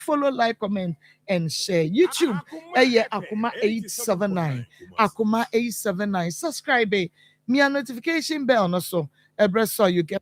follow, like, comment, and share. YouTube, Akoma 879. Akoma 879. Subscribe. Me a notification bell no so. Every so you get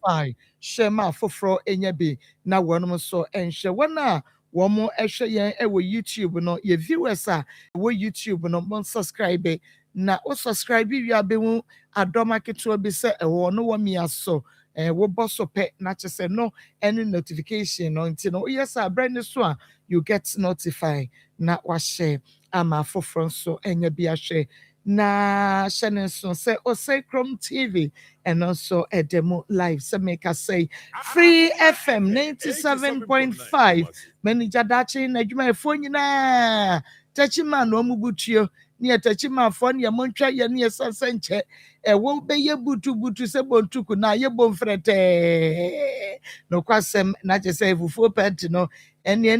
fine. Share my for enya bi na one so and share one one more share yen YouTube no your viewers are YouTube no mon subscribe na o subscribe wi abehu adoma keto bi se ewo no wo me aso wo boss pe na chese no any notification no nti no yes brand so a you get notified na wa share ama for so enya bi a share na Shannon say or say Chrome TV and also a demo live. So make us say free FM 97.5. Manager Dachi Najma phone na Tachima no mubutio near Tachima phone ya montra ya near Sanche. A wo be ye butu se bontuku na ye bonfrete. No kwasem na just say full pet no near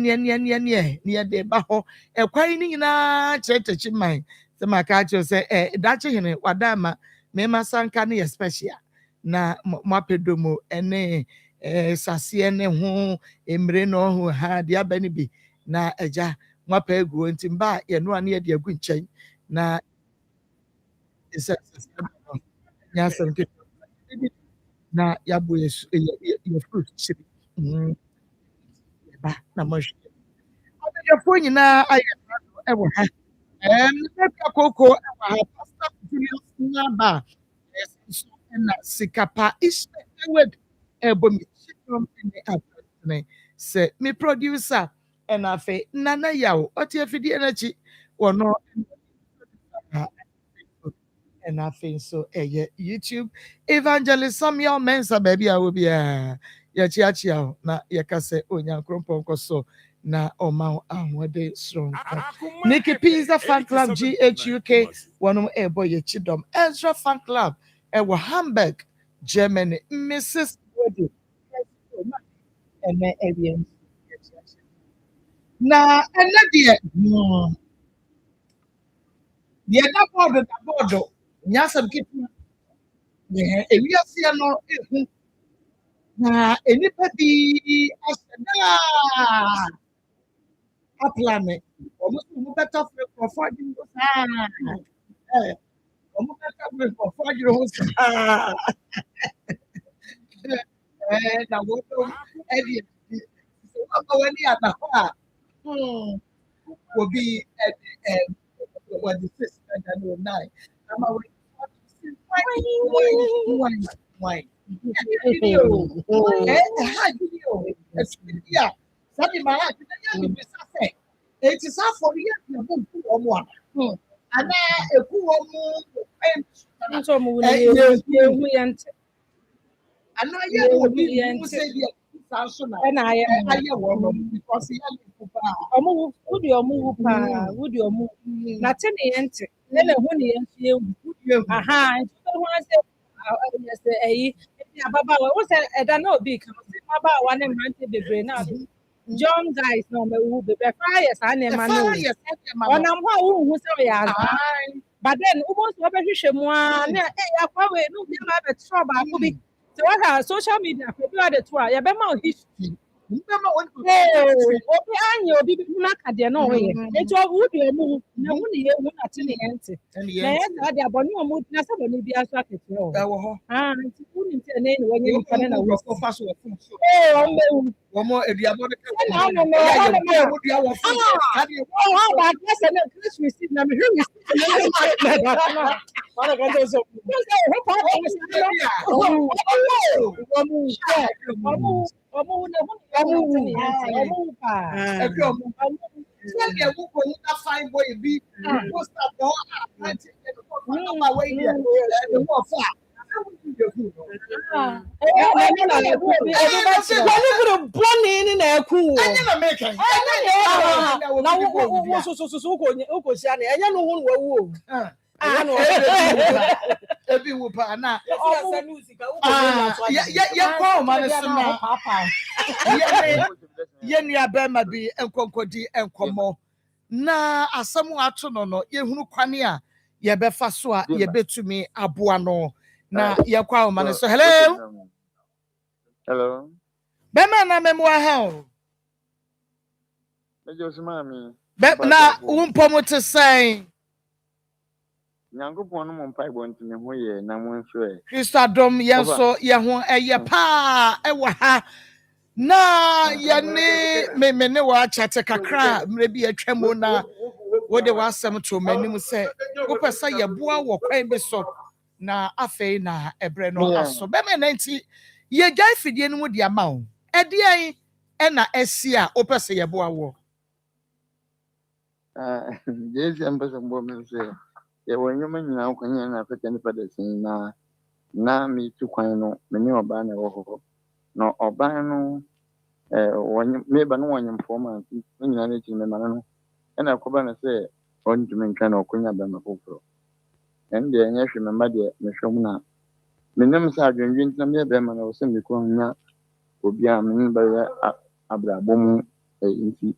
de baho. A quine na Tachima. So my catcher say, that's him, Wadama, Mema Sankani, especially na Mapedomo, and Sasian, who Embreno, who had the Abenibi, na Eja, Mapegu, and Timba, and one year, dear good chain, na is yes, na Yabu is your fruit. Namosh. Your phone now, I ever had. Coco, Pastor Julius Naba, and Sikapa is with Ebomi in the afternoon. Say, me producer, and I say, Nana Yao, what if the energy or no? And I think so. YouTube evangelist Samuel Mensa, baby, I will be a Yachiachia, na Yakase, Onya Krumpon so. Na Oma Ahwade strong. Nikki Pizza Fan Club GHUK, one boy Chidom, Ezra Fan Club, Ewa Hamburg, Germany, Mrs. Wadi, and Evian. Na Nadia, the other border, Yasam Kitty, we are seeing no. Na anybody as a planet. Almost better for 5 years. Almost better for 5 years. And I want to edit. So, any other will be at what the system and 9. I'm already why. Yeah. Something my life. It is half for the one. And a poor and I will say, and I because he would your move, would your move, not any then a winning, aha, Baba was I don't know because Baba one and the brain now. John guys no me who be fires and man who say but then almost what be hwehwe na akwa we no be ma be trouble ko bi so what social media ko bi the tour ya be ma history obi anyo obi bi na ka de no we eto wo de mu na wo ne ye wo na te ne ente na ye na de aboni o mu na se boni bi aso akete o nti wo ni te ne ni wo nyi ka na wo fa so o me wo mo eduabo de na no me ya wo dia wo fa ka de wo ba bless na Christmas na me hwe wala ka do so ho pa Omu na omu pa. Omu. Send your book when you find boy be post up the whole my way here. The more far. Ebi wupa na ya kwa man sema ye nua bema bi enkonkodi enkomo na asamu ato no ye hunu kwane a ye befa so a ye betumi aboa no na ye kwa man so hello bema na memwa ha just mammy. Na umpomo to say. Nyankopɔn no mo mpa bɔ ntumi ho yɛ na mo nso Kristo adom yɛn so yɛ ho ɛyɛ paa ɛwɔ ha na yɛne me ne wa chate kakra mmerɛ bi atwa mu na wode wasɛm to m'anim sɛ wopɛ sɛ yɛboa wɔ kwan bi so na afei na ɛbrɛ no aso bɛma na nti yɛgyae fidie no mu de ama wo ɛdeɛn ɛna ɛsi a wopɛ sɛ yɛboa wɔ Jesi mpɛsɛ mbɔ me sɛ yɛwɔ nneɛma nyinaa nkɔnyɛ na afɛtɛ nipa da sin na metu kwan no me ne ɔbaa na ɛwɔ hɔ na ɔbaa no meba no wɔnyemfoɔ ma ne nyinaa no akyi mema no ɛna ɛkɔba no sɛ ɔntumi ntwa na ɔkɔnya bɛma foforɔ ɛno deɛ ɛnyɛ hwɛ mema deɛ mehwɛ mu na menim sɛ adwendwen ntina meyɛ bɛma no wɔ sɛ mekɔnya obi a mene bɛyɛ abrabɔ mu nti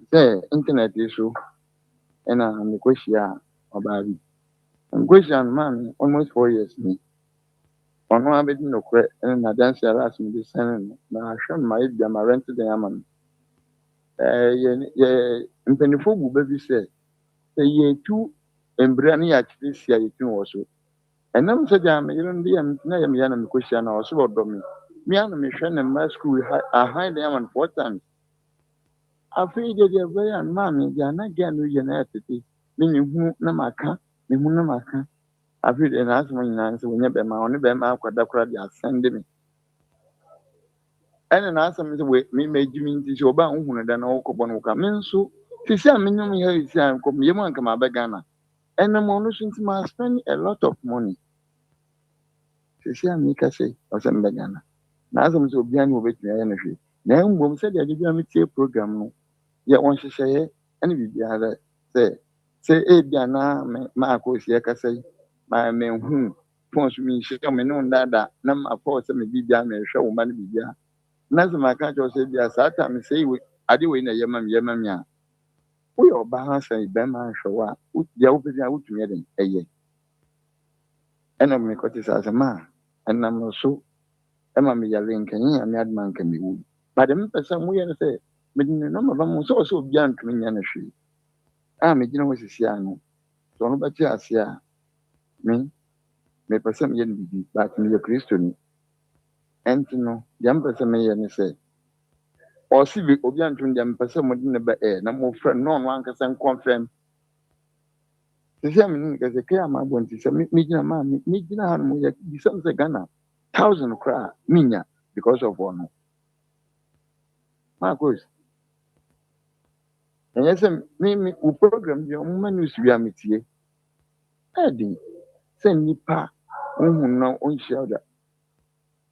sɛ internet yi so ɛna mekɔhyia ɔbaa bi mekɔhyia no maa me almost 4 years ni ɔno abɛdi nokorɛ ɛne nadanse a last mede sɛne no na ahwɛ no ma yɛbia ma rente dan ama no mpanyinfoɔ bu ba bi sɛ yɛtu mbira ne yɛakyerɛ si a yɛtu wɔ so ɛnam sɛ deɛ meyere no deɛ na yɛ meya na mekɔhyia no ɔso wɔdɔ me mea na mehwɛ ne mma school ahan dan ama no 4 times afei deɛ bɛyɛ a maa me deɛ ana gɛ no yɛ na ɛtete ne mehu na maka afei deɛ n'asɛm nyinaa sɛ wɔnyɛ bɛma ɔne bɛma akɔda koraa de asɛnde me ɛne n'asɛm sɛ megyi me nti sɛ ɔbaa wohu no da na wokɔbɔ no woka me nso sisi a menyom yɛ si a nkɔ yɛ mu anka mabɛ Ghana ɛnam ɔno so nti ma spend a lot of money sisi a meka sɛ ɔsɛ mbɛ Ghana n'asɛm sɛ obiara ne wɔbɛtumi ayɛ no hwee na mmom sɛdeɛ de bi a metie program no yɛ ɔnhyehyɛeɛ ɛne biribiara sɛ ebia na maakɔ osie kasa yi ma mehu pɔn so menhyɛ me ne wo daadaa na mapɔ sɛ mebibia mehwɛ wo ma no bibia na sɛ maka kyerɛ sɛ bia saa ta me sɛ ade wei na yɛma me a woyɛ ɔbaa sɛ bɛrima nhwɛ wo a deɛ wopɛ bi a wotumi yɛ ɛyɛ ɛna mekɔte sɛ asɛm a ɛnam so ɛma meyare nkanyɛ a meade ma nka mewu bade mepɛ sɛ moyɛ no sɛ mede ne nɔma ba mu sɛ ɔsɛ obiara ntumi nyɛ no hwee a megyina hɔ sisi ano sɛ ɔno bɛte ase a mepɛ sɛ meyɛ no bibi but meyɛ kristoni ɛnti no deɛ mepɛ sɛ meyɛ ne sɛ ɔse bi obi antom deɛ mepɛ sɛ mode ne bɛ na mofrɛ no ɔno ankasa nkɔmfɛm sɛ sɛ mene nkɛsɛ kɛ amaabɔ nti sɛ megyina ha no mu yɛ bisɛm sɛ Ghana 1,000 koraa menya because of ɔno Marcos ɛnyɛ sɛ wo program deɛ ɔmoma news wie a metie ɛden sɛ nnipa wohu no ɔnhyia da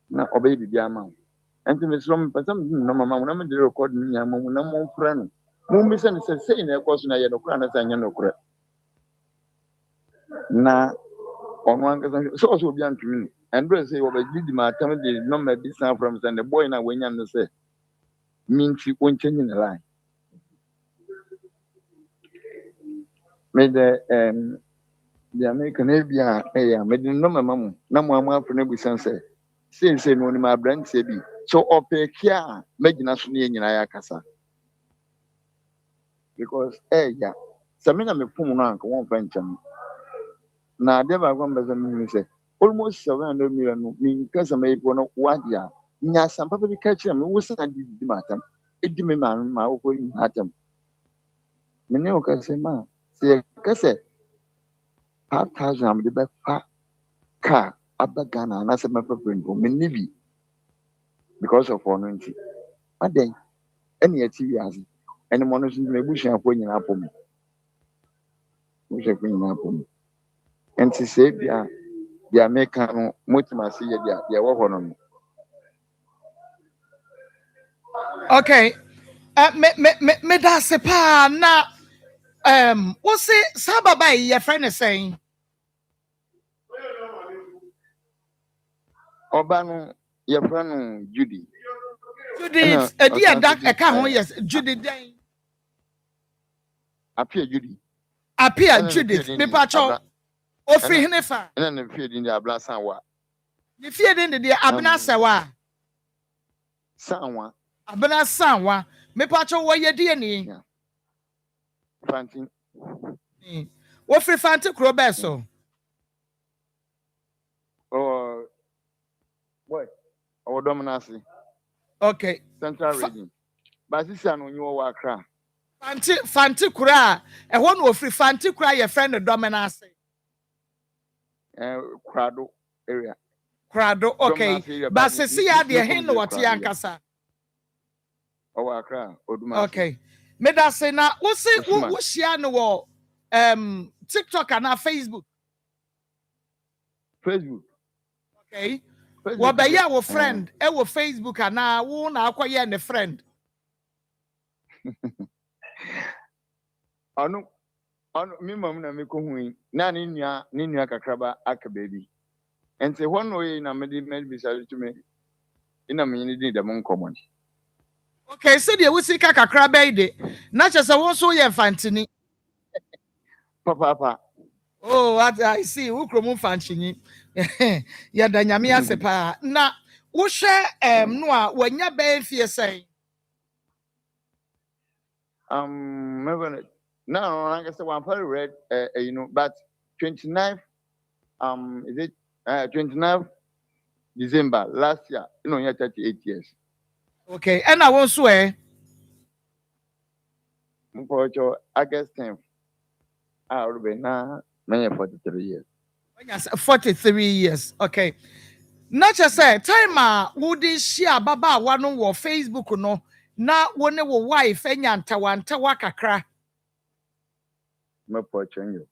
na ɔbɛyɛ biribi ama wo ɛnti mesrɛ mepɛ sɛ mede nnɔma ma wo na mede record no nyinaa ma mu na momfrɛ no mommisa no sɛ sei na ɛkɔ so na ɛyɛ nokorɛ na sɛ ɛnyɛ nokorɛ na ɔno ankasa sɛ ɔsɛ obi antumi no ɛndorɛ sɛ wɔbɛgye di maatam de nnɔma bi san frɛ m sɛ ne bɔe no a wanya no sɛ menti ɔnkyɛnyi ne line mede deɛ meka no bi a ɛyɛ a mede nnɔma ma mu na mo afrɛ no abusan sɛ sei no onim aberanteɛ bi so ɔpɛ kia a mɛgyina so ne yɛ nyinaa yɛakasa because ɛyɛ sɛ me na mepom no anka wɔmfa nkyɛm na adeɛ baako mbɛ sɛ mehunu sɛ almost 700 million no menka sɛ mɛyɛpɔ no wade a nya asɛm papa bi ka kyerɛ me wo sɛ de didi maatam ɛdi me ma wokɔ yi atam mene wo ka sɛ ma sɛ yɛka sɛ 5,000 a mede bɛfa car aba Ghana anaasɛ mɛfa prɛnpo menne bi because of ɔno nti adɛn ɛne yɛte wiase ɛne mɔ no so nti mabusuafoɔ nyinaa pɔ mu nti sɛ bia deɛ meka no motim ase yɛ deɛ ɛwɔ hɔ no no okay meda ase paa na wo se saa baba yi yɛfrɛ ne sɛn ɔba no yɛfrɛ no Judy ɛdi ɛda ɛka ho yɛ Judy dɛn Apia Judy mepatwɔ ofiri hene fa ɛna ne fie din de abla sanwa ne fie din de abena sawa sanwa abena sanwa mepatwɔ wɔyɛ die ni Fantin. What free fancy crobesso? Or what? Or Dominasi. Okay. Central region. But this is an you Wakra. Fancy cra, and one will free fancy cry your friend the dominance. Crado area. Crado, okay. But see, I dear hen what Yankasa. Oh, Wakra, Oduma. Okay. Meda say na what's share no TikTok and Facebook. Facebook. Okay. Well, by your friend, our Facebook and now won't acquire a friend. Ano me mam na me ko hui na ne nua kakraba aka baby ente hɔ no yi na me bi sa to me ina me ni di da mon common. Okay, so the we see kakraba ide na che se won so ye fantini Papa. Oh, what I see who krom fantini ya da nyame ase pa na wo hwɛ no a wanya ba fie sɛn Never. No, like I said, one probably read, but 29th, is it 29th December last year? You know, you're 38 years. Okay, and I won't swear. August 10th. I will be now 43 years. 43 years. Okay. Not just say time would share baba one on Facebook no. Na one wo wife enyanta wanta wakakra. Me pocho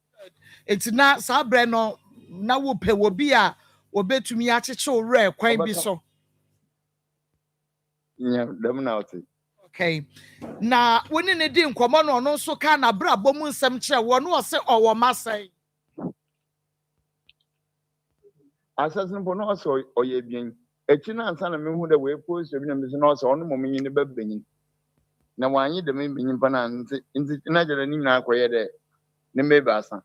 It's not sabre no na wo pe wo bi a obetumi acheche ore kwan bi so. Yeah, them now see. Okay. Na woni ne di nkomo no no so ka na bra bom nsem kire wo no se owo masai. Assassin for no so oye bien. Echi na ansa na me hu da we post bi na me no so ono mo menyi ne babanyi. Na wanyi de me menyi pa na nti na jere ni na akoye de ne me ba asa.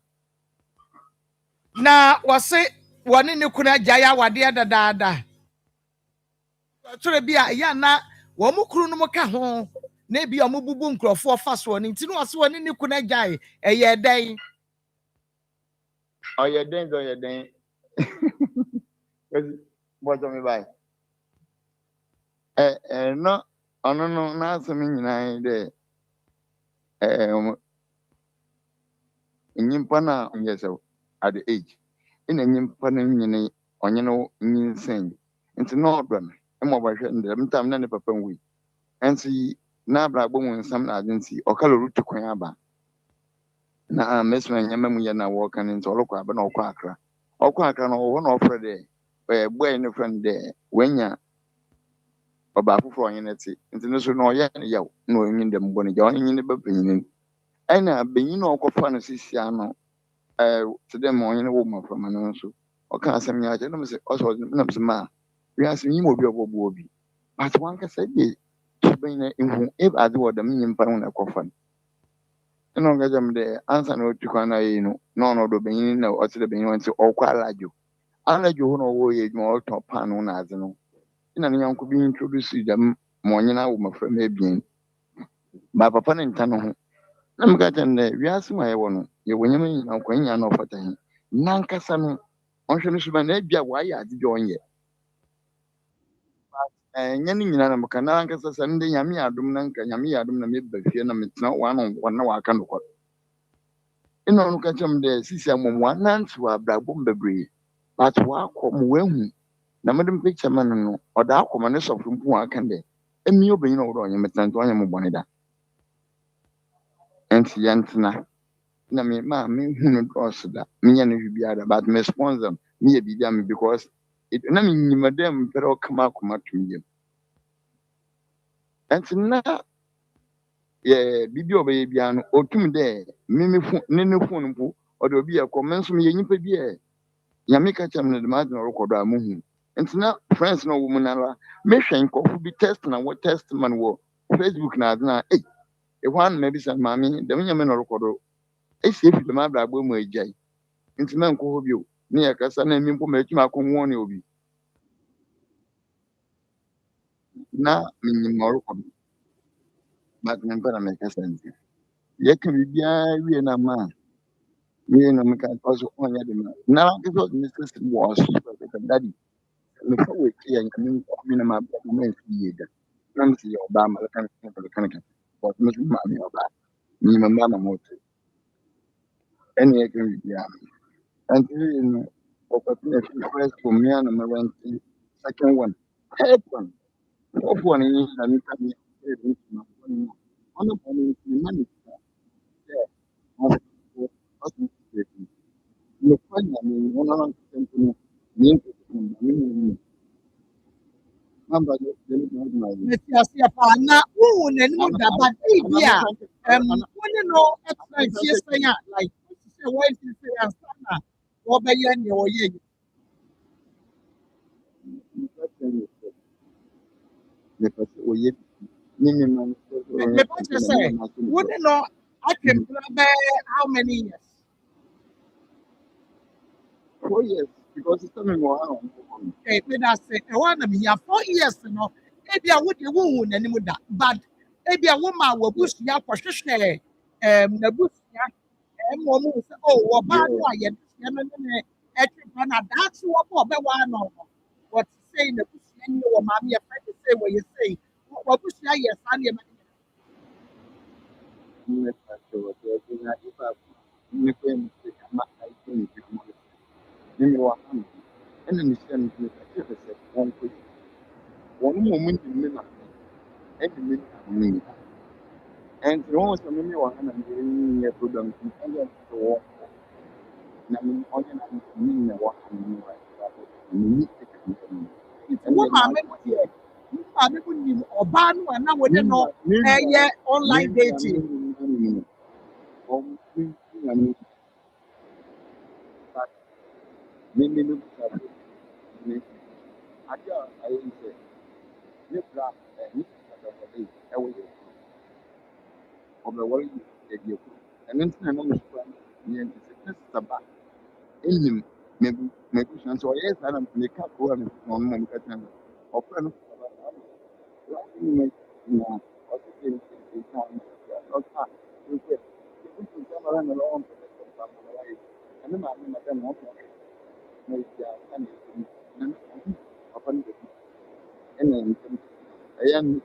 Na wase woni ne kuna jaya wade dadaada. Tore bia ya na wo mukuru no ka ho na bia mo bubu nkrofo fa so ni nti no wase woni ne kuna jai eye den. Oye den. What do me buy? No, no, na so me nyina de nyimpa na onye se at the age ina nyimpa na nyine onye no Nsem nti no odom e mo ba hwe ndem tam na ne papa nwi nti na bra gbo mu nsam na ade nti okalo rutu kwan aba na mesma nyama mu ye na wo kan nti olokwa aba na okwa akra na wo na ofre de boy ne friend de wenya oba afoforo onye neti nti no so no ye ne yaw na onyi ndem bo ne ja onyi ne ba panyin ana benyin na okofa no sisi ano today morning wo ma from no so oka asem nya je no me se oso na me ma we asem yi mo bi obo obi but one ka say dey ben na ihu if ade wo da me nyimpa no na kofa no ga jam de answer no tukwa na yi no no do benyin na o tede benyin wanti okwa alajo ho no wo ye dwuma o top pan no na ade no ina no yanko bi introduce jam mo nyina wo ma from ebien ba papa ne nta no ho na mga jande wiase ma yewo no ye wonyam nyina kwanya na ofata hin nankasa no onhwe no suba na bia wa ya ade onye nyane nyina na maka nankasa sa nde nyame adom na nka nyame adom na meba fie na metena wa no wona wa aka no kwa ino no ka chem de sisi amomwa nanti wa brabo mbebre but wa akom wahu na medem picture man no oda akom ne sofo mpu aka de emi obenyi na wo onye metena to onye mo bone da enti yantena na me ma me hunu cross da me ya no biara but me sponsor me be them because it na me nyima dem pero kama tumye enti na ye bibi obaye bia no otum de me fu ne phone mpu o de obi akọ me nso me nyipa bi ya me ka cham ne de ma de record a muhu enti na friends no woman ala me hwen kofu bi test na what test man wo Facebook na adna e wan maybe san mami de me nyame no record esi efi de ma bra agbo mu ajai nti na nko hobi o ne ya kasa na mi mpo ma atuma akonwo ne obi na minyi moro ko but me para me kasa nti You can be behind a man. We no can also on your demand. Now, because Mrs. was daddy. Look away and coming in my government. Nancy Obama, the kind of but Miss Mammy Obama. Me, my mamma motor. Any can be behind. And in opportunity first for me and my went second one. Third one. Of one in and can be one of them is money. Yeah. You find I mean, 100% number Meti ase pa na wo n'anim da ba bi a woni no excellent yes ya like say why is say ya sana wo be ye ne wo ye me pa say woni no akem be how many years 4 years because it's coming around. okay me that say e wa na me ya 4 years no e bia wo de wo n'anim da but e bia wo ma wo busua kwhwehwe na busua mo mo say oh wo ba no aye ya no ne e twa na that wo bo be wa no what say na busua ni wo ma me ya fa say what you say wo busua yes and ya One moment in minute, every minute, and no one can be 100 year program. wo ma me tie ma me ni oba no na wo de no ye online dating Maybe so yes, I don't make up for it on my cousin. Open and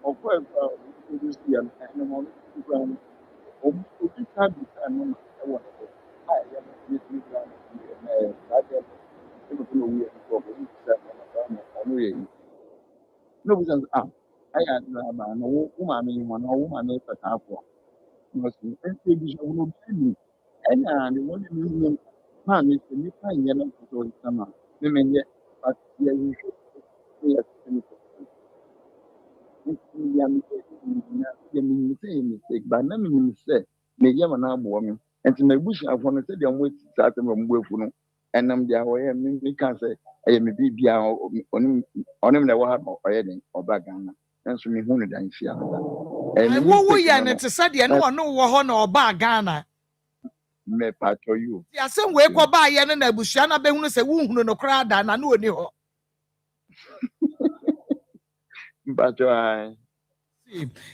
of course, no, because I had no woman, one woman, was and the one man is the new kind of summer. Women yet, but yes, mistake, but no mean say, may Yamana woman, and to my bush, I want to say, I'm waiting starting from Wilfuno, and I'm the way me can't say, I am a baby on him the water or heading or bagana, and so me who than she and wo ya ne te say de no no wo ho na oba Ghana me patro you. ya se we ko ba ye ne na abusua na be hunu se wo hunu no kra da na no oni ho But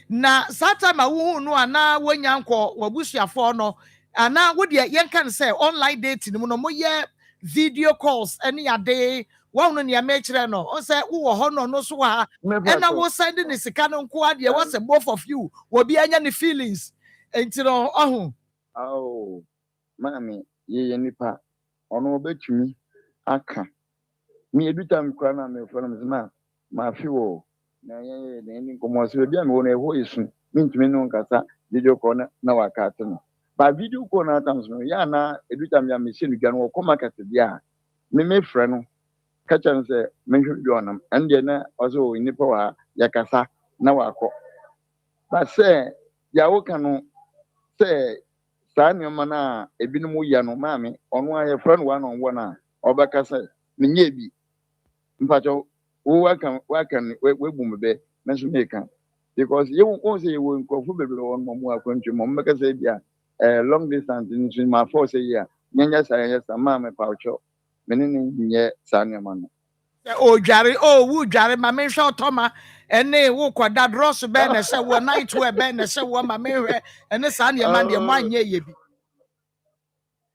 na sata ma wo hunu ana wonya nkọ wabusuafo no ana wo de yen kan say online dating mu no mo ye video calls any ade wo hunu ne ya me kire no o say wo ho no so ha ena wo send ne sika no nko ade wo say both of you wo bi anya ne feelings entino ohun oh mami ye nipa ono betumi aka me edutam kwa na me fo na ma fi wo na ye ni komo se bia me wo na ho isu mintumi no nkasa video call na wakati no ba video call na times no ya na edutam ya me shenu gwa no ko market bia me frɛ no ka chan se me hwe bi onam ande na ozo nipa wa yakasa na wakɔ ba se ya wo kanu se saa nneɛma no a ebinom yɛ no maame ɔno a yɛfrɛ no one on one a ɔbɛka sɛ menyɛ bi mpakyɛw waka wabu me bɛ na nso meka because yɛwo sɛ yɛwɔ nkurɔfo bebree wɔ no mu akwantu mu ɔmbɛka sɛ bi a long distance nso mafɔ sɛ yi a Nyanya sa mama paucho. Menene nye sanya mano. O jare o wu jare ma me hwe otoma ene wo kwada dross be na se wo night we be na se wo ma me hwe ene sa na ma de mo anye ye bi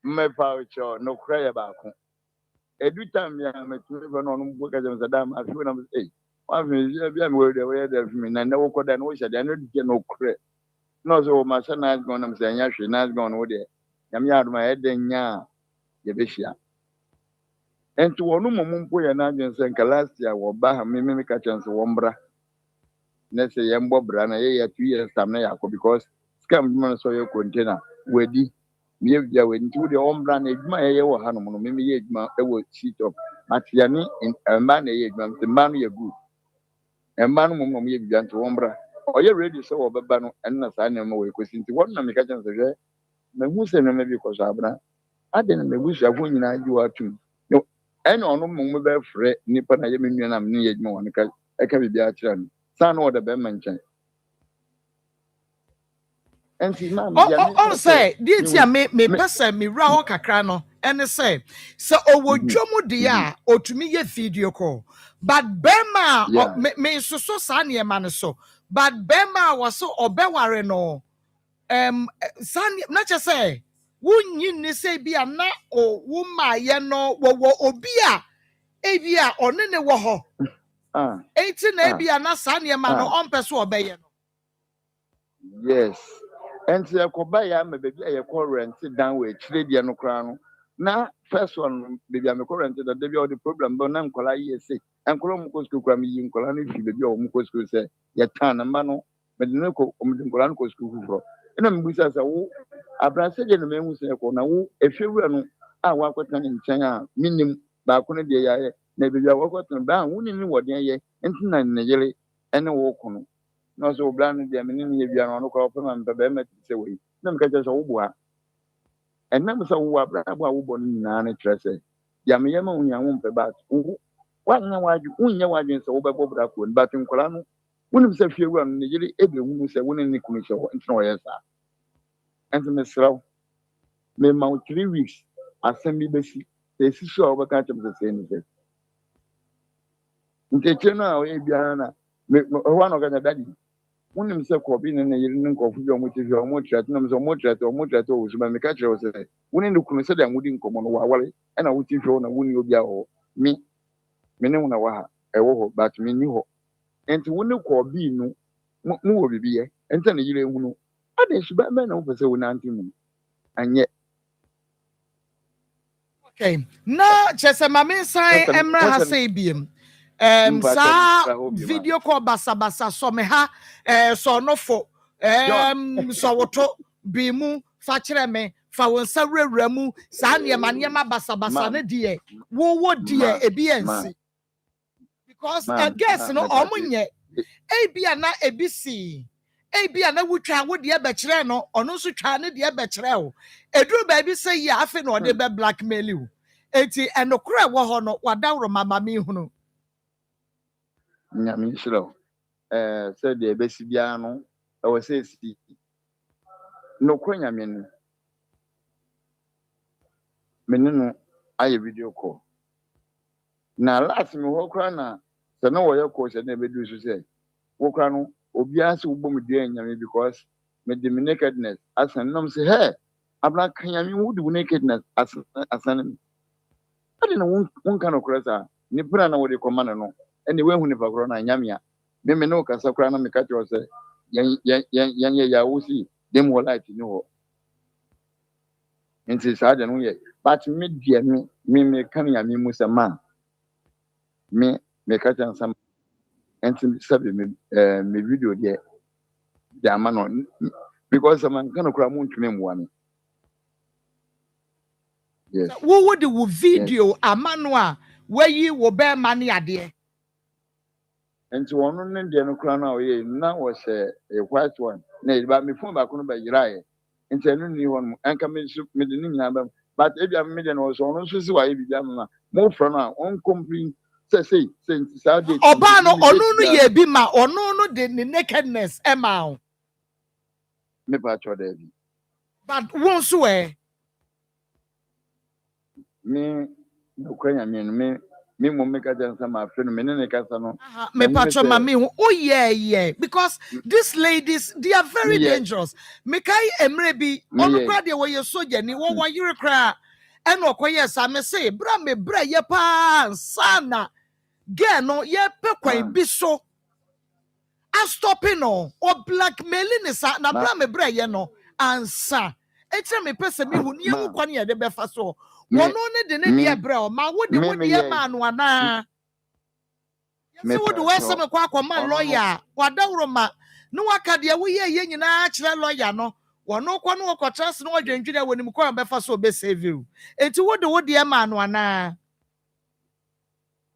Me paucho no kra ya ba ko. Edu time ya metumi ba no no boka jam sadam afi na me wa fi bia me we de fi me na na wo koda no hye de no de no kra. No so ma sa na go na me anya hwe na go no de. Nyam ya aduma e de nya ye be hia. Enti wonu momumpo ye na adwen se nka last year wo ba ha me ka chance wo mbra. Na se ye mbo bra na ye 2 years tam na yakọ because scam man so ye container wedi me bia we nti de ombra na edwuma ye wo ha no no me ye edwuma e wo sheet up atia ni emba na ye edwuma emba no ye good emba no mo ye bia nti ombra oye ready so wo beba no enna sa na me we kwesi nti won na me ka chance hwe me hu se no me bi ko so abra ade na me busu afo nyina ji wa tum no ene ono mo me be frɛ nipa na ye me nua na me ye edwuma won ka e ka bibia kira no sa no wo de be menchen. Oh, say, dear tia me pesa me ra ho kakra no ene say so owo dwomu de a otumi ye video call but bema me so sa na ma no so but bema was so obeware no san na che say wunyi ni say bia na o wuma ye no wo obi a ebi a one ne wo ho enti na bia na sa na ma no onpe so obeye no. Yes. And the Kobaya may be a current down with Chile no crown. Now, first one, baby, I'm a current that they are the problem, but I'm calling say, and Colomcos to Grammy in Colani, the Mucos say, Yatan and Mano, but the Noco, Colanco school. And I'm with us a brasset and a man who say, if you run, I walk with in China, meaning Bakuna de maybe you walk with down, wouldn't what ye, and Nigel, and a walk on. No so brand de menini ye bia no ko fa man be me se we na me ka je so wo boa enam so wo abra bo a wo bo ni na na trese ya me ye ma unya wo mpe ba wo wa nya waju unya waju se wo be bo bra ko ba tin kola no woni se fie wura no ne yiri ebe hu se woni ni kunu che ho ntino ye sa ent me sraw me ma 3 weeks asem bi besi se si so wo ka chem se ni se nke na o e bia na me ho no ga na dadi woni se ko bi ne yiri ne nkofu bi o mo ti fi o mo trate na so mo trate o so ba me ka kire o se woni ne kunu se da ngudi nkomo no wa wale e na wo ti fi o na woni obi a ho me ne wona wa ha e wo ho but me ni ho enti woni ko bi no mu wo bibi ye enti na yiri ehu no ade su ba me na wo pese wona antimu anye. Okay, na chese mame sai emra ha sei biem sa video call basa so me ha so no fo so woto bi mu fa kire me fa won sa wura mu sa ne ma basa ne die wo die ebi ensi because guess no omunye ebia na ebisi ebia na wutwa wo de be kire no ono so twa ne de be kire o eduru ba bi say ya afi no de be blackmail you enti enokora wo ho no wadawro mama mi hunu nyame shiro said the besi bia no e wo say si no ko nyame no menenu aye video call na last me ho kra na se no wo ye ko se na be du so say wo kra no obi ase wo bom de nyame because me the nakedness asan no say hey abla kanyame wo do nakedness asan ade na won kan okra sa ni bra na wo de komana no ene we hu ni fakro na nyame a me no kasa kra na me ka tro say yan ya wo si dem wo light ni ho nti sa de no ye but me dia me kan nyame mu se ma me ka chan sam nti sabe me video de ama no because man kan okra mu ntune mu wane. Yes. Wo would the video amanua where you wo be mani ade. And to one on the crown away now was a white one. Nay, but me phone back on by Jirai. And tell me one and come in meeting number. But if you have made an also on so I be done more from now on complete say since Saturday. Obano onu ye bi ma onu de nakedness emma. Me patcho David. But won't swear. me Ukraine me mo make a dance my friend me ne kasa no me patcho mami oh yeah because these ladies they are very dangerous me kai emre bi onu kra de wo ye soja ni wo wa yire kra e no koye sa me say bra me bra ye pa sana ge no ye pe kwan bi so a stopping no or blackmailing is na bra me bra ye no ansa etre me pese me hu ni hu kwan ye de be fa so wono ne de ne de bra o ma wo de ma no ana se wo do wese me kwa akoma lawyer wadawro ma no waka de wo ye nyina kire lawyer no wono kwa no ko trust no wadwendwene wonim kwa be fa so be save you enti wo de ma no ana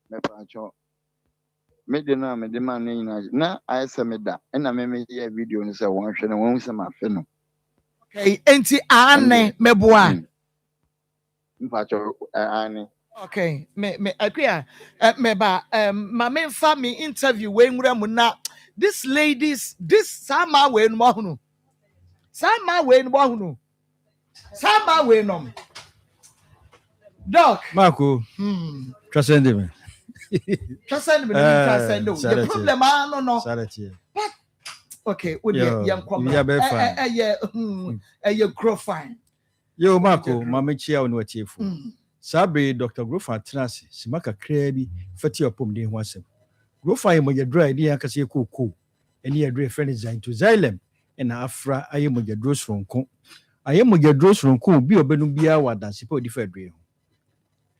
me pacho me de na me de ma na ayese me da na me ye video ni se won hwe no won se ma fe no okay enti ane meboa pacho ane okay me akria me ba ma me fa me interview we nwura mu na these ladies this sama we no hunu sama we no doc Marco transcend me transcend the problem no but okay we yam come yeah grow fine yo Marco mama chia on what chief sabre Dr. Grofa Trans simaka krabi fati opom de ho asem Grofa ye moyadro ide akase kokko ene yadro friend zain to xylem na afra aye moyadro soronko aye moyadro soronko bi obenu bia wadanse pa odi fadre ho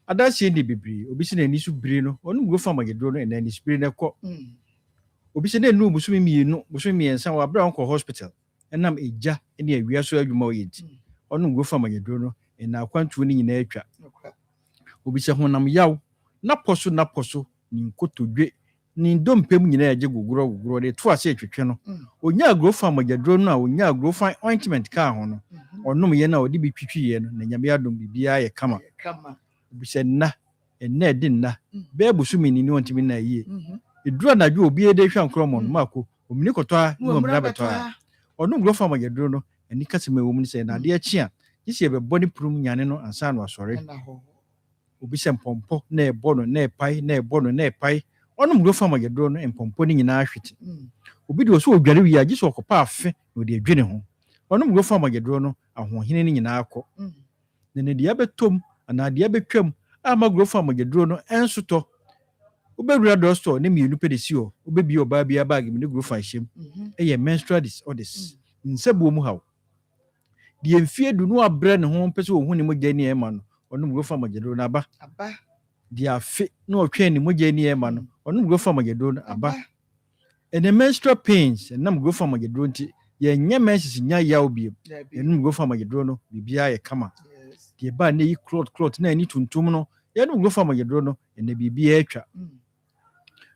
adanse ni bibiri obi se na ni su biri no onu Grofa moyadro no na ni spiri na ko obi se na nu busumi miensa wa bra onko hospital enam eja ene awia so adwuma oyedi onu Grofa moyadro no na akwantu ni nyina atwa obi se honam yaw na poso ni nkotodwe ni ndompem nyina yaje guguro de to ase atwetwe no onya Grofa moyadro no a onya Grofa ointment ka ho no onum ye na odi bitwitwiye no na nyame adom bibia ye kama obi se na enne de na be busumi ni ontimi na yie edura na dwe obi ede hwa nkromo no mako omini kotwa no mra betwa onum Grofa moyadro no ani kasema wo mu se na de achia yisi ebe body prum nyane no ansa no asore obi se mpompo na ebo no na epai na ebo no na epai onum Grofa moyadro no mpompo ni nyina ahwete obi de so odware wi agi so okopa afe no de adwene ho onum Grofa moyadro no ahohene ni nyina akọ ne de abetom ana de abetwam ama Grofa moyadro no enso to obewura do store ne mienu pedesi o obebi oba bia bag mi ne Grofa hyem eye menstrual disorders nsebu mu hawo die mfie du no abre ne ho pese wo hu ne mogya ni ema no onum Grofa moyadro na aba die afe no otwe ne mogya ni ema no onum Grofa moyadro na aba ene menstrual pains enam Grofa moyadro nti ye nya menses nya yawo bi enum Grofa moyadro no bibia ye kama die ba ne yi clot na ani tuntum no ye enum Grofa moyadro no ene bibia atwa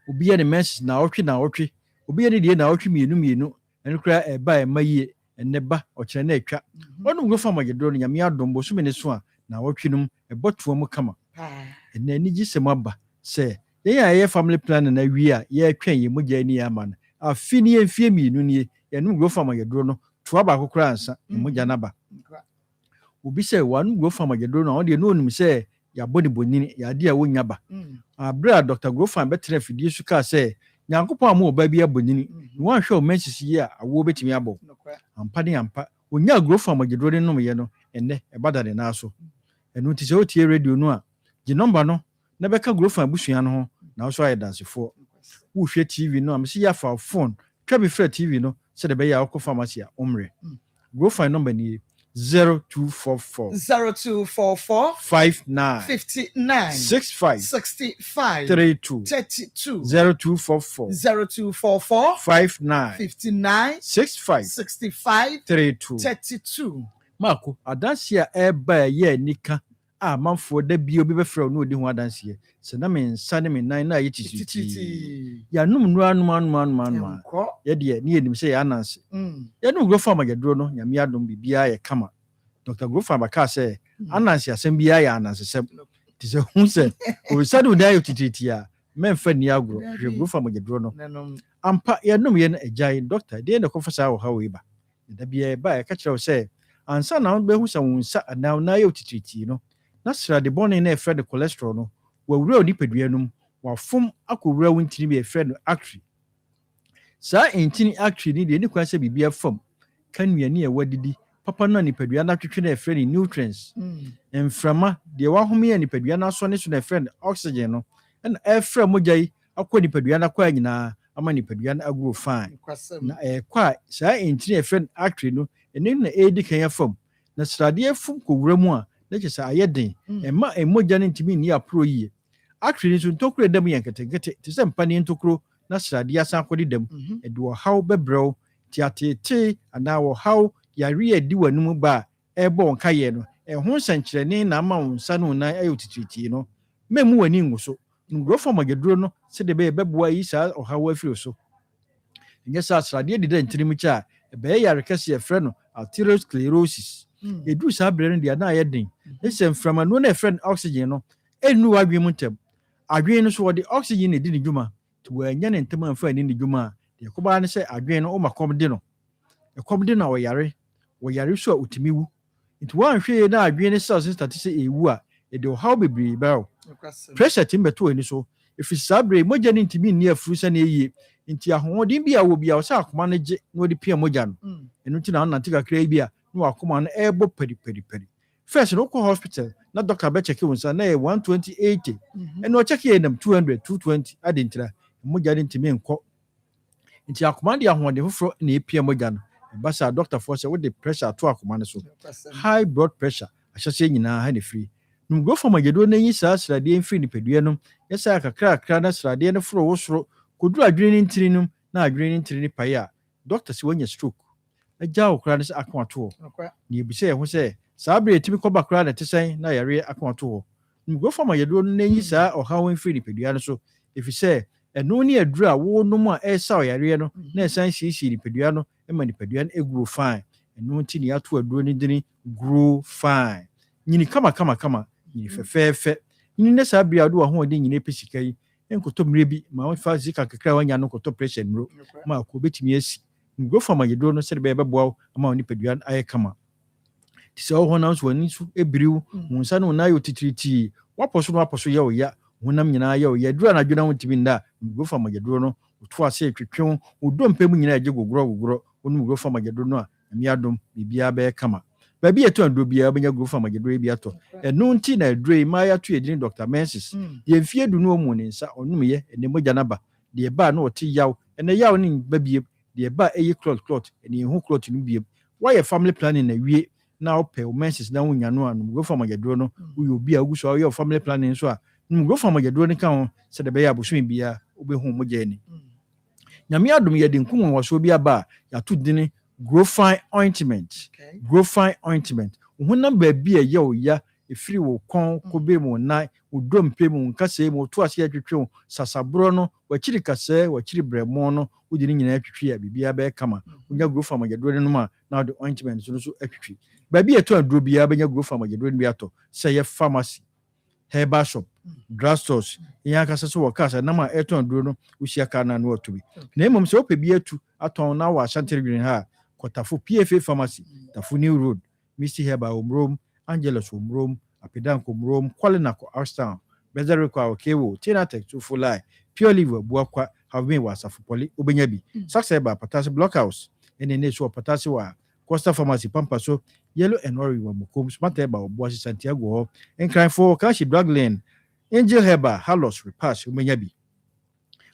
obi ye ne menses na otwe obi ye ne die na otwe mienu ene kra eba emaye ene ba okere na atwa onum Grofa moyadro no nyame adombo so mene so a na otwenum eboto mu kama ene ani gisem aba se ye family plan na wi a ye twen ye mogya ni ama na afini ye mfie mienu ni enum Grofa moyadro no to aba kokora ansa mogya na ba obi se wanu Grofa moyadro no de no onum se ya body bonini ya de a wonya ba abra Dr. Grofa betre fidie su ka se nyankopon ama oba bi abonini no ahwe o menses yi a awo betimi abo ampa onya Grofa moyadro no ye no enne ebada de na so enu ti se o tie radio no a gi number no na beka Grofa busua no ho na so aye dansefo wo hwe TV no am se ya fa phone twa be fra TV no se de be ya ko pharmacy a omre Grofa number ni 0244 59 65 32 0244 59 65 32 Marco adansia eba ye nika manfo da bi obi be fra no odi ho adansie se na me nsa ne me nan na ye titi ya num nu anum ye de ni enim se ya ananse ye num Grofa moyadro no nyame adom bibia ye kama Dr. Grofa baka se ananse asem bia ya ananse se ti se hu se o sadu da ye titi a memfa ni agro hwe Grofa moyadro no ampa ye num ye na ejai doctor de na kofasa wo hawe ba da bia ba ye ka kire wo se ansa na be hu se wonsa na ye titi no na srade bɔne na ɛfrɛ no cholesterol no wɔwura onipadua no mu wafom akɔwura wo ntini bi ɛfrɛ no artery saa ntini artery ni deɛ ne kwan sɛ biribi afam ka nnuane a wadidi papa no a nipadua no atwetwe na ɛfrɛ no nutrients mframa deɛ wahome a nipadua no asɔ ne so na ɛfrɛ no oxygen no ɛna ɛfrɛ mogya yi akɔ nipadua no akɔ nyinaa ama nipadua no agro fine na ɛkɔ a saa ntini ɛfrɛ no artery no ɛne na ɛdi kan afam na sradeɛ fom kɔwura mu a na kyɛ sɛ ayɛ den ɛma mogya no ntumi nni aporo yie artery nso ntokuro dam yɛ nketenkete te sɛ mpa ne ntokuro na sradeɛ asan akɔde dam ɛde ɔhaw bɛbrɛw teateetee anaa ɔhaw yare a di w'anum ba a ɛbɔ wo nkayɛ no ɛho nsɛnkyerɛnne na ama wo nsa no nan ayɛ titiritii no mɛmu w'ani ngu so nkurɔfoɔ magyaduro no sɛdeɛ ɛbɛyɛ bɛboa yi saa ɔhaw afiri so ɛnyɛ saa sradeɛ deda ntirim kyɛ a ɛbɛyɛ yare kɛse ɛfrɛ no arteriosclerosis ɛduru saa berɛ no deɛ na ayɛ den ne sɛ mframanuo no ɛfrɛ no oxygen no ɛnnu w'adwene mu ntam adwene no so wɔde oxygen na ɛdi ne dwuma nti wɔanya ne ntam amfa ani ne dwuma a deɛ ɛkɔbaa ne sɛ adwene no woma kɔm de no ɛkɔm de no a wɔyare so a ɔtumi wu nti woanhwɛ yie na adwene ne cells no starte sɛ ɛwu a ɛde ɔhaw bebree bɛwo pressure timi bɛto ani so ɛfiri saa berɛ mogya no ntumi nni afuru sɛ na ɛyie nti ahoɔden bi a wɔ bia wɔ sɛ akoma no gye na wɔde pia mogya no ɛno nti na wonante kakra bi a na wakoma no ɛbɔ pɛripɛripɛri first no wokɔ hospital na doctor bɛkyɛke wo nsa na ɛyɛ 120/80 ɛna ɔkyɛke yɛ nam 200 220 ade ntira mogya no ntumi nkɔ nti akoma de ahoɔden foforɔ na ɛpia mogya no ɛba saa doctorfoɔ sɛ wode pressure ato akoma no so high blood pressure ahyɛseɛ nyinaa ha ne firi nomgurɔfoɔ magyaduro no yi saa sradeɛ mfiri nipadua no yɛsaa kakrakra na sradeɛ no foro wo soro kɔduru adwene no ntiri no na adwene no ntiri no pae a doctor sɛ wanya stroke agya wo koraa no sɛ aka ato hɔ na yɛbisa yɛ ho sɛ saa berɛ yɛtumi kɔba koraa na ɛte sɛn na yareɛ aka ato hɔ nomgurɔfoɔ magyaduro no yi saa ɔhaw mfiri nipadua no so ɛfiri sɛ ɛno ne aduru a wonom a ɛsa yareɛ no na ɛsan siesie nipadua no ma nipadua no ɛgrow fine ɛno nti ne yɛato aduro no dini grow fine nyini kama nyini fɛfɛɛfɛ nyini ne saa berɛ a wode w'ahoɔden nyina pɛ sika yi nkɔtɔ mmerɛ bi ma wofa sika kakra wanya no nkɔtɔ pressure nnuro ma akɔ bɛtumi asi nkurɔfoɔ magyaduro no sɛde bɛyɛ bɛboa wo ama wo nipadua no ayɛ kama nti sɛ wɔhɔ nam so w'ani so ɛbiriw wo nsa no wo nan yɛ titiritii woapɔ so no wapɔ so yɛ wo ya honam nyinaa yɛ wo ya duru anadwo na wontumi nda a nkurɔfoɔ magyaduro no woto ase twetwe wo dompa mu nyinaa agye gogorɔ wonom nkurɔfoɔ magyaduro no a ɛmi adom biribiara bɛyɛ kama baabi yɛtɔ aduro biara bɛnya nkurɔfoɔ magyaduro bi atɔ ɛno nti na aduro yi maa yɛato yɛdini Dr. Mensis yɛmfie du no ɔmu ne nsa ɔnom yɛ ɛnɛ mogya no aba deɛ ɛbaa na ɔte yaw ɛnɛ yaw ne ba biem deɛ ɛbaa ɛyɛ clot ɛne ɛho clot no biem woayɛ family planning na wie na wopɛ wo Mensis na wonya no a nom nkurɔfoɔ magyaduro no woyɛ obi a wogu so a woyɛ family planning nso a nom nkurɔfoɔ magyaduro no ka ho sɛdeɛ ɛbɛyɛ abosome biara wobɛhu mogya ani nyame adom yɛde nkumɔwɔsoɔ bi aba a yɛato dini growfine ointment honam baabi a ɛyɛ wo ya ɛfiri wo kɔn kɔbere mu nan wo dompe mu nkasɛe mu to ase atwetwe wo sasaborɔ no wakyiri kasɛe wakyiri brɛmo no wode ne nyinaa atwitwi a biribiara bɛyɛ kama wonya growfine magyaduro no nom a na wode ointment so no so atwitwi baabi yɛtɔ aduro biara bɛnya growfine magyaduro no bi atɔ sɛ yɛ pharmacy herbal shop drugstores yɛn akasa so wɔ kasa nam a ɛtɔn aduro no wohyia ka na no ɔtɔ bi na mmom sɛ wopɛ bi atu atɔn na wɔ ahyɛntere dwene ha kɔtafo PFA pharmacy tafo new road Misty Herbal omrom Angelos omrom Apedanko omrom Kwalinako Arstown Bezareko Akewo Tinatex to Fulai Pure Liver Buakwa have been was of Poli Obenyabi Saxeba Patasi Blockhouse and in so Patasi wa Costa Pharmacy Pampaso Yellow and Orange Mukum Smarteba Boise Santiago and Crime for Kashi Drug Lane Angel Herbal Halos Repass Obenyabi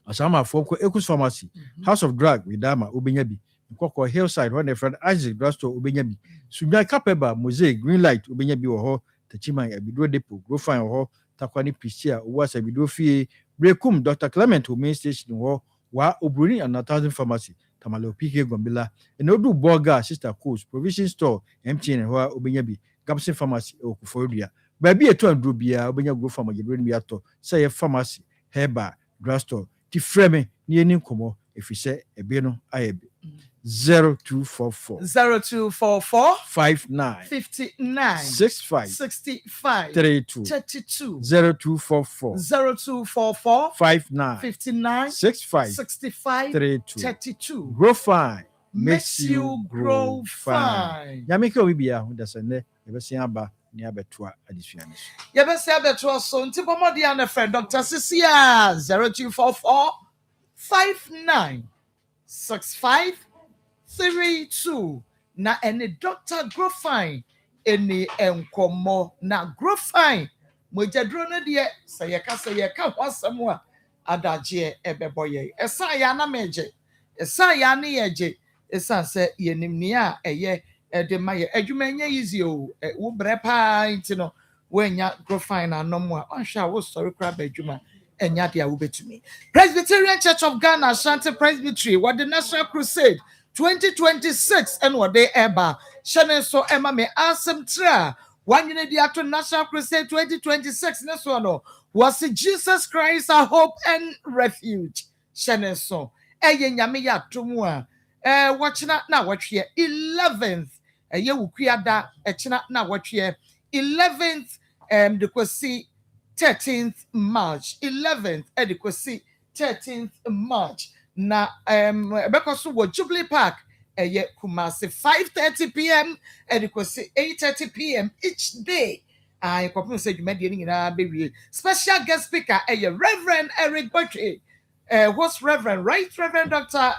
Asama Foko Ecus Pharmacy House of Drug with Dama Obenyabi Nkoko Hillside when a friend Isaac Drugstore Obenyabi Sunya Kapeba Mosaic Greenlight Obenyabi oho Tachima Abidro Depot Growfine oho Takwani Pisia Uwasa Abidro Fie Brekum Dr. Clement main station oho wa Obruni and 1000 Pharmacy Tamale PK Gombila and Odu Borga Sister Coast Provision Store MTN oho Obenyabi Gabson Pharmacy Okuforia Baby eto androbia Obenya Grow Pharma Jedwen Biato say Pharmacy Herbal Drugstore ti frame ni eni nkomo efise ebe no ayebe 0244 59 65 32 0244 59 65 32 Grow Fine makes you grow fine. Yamika we bia hu dasane ebesia aba ne abetua adesua ne so. Yebese abetua so nti bomodi an friend Dr. Cecilia 0244 596532 na any Dr. Grofine any enkomo na Grofine mojadro no de sayeka hwasam a adaje ebeboye esa ya na meje esa ya ne yeje esa se yenimni a eye de maye adwuma nya easy o wo bre pa intino wenya Grofine anom a onhwa wo story kra ba adwuma enya de a wo betumi. Presbyterian Church of Ghana Ashanti Presbytery what the National Crusade 2026 and what they eba shane so ema me asem tra one unit the National Crusade 2026 next one no was Jesus Christ our hope and refuge shane so eye nyame ya tomu a watchna na watwe 11th eye wukuada echna na watwe 11th the kwesi 13th March 11th adequacy 13th March na because wo Jubilee Park Kumasi 5:30 p.m. adequacy 8:30 p.m. each day. I propose say you made the special guest speaker Reverend Eric Butchie what's Reverend Dr.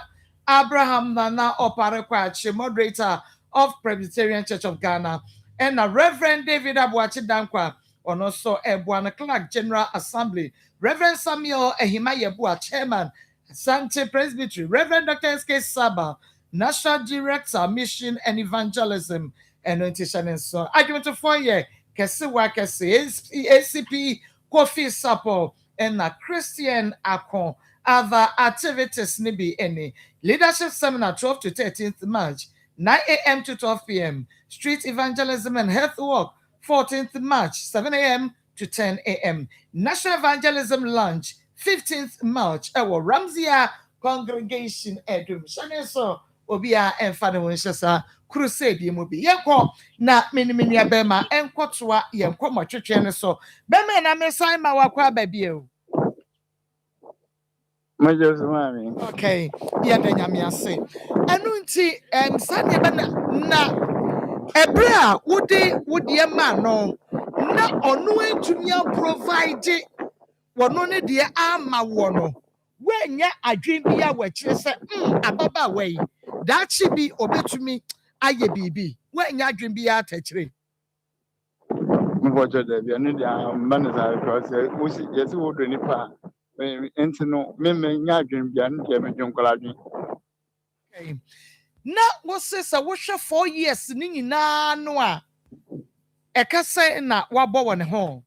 Abraham Nana Oparekwachi, moderator of Presbyterian Church of Ghana, and Reverend David Abuachi Dankwa, and also Buana Clark General Assembly, Reverend Samuel Ehimayebua, Chairman, Sante Presbytery, Reverend Dr. S.K. Saba, National Director, Mission and Evangelism, and Nutrition and so. Argument for you, Kesiwa Kesi, ACP, Kofi Sapo, and a Christian Akon. Other activities nibi any leadership seminar 12 to 13th March 9 a.m. to 12 p.m. Street evangelism and health walk 14th March 7 a.m. to 10 a.m. National evangelism lunch 15th March our Ramsia congregation edum shane so obia enfane wonhyesa crusade mu bi yekọ na minimini abema enkotoa yenko motwetwe ne so bema na mesan ma wakwa babie. Okay, yeah, then I say. Anunti, Sunday na ebra would ye man no na onu to me provide one only dear ama wono. When ya a dream be a witch, say, ababa way. That should be obey to me. Aye, baby. When ya dream be a touchery. What the manager because yes, would any pa. No, me dream beyond the Okay. Na what says I wish 4 years nini na noa. Eka say na wabo one home.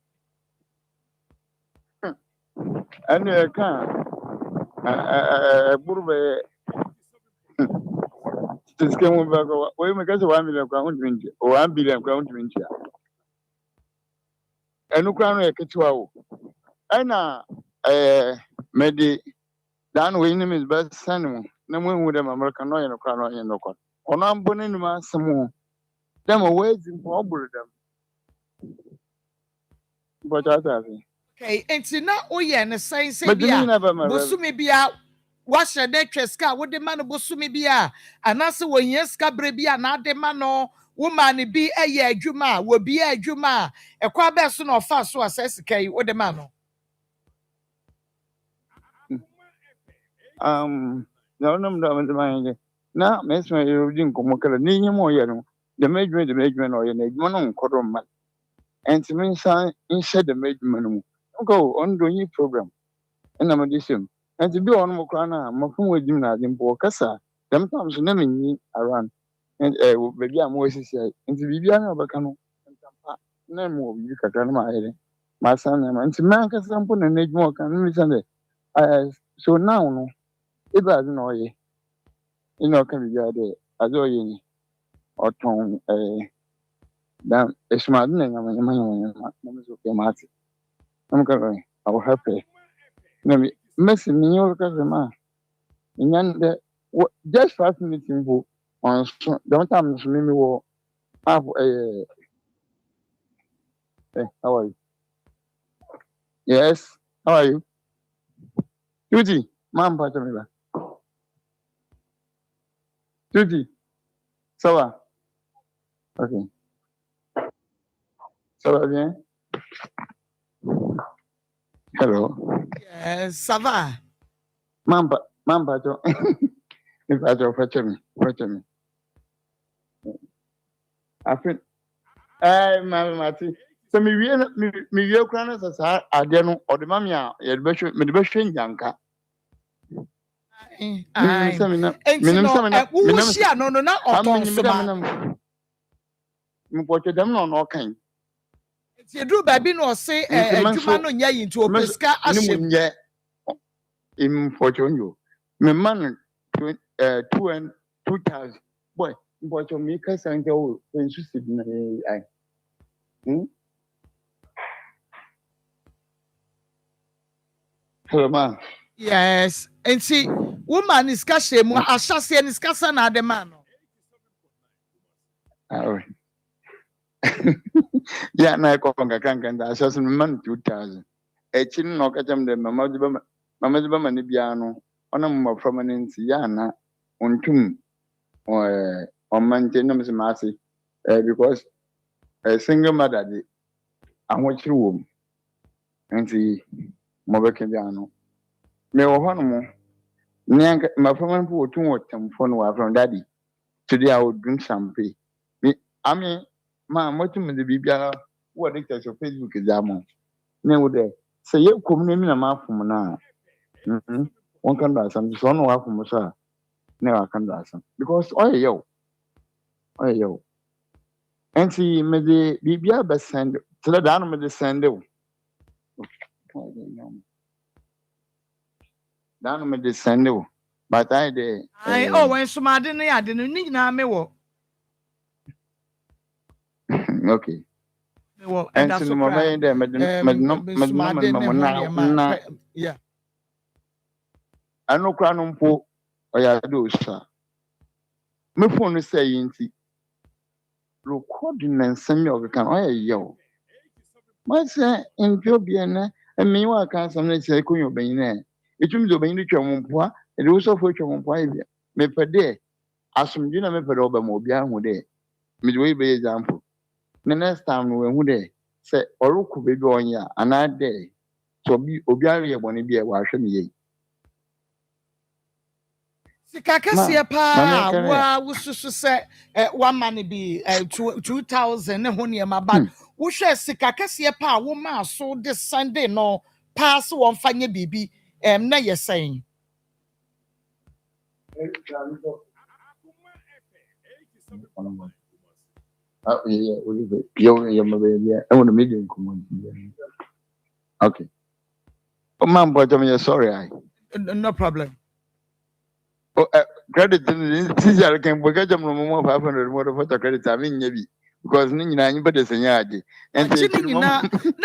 And I can't. Burbe. This came over. We make us 1 million crown drink or 1 billion crown drink. And no crown a kitchen. And Medi Dan Winning is best son. No one with them American no and crown in no court. On I'm burning my some them away in problem them. But I think. Okay, and so now and the science say Bosumi bia wash a deck ska what the man Bosumi bia and also when yes cabrebia not the man woman be a year juma will be a juma a quabe soon or fast so assess okay what the man. No, mind. Now, Miss May, you didn't come any more. The major or your name, one man. And to me, son, inside the major man. Go on doing your program. And I'm addition. And to be on Mokana, Mokum with gymnasium, Bocassa, sometimes naming me around. And baby, I'm always say, and to be Biana Bacano, and some no more you can my head. My son, and to make a sample and make more can listen. So now, if I don't know ye, you know, can be there as all ye or tongue damn a smart name. I'm I'm going. I will help you. Maybe messing me your cousin. In just 5 minutes in book on don't time to me will have a. How are you? Yes, how are you? Judy, Mom, Patamila. Judy, Sawa. Okay. Ça va bien? Hello. Yes, ça va. Mamba, toi. Fetch me. Afin. Mati. So me wie kura na sasa ade no o de ma me a ye de behwe nyanka. Ai. Enti no, wo shia no na oton so ma. Me poche dem no kan. Enti edu ba bi no se adwuma no nya yi nti opeska ahye. Ni nye im poche onyo. Me man 2000 boy poche me ka sanke o ensu sidina ai. Hello, man. Yes. Enti woman is kashe mu ashase is kasa na de man no. Yeah, na ko kankan da ashase me man 2000. Echin no ka jam de mama jiba mani bia no ona mo from nti ya na ontum o mante no me ma say because a single mother dey anwochiri wo nti mo be ke bia no me wo hono mo nyanka my friend who tun what phone wa from daddy today I would drink champagne me I mean ma motum de bibia wo dey tell Facebook exam ne wo dey say ye kom ne mi na ma fom na one can do some so no wa fom so ne wa kan do some because yo and see me de bibia be send to the down me de send o down me de send o but I de when somade no ya de no ni na me wo. Okay. And so the moment na yeah. I no cry no po or ya do sir. Me phone say yinti. Recording and send me over can yo. My say in Jobiana and me wa can some say kun yo ben na. It means obey the twom po e do so for twom po e me pede asumdwe na me pede oba mo bia hu de. Me do be example. The next time we who there say Oruku baby on ya another day. So be obiari ebony be a wash me. Sikakasiye pa wa wususu se one money be 2000 honi ma bad. Wo hwe sikakasiye pa wo ma so this Sunday no pass won fanye bibi na ye saying. Yeah, you're my baby. I want to meet you. Okay. Oh, man, but I'm sorry. No problem. Oh, credit. Since I can forget them no more 500 more for the credit. I mean, maybe because Nina, you better say, and na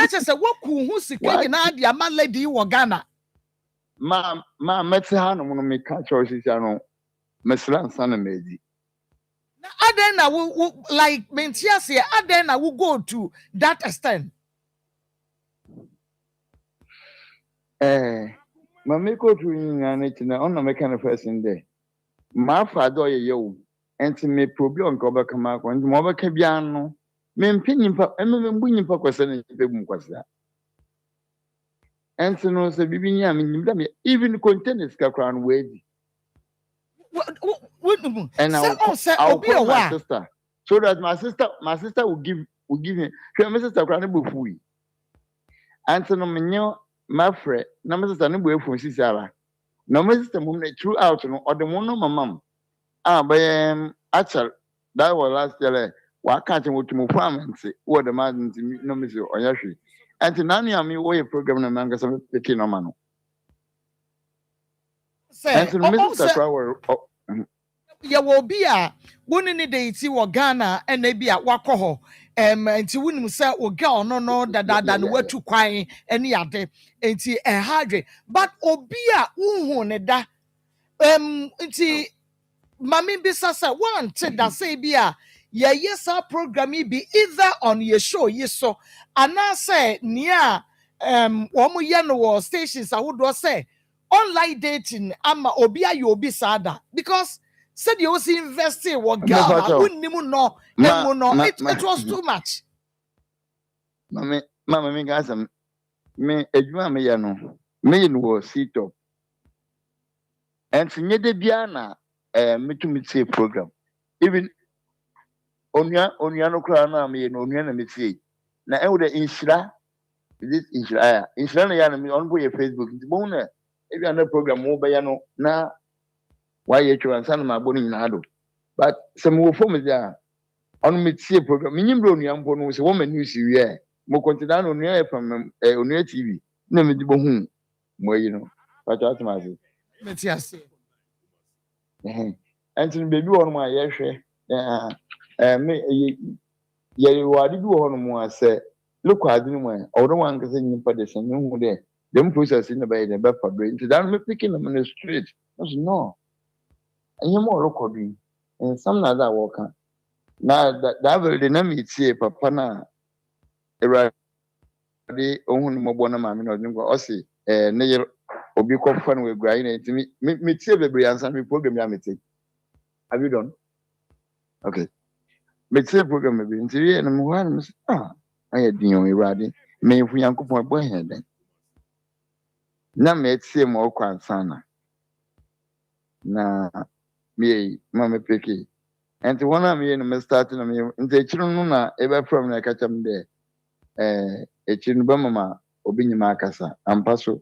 just say, what who sika na dia man lady wa Ghana. Ma, Metsahan, want to make choices. I know, Meslan San Medi. Adena will like Mentiasia, Adena will go to that extent. Mamiko to an on a mechanic person there. My father, yo, and to me, problem cover come out when Mother Cabiano, men pinning pop, and winning pop was an that. And so no, say, even the containers crown weighty. And I'll call my sister so that my sister will give me my sister crying before. And so no my friend, no my sister no boy from Sisara. No my sister mum throughout no or the one no my mom. But actually that was last year. Why can't you to move farm and say what the man no miss or yashi. And to nani I mean way program no manga some picking no man. And so my sister ya will be a one in the day to Ghana and maybe at Wakoho. And to win himself or girl no than what to crying any other and a hydrate. But Obia Unhoneda Mammy Bissasa one said that say bia yes our program be either on your show yes so and I say near Yano stations I would say online dating ama Obia you be sada because said you was investing what girl it was too much. Mama me gas me edwuma me ya no me no sit up and sinye de bia na me to program even onua no kra na me no onua na me tie na e wo de inshira this inshira na ya na me on boy Facebook nti bo na e bia na program wo be ya no na why you try and ma bo ni na do but some wo form there on me tie program me nyimro onua mpo no se wo ma news wie mo kontina no onua e fam onua TV na me di bo hu mo yi no but what ma say me ti ase anti baby won mo ayehwe me ye wadi bi won mo ase look adi no mo o don wan kase nyimpa de se nhu de dem process in be the be for brain to dan me picking them in the street no anyam o record and some na that work na that will the name tie papa na era de ohun mo bo na ma me no dinko o se ne ye obi ko fa no we gura ina ntimi me tie bebre ansa me program ya me tie. Have you done? Okay. Me tie program be nti na mo wan me aye din o irade me fu yankopon bo he den na me tie mo kwansa na me mama peki and one am here no start na me nti chiru no na e be from na kacham de chiru ba mama obi nyima akasa ampaso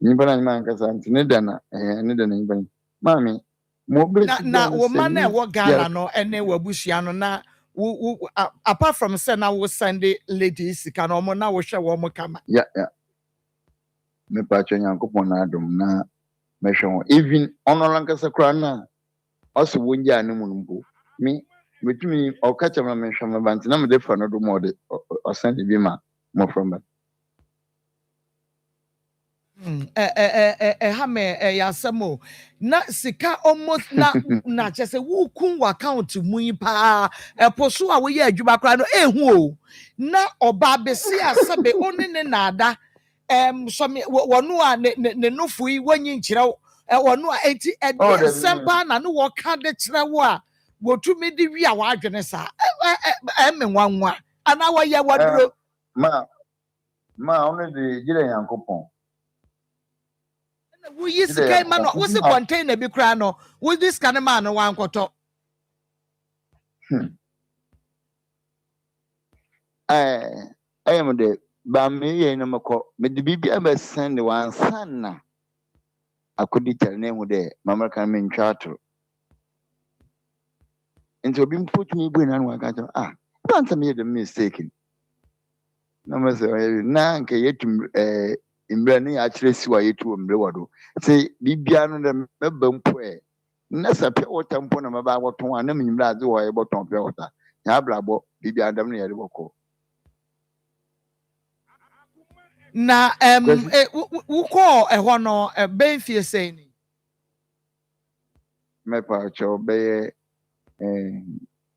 nyimba na nyima akasa nti ne dana ne dana nyimba mami mo bless na wo man na wo Ghana no ene wabusua no na apart from say na wo Sunday ladies can omo na wo hwe wo mo kama yeah me pa cho nyankopon na adom na me hwe even onorankasa kra na also wonja anu mpo me betumi o kacha na me hwe me banti na me de fa no do mo de o Sunday bi ma mo from that ha me yasemo na sika almost na chese wo kun account mu yi pa poso a wo ye adwuma kra no ehu o na oba besi asebe oni ne nada so me wonu a ne nofu yi wanyi nkire wonu a enti sempa na no wo ka de kire wo a wotumi di wi a wa adwene sa me nwanwa ana wo ye wadro ma onu de gire yankopon we use the man what's the container be cry no with this kind of man one koto I am the ba me no mako me de bibia be send one son na akodi tell name de mama kan me ntwato into bi put me bu na no aka don't me the mistake no me say na nke yetum imbre ni akire siwa yetu ombre wado say bibia no de meba mpo na sape wota mpo na maba woton ana mnyimra ade wo ye boton pe wota ya blabo bibia adam na yede boko na wo ko ho no benfie sei ni me pa cho be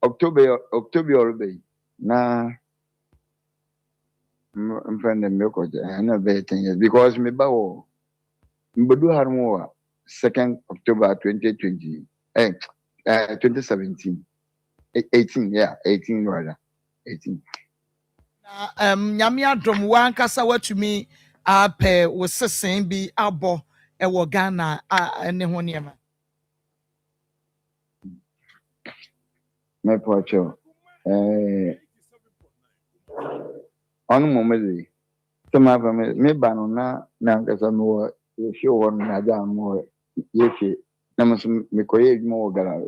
October be na mfande mbeko na be 10 years because me ba wo mbedu harmo 2nd October 2020 2017 18 rather 18 na nyame adom wankasa watumi ape wo sesen bi abo wo Ghana ne ho niema me pocho on momeli tama fa me ba no na nkasa me wo show won na ja mo yefe na me koye mo wo gara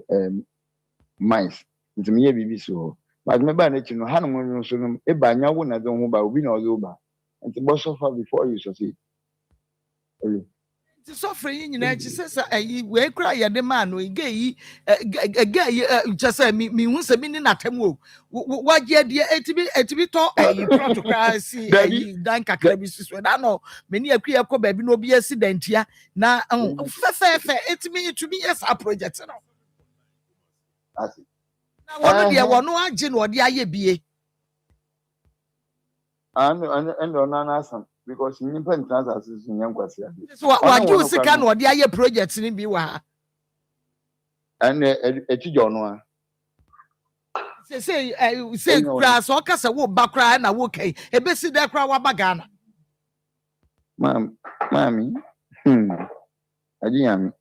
mais nti me ye bibi so but me ba na chi no hanu mo so no e ba nya wo na do ho ba obi na ozo ba nti bo so far before you succeed ti sofre yi nyina chi sesa ayi we kra ye de man no ge yi just mi hu se mi ni natem o waje de etibi to ayi protocol si ayi dan kakra bi so da no me ni akua ko ba bi no bi accident ya na fe etimi yes a project no asi na wono de wono age no de aye bie and na asam because nyimpa ntransa asisi nyankwase ade so waju sika no de aye project ni bi wa and etijo no a say grass or cassa wo bakra na wo kai e be si there kra wa bagana Mammy, Adiam,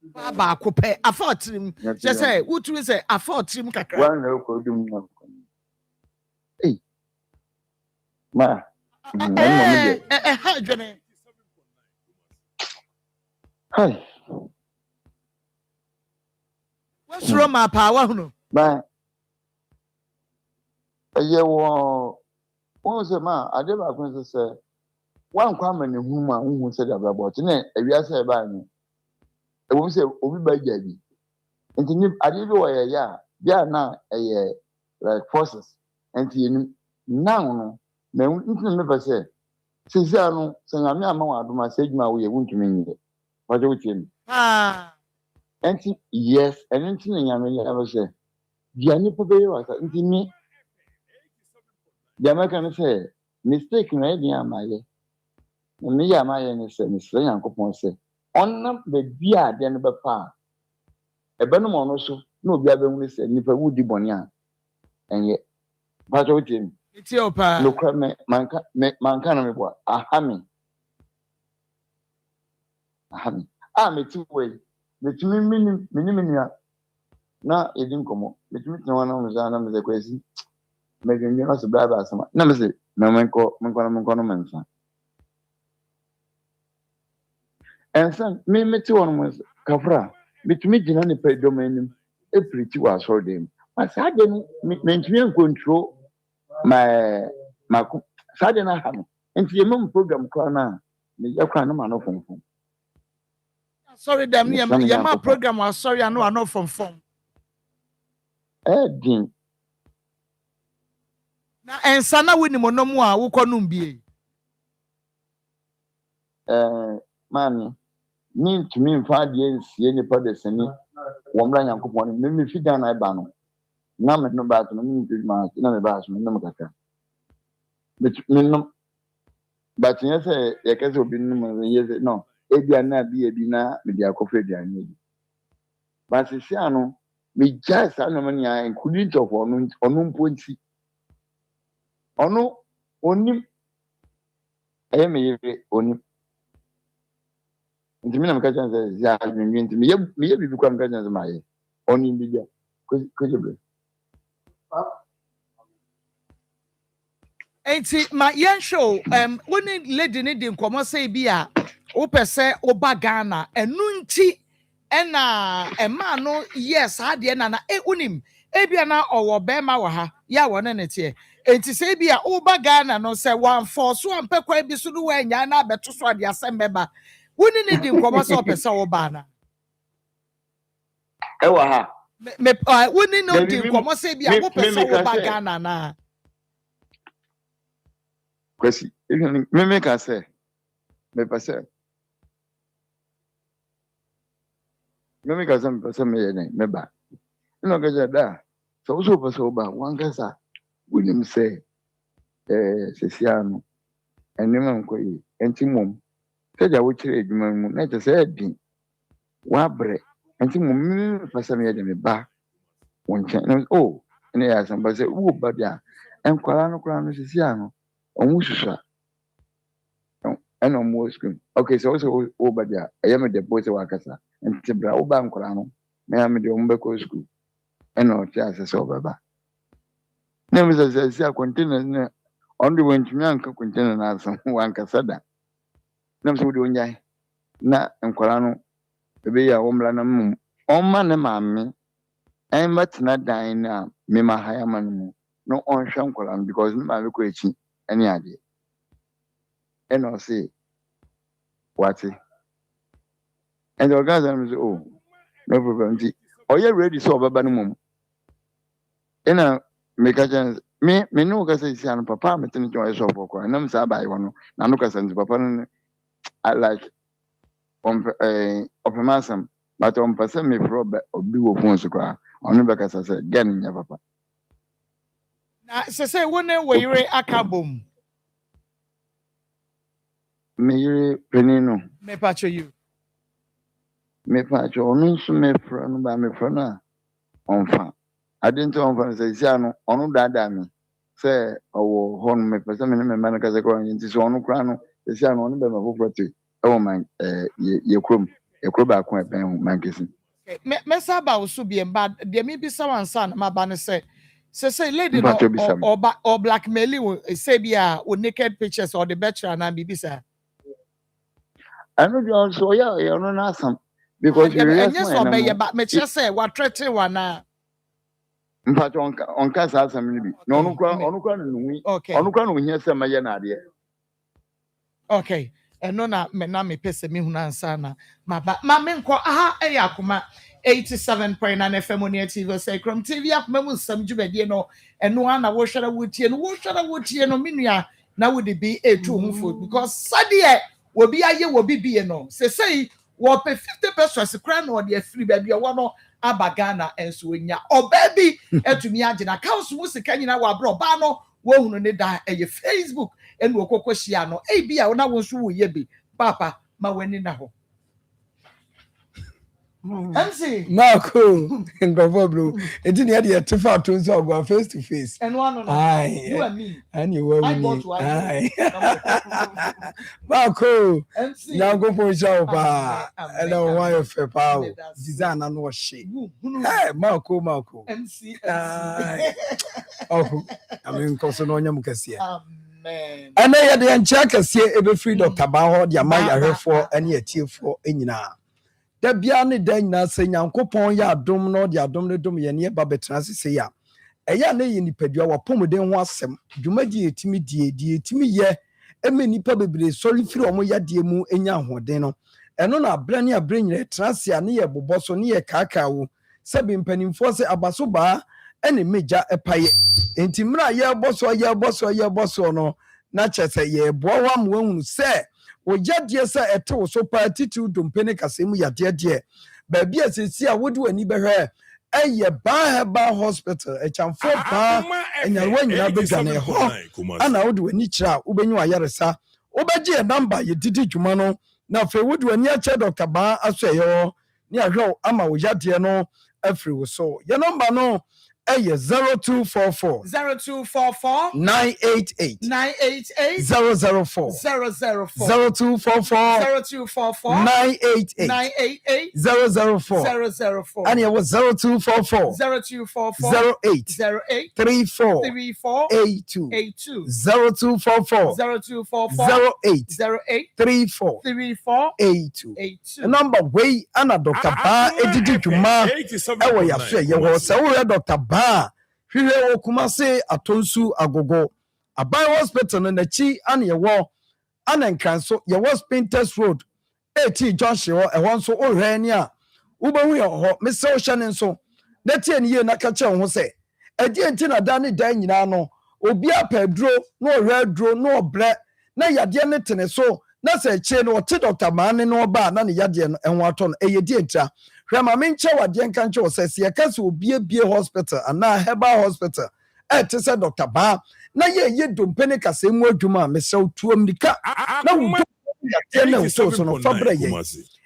ba ko pe afotrim je say wutu say afotrim kakra one local doom. Hey, ma, ha dwene hi, what's wrong my power hunu ba, one say, ma, I never going to say, one common woman who said about it, if you say by me, I won't say, Obi by Jabby. And I did know yeah, now a year like forces, and now, no, never say, since I know, saying I'm not more to my sage my way, won't you mean it? What do you and yes, and anything I may ever say. The Anipobe was into me. The American say, mistake no idea my ye. Me ya my and say, Miss Yanko say, on the dear then papa. A benumon also, no be able to say, Nipper would be bonia. And yet, but with him, it's your pa no crime, man can what a hammy. I'm a two way. The 2 minimum. Now, it didn't come up. Between one of the crazy. Making you not a bad as some. Never say, no man call Manconoman. And son, me two on was Capra. Between me, Jinani paid domain, a pretty was for them. My sergeant meant me control my sergeant. I have. And the mum program corner, the Yakana man of phone. sorry them your program was sorry I know I know from phone Dean. na ensa na woni monom a wo konum bie Man, need to me 5 years, any product, any woman, and coupon, maybe fit down I ban. Now, no bad to me, no bad, no matter. But yes, a case will be years, no, Ediana be a dinner with their coffee. But Siciano, me just money and couldn't of on point. Oh no, only I may only. Nti mina mkacha nze ya nti miye bibi kwa mkacha nze maye oni mbija kujebe enti ma yen show woni lady ne di nkomo say bi a wo pese oba Ghana enu nti ena ema no yes ade na unim ebia na owo bema wa ha ya wona ne tie enti say bi a oba Ghana no say wan force wan pekwa bi so do wa nya na beto so ade asembeba woni ne di nkomo say opese oba na ewa ha me woni no di nkomo say bi a wo pese oba Ghana na kwesi me make I say me pese me make us me pese me ne me ba no gaja da so pese oba wan kasa woni say sesiano enema nkoyi enti mom seja wo kire edwuma mu na te say din wa bre enti mom pese me de me ba wonchen oh ene ya samba say wo ba dia enkwala no kura no sesiano omususa and on more screen. Okay, so also over there. I am the boys of Wakasa and Tibra Obankorano. I am the Umbeko school. And no chances over. Never says a container only when Chimanka container as one casada. Nam so doing ya. Na and Corano, the Bay Omlanam. On man, mammy. I'm but not dying now. Mima Hireman. No on Shankolan because my location any idea. And I'll say, what's it? And the orgasm is, oh, no problem. Oh, you're ready, so about mum. And I make a chance. Me no, because I say, Papa, I'm telling you, I saw for and I'm sad by one. Now, look at Papa, I like of a massam, but on person me for or be of once to cry. Only because I said, getting your papa. na say when we re akabom Me penino. me patcho you Me patch or no, so me friend by me friend on fan. I didn't want to say, on that me. Say, oh, home me, person, and America's into so on crown, the son on them of property. Oh, my, your crumb, your crumb, I quite my kissing. Messaba will so be a bad. There may be someone son, my banner say. Say, lady, no, or blackmail, say, be or naked pictures or the bachelor and be sir. I know you also, yeah, you're not awesome because you yes, but me just say, what threaten one now. But on Casa, some no, okay. And no, na me pese me hunansana. Ma menko aha Akoma 87.9 FM on TV say Chrome TV Akoma mu sam djubedie no eno ana wo hwara wotie no minua na wo de bi etu humfo because sadie wo bi aye wo bi bie no say wo pe 50 pesos kra na de free ba bia wo no abagana enso onya obabi etumi agina council mu sika nyina wa bro ba no wo hunu ne da eye Facebook enu okoko hia no bia wo na wo nso wo ye bi papa ma wani na ho MC Marco and Boblo it didn't have the two to go face to face and one you and me and you were Marco MC now go for show pa and why of power design and was she hey Marco MC oh I mean cause no nyam kase amen and I had the check kase e free Dr. Baho the amaya refo and ye tiefo enyina da bia ne da nyina se Nyankopon ya adom no de adom ne dom ye ne ba betena sese ya eya na ye nipadua wa pomoden ho asem dwumadi etimi die etimi ye eme nipa bebre sori firi omo ya die mu enya ahoden no eno na abra ne abra nyina transia ne ye boboso ne ye kaakawo sabi mpanimfo se abaso ba ene meja epaye enti mra ye boso no na chese ye boa mu ehunu se Ojadie sa eto so partitu dompene kasemu yadede ba bia sesi a wodi wani behwe eye ba hospital echamfo ba enyawa nyina begane ho ana wodi wani kira ubenyu ayaresa obeje number ye didi dwuma no na fe wodi wani ache Dr. Ba asoye ni ahwe ama ojadie no afri wo so ye number no eye 0244 988 004 0244 988 004 and it was 0244 08 34 82 0244 08 34 82 number way ana Dr. Ba edidi dwuma ewo ya so ye wo se wo Dr. Ba hwiwe okumase atonsu agogo abai hospital na chi ana ye wo ana nkranso ye wo Spinters Road 18 Junction wo ehwo nso ohwe ni a ubehu ye ho mese o hye ne nso na tie ne ye na ka che ho se edi enti na da ne dan nyina no obi apaduro na ohwe aduro na obre na yade ne tene so na se che no te Dr. Mane no ba na ne yade no enwo aton eyedi entra hwema menche wade nka nche osese ye kase obi bie hospital ana herbal hospital te se Dr. Ba na ye dompene kase mu adwuma mese otuo mdika na wo yade na so no fabra ye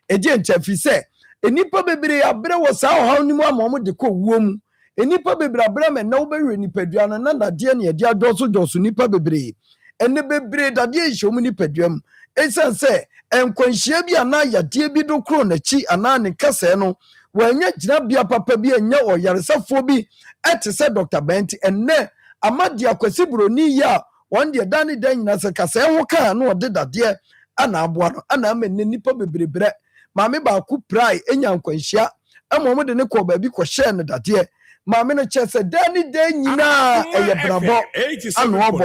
eje encha fi se enipa bebre abre wo sa haw ni mu amom de ko wuo mu enipa bebre abre me na wo behwe nipadua no na nade ne yade adoso nipa bebre ene bebre dade ehom nipadua mu esanse enkwanhia bi ana yade bi do kro na chi ana ne kase no wanya gina bia papa bi enya oyaresafo bi etese Dr. Benti enne amadi akwasi broni ya wonde dani dan nyina se kase ho ka no ode dade ana aboa no ana amenne nipa bebrebre maame ba ku prai enya nkwanhia amom de ne ko ba bi ko hye ne dade maame no chese dani dan nyina eye brabo ana obo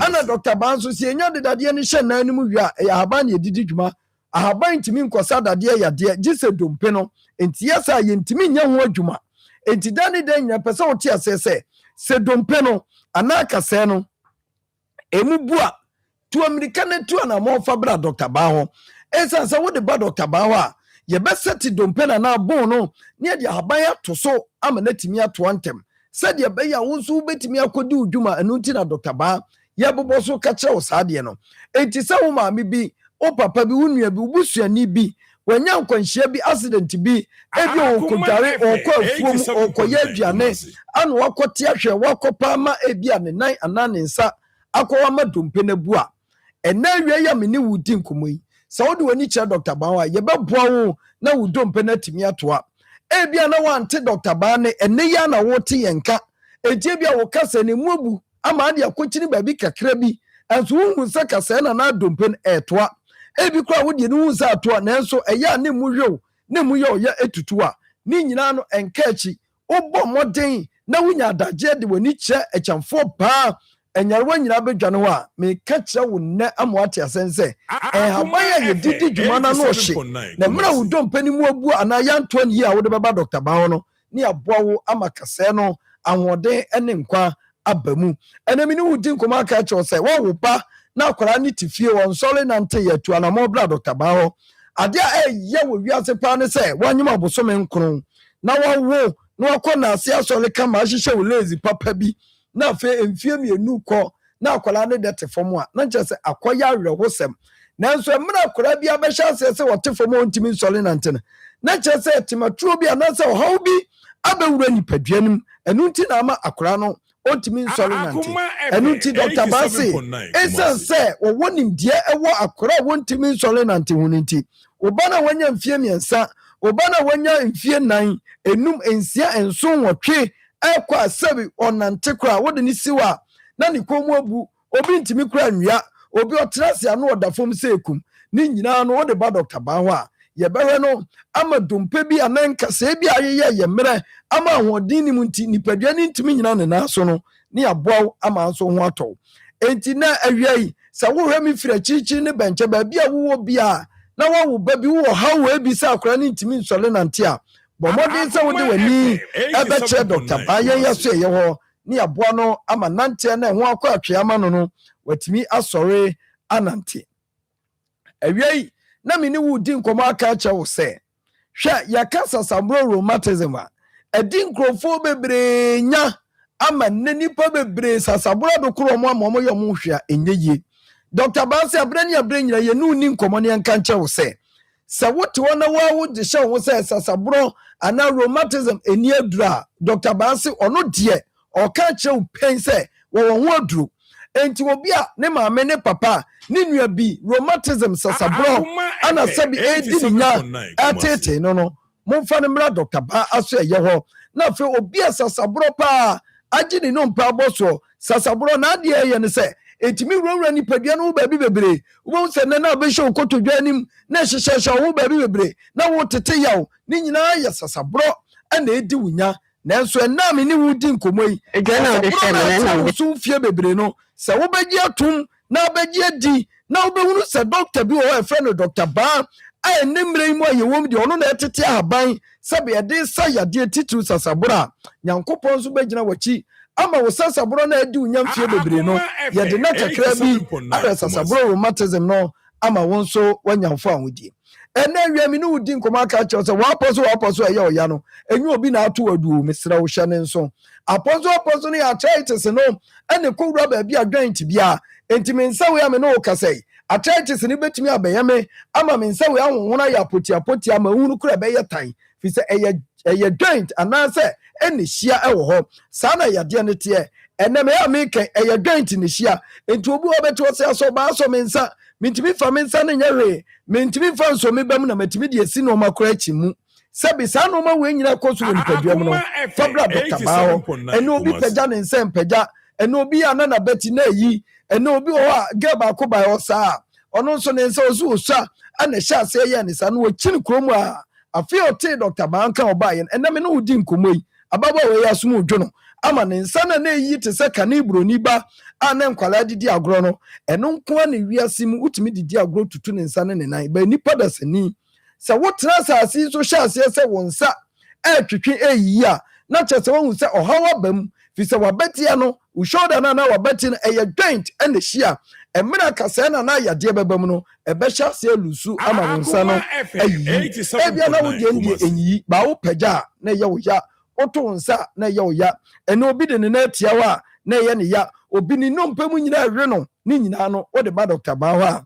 ana Dr. Ba nso si enya de dade ne hye na anim wi a eye haba ne edidi dwuma ahaba ntimi nkosa dade yade gise dompe no enti yesa ye ntimi nya ho adwuma enti dani dan nya pese o tia se dompe no anaka se no emubua tu amerika ne tu na mo fa bra Dr. Ba ho esa se wo de ba Dr. Ba ho a ye be seti dompe na bon no ne de ahaba ya to so ama na timi ato antem se de be ya wo so betimi akodi udwuma anu ti na Dr. Ba ya bobo so ka kire o saade no enti se wo ma me bi o papa bi wo nua bi wo busuani bi wanya nkwanhyia bi accident bi ebi okudware okọ afuom okoye aduane ana wakote ahwe wakopa ma ebi ane nan ana ne nsa akọwa ma dompe na bu a ena wie ya me ne wudi nkomoyi sa wode wani kira Dr. Bawa yebeboa wo na wudompe na timi atoa ebi ana wante Dr. Bawa ne ene ya na wote yenka etie bia wo kasa ne muabu ama ade akokyini ba bi kakra bi anso hu nsa kasa na dompe na etoa ebi kwa wodi ne hu sa atoa nanso eya ne mu hwew ne mu ye oya etutua ni nyina no enkachi obọ moden na wunya adagye de wani kira echamfo ba enyarwa nyina bedwane ho a me ka kira wo ne amwate asense habaya ye didi dwuma na no hye na mra wo dompe ni mu abu ana ya nto ne a wo de baba Dr. Bawo no ni aboa wo amakase no ahoden ene nkwa abamu enemi ni wudi nkoma aka kira se wo wo pa na akwara ni tifie won sole na nte yatu ana mo bra Dr. Bawo ade a ye wo wiase pa ne se wanyima obosome nkron na wo na wakọ na ase asole kama ahyehyɛ wo lazy papa bi na fe emfie mienu kɔ na akwara ne de tefom a na nkyɛ sɛ akɔya awerɛhosɛm nanso mmerɛ akwara bi abɛhyɛ ase sɛ wɔte fom ontimi nsɔle nante na nkyɛ sɛ timaturo bi anasɛ ɔhaw bi abɛwura nipaduanim ɛno nti na ama akwara no ontimi nsɔle nante ɛno nti Dr. Base ɛsan sɛ wɔwɔ nimdeɛ ɛwɔ akwara a wɔntimi nsɔle nante ho nti oba na wanya mfie miɛnsa oba na wanya mfie nan enum ensia enso nwɔtwe ekwa asabi onante kra wode ni siwa na ne komu abu obi ntimi kra nwia obi otrase ano odafom sekum ni nyina no wode ba Dr. Bawo a ye behwe no ama dompe bi ananka se bi ayeye ye mere ama hodin ni munti nipadua ni ntimi nyina ne naso no ni aboa ama nso ho atɔ enti na awiai sa wo hwɛ mi fira chichi ne benche ba bia wo bia na wo ba bi wo hawo ebi sa akra ni ntimi nsɔle nante a bomodin se wode wani ebeche Dr. Bawo yeso ye ho ni aboa no ama nante na ho akɔ atwe ama no watimi asɔre anante awiai na mini wudi nkomo aka cha wo se hwɛ yakasa sabro rheumatism a edi nkrofo bebre nya ama nipa bebre sasabro do kro mo ama mo yɛ mo hwɛ enyeyi Dr. Base abrani nyina ye nu ni nkomo ne nka ncha wo se wote wona wo de hye wo se sasabro ana rheumatism eni adura Dr. Base ono de o ka che wo pen se wo ho aduru enti obi a ne maame ne papa ne nua bi rheumatism sasabro ana sabi edi nya atete no momfa ne mra Dr. Ba aso ye ho na fe obi a sasabro pa agini no mpa boso sasabro na ade ye ne se etimi wura ni padua no ba bi bebre wo se na na be hye okotodwa nim na hyehyehye wo ba bi bebre na wo tete yaw ni nyina ya sasabro ana edi wunya nanso enam ni wudi nkomoi egana de hye na so fie bebre no se wo bagi atum na bagi adi na wo behunu se doctor bi wo e friend Dr. Ba a nemre mu aye wom de ono na etete ahaban sabe ede sa yade titu sasabro nyankopon so bagina wachi ama wo sasabro na adi unya mfie bebre no ye de na kakra bi ara sasabro rheumatism no ama won so wanyamfo ahodi ene wiami no wudi nkoma aka che so waposo eye oya no enyu obi na ato adu mesra wo hye ne nso aposo ne arthritis no ene kowura ba bi adwant bia enti mensa we ame no kasai arthritis ne betimi abayame ama mensa we ahonhona ya poti ama hunu kura be yetan fi se eye joint anase ene hia ewo ho sa na yade ne te ene me ya meke eye joint ne hia enti obi obeto se aso ba so mensa mintimi fa mensa ne nyare mintimi fa nso me bam na matimi de esi no makora chi mu sabi sa no ma we nyina koso woni padua mu no fabra Dr. Bawo ene obi pagya ne nsem pagya ene obi anana beti na yi ene obi ho a geba ko ba osa ono nso ne nsa osu osa ana hya ase ye ne sa no wakini kromu a afi ote Dr. Bawo kan obaye ene me no wudi nkomoi ababa we ya sumu dwono ama ne nsa na yi te se kanibro ni ba ana nkwala didi agro no eno nko na wiase mu utimi didi agro tutu ne nsa ne nan ba nipa da sani se wotra asase so hya ase se wonsa twetwe eyi a na kyese won se ohawa bam fi se wabetia no wo shoulder na wabeti no eye joint ene hia emira kase na yade bebam no ebe hya ase lusu ama wonsa no eyi ebia na wo de ndie enyi ba wo pagya na ye wo ya oto nsa na ye wo ya ene obi de ne na atia wa na ye ne ya obi ni no mpamu nyina ahwe no ni nyina no wo de ba Dr. Bawo a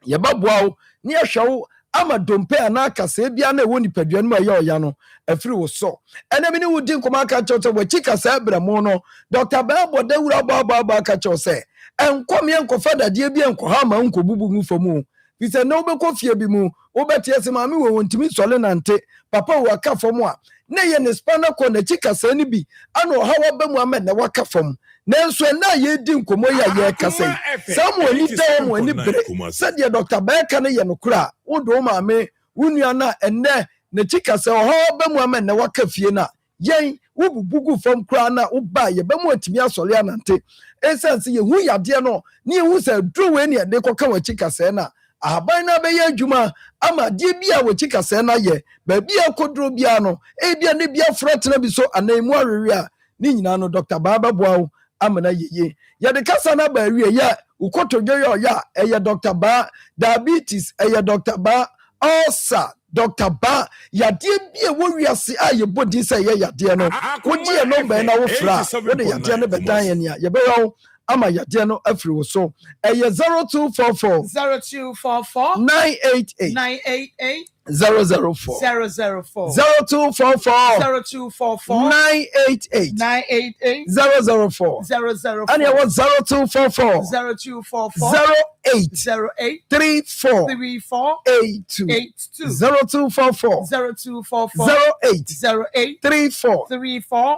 ye baboa wo ni ahwe wo ama dompe ana kasa bia na ewo nipadua no ya oya no afiri wo so ene me ne wudi nkoma aka cho so wachi kasa abramo no Dr. Babo Dawura baba aka cho se enkom ye nkofa dade bia nkoha ma nkobubu mu fomu bi se no be kofie bi mu wo betie se ma me wo ntimi sole nante papa wo aka fomu a na ye ne spana ko na chi kasa ni bi ana oha wo ba mu ama na waka fomu nanso na ye di nkomo ya ye kasa samu ani ta mo ani bere said Dr. Beka ne ye no kura wo do ma me wunua na enne na chi kasa oha ba mu ama na waka fie na yen wo bubugu fam kura na wo ba ye ba mu atimi asole anante esense ye hu yade no ne ye hu se dru we ne de koka wa chi kasa na ahaban na be ye adwuma ama die bia wa chi kasa na ye ba bia kodro bia no e bia ne bia frotena bi so anaimu awewe a ni nyina no Dr. Baba Boawo amana yeye ya de kasa na ba wie ya ukotojo yo ya eye Dr. Ba diabetes eye Dr. Ba ulcer Dr. Ba ya de bia wo wiase a ye bodi say ye ya de no wo die no ba na wo fra wo de ya de no bedan ye ne ye be yo ama ya de no afiri wo so eye 0244 988 004 0244 988 004 and it was 0244 08 34 82 0244 08 34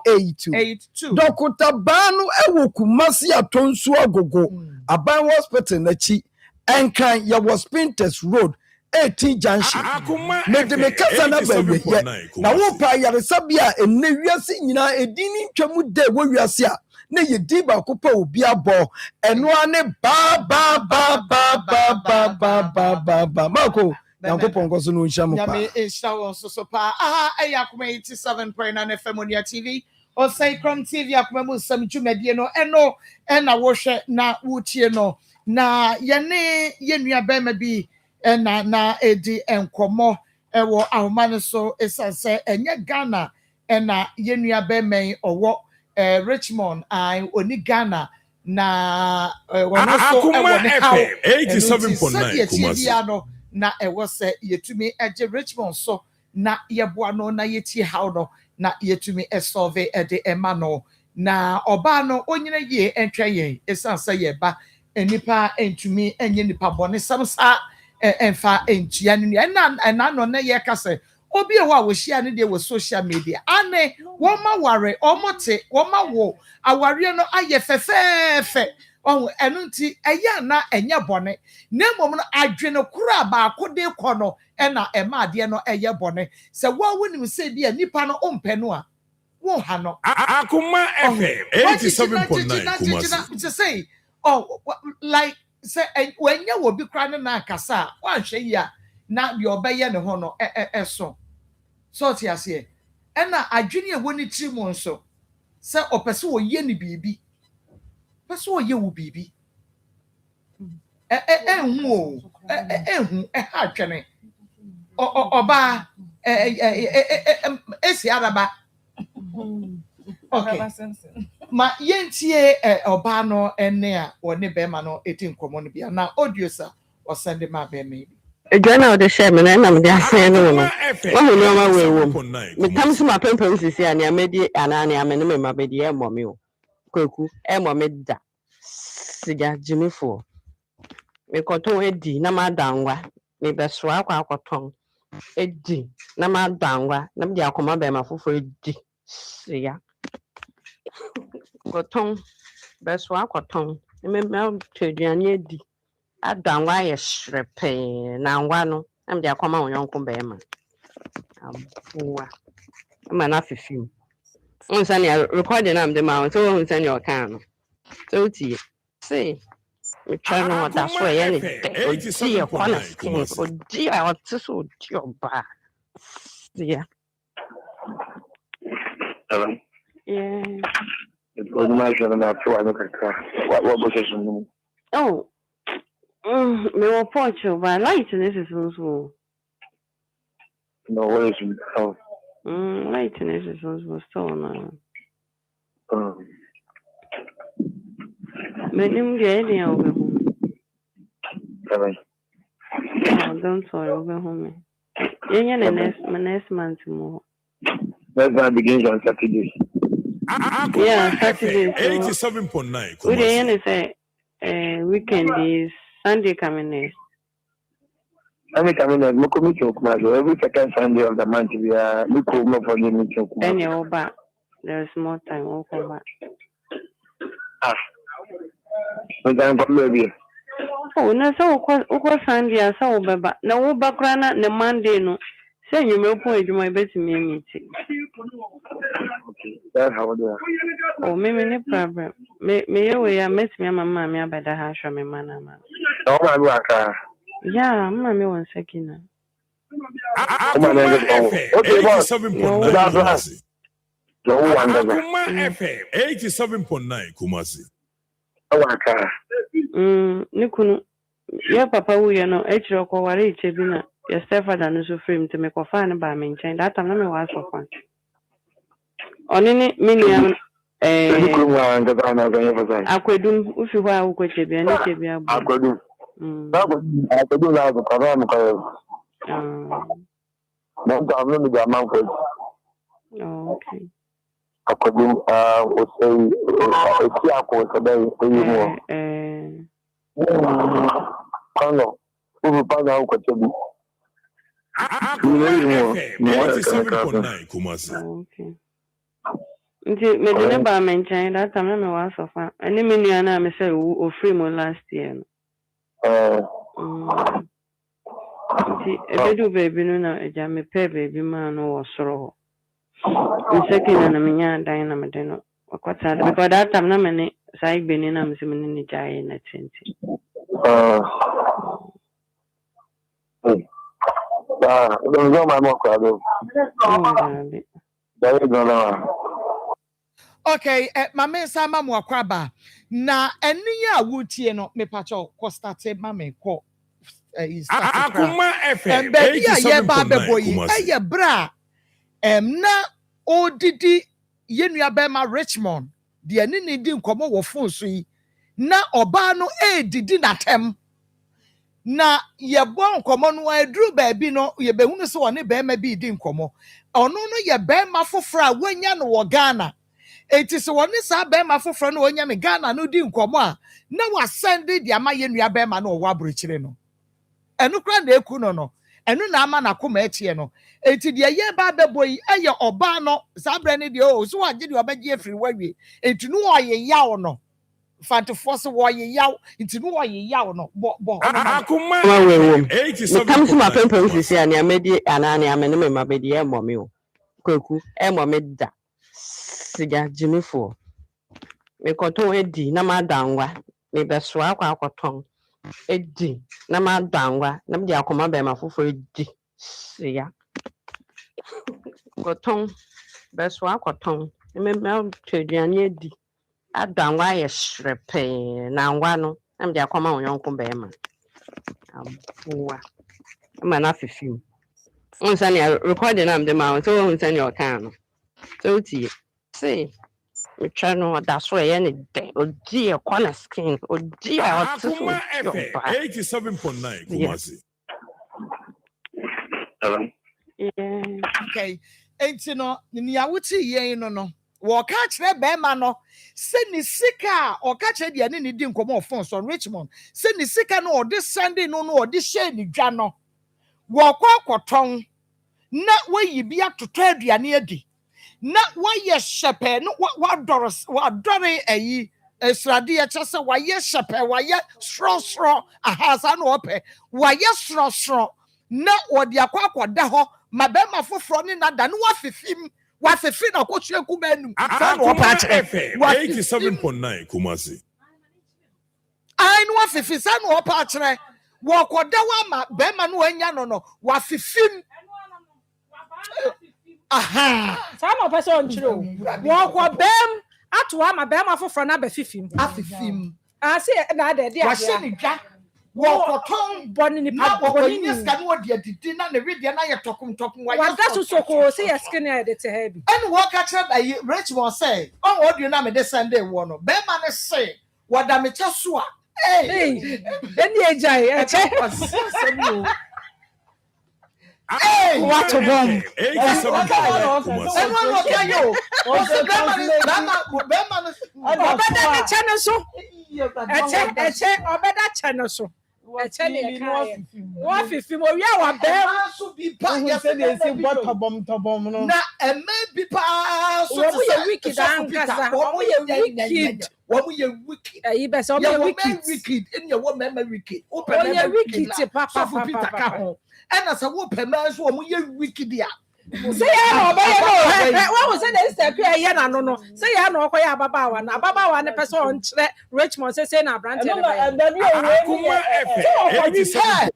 82 Dr. Banu ewo kumasi atonsu agogo Aban Hospital na chi enkan ya was Pinterest Road 18 junction mede me kasa na ba wiye na wo pa yare sabia enne wiase nyina edini ntwamu de wo wiase a na ye di ba ko pa obi abo eno ane ba mako yankopon ko so no nhia mo pa ya me ehia won so pa Akoma 87.9 FM on your TV o say Chrome TV Akoma mu sam dwumadie no eno na wo hwe na wutie no na ye ne ye nua ba ma bi na edi enkomo ewo ahomane so esanse enye Ghana na yenua bemen owo Richmond oni Ghana na wono so ewo ne hawo 87.9 no na ewo se yetumi eje Richmond so na yeboa no na yeti hawo no na yetumi esolve ede ema no na oba no onyine ye entwe yen esanse yeba enipa entumi enye nipa bone samsa enfa entua na no na ye kase obi e wa wo hia ne de wo social media ane wo ma ware omote wo ma wo aware no aye fefefe on enu nti eya na enye bone na mom no adwene kura ba akode kɔ no na ema ade no eye bone se wo wonim se bia nipa no ompe no a wo ha no Akoma FM 87.9 Kumasi say like say when you will be crying na kasa wan hwe ya na de obeye ne ho no so ti ase e na adwene e woni tiri mu nso se opese wo ye ni bibi pese wo ye wo bibi hu ha twene oba esi araba okay ma yentie oba no ene a woni be ma no eti nkomo no bia na audio sa o send ma be me Edwana de share me na me de asen no no. Wo hu no ma we wo. Me tam so ma pempem sisi ani amedi anani amene me ma be de e mo me o. Kwaku e mo me da. Siga jimifo. Me koton edi na ma dangwa. Me be so akwa akoton. Edi na ma dangwa na me de akoma be ma fofo edi. Siga. Koton be so akoton. Me tweduane edi. Adangwa ye shrepe na ngwa no am de akoma wonko be ma abuwa ma na fifim unsa ne recording am de ma so unsa ne o kan no so ti say me try no da so ye ne o ti e kwana skin o di a o ti so di oba yeah yeah it's going to measure na to I look at what position oh me wa porch ba light this is so no what is oh light this is so na menim ge ni o be don't worry, over home. Yeah, next month more. Next month begins on Saturday. Yeah, Saturday. 87.9. We didn't say weekend is Sunday coming next. Sunday coming next, we meet every second Sunday of the month. We are looking for the meeting. Then you're back. There's more time. We'll come back. We can come baby. Oh, no, so of Sunday, so baby. No, we'll back on the Monday. No, say you may point to my best meeting. Okay, that's how it is. Oh, maybe no problem. May you miss me, mamma, me about the house from my man. Oh, my work. Yeah, mamma, 1 second. Akoma FM 87.9 Kumasi. Akoma FM 87.9 Kumasi. Nikunu, your papa, we are no actual quality chebina. Your stepfather no so frame to make a fan by me. That time, I was for fun. Only minium. Aquedum, if you were going to be any chebia. Aquedum. I could do now the program. No problem with the amount. Okay. I could do, say, a Tiaco today. Colonel, who will find out what to do. Akoma FM 87.9 Kumasi. Okay. Nti me dine ba menchen that time me was of any menu na me say o free mo last year. Nti ebedu baby no na eja me pay baby man no wo soro. Second na me nya dan na me de no. Wakota because that time na me ne sai gbeni na me se me ni jai na tenti. Don't go my more crowd. There you go. Okay, mama sama mo akwaba na eni ya wutie no me pacho ko start mama ko Akoma FM ye ba beboyi eye bra na odidi yenua be ma Richmond de ani ni di nkomo wo phone so yi na oba no edidi natem na ye bo nkomo no aduru ba bi no ye behunu so one be ma bi di nkomo ono no ye be ma fofora wanya no wo Ghana. It is one is a bema for friend when you Ghana no din koma. Na was sending the ama yenua bema no wabrichire no. Enu kra na eku no. Enu na ama na koma etie no. Enti de ye ba beboy eye oba no sabre ne de o so age de obagie free wawie. Enti no oye yawo no. Fante force woye yawo. Enti no oye yawo no. Bo. Akoma me come to my pempe we see ani amedi anani amene me mabedi e mo me o. Kwaku e mo me da. Siga Jimmy me koton edi na ma dangwa me beso akwa akoton edi na ma dangwa na me de akoma be ma fofo edi siga koton beso akoton me tweduane edi adangwa ye hrepe na ngwa no na me de akoma wonko be ma abuwa ma na fifim unsani recording am de ma so unsani o kan no so tie see we try no that's why any day o dear corner skin o dear Akoma FM 87.9 Kumasi. yeah Okay. Enti no ni awuti ye no. Wo ka kire be ma no se ni sika o ka kire de ani ni di nkomo phone so Richmond se ni sika no o de Sunday no o de share ni dwa no wo kwakoton na wayi bi atoto aduane adi na waye shepe no wa dore ayi esrade ya chese waye shepe waye sro ahasa no ope waye sro na odi akwakoda ho mabema foforo ni nada no wafifi na kochue kumenu Akoma FM 87.9 Kumasi. ai no wafifi sa no opa akere wo koda wa ma bema no anya no wafifim aha sama person chiro wo ko bem ato ama bem afoforo na ba fifim ase na de dia wa se ni dwa wo koton boni ni pa boni ni ska no de adidi na ne wedie na ye tokum wa da so ko se ye skin e de te heavy and wo ka tra by Richmond say on audio na me de Sunday wo no be ma ne say wada me che so a hey eni ejai e che Hey, what a bomb. 87.9 Kumasi. everyone okay yo. What's the Obeda channel so. Eche obeda channel so. Eche ne kai. Wa fifi mo wi awa be so be pa Yes, they say what tobom no. na eme bi pa so Wo ye wicked ankasa. Wo ye wicked. Wo ye wicked. Eh be so be wicked. Wicked in your woman wicked. Wo ye wicked te papa So Peter ka ho. And as a wo pema so wo ye wicked dia. Say ya oba ye no. Wa wo say dey step here ye na no no. Say ya na okoya ababawa na ababawa ne person on kire Richmond say na brand ne ba. Akoma FM 87.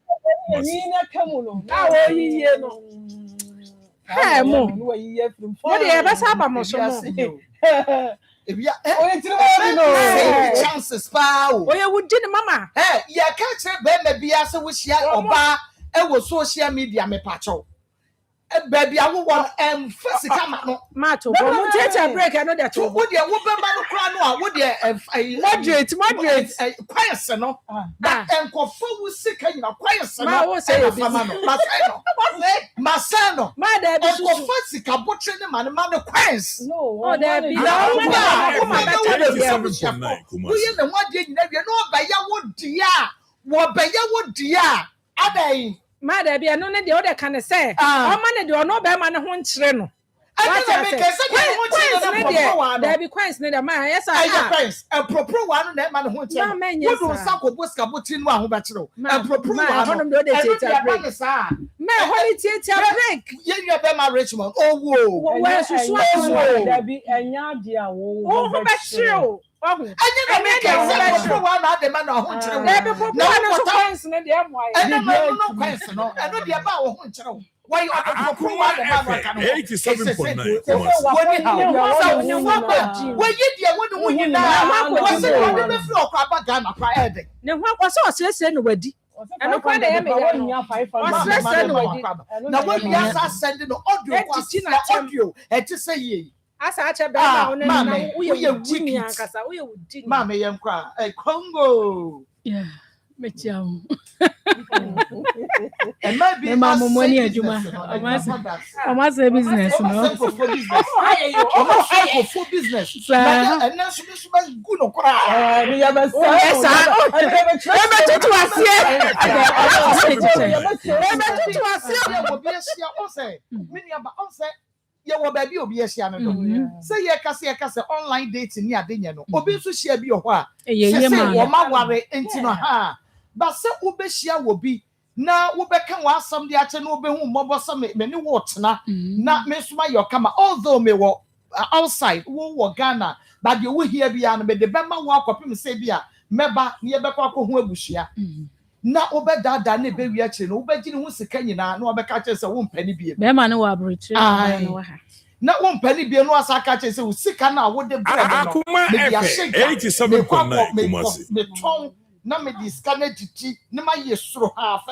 Na wo yiye no. Hey mo. Wo dey be sa ba mo so mo. Ebia chances pa o. Oye wudi ne mama. Ya ka kire be ma bia se wo hia oba e wo social media me pacho. Baby, I want physical no. Mato, but take a break. I know that. Would you woman crown? Would you moderate? Quiet, no. That and confer with sick and quiet, no. Was say Masano. My dad is physical butchering the man, quiet. No, there be no. We the one day you know by your wood, dear. What by your wood, dear? Aday. Mother be no ne de other can say. O man de no be man ho nkyere no. There be coins ne de man. Yes I coins. A proper one na man ho nkyere. What do sako boska botin no ho ba kire. A proper one. Honom do de theater break. Me holy theater break. Ye you be my Richmond. Oh wo. We susu there be enya dia wo. Oh ho ba kire. And you make a one out the man of Hunter. No coins in the MY. And no coins, no. I know the about Hunter. Why you are 87.9 Kumasi. Where you dear, what you now? Was it on the floor? Papa Friday. Now, what was all saying already? And no one ever 500. Now, when we are sending audio, and to say ye. As I tell Mama, we are Jimmy and Cassa, we would do. Mamma, young cry, a Congo. Yeah, but you and might be Mamma money, I must say business, no? For business, and now she was good or cry. We have a ye wo ba bi obi ehia no do say ye kase online dating ni ade nye no obi so hia bi ho a say wo ma ware enti no ha ba se wo be hia wo bi na wo be kan wa asam de ache no obe hu mbobo so me ni wo tena na me suma yo kama although me wo outside wo Ghana but de wo hia bi an me de be ma wo akopim say bi a meba ne ye be kwa ko hu abuhia na obedada na ebe wi akire no obegini hu sika nyina na obeka kire se wo mpani bie be ma no wa abrochi na wo mpani bie no asa ka kire se wo sika na wo de board no Akoma FM 87.9 Kumasi me ton na me di scanner titi na ma ye soro ha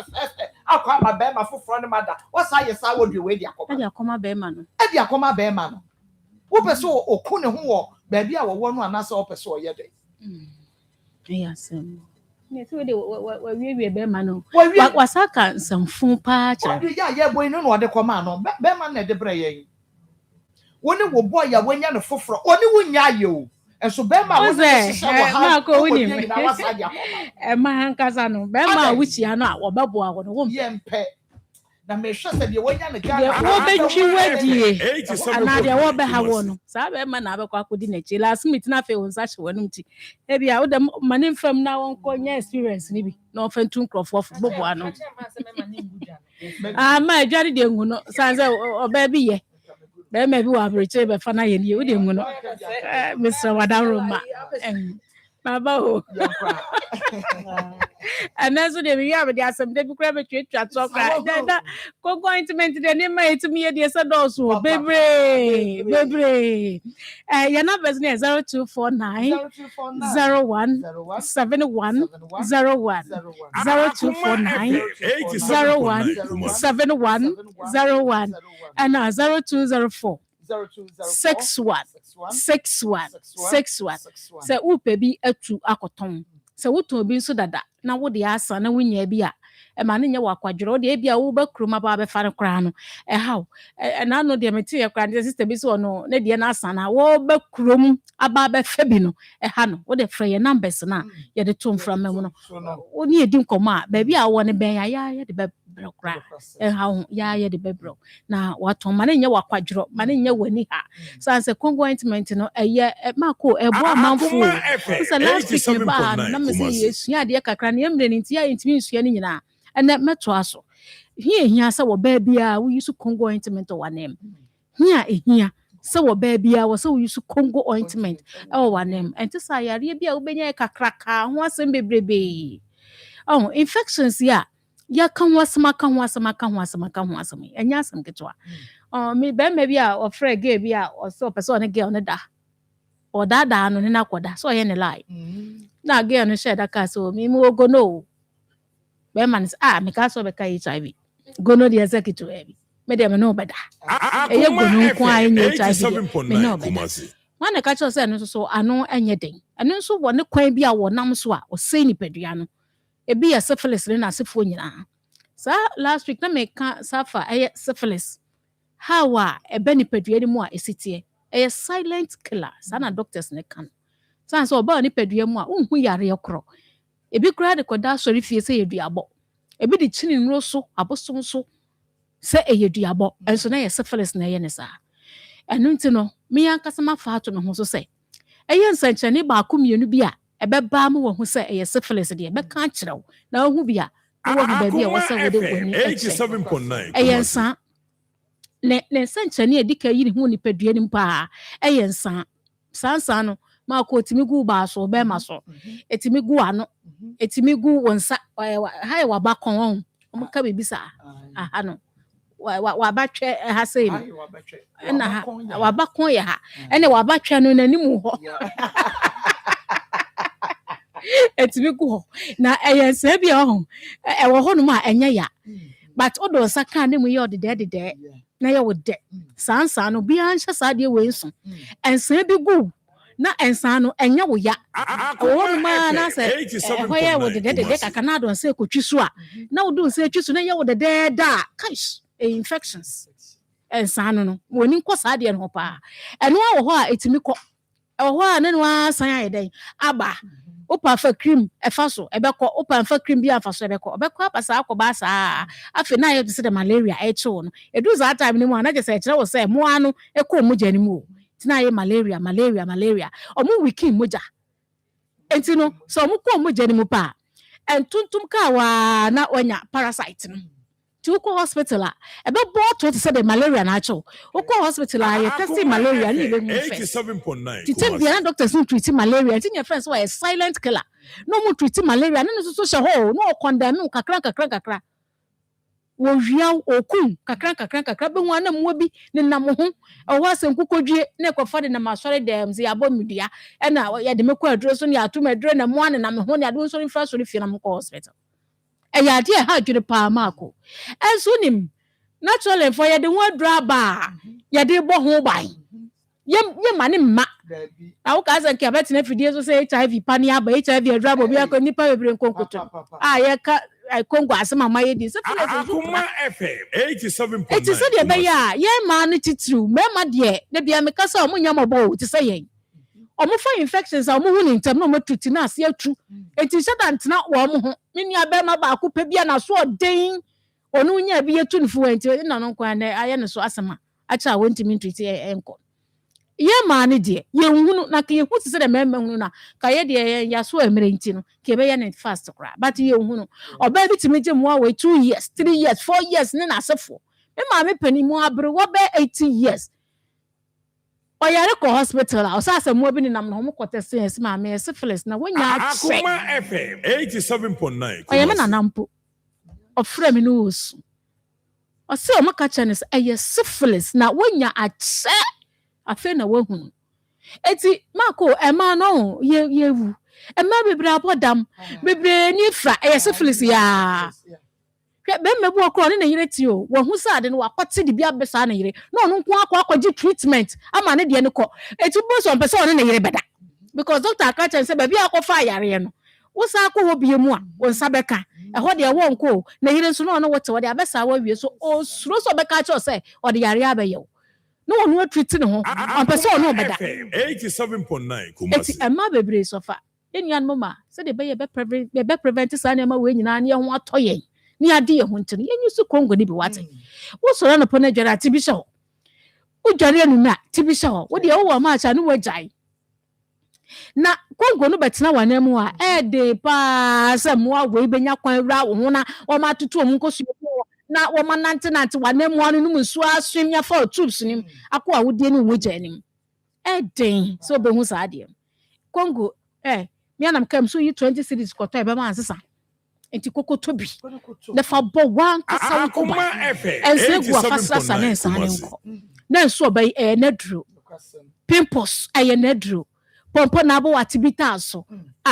akwa ma be ma foforo ne mada wasa ye sa wo de we di akoma be ma no e di akoma be ma no wo pese oku ne ho wo ba bia wo no anasa wo pese o ye de yes so de we be ma no wasaka nsamfu pa cha we ya boy no no de koma no be ma na de bre yen woni wo boy ya wonya no foforo oni wonya ye o enso be ma wo ma ko woni ma hankasa no be ma wuchia no a wo bebo a wo no wo mpe na me hwe se de wonya ne ga wo betwi wadie ana de wo be ha wo no sa be ma na abekwa akodi na chi last meet na fe won sa hye wonum ti e bia wo de mane fam na won ko nya experience ni bi na ofa ntu nkrofo bobo ano ma adware de ngu no san se oba bi ye be ma bi wa abreche be fa na ye ni wo de ngu no Mr. Wadaroma Baba ho and that's what we have there some dey kura be twetwa talk that go appointment dey na ma etimi ye dey say those bebre your number is 0249 01 71 01 0249 01 71 01 and 0204 61 se upe bi atu akoton se wuto bi so dada na wo de asa na wunya bi a ma ne nya wakwadworo de bia wo ba kroma ba be fa ne kra no how na no de meti kra de sister bi so no ne de na asana wo ba krom aba be fa bi no ha no wo de frɛ ye numbers na ye de tom from me no wo ne edi nkoma ba bi a wo ne ben ya ye de be kra how ya ye de be bro na waton ma ne nya wakwadworo ma ne nya wani ha sanse Congo ointment no eye mako ebo amanfo so last week ne ba na me say yesu ya de kakra na emre nti ya ntimi nsua ni nyina ene meto aso hia sa wo ba bia wo use Congo ointment wa nem hia sa wo ba bia wo sa wo use Congo ointment wa nem enti sa yare bia wo benya kakra ka ho asem bebrebe infections ya kan wasama enya asem ketwa me be ma bia o frɛ gay bia o so person ne girl ne da o da no ne na koda so ye ne lie na girl no share that case so me go no be man me ka so be ka HIV go no the executive e me dem no beda e ye go no ko ai ni HIV me no beda man ka cho say no so ano enye den eno so wo ne kwan bia wo nam so a o sei ni pedua no e bi ya syphilis ne na asefo nyina sa last week na me ka safa syphilis how ebe ni pedua ni mu a esitie a silent killer sana doctors ne kan san so ba ni pedua mu a unhu yare yekro ebi kura de koda sori fie se yeduabo ebi di chini nro so abosom so se eyeduabo enso na syphilis na ye ne sa enu nti no me yankasa ma fa ato me ho so se nsanchani ba akomienu bi a ebe ba mu wo ho se syphilis de ebe kan kirew na ohu bi a wo hu ba bi a wo se wo de woni 87.9 nsa ne nsanchani edika yiri hu ni pedua ni mpa nsa sansa no ma ko timi gu ba so be ma so etimi gu ano etimi gu wonsa ha wa ba kon o ka be bisa aha no wa ba twe ha sei na wa ba kon ya ha ene wa ba twe no nanim ho etimi gu ho na nsa bia ho wo ho no ma enye ya but odo saka ne mu ye odede na ye wo de sansa no bia nhyɛ saa de we nso ensa bi gu na ensa no enye wo ya wo no ma na se ho ye wo de kaka na don se kotwi so a na wo don se twi so na ye wo de da kaish infections ensa no woni nko saa de no pa eno wo ho a etimi kɔ ho a ne no asan ayeden aba opa fa cream efaso ebekɔ opa fa cream bi afaso ebekɔ apasa akɔba saa afi na ye se de malaria echo no edu za time ni mu ana je se kire wo se mo ano ekɔ mo jani mu tina ye malaria omo wiki moja enti no so omo kɔ mo jani mu pa entuntum ka wa na onya parasite no ti ukɔ hospital a ebebo to se de malaria na acho ukɔ hospital a ye test malaria ni be mu first 87.9 ti tell the doctors no treat malaria ti your friends were a silent killer no mo treat malaria no so she ho no condemn kakra wo wia okun kakra be hu na mo bi ne nam ho o wa sen kokodwie na ekofa de na masore dem ze abomudua e na ye de mekɔ aduro so ne atom aduro na mo ane na me ho ne ado so infra so fie na mo hospital e ya de ha dwere pa mako enso nim naturally for ye de ho adura ba ye de bo ho ban ye mane mma na wo ka san ke abeti na fidie so say HIV pani aba HIV adura bo bi akọ nipa bebre nkonkoto ye ka Congo asema maye di Akoma FM 87.9 eti se de be ya ye ma no titru me ma de bia me kasa omo nya mobo ti se yen omo fa infections a omo hu ni ntem no mo tuti na ase atu eti se dan tena wo omo ho me nua be ma ba ko pe bia na so den onu nya bi etu nfu enti na no kwa na aye ne so asema acha wonti min tuti enko ye ma ne de ye hunu na ka ye hu se de me hunu na ka ye de ya so emere nti no ke be ye ne fast kra but ye hunu oba bi timi je mo awe 2 years 3 years 4 years ne na asefo me ma me pani mo abre wo be 80 years o yare ko hospital o sa se mo bi ni nam no mo kotese yes ma me syphilis na wonya ache Akoma FM 87.9 o ye me na nampo o frɛ me no osu o se o maka chance eye syphilis na wonya ache afe na wahunu eti mako ema no yewu ema bebre abodam bebre ni fra syphilis ya be mebu okro ne yire ti o wo hu sa de no wakote de bia besa na yire no no nko akwaji treatment ama ne de ne ko eti bo so mpese one na yire beda because doctor akacha say ba bia akofa yare no wosa akɔ hɔ bie mu a wo nsa bɛka ɛhɔ deɛ wɔ nko na yire nso na ɔno wote wɔde abɛsa wa wie so osuro so bɛka kyerɛ sɛ ɔde yare abɛyɛ no ɔno atwiti ne ho ɔmpɛ sɛ ɔno bɛda 87.9 eti ɛma bebree sɔfa enuanom ma sɛ de bɛyɛ prevent saa nneɛma wɔ nyinaa ne ho atɔ yɛn ne ade yɛ ho ntino yɛn yusu kongo ne bi wate wo sɔrɔ no pɔ na dware ati bi hyɛ hɔ wo dware anu na ti bi hyɛ hɔ wo deɛ wo wɔ ma acha no wagyae na kongo no bɛtena wana mu a ɛde pa sɛ moa wei benya kwan wura wo ho na wɔma atoto mu nkosu na wɔma nante wana mu anu mu nsu aswem ya fa tubes nim akɔ a wodie ne wo gya nim ɛden sɛ obehu saa deɛ kongo me anam kam so yi 20 cities kɔtɔ ɛbɛma ansesa enti kokoto bi na fa bɔ wan kasa wo ba ɛnse gu afasra sa ne nsa ne nkɔ na nso ɔbɛyɛ naduro pimples ɛyɛ naduro pompo na bo atibita so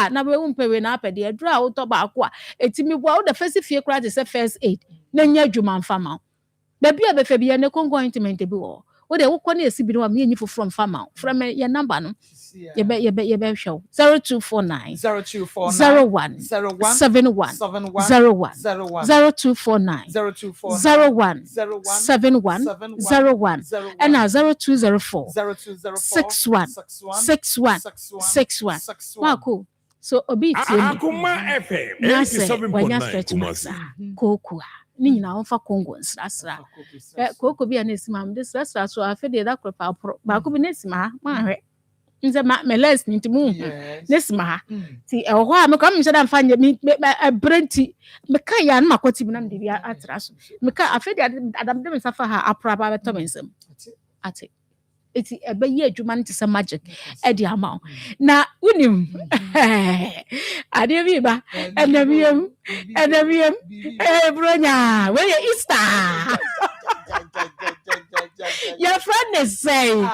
na be umpewe na apede adura a wotɔ baako a etimi bo wo da first fie kra de sɛ first aid na nya dwuma mfa ma da bia be fa bia ne kongo ointment bi wo de wokɔ na esi bi no me nyi foforo mfa ma from your number no ye be hwew 0249 01 71 01 0249 01 71 01 and 0204 61 Wako so obi tie Akoma FM 87.9 kokua ni nyina wonfa kongo nsrasra koko bi anesi de srasra so afede da kropa ba ko bi nesi ma hwe nze ma meles ni timu nesi ma ti ehwo a me ko me sheda mfa nye brenti me ka ya na makoti bi na me bi atra so me ka afede adam de me safa ha apra ba beto me nsem ate eti ebe ye adwuma nti se magic e di ama na unim ade bi ba enabiem bronya we Easter your friend is saying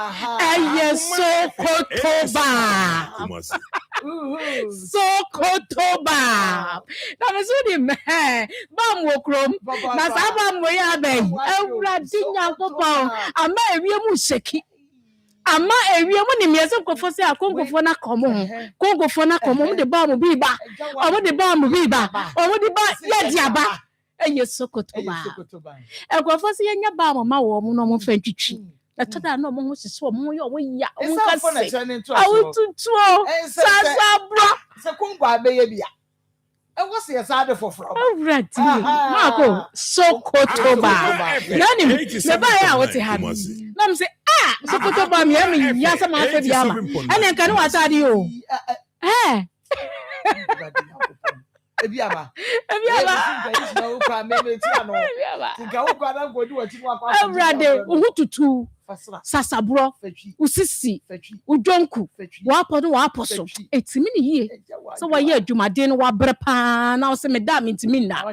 Sokotoba na me so di me bam wo krom na sa bam wo ya ben ewurade nyankopon ama ewie mu sheki ama ewie mu ni miese nkofo se akonkofo na komo konkofo na komo mu de bam bi ba o mu de bam bi ba o mu de ba ya diaba Sokotoba nkofo se yenya bam ma wo mu no mo fa twitwi etoda na mo ho sisi mo yo wo ya mo ka se awututuo sasabro se kongo abeye bia ewo se yesa de foforo awurade mako Sokotoba nani me ba ya wote ha na me se Sokotoba me am ya sa ma fa bia ma ene nka ne watade o Ebiaba Awurade uhututu sasabro usisi udwonku wapodo waposo etimi ne yie so wa ye adwumaden no wa brepa na wo se me da mentimi na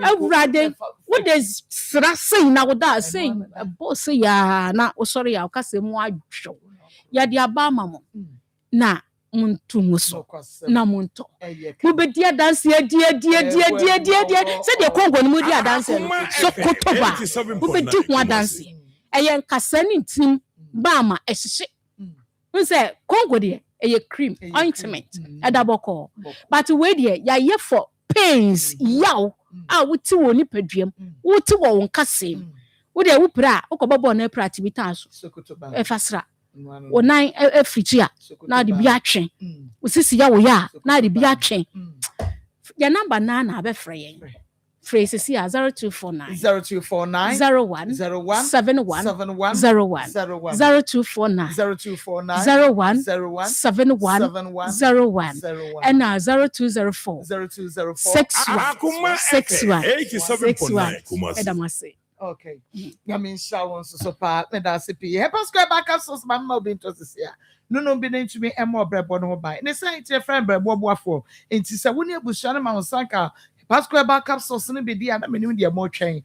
Awurade wo de sra sei na wo da sei boss ya na wo sori ya ka se mu adwo ya de aba mamo na muntu muso na muntu mubedia dance die se de kongo ni mudia dance Sokotoba mubedi ho dance eye nkasa ni ntim ba ma ehye nse kongo de eye cream ointment edaboko but we de ya ye for pains yaw a wuti wo ni paduam wuti wo nkase wo de wo pra ukobobo na pra activity so efasra onan africhia na de bi atwen osisi ya wo ya na de bi atwen ya number na abefra yen phrase si 0249 01 71 01 0249 01 and 0204 61 edamase. Okay. Yamin shawon so pa me da CP. Help us go back up so mama be interested here. No be nti me emo brebo no ba. Ne say tie friend brebo boafo. Nti se woni abusua na ma sanka Pascal backup source no be dia na me nim dia mo twen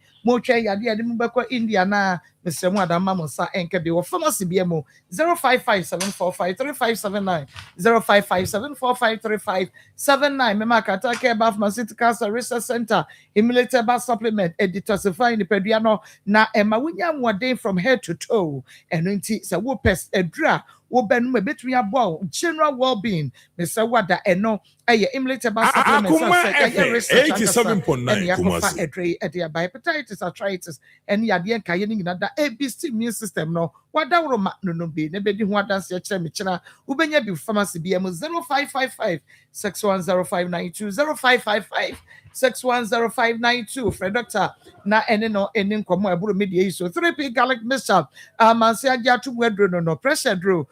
ya dia de mu bekọ India na Mr. Mwadama Musa Enkebi or Pharmacy BMO 0557453579 0557453579 Mema Katake Baf Pharmaceutical Research Center Emulator Bar Supplement Editasify in the Pediano na Emma William Wade from head to toe and unti sa wopes edra wo benu me betumi abo general well-being Mr. Wada eno emulator bar supplement Akoma FM 87.9 Kumasi edre hepatitis arthritis and yade nkaye ni na da ABC immune system no wada woro no be ne bedi ho adanse kire me kira ubenya bi pharmacy BM 0555 610592 0555 610592 for doctor na ene no ene nkomo eburu media so 3p garlic mixture amanse agya to wedro no pressure draw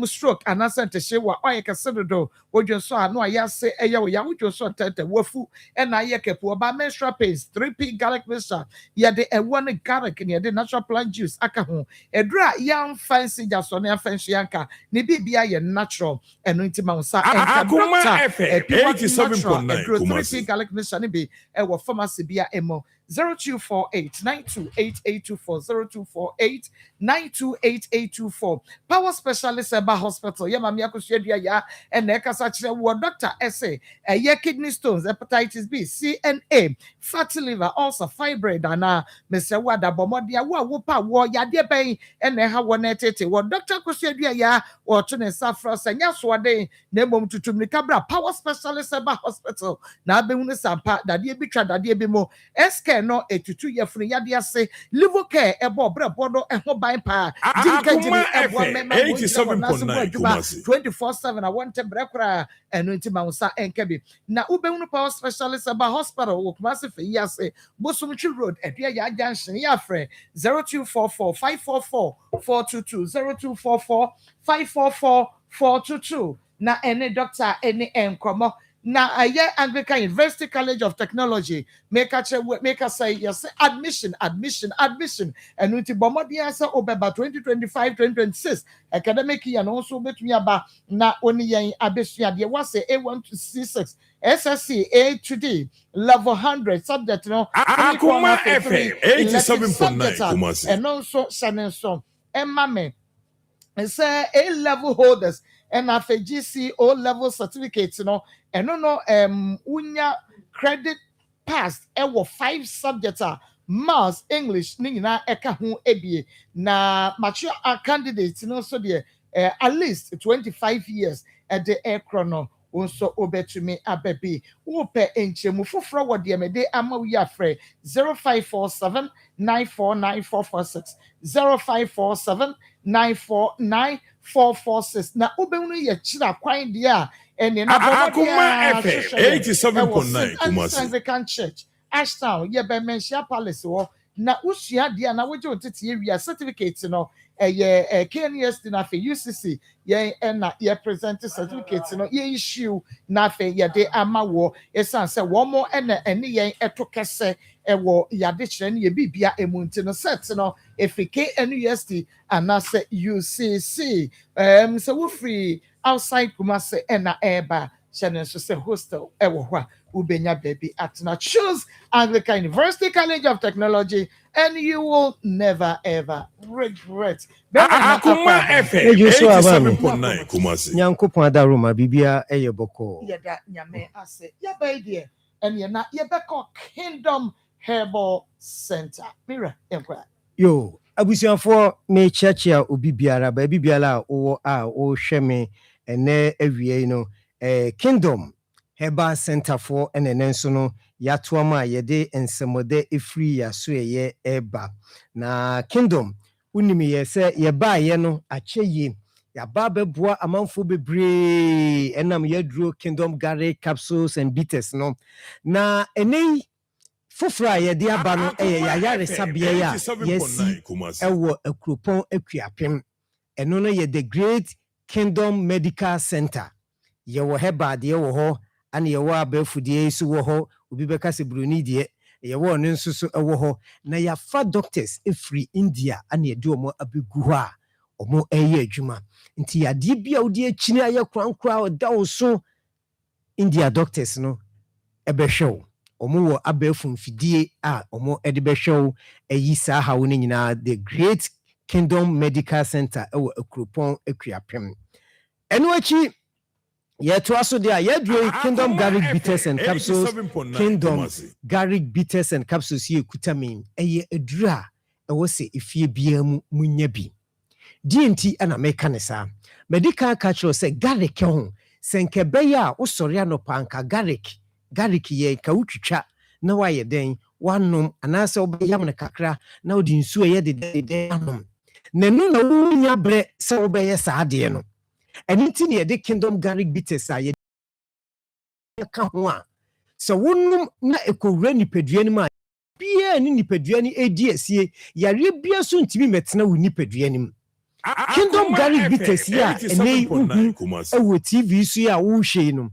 stroke anasente shewa oyeka sedodo wodwo so ano ayase eya ya wodwo so tete wafu na ayeke po ba menstrual pains 3p garlic mixture ya de one garlic ne de natural plant juice aka ho edura yam fancy jaso ne fancy yanka ne bibia ye natural eno ntima unsa enka Akoma FM 87.9 3p garlic mixture ne be ewo pharmacy bia emo 0248928824 0248928824 Power Specialist Eba Hospital Yamami Akushedia ya and Ekasachre Doctor Essay kidney stones hepatitis B CNA fatty liver also fibroid and Mr. Wada Bomodia Wupa War Yadia Bay and Neha Wanetete what Doctor Kushedia ya or Tune Safras and Yaswade Nebom to Tumikabra Power Specialist Eba Hospital now be Unisampa that ye be tried that ye be more SK no 82 year free yadia say liver care ebo bre bodo e ho ban pa Akoma FM 87.9 24/7 I want to brekra eno ntima unsa enkebi na ubehunu Power Specialist Eba Hospital wo Kumasi fe yase Bosumchi Road edua ya junction ya frɛ 0244 544 422 0244 544 422 na ene doctor ene enkomo na aye Anglican University College of Technology make us say yes admission and unti bomodi answer obeba 2025-2026 academic year and also between aba na oni yen abesua de was say A1 to C6 SSC A to D level 100 subject no Akoma FM 87.9 Kumasi and also Shanenson and mame and say A level holders and after GC O level certificates and no unya credit passed ewo 5 subjects maths English ni na eka ho ebie na mature candidates so there at least 25 years at the chrono also obetumi abebi wope enchemu foforo wode me de ama wi afre 0547 9494446 0547 9494446 na ubenu ye chira kwan dia ene na Akoma FM 87.9 Kumasi Anglican Church Ashtown ye be mention palace wo na usua dia na woje otete area certificate no KNS na fe UCC ye na ye present certificate no ye issue na fe ye de ama wo esan se wo mo ene ye etokese ewo yade kire ne ye bibia emunti no set no efike NUST anase UCC so wo free outside Kumasi ena eba channel so say hostel ewo hwa ubenya baby at na choose Anglican University College of Technology and you will never ever regret. Akoma FM 87.9 Kumasi Nyankopon adaroma bibia eyeboko yada nyame ase yabaidie and ye na yebeko Kingdom Herbal Center mira enkwa yo abusianfo me chiachia obi biara ba bibiala wo hwe me ene awie no Kingdom Herbal Center for enenenso no yatoama yede ensemode efri ya so ye eba na Kingdom unimi ye se ye ba ye no acheye ya ba beboa amanfo bebre enam yaduro Kingdom Gare capsules and bitters no na enei fofra ye de aba no yayare sabia ya yesi ewo akropon akuapem eno no ye the Great Kingdom Medical Center ye wo heba de wo ho ane ye wo abafudie su wo ho obi beka se broni de ye wo no nsusu wo ho na ya fa doctors free India ane de omo abegu ho a omo eye adwuma nti ya de bia odi akini aye krankra o da wo so India doctors no ebehwe omo wo abefu mfidie a omo edibehwew ayi saa hawo ne nyina the Great Kingdom Medical Center ewo Akropon Akuapem eno achi yeto aso de a yedro Kingdom Garlic Bitters and Capsules Kingdom Garlic Bitters and Capsules ye kutamin eye edura ewo se efie bia mu munya bi DNT ana meka ne sa medical culture say garlic ho senke beya usori anopa anka garlic ye ka utwitwa na waye den wanom anase obeyam ne kakra na odi nsu ye de anom nenu na wunya bre se obeye saade no enti ne de Kingdom Garlic Bitters a ye ka ho a se wonum na ekowura nipadua ni ma bia ni nipadua ni edi asie yare bia so ntimi metena wo nipadua ni Kingdom Garlic Bitters ya enei ewo TV so ya wo hwe no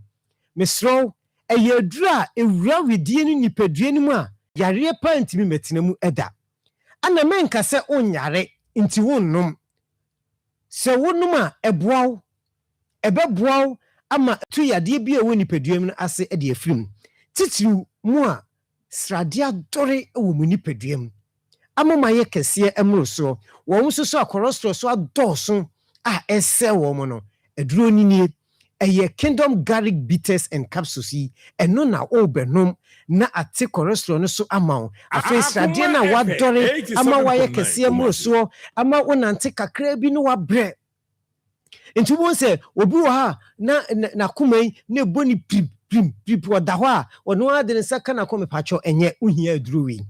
mesro eyadura ewura wedie ni nipadua ni mu a yare pa ntimi metena mu eda ana menka se onyare nti wonnom se wonnom a ebeboaw ama tu yade bia wo nipadua mu ase ede afrim titiru mu a sradia dore ewo mu nipadua mu amoma ye kese emro so wo nso so cholesterol so adoso a ese wo mo no eduro nini eye Kingdom Garlic Bitters and Capsules yi eno na obenom na ate cholesterol no so amaw afesi ade na wadore ama wa ye kese emro so ama wonante kakra bi no wabre nti won se obi wo ha na kumai na boni pip wada ho a ono ade ne saka na kome pacho enye uhia eduro wi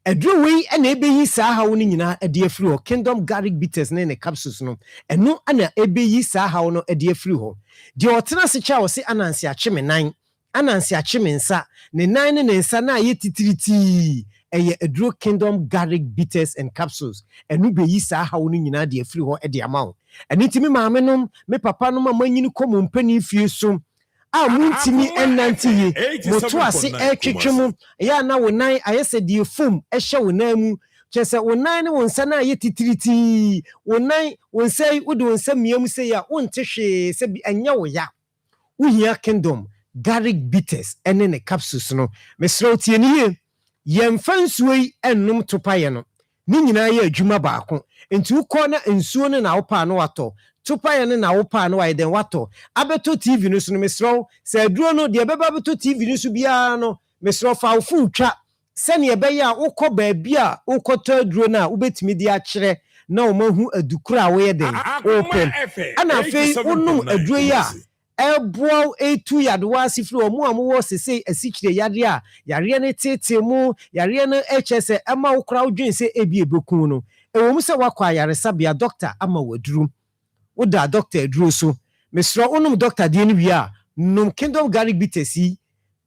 edruwi ena ebeyi saa hawo ni nyina ade afiri ho Kingdom Garlic Bitters ne capsules no eno ana ebeyi saa hawo no ade afiri ho de otena se cha wo se anansi acheme nan anansi acheme nsa ne nan ne nsa na ye titiriti eye edru Kingdom Garlic Bitters and Capsules enu beyi saa hawo ni nyina ade afiri ho ade amawo eni timi maame nom me papa nom amanyini komo mpani fie so a muntimi enanti ye moto ase etwetwemu ya na wonan ayese die fom ehye wonan mu chese wonan ne wonsa na ye titiriti wonan wonsai wode wonsa miam se ya wonte hwe se bi anya wo ya wohia Kingdom Garlic Bitters ene ne capsules no mesro tie ni ye yemfa nsuoi ennom topaye no ni nyina ye adwuma baako enti ukọ na nsuo ne na wopa no wato tupa ne na wopa no wa den wato abeto TV no so no mesro se aduro no de beba abeto TV no so bia no mesro fa ofu twa se ne ebe ya ukọ ba bia ukoto aduro na ubetimi di akire na o mahu adukura wo ye den open ana fe unum aduro ya eboa etu yadwa sifiri omu amuwo sese asikire yade a yare ne tete mu yare ne HS ama ukura udwen se ebi ebekun no ewo mu se wakwa yare sabia doctor ama waduru Uda doctor eduro so mesro onum doctor de ni wi a num Kingdom Garlic Bitters yi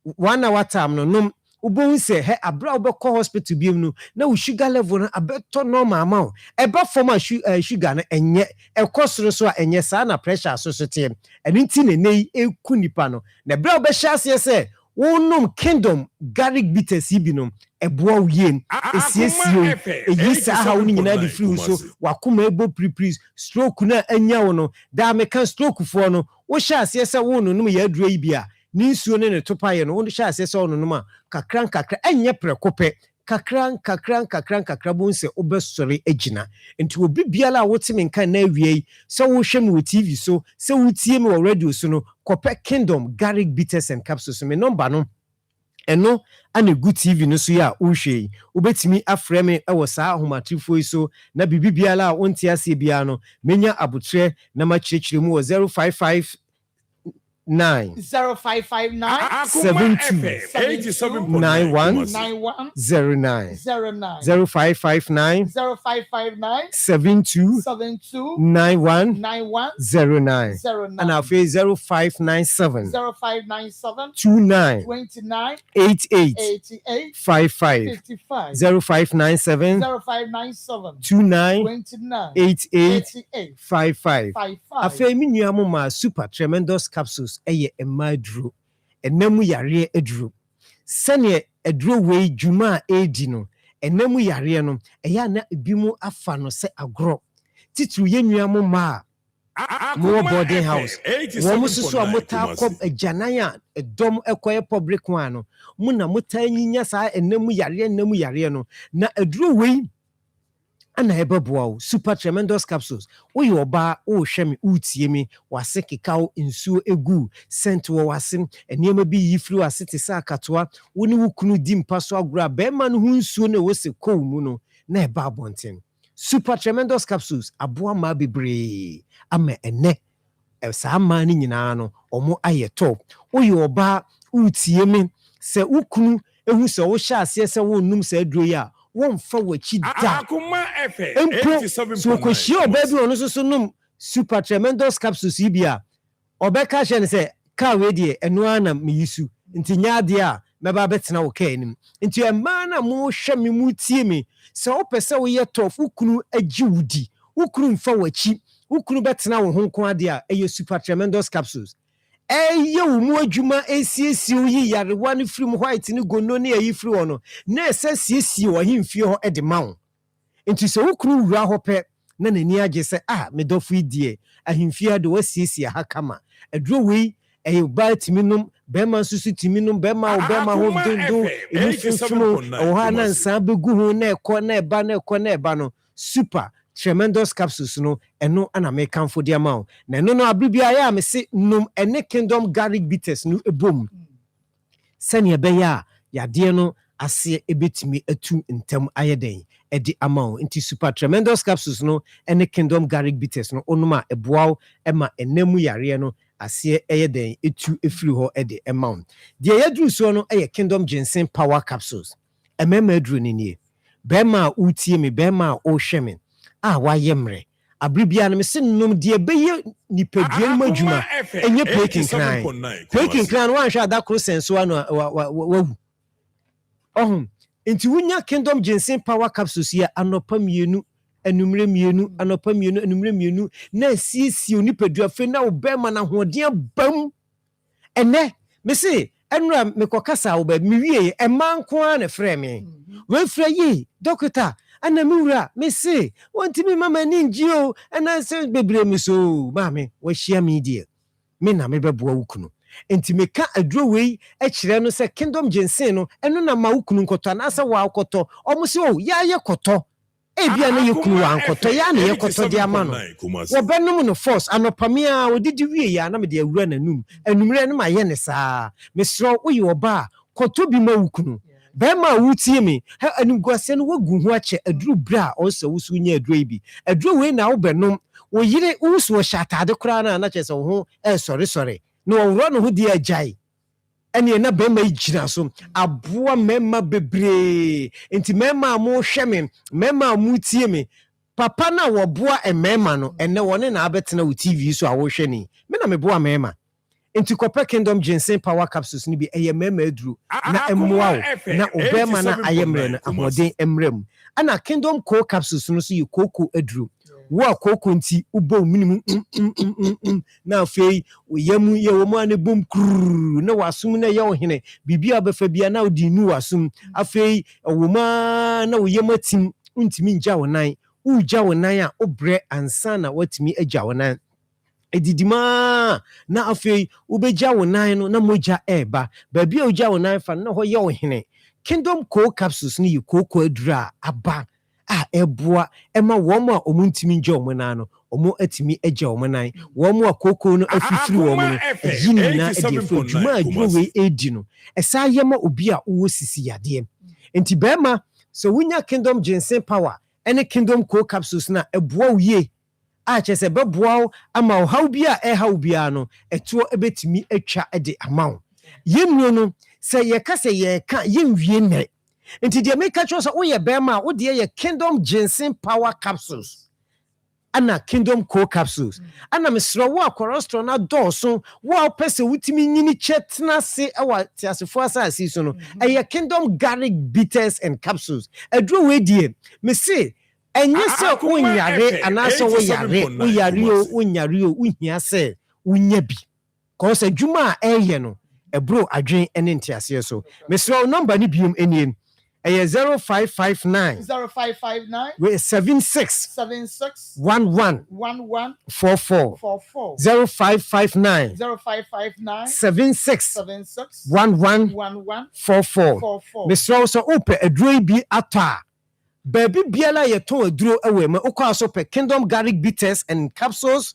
1 hour time no num ubon se he abra obekọ hospital biem no na wo sugar level no abeto normal amount eba form sugar no enye ekosoro so a enye sa na pressure so tie enti ne nei eku nipa no na bra obehya ase se wonum Kingdom Garlic Bitters yi binom eboa wien esiesio eyisa ha woni nyina de free so wakoma ebo preprise stroke na anya wo no da meka stroke fo no wo hya ase se wo nonum ya aduro yi bia ni nsuo ne topaye no wo hya ase se wo nonum a kakran enye prekope kakran bonse obesori agina enti obi biala wotime nkan na awie se wo hwem wo TV so se wo tie me wo radio so no kope Kingdom Garlic Bitters and Capsules me number no eno ane good TV no so ya uhwe obetimi afre me ewo saa ahomatrifo so na bibibiala wonti ase bia no menya abutre na machirechire mu 0559 0597 and after 0597 29 88 55 0597 29 88 55 after minuamu ma super tremendous capsules eye emadru enemu yare edru sene edru we juma edi no enemu yare no eya na ebimu afa no se agro titru yenuamu ma more boarding house wɔn soso a mota kɔ agyanan a dɔm ɛkɔyɛ public one no mu na mota nyinya saa enam yare no na aduro wei ana ɛbɛboa wo super tremendous capsules woyɛ ɔbaa wohwɛ me wotie me wase kekaw nsuo egu scent wɔ wase nneɛma bi yi firi wase te sɛ akatoa wo ne wo kunu di mpa so agorɔ a bɛrima no ho nsuo na wɔse kow mu no na ɛba abɔnten super tremendous capsules aboa ma bebree ama ɛnɛ saa ma no nyinaa no ɔmo ayɛ top woyɛ ɔbaa wotie me sɛ wo kunu ehu sɛ wo hyɛ aseɛ sɛ wo nnum sɛ aduro yi a won fa wachi da Akoma FM 87.9 so kwehie oba bi ono so nom super tremendous capsules yi bia obeka hye ne se ka we de eno ana meyisu nti nyaade a meba betena wo ka anim nti emma na mo hwe me mu tie me se opese wo ye tof ukunu agi wudi ukunu mfa wachi ukunu betena wo honko ade a eye super tremendous capsules eye wo mu adwuma esiesie yi yarewa ne firi mu white ne gono ne ayi firi wono na esiesie wo himfie ho ede mawo nti se wukuru wura ho pe na nani age se me dofo idie ahimfie de wasiesie ha kama aduro wei eye ba timinum bema susu timinum bema ho dondo efufumu o ha na nsa begu ho na ekọ na eba no super tremendous capsules no eno ana me kanfo dia ma na eno no abribia ya me se num ene kingdom garlic bitters no ebom sane ebeya ya de no ase ebetimi atu ntem ayeden edi ama nti super tremendous capsules no ene kingdom garlic bitters no onuma eboaw ema enemu yare no ase eyeden etu efiri ho ede ema de yadru so no eye kingdom ginseng power capsules emema adru ni nie bema utie me bema o hweme wayemre abribia no mese nom de beye nipadua madwuma enye breaking clan wan hwa da kro senso ano wahu nti wunya kingdom ginseng power capsules ya anopa mienu anumre mienu anopa mienu anumre mienu na siesie nipadua fe na obema na hoden bam ene mese enura mekokasa wo ba miwie emanko a na frɛ me we frɛ yi doctor ana miwura me se wontimi mama ninjio ana se bebre mi so maame wo hia mi die me na me beboa wukunu enti meka aduro wei e kire no se kingdom ginseng no eno na ma wukunu nkoto na se wa akoto omo se ya ye koto bia na yekunu wa nkoto ya na ye koto dia ma no wo benum no force anopamia odidi wie ya na me de awura nanum anumre no ma ye ne saa mesro wo ye oba koto bi ma wukunu bema wutie me ha anugwase no wagu ho ache aduru bra onse wusu nya aduru bi aduru we na wo benom wo yire wusu wo shatade kura na chese wo ho sorry no wo no ho di ajai ene na bema yigina so aboa mema bebre enti mema mo hweme mema mo tie me papa na wo boa emema no ene wone na abetena wo TV so a wo hwe ni me na me boa mema enti kopa kingdom ginseng power capsules ni bi eye mema aduru na emwa na obema na ayemre na ahoden emrem ana kingdom co capsules no so yi koko aduru wo koko nti ubo minimum na afei yemu ye wo mu ane bom kruu na wasum na ye ohene bibia befa bia na odi nu wasum afei wo ma na wo yematim untimi nja wonan uja wonan a obre ansa na watimi agya wonan edidima na afei ubeja wonan no na moja eba babia uja wonan fa na ho ye ohene kingdom co capsules ni koko adura aba eboa ema womo a omuntimi nje omona no omo atimi agya omonan womo akoko no afifiri womo no yini na edefo dwuma adwo we edi no esa yema obi a wo sisi yade enti bema so wunya kingdom ginseng power ene kingdom co capsules na eboa wie chese beboa ama o hawbia hawbia no eto ebetimi atwa ede amaw yemnu no se yekase yeka yemwie ne enti de make sure so wo ye bema wo de ye kingdom ginseng power capsules ana kingdom co capsules ana mesro wo akorostro na doso wo pese wutimi nyini chetna se ewa tiasefo asasi so no ye kingdom garlic bitters and capsules adro we die me se enye se unyare anaso wo yare o uhia se unya bi cause adwuma eye no ebro adwen ene ntiase so mesro number ni biom eniem 0559 76 11 44 0559 76 11 44 Mr. So open a dray be ata baby biala yeton aduro ewe me ukwa so pe Kingdom garlic bitters and capsules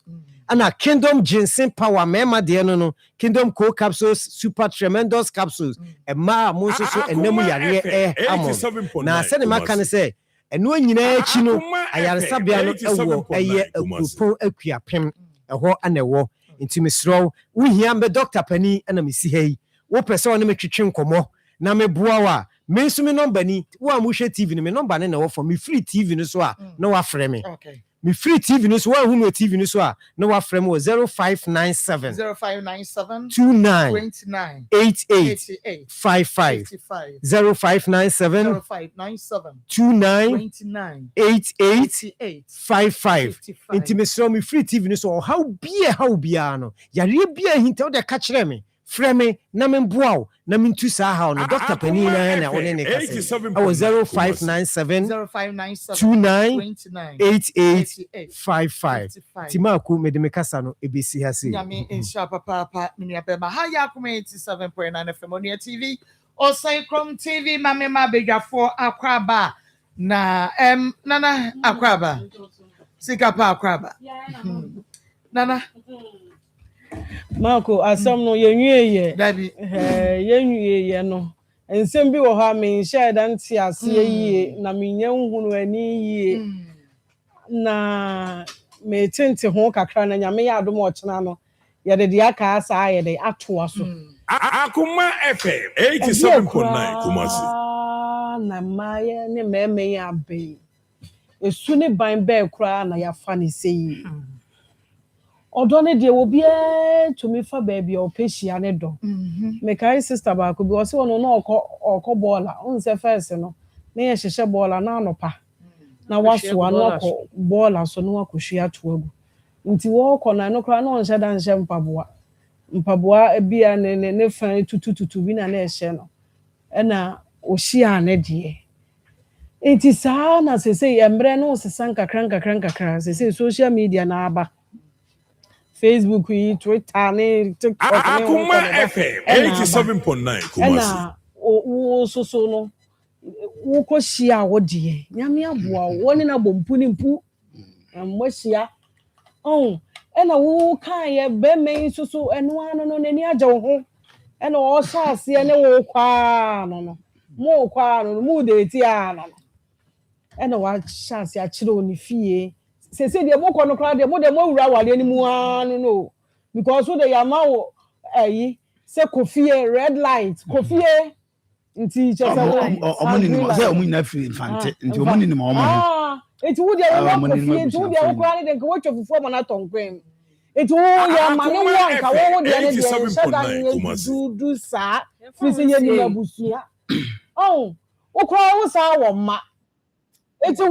and a Kingdom ginseng power mema de no Kingdom cold capsules super tremendous capsules e ma mo so enemu yare amon na se ne maka ne se eno nyina achi no ayaresabia no ewo eye akupon akuapem eho anewo nti mesro wo hia me doctor pani na me si hei wo pese wona me twetwe nkomo na me boa wa me nso me number ni wo amuhwe TV ni me number ne na wo for me free TV no so a na wa frɛ me okay me free TV no so wa hu no TV no so a na wa frɛ me 0597 29 88 55 0597 29 88 55 inti me so me free TV no so how bia no yare bia hinta wo de ka kyerɛ me frɛ me na me boa na me ntu saa ha no Dr. Penina na wone ne kase 0597 29 88 55 Timako me de me kasa no ebesi ha se nyame insha papa me abema ha ya Akoma 87.9 FM on TV Osai TV mame ma bedwafo akwaba na nana akwaba sikapa akwaba nana Marco asam no yenwie dabi yenwie no ensem bi wo ha me share dan ti ase yie na me nya nhunu ani yie na me tente ho kakra na nyame ya adom ochena no ye de aka asa ye de atoa so Akoma FM 87.9 Kumasi na maye ne meme ya be esu ne ban be kura na ya fa ne sei Odone de obi to me fa baby o pehia ne do. Me kai sister ba ko bi o se ono na okọ bola. On se first no. Na ye hyehyɛ bola na anopa. Na waso ano okọ bola so no akohua to agu. Nti wo okọ na no kra na on hye dan hye mpaboa. Mpaboa bia ne fan tutututu bi na na hye no. Na o hia ne de. Nti saa na sese embre no sesan kakran sese social media na aba. Facebook, Twitter, TikTok. Akoma FM 87.9 Kumasi. So no. Wo ko hia wo de. Nyame aboa wo ne na bompu ni mpu. Mo hia. Na wo kan ye be men so eno ano no nani agye wo ho. Na wo sha ase ne wo kwa no. Mo kwa no mu de ti ana no. Na wa sha ase a kire oni fie. Se de mo kono kra de mo wura wale ni mu anu no because so de yama wo se kofie red light kofie nti che se omoni ni mo se omoni na free infante nti omoni ni mo omo eti wo de wo kofie nti wo de wo kra de wo twofufu mo na tonkwem eti wo ya ma no wo anka wo de ne de du sa fi se ye ni abusua wo kra wo sa wo ma eti wo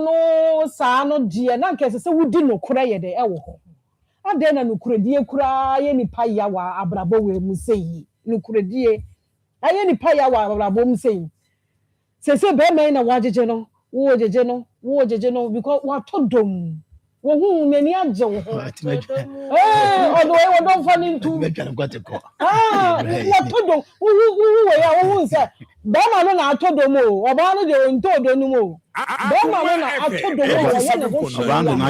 no saa no die na nke se wudi no kura ye de ewo ho ade na no kura die kura ye nipa ya wa abrabo we mu sei no kura die aye nipa ya wa abrabo mu sei se be me na wajeje no wo jeje no because wa todom wo hu nani agye wo ho odo we don fa ni ntu wa todom wo we ya wo hu se Bama no na atodom o oba no de ontodo nu mo Bama no na atodom o ye ne ho oba no na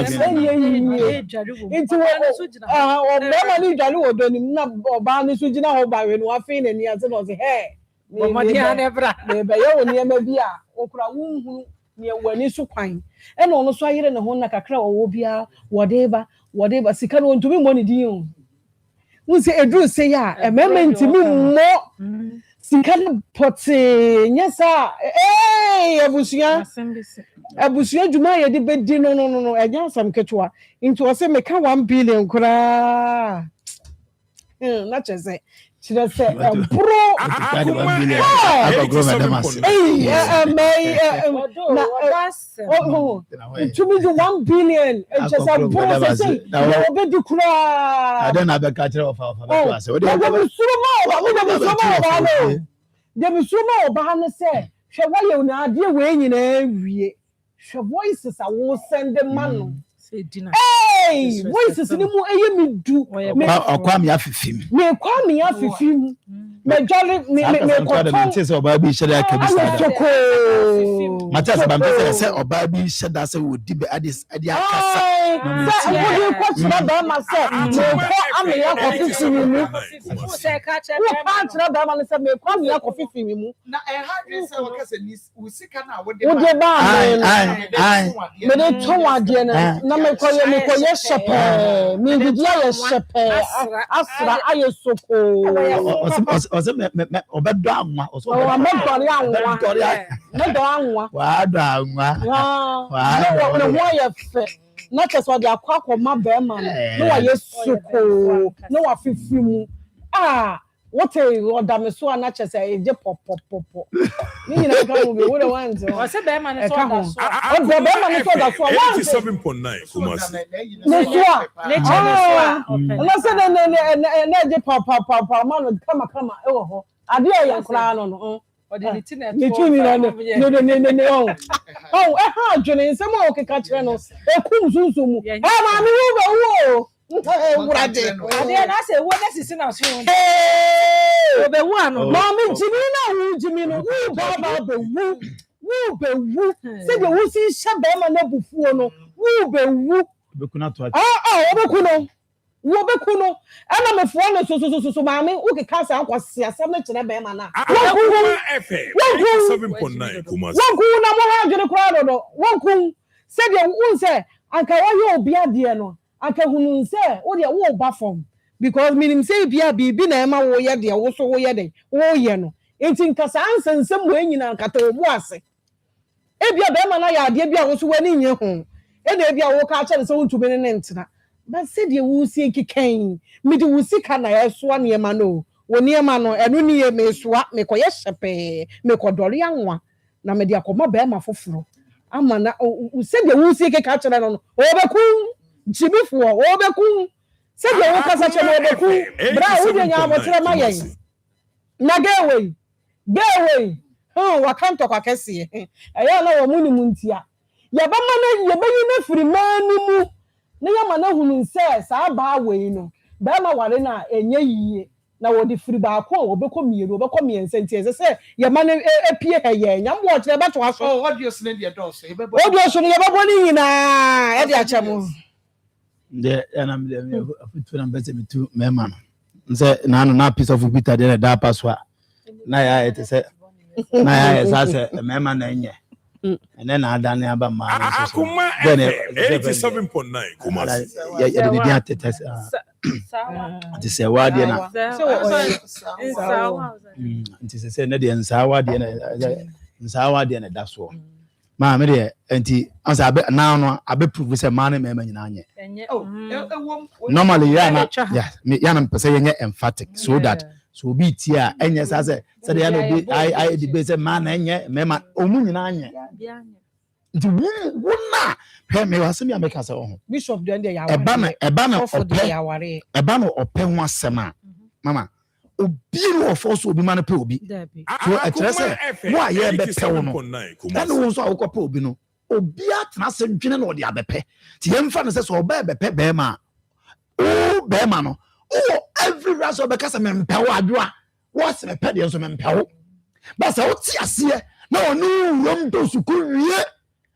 into Bama ni dwale odo ni na oba no so gina ho ba we no afi na ni ase no se he Bomadi ane bra be ye woni e ma bi a okura wunhunu ne wani so kwan e no no so ayere ne ho na kakra owo bia whatever sika no ntumi mo ni din o unse edru se ya emement mi mo sika no pote nyesa abusua djuma ye de bedi no enya asam ketwa into o se meka 1 billion kura na chese chire se bro to me the 1 billion just a bro say obedi kura I don't have a catcher of our so Dem so ma oba no say hwe wa ye na ade we nyina wie hwe voices a wo send man no hey voices ni mu eye me du me akwa me afifim me kwa me afifim me jolly me ko say oba bi hye da ka bi sada Matthias Bambese say oba bi hye da say wo di be ade akasa say wo ko tira ba ma say me ko ame ya ko fifim mu say ka tira ba ma say me ko ame ya ko fifim mu na ha say wo ka say wo sika na wo de ba me de to wade na me ko ye shepe me di ye shepe asra aye soko ose me obedo anwa ose obedo anwa me do anwa wa do anwa wa no wo ye fe na cheso de akwa ma be ma no wa ye soko no wa fifimu what a odame so na chese eje pop ni nyina ka mo be wo de wanzo o se be ma ne so da so o be ma ne so da so 87.9 Kumasi ne so na se ne eje pop ma no kama e wo ho ade ya kra no ode ni ti na to ne oh ha adwene nsem o keka kire no e kum sunsun mu ma mi wo Ade na say wo na sisi na so obe wu ano ma mi jimi no wu baba be wu se de wu si hye be ma na bufuo no wu be wu be kuna to wo be kuno ana me fo no so ma mi wo ke ka sa akwase asem na kire be ma na Akoma FM 87.9 Kumasi wo ku na mo ha dwene kra do wo ku se de wu se anka wo ye obi ade no aka hunu se wo de wo ba form because minim say bia bibi na ema wo ye de wo so wo ye de wo ye no enti nkasa ansensem wo enyina nkata obu ase e bia be ma na ya ade bia wo so wani nye ho e na bia wo ka kire se wo ntube ne ntena ba se de wo sie kikan mi de wo sika na ye so na ema no wo ne ema no eno ni ye me soa me koye hyepe me kodori anwa na me de akoma be ma foforo ama na se de wo sie kika kire no o be ku Jimifo obeku se de wo kasa che no obeku bra wo de nya abotre ma yen na gewe wa kanto kwa kese eya na wo muni muntia ya ba ma na ye ba yi na firi manu mu na ya ma na hunu se sa ba we no ba ma ware na enye yiye na wo de firi ba ko obekọ miero obekọ miense ntie se ye ma na epie heye nya mo kire ba to aso audio so ne de dos e be bo ni nyina e de achamo de anam de afutu na mbese mitu mema no nse na piece of bita de da paswa na ya ete se na ya sa se mema na enye ene na ada na aba ma Akoma FM 87.9 Kumasi ya de dia tete ati se wa de na ati se na de nsawa de na nsawa de na da so ma me de enti ansa abe na no abe prove se ma na mema nyina anye normally ya na pese yenye emphatic so that so be tia enye sa se de ya no be I debate se ma na enye mema omu nyina anye nti wona pe me wasem ya make say oh bishop de ya wa eba no ope ho asema mama obi no force obi man pe obi so e kire se wo aye be pe wo no ene wo so akope obi no obi atena se dwene na ode abepe ti yemfa no se so oba bepe be ma o be ma no every ras obe kasa me mpe wo adwoa wo se me pe de so me mpe wo ba se wo ti ase na onu rom do sukuwie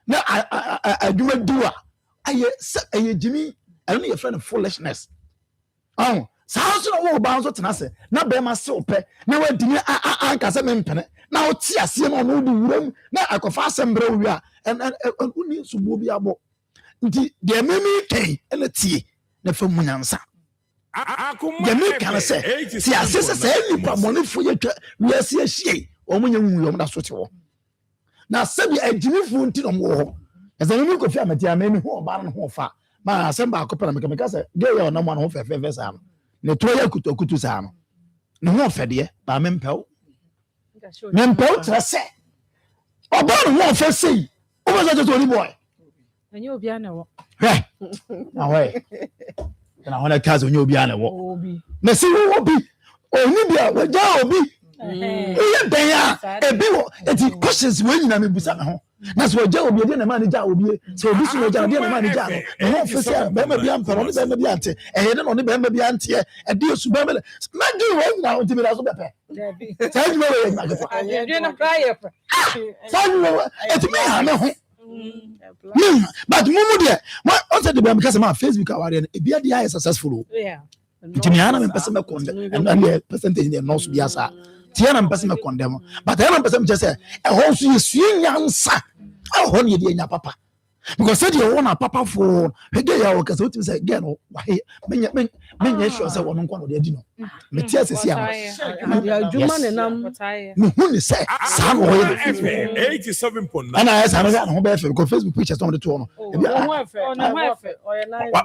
na adwuma duwa aye jimi ene ye friend foolishness Saoso no wo ba so tena se na be ma se ope na wadini anka se mempene na oti ase no no di wuram na akofa asembere wi a uni subo bi abo nti de memi kai ene tie na fa munyansa de me kan se ti ase se nipa monefo ye twa wi ase ahie o munya nwuyo da so te wo na se bi adwinifo nti no mo ho ese memi kofi amati amemi ho ba no ho fa ma asemba akopera meka se ge ye ona mo no ho fefe sa no ne to ya kutokutu sa no ne ho fede ba mempɛw trese obo no ho fe sei o be so to ni boy enye obi ana wo na we na ho na kazo onye obi ana wo na si wo obi oni bia we ja obi Oye denya ebi wo eti questions we nyina me busa me ho. Na so oja obi de na ma ne ja obi so obi so oja de na ma ne ja no. Me ho fe se be ma bia mpero ne be ma bia ante. E de no ne be ma bia ante e de osu be ma na di we nyina o ti be da so be pe. Say you we na go. You na prayer. Say you eti me ha me ho. But mumu de what also the be because my Facebook aware e bia de are successful. Yeah. Timiana me pese me konde and the percentage in no so bia sa. Tiana me pese me condemn. But I am pese just say e ho so yesu nyansa. E ho ne de nya papa. Because said you want a papa for he dey ya work so say again no why me sure say won nko no de di no. Me tie sesi am. Ya juma ne nam Me hu ni say sa no ho ye 87.9 and I say na ho be fe because Facebook pictures on the two no.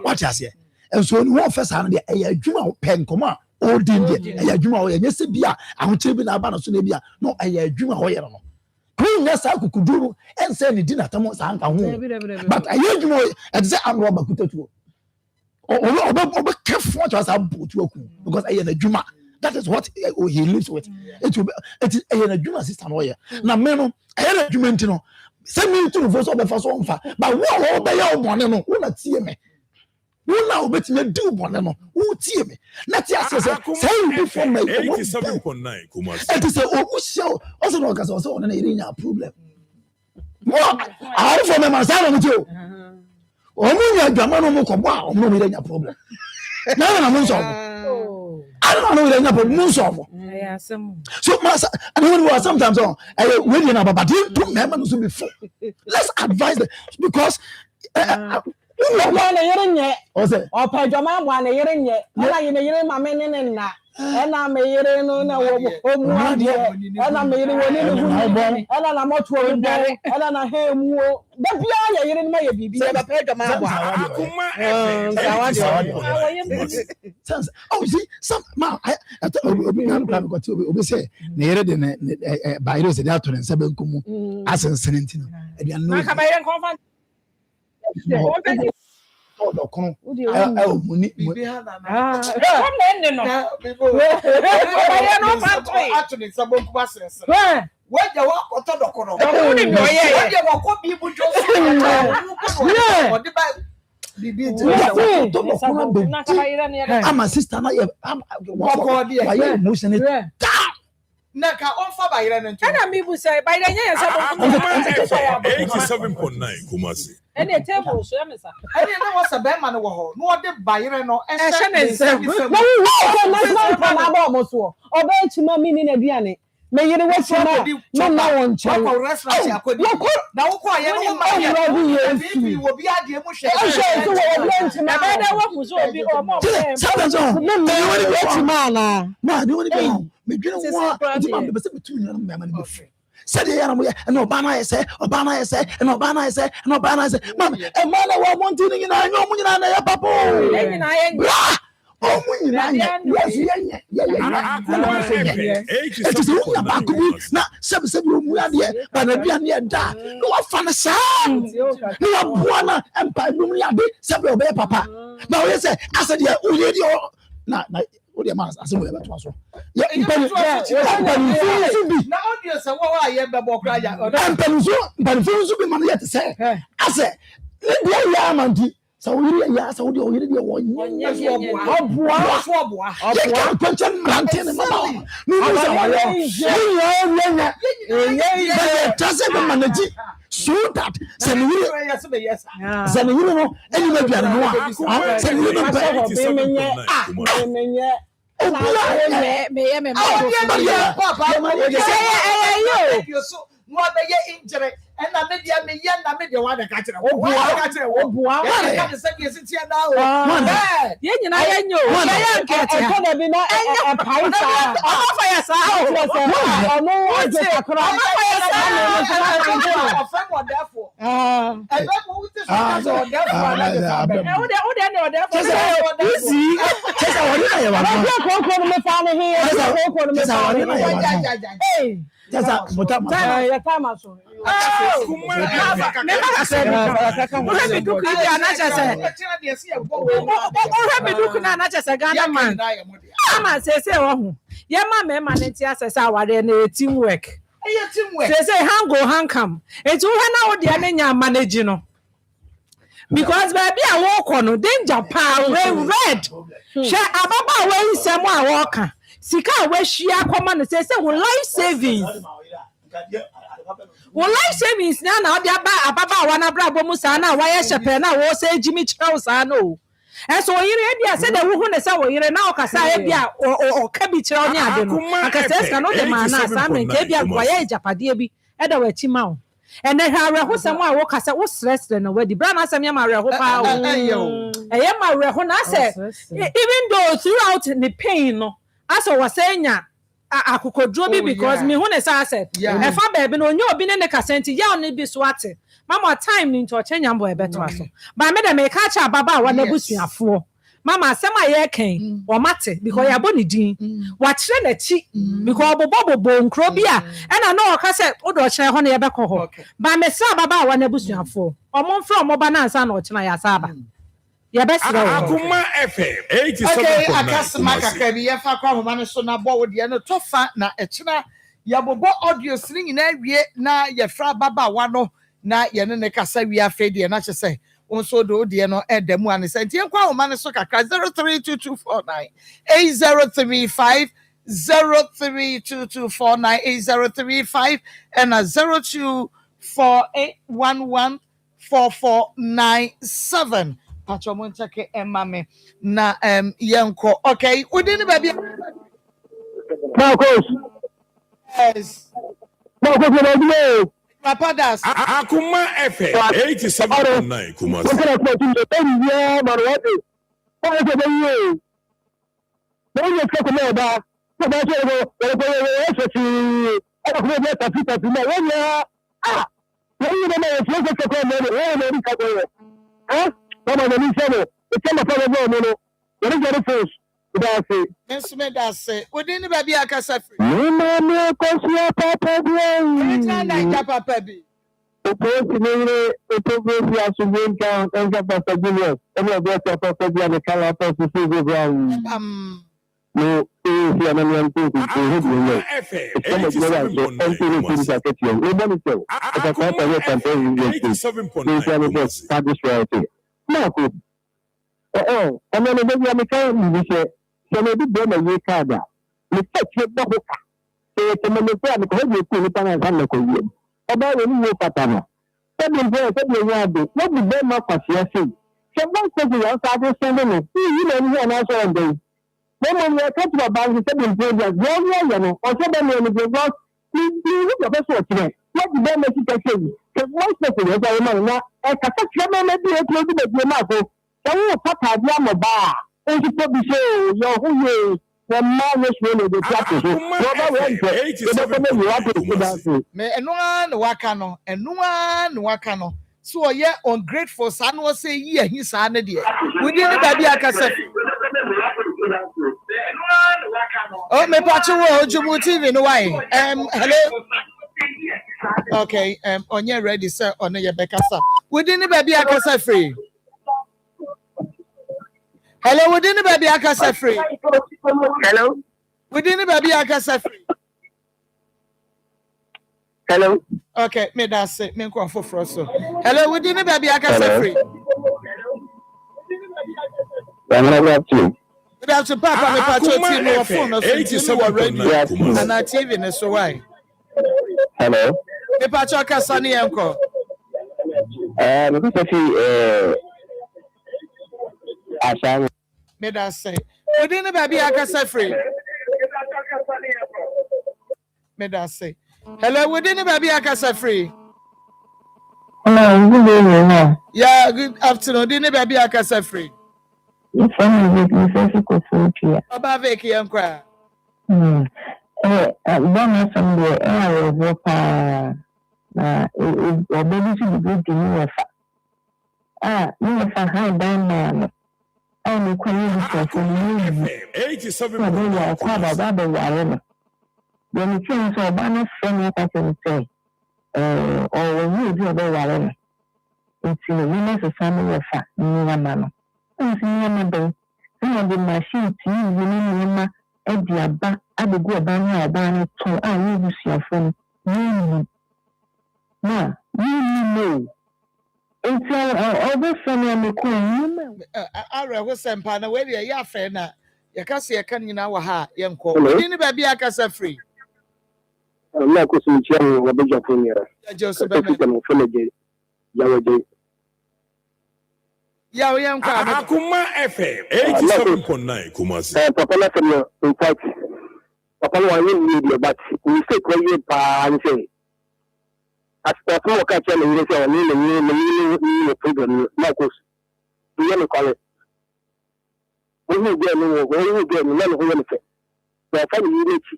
What you say? And so no one first hand dey e adwuma pen koma all din dey e adwuma o ye se bia ahochire bi na aba na so na bia no e adwuma ho ye no. Kunya sa kukuduru ense ni dinner tamo sa anka ho but ayedwuma e say am roba kutatu oba careful to asa botu aku because aye na dwuma that is what he lives with it will it aye na dwuma sister no ye na me no aye na dwuma ntino say me to for so be fa so mfa but wo be ya obone no wo na tie me wo obeti me do bone no wo tie me na tie ase say you for me 87.9 Kumasi. it is a show also no case also on na irinya problem I for me man say no too omunya adwama no mo ko ba o mo irinya problem na mo so I don't know irinya problem mo so yeah some so and when we are sometimes on we dey na baba dey to me man so before let's advise them because na yere nye o pa dwama mo na yere nye na yere ma me ne na na me yere no na wo mu ade na me yere woni ne hu na moto o ndare na he mu da bia ya yere ma ya bibi ya pa dwama sense oh see some man obi na plan ko ti obi say na yere de ba yere se da to ne nsa bankumu asensene ntino e no ka ba yere konfa oh no kono muni come na no ya no fa ni sabon kuma sense waje wa koto dokono ni no ye waje wa ko bi bu jo o di ba bibi ama sister na ye wa emotion na ka on fa ba yire no nti na mi bu say ba yire nya sabon 87.9 Kumasi. any table so am sa ani na wo se be ma no wo ho no de ba yire no e se ne nsem na ba mo so o ba chima mi ni na duane me yire wo chima na won chan ko restaurant akodi na wo ko ye no ma ye wo bi ade mu hwe so wo bi chima ba da wo mu so obi o mo me yire wo chima na de woni be me dwene wo ti ma be se betu nyana me ma ne be free said ya mo no ba na ye say oba na ye say no ba na ye say no ba na ye say mama e ma na wo monti ni nyina anyo mu nyina na ya papo e nyina ye o mu nyina yes it is you ba ku bi na sebe o mu ade ba na bia ne da no wa fa na sa no wa bua na empa mu ni ade sebe o be papa na o ye say asa de o ye de na o de ma asa mo ye beto so ya impani na audience wa ye be bo kra ya impani so be man yet say asa de ya manti so we ya so de o ye de wo nya oboa ya kwanchen plantain mama no so wa ya tase be manage so that senwiri no any me bia no senwiri no be menye no be ye injure and na me dia me ye na me dia wa da ka kire wo ka say ye sitia na o ye nyina ye nyo ye nkete e ko da bi na e pai sa o fa ya sa o no o je akra o fa ya sa o fa mo therefore e be mo wuti so o therefore na o de o de easy tesa wori na ye wa ko me fa ne he ko me fa ne tesa mota ya kama so Ghana man. Ama sese wo ho. Yema me manenti asesa aware na teamwork. Teamwork. Say hand go hand come. Etu na wo de anya manage no. Because baby I walk on danger pa red. She ababa we Nsem a walk. Sika we hia kwama no say life savings. Life savings na odi ababa wa na bra bomu sa na wa ye shepe na wo say jimi chira sa no. And so yire bia say the wo na say wo yire na okasa e bia o ka bi chira oni ade no. Akasa ska no de ma na assignment ke bia wa ye japade bi e da wa chi ma wo. And then how reho some more work as a was stressed and where the brand as a yama reho power. A yama reho na say even though throughout the pain, no, as I was saying, I could draw because me when I said, if I baby no you been in the casenti, ya only be swatted. Mama time into a change boy better. But I made a make catch a baba when the bush you for. Mama sema ye ken or mate because ya boni din watch na chi because bobo bon krobia and I know ka say odo kire ho na ye beko ho ba me sa baba wa na busuafo omon from oba na ansa na o kina ya saba ye be sira Akoma FM 87.9 okay akasema kakra bi ye fa kwa homa no so na bo wo de no tofa na e kina ya bobo audio sing na wie na ye fra baba wa no na ye ne kasa wi afa de na che say also do the no edemu and say kwa o man so kakra 032249 8035 032249 8035 and 0248114497 pacho mo check emame na yenko okay udini baby Marcos. yes Marcos Papa das Akoma FM 87.9 Kumasi. Nsem da say udini baby akasa free Mama kosia papa papa bi about when you patana. Seven boys, seven years, what the bear mark was yesterday. Someone said you are starting sending it. You know, you are also on day. Then when you are talking about the 7 pages, or 7 years, you look at us today. What the bear makes it say? Because one person is a man now, and Cassandra may be a little bit of Marco. So you put a yam bar. And you probably say, you're who you the man is really the practice. Me enwa na waka no so ye ungrateful san wo say ye hi sa na de we dey ba bi akasa oh me pacho wo ojumu TV no why hello okay onye ready sir on ye bekasa we dey ba bi akasa free hello we dey ba bi akasa free Hello? we dey ba bi akasa free Hello? okay, me that's it. Me go for so. Hello, we didn't baby akasa free. I'm not to. Good afternoon, Papa. Me patch your team over phone or something already. And our TV so why? Hello? Me patch your kasani enko. Asha. Me that's it. We didn't baby akasa free. Me that's it. Hello, we didn't baby akasa free. Hello, good evening. Yeah, good afternoon. Didn't baby akasa free. It's funny that you say you could see here. About Vicky and cry. One of some day, I was a baby should be good to you. You are a high down man. I'm a queen for you. 87.9 When you change your banner, friend, I can say, or when you do a better, it's in the women's family of fat, near man. I'm seeing a day. Some of the machine, you Ediaba, Abugu Abana, Abana, to I will see a phone. You know. It's all the family and the queen. I was some pan away, your friend. You can't see a canyon hour, ha, young call. Didn't baby, I can say free. I'm not going to tell you what the Japan Joseph, young Akoma FM 87.9 Kumasi. Papa, in fact, Papa, I will media, but we stay quiet and say, as Papa catch and you say, I program, Marcus, you call it. When you get none of them, the family rich.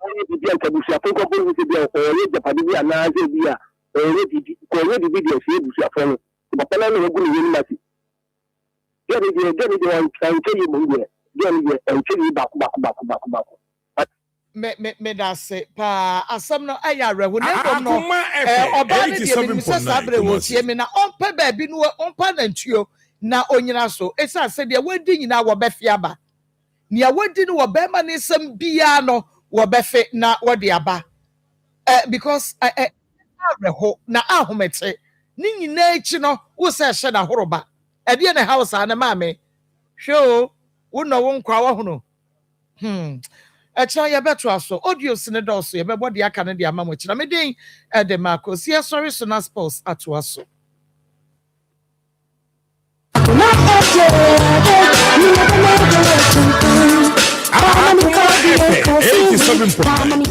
The Kabusia, the Padilla, Nazia, already videos here, Busia phone. But I don't know what you get it, and tell you, get and tell you back. Me that say, pa, asam no ayare, we Akoma no. FM Obani di mi se sabre wo tie me na onpa ba bi no onpa na ntuo na onyina so. Esa se de wadi nyina wo befiaba. Nia wadi no wo be ma ne sam bia no wo befe na wo de aba. Because areho na ahomete. Ni nyina echi no wo se hye na horoba. E de na house ana ma me. Hwe wo no wo nkwa wo hono. Echa ya beto aso audio sine doso ye bebo de aka ne de ama mo kira me den de mako sie sorry so na sports ato aso Akoma FM 87.9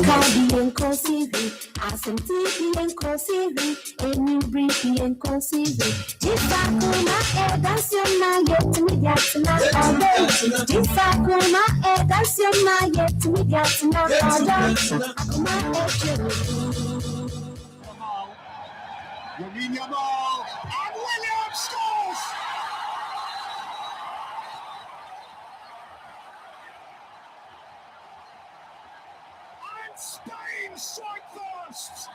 Spain strike first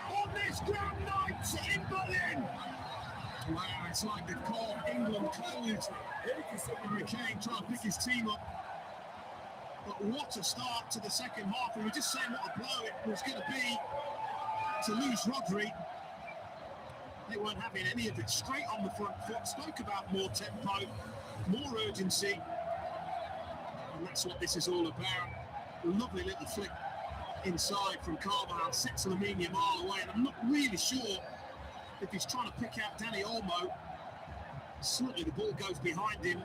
on this grand night in Berlin. Wow, it's like they've called England closed. 87 McCain trying to pick his team up. But what a start to the second half. We were just saying what a blow it was going to be to lose Rodri. They weren't having any of it. Straight on the front foot. Spoke about more tempo, more urgency. And that's what this is all about. Lovely little flick inside from Carvajal, sets Lamine a mile away, and I'm not really sure if he's trying to pick out Danny Olmo. Certainly the ball goes behind him,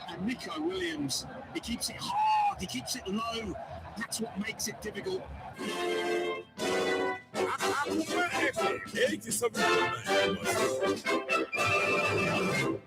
and Nico Williams, he keeps it hard, he keeps it low. That's what makes it difficult. Akoma FM 87.9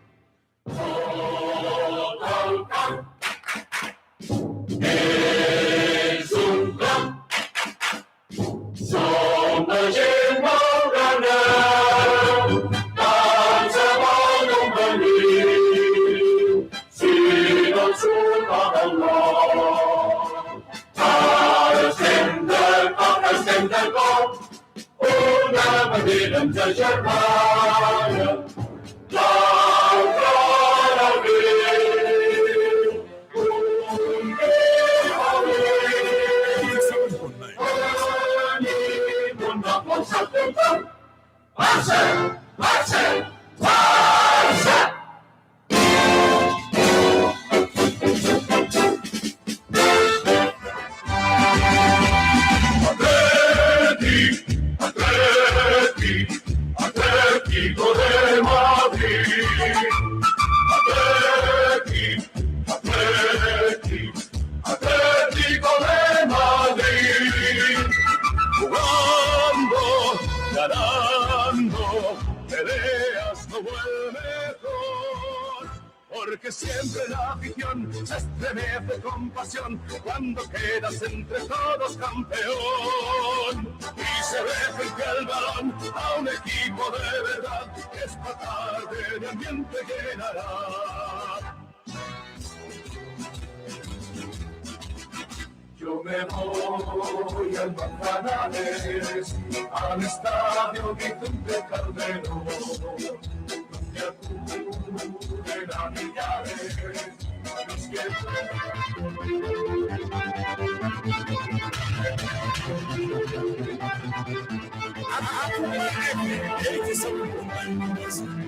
Porque siempre la afición se estremece con pasión cuando quedas entre todos campeón. Y se ve frente al balón a un equipo de verdad que esta tarde de ambiente llenará. Yo me voy al Manzanares, al estadio Vicente Calderón, donde acuden a millares Akoma FM 87.9.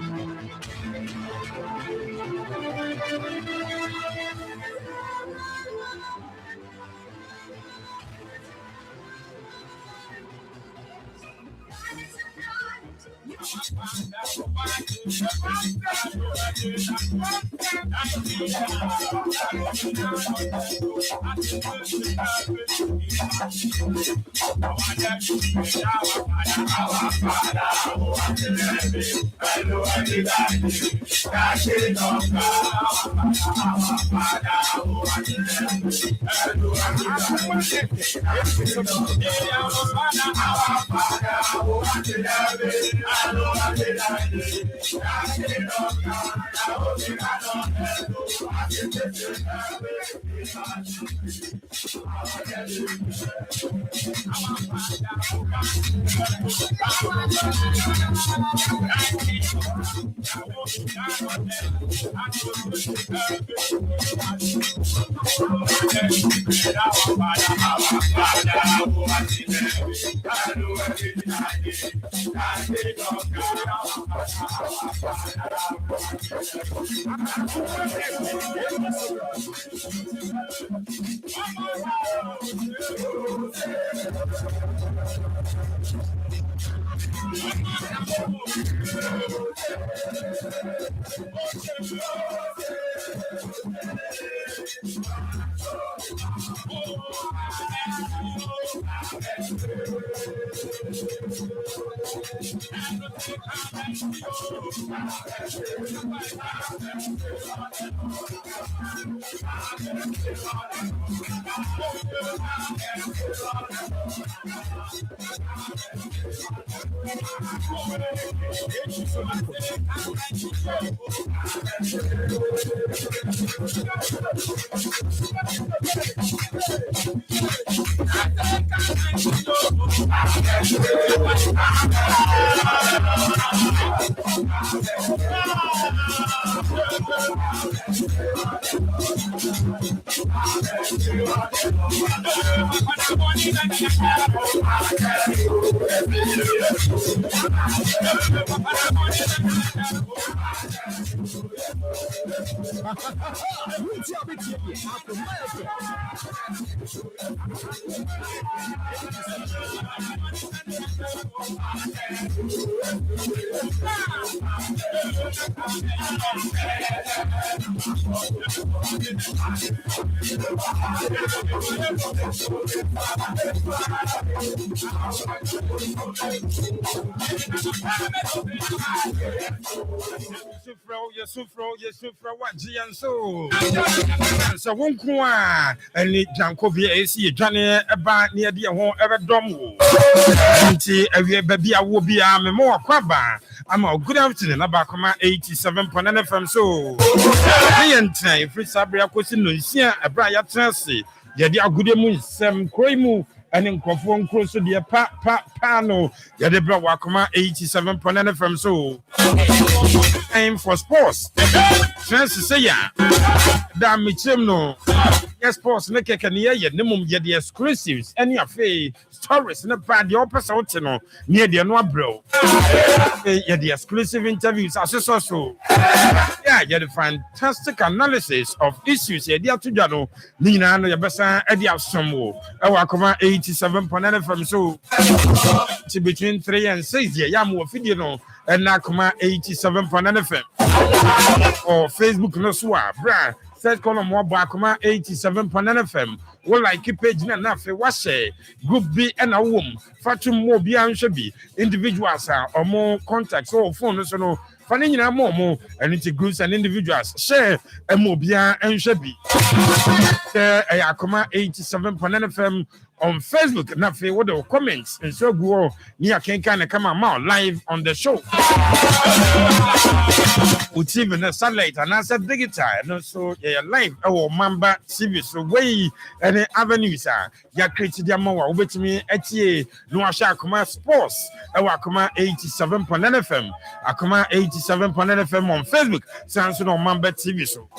Yesufra wajianso. So won ko a ani janko bi esi edwane eba ne de ho ebedom wo. Nti awie ba bia wo bia me mo kwaba. Ama good afternoon Abakoma 87.9 FM so. Ne yentan free sabria kosi no nsia ebra ya transe. Ye de agude mu nsem kroimu and in Crawford Cross to the panel, Yadebra Wakoma 87.9 FM so. Aim for sports. Chance say ya. Damn me no. Yes, sports na keke near ye nimum ye the exclusives. Any affair stories in the bad the opposite no near the no bro. Yeah, the exclusive interviews as so. Yeah, yeah, the fantastic analysis of issues here. Dear to Jano, Nina no Yabasa Eddie Somo. Wakoma 87.9 FM so between 3 and 6 yeah, Yamu video and Nakoma 87.9 FM or Facebook no swa bra said column more Bakoma 87.9 FM. Well, like page na nafe washe group B and a womb fatum more be individuals or more contacts or phone so no finding more and into groups and individuals share and more and shabi Akoma 87.9 FM on Facebook. Now, what the comments and so go near Kenkan come out live on the show. With even a satellite and answer digital, and also live our Mamba TV. So, way any avenues are ya created your more with me at Noasha Akoma Sports, Akoma 87.9 FM, Akoma 87.9 FM on Facebook, Samson on Mamba TV. So,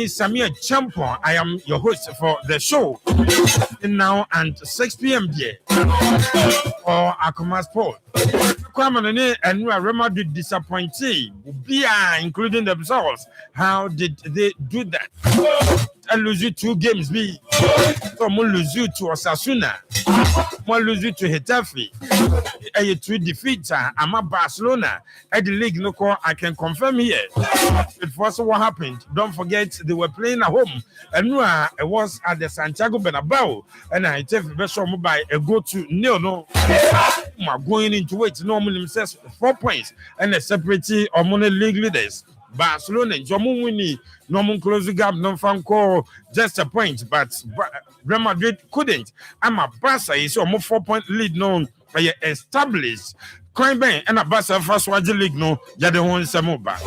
Samia Champion, I am your host for the show now and 6 p.m. there or Akoma Sport. Kwame and Real Madrid disappointing, including themselves. How did they do that? And lose you 2 games, me. Some lose you to Osasuna, one lose you to Getafe. A 2 defeats. I'm a Barcelona at the league. No call. I can confirm here. It was what happened. Don't forget they were playing at home, and it was at the Santiago Bernabeu, and I take the by a go to no. Going into it, normally says 4 points, and a separate of money league leaders. Barcelona, Jomuni, normal closing gap, no fan call, just a point, but Real Madrid couldn't. I'm a Barca is almost 4-point lead known by established. Crime Bank and a Barca first league no, Yadon Samoba.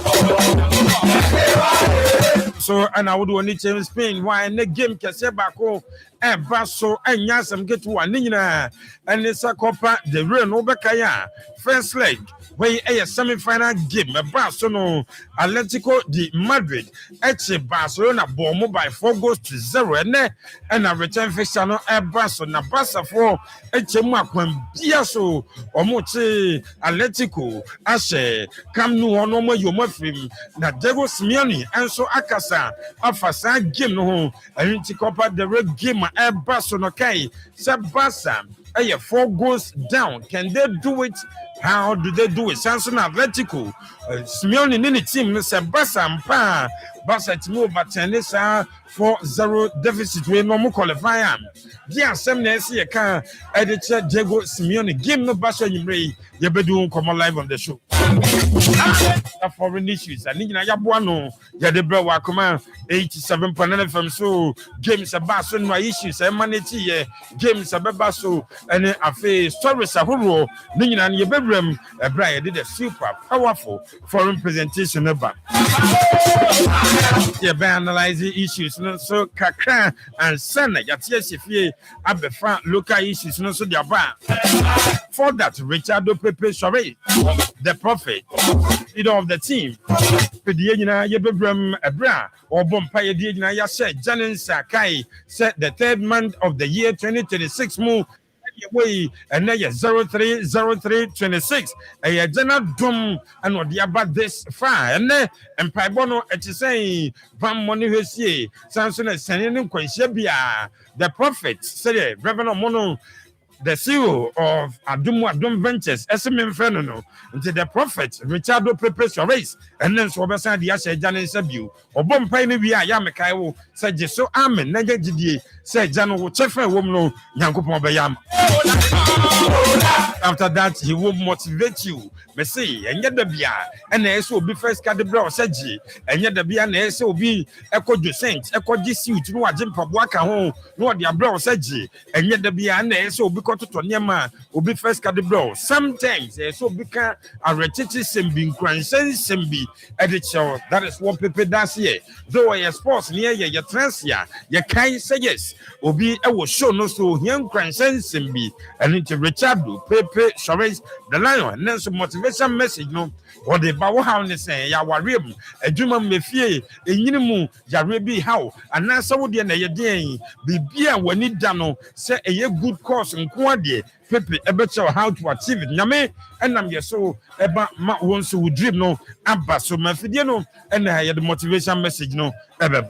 So, and I would want to change Spain. Why in the game can say back home and Basso and Nsem get to one Nina and it's a Copa the real Nobakaya first leg. Where a semi-final game, a Barcelona, Atletico de Madrid, Eche Barcelona, Bomo by 4-0, and a return fixture no a Barcelona, Barca for Eche Makwen, Biaso, Omoche, Atletico, Ashe, Cam Nu, Onomo, Yomofim, Nadego Simeone, and so Akasa, Afasa game no, and Copa the red game, a Barcelona, Kai, Sabasa. 4 goals down. Can they do it? How do they do it? Samson Atletico, Simeone in the team, Mr. Barca, Barca team, but Tenisa 4-0 deficit. We no more qualify. Yeah, some next year can edit Diego Simeone. Give no Barca you may you be doing come live on the show. Foreign issues. And in Yabuano, Yadebra Wakoma 87.9 FM. So games about so no issues. Manity games about so and a face stories a huru. Nina and Yabebram, Brian did a super powerful foreign presentation about. Yeah, by analyzing issues. So Kakra and Sana, Yatiasi, Abefa, local issues. No, so they are bad. For that, Richardo Pepe Sorry, the prophet, leader of the team. Pediana Yabebram Abra or Bompire Diana said, Janin Sakai said the 3rd month of the year 2026 move. Way and then 030326 a general drum and what about this far and then and Pibono at saying Van Money Hessie Samson is sending Quenshabia the prophet said Reverend Mono the CEO of Adum Ventures, SMM Fenono, until the prophet Richardo prepares your race, and then so beside the Asha Janin Sabu, or Bompine via Yamakaio, said Jesu Amen, Nagadi, said Jano Chefa Womo, Yankupon Bayam. After that, he will motivate you, Messi, and yet the Bia, and the will be first Cadebra Saji, and yet the Bia and the will be Echo de Saint, Echo Disu, to know a Jim Pabwaka home, no, the Abra Saji, and yet the Bia and the will be to Tonyama will be first Cadebra. Sometimes so become a retiti Sembi, Cransen Sembi, editor. That is what people does here. Though I sports near your transia, your kind say yes, will be I will show no so young Cransen Sembi, and into Richardo, Pepe, Shores, the lion, and then some motivation message no. Or the Bawahan say, Yawarim, a Juma Mefie, a Yinimu, Yarebi how, and now so would the day be beer when it done, say a good course and quaddy, Pepe, a better how to achieve it. Yame, and I'm your so about my ones who dream no, Abba, so my Fidiano, and I had the motivation message no, ever.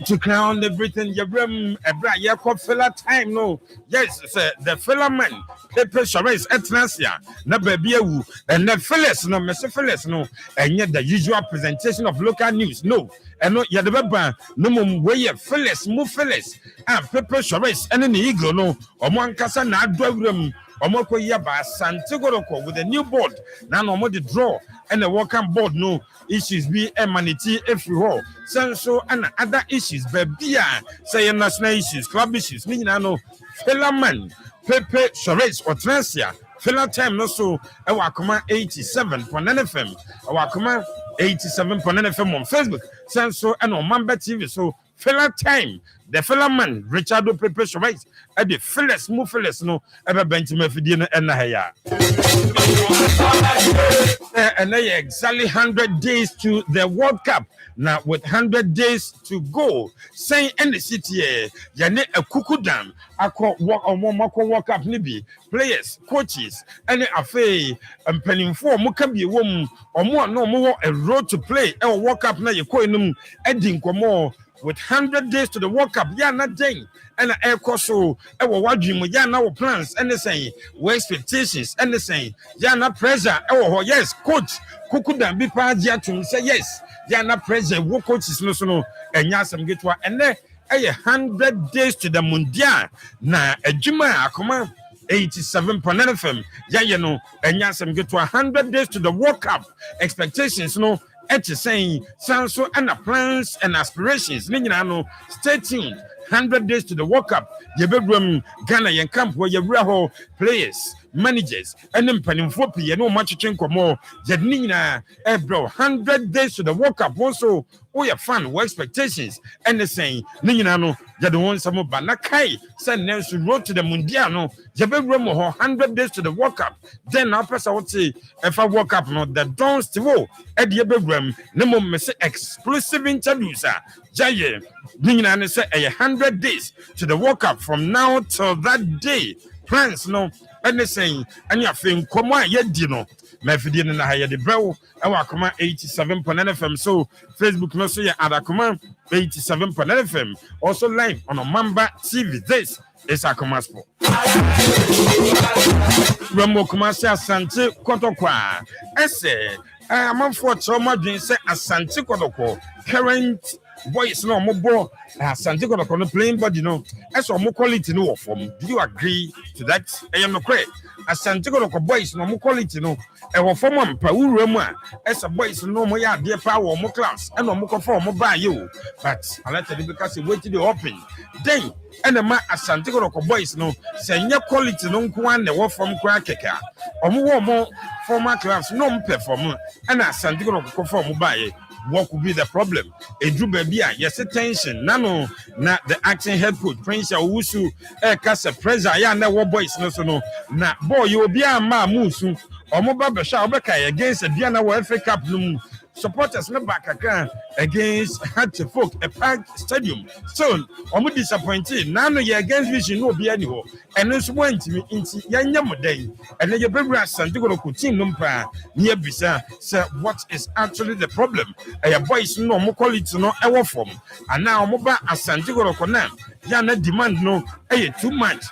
To crown everything, your room, a bright Yakob fella time, no. Yes, sir, the fella man, Pepe Shores, Etnasia, Nababiawu, and the fellas, no, Mr. Fellas, no, and yet the usual presentation of local news, no, and not yet the Baba, no more way of fellas, move fellas, and Pepe Shores, and an eagle, no, or one casa, not dog room. Omoko Yaba Santigoroko with a new board. Now no the draw and the welcome board no issues be emanity every hall. So and other issues, baby, say national issues, club issues, meaning I know Philaman, Pepe, Charades, or Transia. Filler time no so Akoma 87.9 FM. Akoma 87.9 FM on Facebook. So and on Mamba TV. So filler time. The filler man Richard Pepe Charades at the fillers, move fillers no ever been to Mefidina and Nahaya. And they exactly 100 days to the World Cup. Now, with 100 days to go, saying in the city, Yane a kukudam, Ako walk on one walk up, Nibi, players, coaches, and affair, and penning for Mukabi woman, or more, no more a road to play, or walk up now, you call them, Edding more. With 100 days to the World Cup, yeah, not dang. And the air coso, our dream, yeah, now plans, and the same, we expectations, and the same, yeah, not pressure, oh, yes, coach, Kukudam, be part, yeah, to say yes. Yana pressure, what coaches no and Yasam get what, and then 100 days to the Mundial. Na a Juma Akoma 87.9 FM. Yeah, you know, and Yasam get to 100 days to the World Cup. Expectations, no, at saying, sounds so and plans and aspirations. Ninano, stay tuned. 100 days to the World Cup. Your bedroom, Ghana, and camp where your players. Managers and then Pennyfopi and no much chinko more. Jadnina, bro, 100 days to the World Cup. Also, all your fun, what expectations, and the saying, Ninano, Jadon Samo Banakai, send Nelson road to the Mundiano, Jabel 100 days to the World Cup. Then our person would say, if I walk up, not the Dons to go at the Abraham, Nemo Messe exclusive interviews. Jaye, Ninano say 100 days to the World Cup from now till that day. Plans no. And they saying, and you think, come on, yet, Dino. Mefidin and I had the bro, Akoma 87.9 FM. So, Facebook no say at Akoma 87.9 FM. Also, live on a Mamba TV. This is Akoma Sport. Rambo Kumasi Asante Kotokwa. I say, I'm on for Choma Jin say Asante Kotoko. Current boys no more Asante Kotoko playing, but you know, as more quality no form. Do you agree to that? I am not correct. Asante Kotoko boys no more quality no. A form pa urema as a boys no more ya dear power more class and no more conform more by you. But I let it because it wait to the open. Then and the man Asante Kotoko boys no say your quality no one the work from cracker. Or more former class no perform and Asante Kotoko conform by what could be the problem? A drew baby, yes, attention. Nano, not the acting head coach, Prince Awusu, Kasa Preza, ya na war boys, no. Na boy, you will be a ma musu, or Mobaba Shabaka against a Diana FA Cup. Supporters no back against Hatchfolk, a packed stadium. So, I'm disappointed. Nano, you against vision, no be anywhere. And this went to me into Yanyamo Day. And then your baby Santiago Coutin Numpa near Bisa said, what is actually the problem? A boys no more quality no ever form. And now Moba as Santiago Conam, Yana demand no, too much.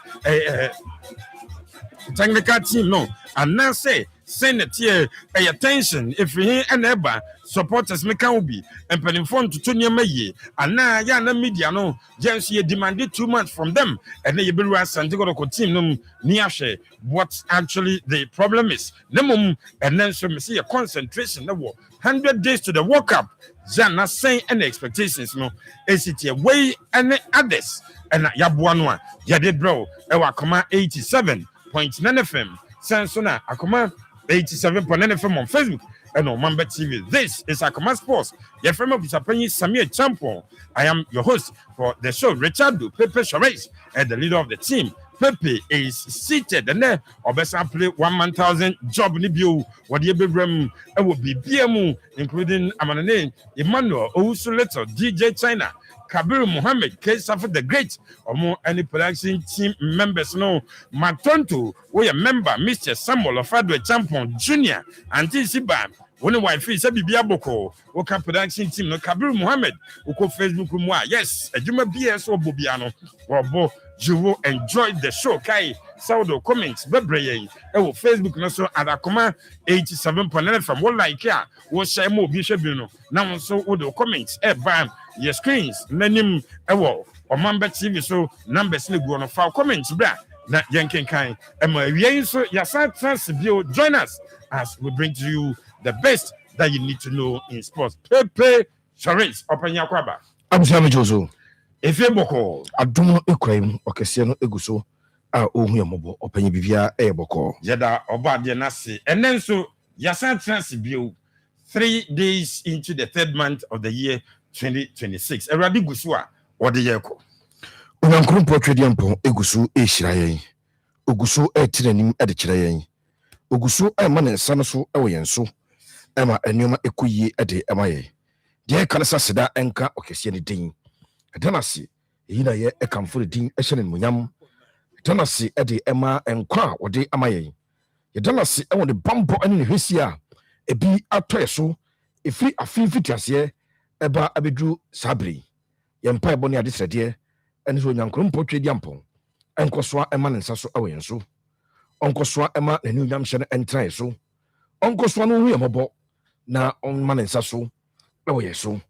Technical team no. And now say, send it here, pay attention. If we hear an ever supporters me can be and pay phone to Tony May and now yana media no just you demanded too much from them and then you be right Santiago team near what actually the problem is. Nemum and then so me see a concentration the war 100 days to the World Cup. Not saying any expectations no is it a way and others and yabuanwa yade bro Akoma 87.9 FM Sansona Akoma 87.9 FM on Facebook and on Mamba TV. This is Akoma Sports. Your friend of Japanese Samir Champion. I am your host for the show, Richard Pepe Charades, and the leader of the team. Pepe is seated and there Obesa play 1,000 job Nibu, what you be and will be BMU, including Amanane, Emmanuel, Owusu DJ China. Kabir Muhammad, Kesafa the Great, or more any production team members know. Matonto, we a member, Mr. Samuel of Fadwe Champion Jr. and Tisiba. When a wife is a Biaboko, Oka production team, no Kabir Muhammad, Oko Facebook Rumwa. Yes, a Juma BS or Bobiano, or Bo, you will enjoy the show. Kai, Saudo comments, Bebre, Facebook, no so at Akoma 87.9 from what like ya, was Shamo Bishop, now so all the comments, bam. Your screens, name or Mamba TV, so numbers go on file comments, bra. na yenken kan ema wie so yasa transibio. Join us as we bring to you the best that you need to know in sports. Pepe Charisse openya kwaba Abusame Jozo efie boko adum ekwam okese no eguso a ohu yamobo opanyi bibia boko yeda oba de na se enen so yasa transibio 3 days into the third month of the year 2026 eradi gusu a ode yeko onyankuru potwedi ampo egusu ehira yen ogusu etiranim de kira yen ogusu ema ne nsa no so ewo yen so ema enuma ekoyie de ema yen de kanasa seda enka okese ne din edanasi eyi na ye ekamfo de din ehye ne munyam edanasi de ema enkwa wode ama yen edanasi ewo ne bambo ene ne hwesi a ebi atoye so efiri afinfitiase eba abedru sabri yempa ebo ne adesrede ene so nyankrom potwedi ampon enkosoa ema ne nsa so ewo yen so onkosoa ema ne nyam hye ne entra so onkosoa no hu yemobo na onma ne nsa so ewo yen so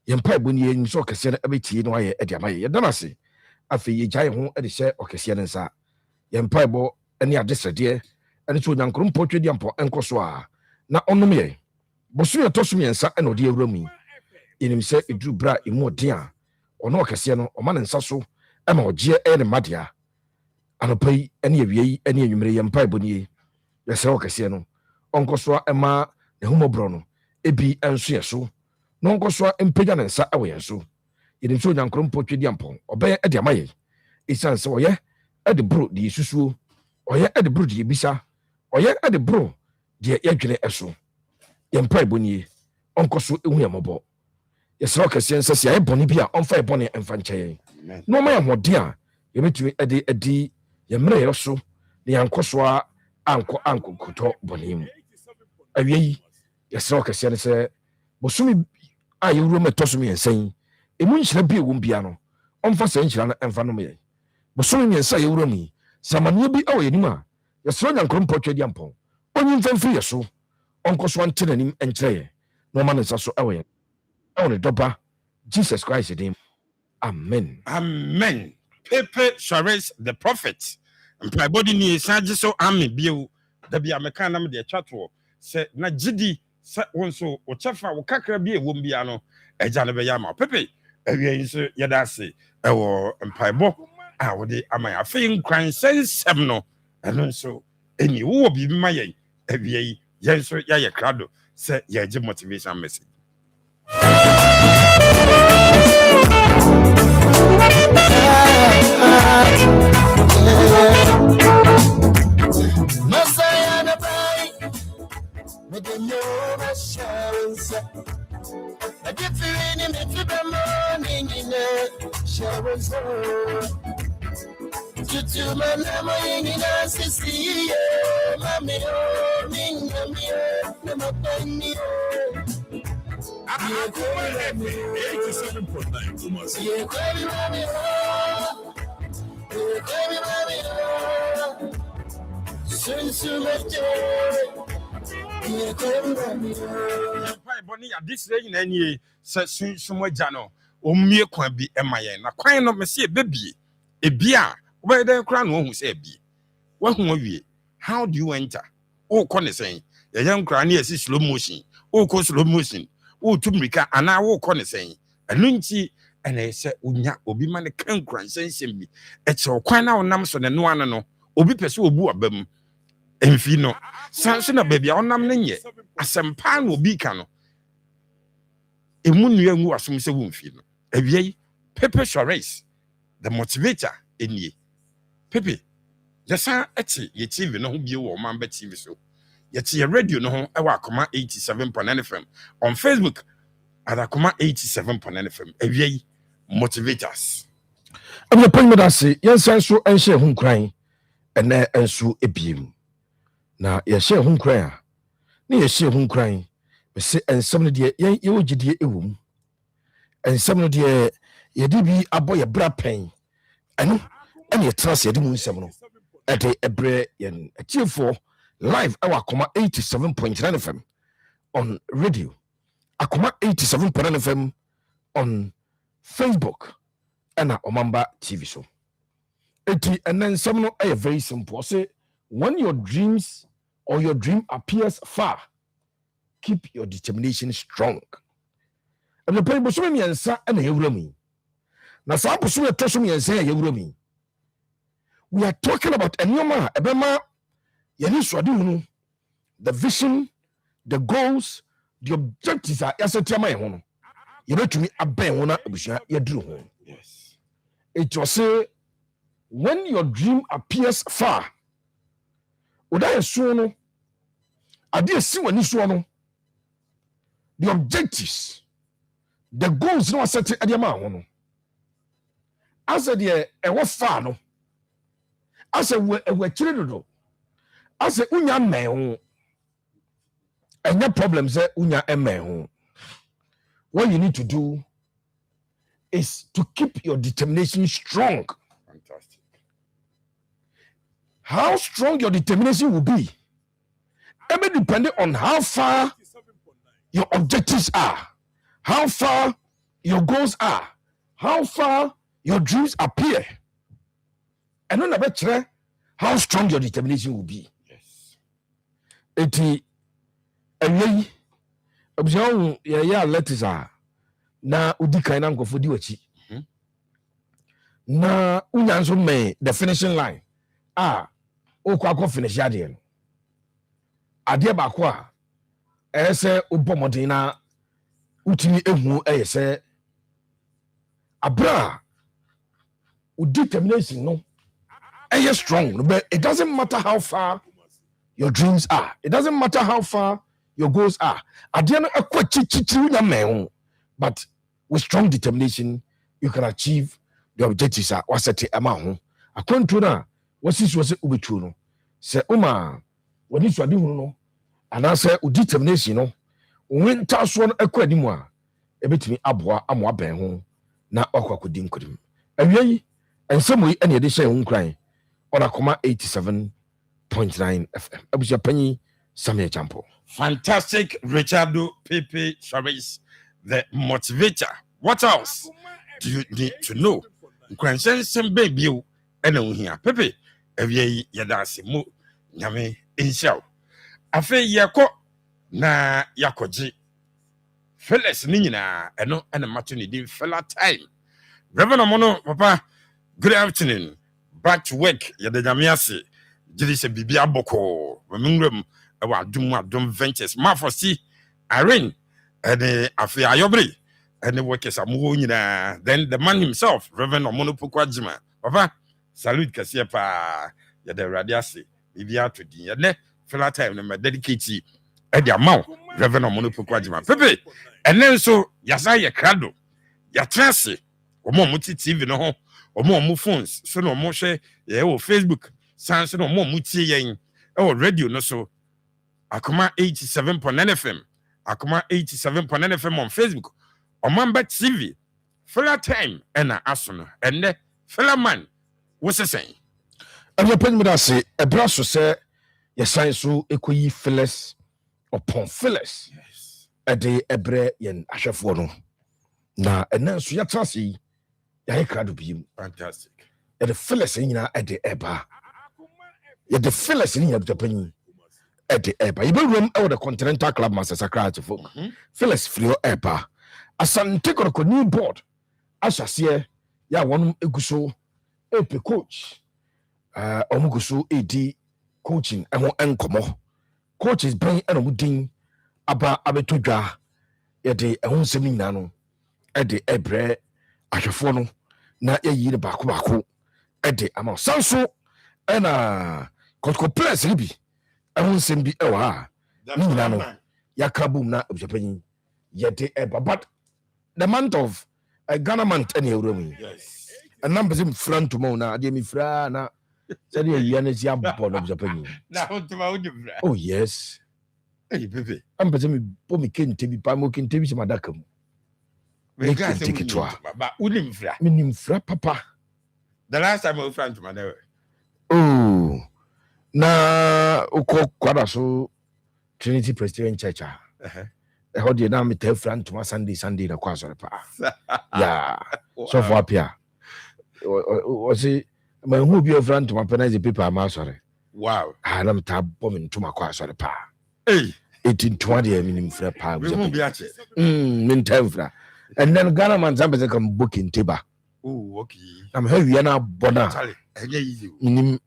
yempa ebo ne yen so kese na ebetie no aye ede amaye yedanase afi ye gyae ho ede hye okese ne nsa yempa ebo ene adesrede ene so nyankrom potwedi ampon enkosoa na onom ye bosu ye tosum yensa ene ode awuramu yenim se edru bra emu ode a ono okese no o ma ne nsa so ema ogye ene madia anopai ene awiei ene anwumere yempa eboni yese okese no onkosoa ema ne humobro no ebi enso yeso no onkosoa empeja ne nsa ewo yeso yenim se onyankrom potwedi ampon obeye ede amaye isan se oye ede bro de susuo oye ede bro de bisa oye ede bro de yadwene eso yempa eboni onkoso ehu yamobo yese okese nsa sia eboni bia onfa eboni emfa nkyeye no ma yamode a yebetumi edi yemre yeso ne yankosoa anko kuto bonim awiei yese okese ne se bosumi a yewuro metosumi yensan emu nhyira bi ewum bia no onfa se nhyira na emfa no me bosumi yensan yewuro mi samanie bi awo yenim a yese onyankrom potwedi ampon onyi mfamfiri yeso onkoso antenanim enkyereye no ma ne nsa so awo ne doba Jesus Christ dim amen amen. Pepe Charisse the prophet mpa body ni saje so amen bio da bia meka na me de twato se na gidi se wonso o chefa wo kakra bi ewom bia no eja ne be ya ma Pepe awie so yeda se ewo mpa bo a wo de aman afi nkran sensem no eno so eni wo bi ma yen awie yen so ya ye krado se ye je motivation message. Boni ya this day na nie se sunsumo gya no omie kwan bi emaye na kwan no me se ebia wo dey kra no hu se ebie wo hu awie how do you enter o ko ne sen ye yan kra na esi slow motion o ko slow motion o tumrika ana wo ko ne sen anu nti ene se onya obi ma ne kan kran sensem bi e che kwan na onam so ne no ano no obi pese obu abam emfi no sanso na bebia onam ne nye asempa na obi ka no emu nua ngu asom se wumfi no awie Pepe Charisse the motivator enie Pepe yesa eti ye TV no ho bie wo man ba TV so yeti ye radio no ho ewa Akoma 87.9 FM on Facebook at Akoma 87.9 FM awie motivators abia ponme da se yensan so enhye hu nkran ene enso ebiem na ye hye hu nkran a ne ye hye hu nkran be se ensem no de ye wogidie ewum ensem no de ye di bi abo ye bra pen eno ene ye trase ye di mu nsem no ede ebre yen atiefo live awa Akoma 87.9 FM on radio Akoma 87.9 FM on Facebook and Omamba TV show. And then some very simple. Say when your dreams or your dream appears far, keep your determination strong. And the people so me answer and me. Now some person to me and say me. We are talking about enyoma ebema yani swadi the vision, the goals, the objectives are yasetama ho. You bet me aben ho na abusua yadru ho. Yes. It was say when your dream appears far, oda so no ade si wani so no, the objectives, the goals no set adema ho no. As the far no, as we chire do, as unya me ho, enya problems unya eme ho. What you need to do is to keep your determination strong. Fantastic. How strong your determination will be, it depending on how far your objectives are, how far your goals are, how far your dreams appear. And on the how strong your determination will be. Yes. Eti away observe ya letters are na udi kaina nkofo di wachi. Na unya nso me the finishing line. Okwa finish ade no. Ade ba ko a ese obomodin na utimi ehu eyese abra determination no strong, but it doesn't matter how far your dreams are, it doesn't matter how far your goals are. But with strong determination you can achieve the objectives are set amount. According to that, what is was ubitu no say when you swadi hu no and I say determination no when task one akwanimu a ebetimi aboa amo aben ho na okwakodin nkodim awie Nsem any edition unkran on Akoma 87.9 FM. Abuja Penny Samuel Champo. Fantastic, Richardo Pepe Chavez, the motivator. What else do you need to know? Nkran sem baby and here. Pepe, every yadasi mo nyame inshaw. Afe yako na yakoji. Fellas ni nyina eno ena matuni di fella time. Reverend Omono papa. Good afternoon. Back to work. Yada jamiasi. Jiri se bibi aboko. Wamingwem ewa adum ventures. Mafosi Irene and afi ayobri and the workers are moving. Then the man himself, Reverend Omono Pukwajima. Papa, salute kasia pa yada radiasi. Bibi atu di. Yada fella time na dedicate the amount Reverend Omono Pukwajima. Pepe, and then so yasa ya krado. Ya transi. Omo muti TV no ho. Omo phones so no mo share Facebook sans no mo mutie yen radio no so Akoma 87.9 FM Akoma 87.9 FM on Facebook Omamba TV Fella time and asono and the fella man what's the saying and your pen me say a brasso say yes science so ekoyi fellas upon fellas yes a day ebre yen ahwefo no na enanso ya trasi ya krado bi fantastic the fellas nyina at the eba ya the fellas nyina Japan at the eba you be room out the Continental Club Master Secretary folk fellas free eba asante ko new board asase ya won eguso epe coach omuguso edi coaching ehon enkomo coaches ben enomudin aba abetodwa ya de ehon semi nyina no at the ebre ahwefo no na yayi ne baako ede ama sanso ena kotko press bi ehun sem bi ewa ni na no yakabum na obujapanyi yede eba but the month of Ghana month any eurumi yes a number sim front to mo na de mi fra na say de yi na si abbo no obujapanyi na hontuma wo fra oh yes hey bebe am pese mi po mi kente bi pa mo kente bi se madaka mu we got to take it but unim fra minim fra papa the last time we friend to my oh na uko kwada so Trinity Presbyterian Church how do you now meet friend to my Sunday na kwa so pa yeah so for apia was it ma hu bi ofran to my penalty paper ma sorry. Wow. Na mta bom ntoma kwa sorry pa. Hey. 1820 minim fra pa. We won't be at it. Min temfra. And then Ghana man zambe come booking tiba. Oh, okay. I'm heavy na bona. Easy. Minim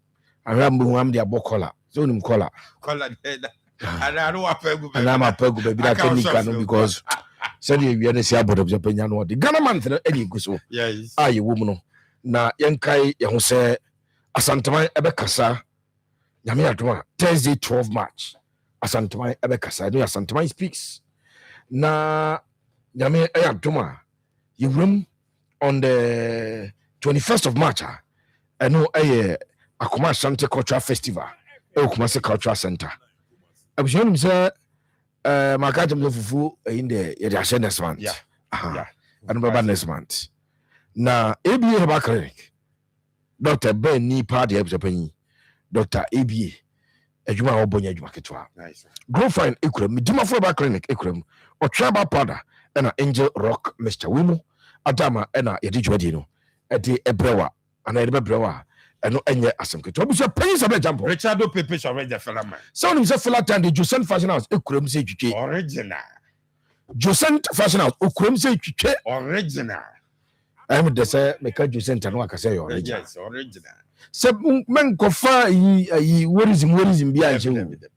arambu am dia bokola. So nim kola. Kola head. And I know I pay go. And I'm a pegu baby that can because said you na see about of Japan no the Ghana man any go so. Yes. You woman na yankai ye ho se asanteman ebe kasa. Nyame adoma Thursday 12 March. Asanteman ebe kasa. No asanteman speaks. Na Nyame adoma you room on the 21st of March. I know Akoma Ashanti Cultural Festival. Kumasi Cultural Center. I was showing him say my card fufu in the Yasha next month. Yeah. And Baba next month. Now ABA Herbal Clinic. Dr. Ben ni party Japan. Dr. ABA. Ejuma Obonya Juma Ketwa. Nice. Go find Ekrem, Dima Herbal Clinic Ekrem, or Tribal Powder, and an Angel Rock Mr. Wimu, Adama, and a Yadijwadino, at the Ebrewa, and a Ebrewa. And no any asem keto obi so penny sabe jump Richard Pepe so ready fella man so nim say fella time the Joseph Fashion House ekurem say twitwe original Joseph Fashion House ekurem say twitwe original I'm the say make Joseph no aka say original yes original se men ko fa yi worrism bia nche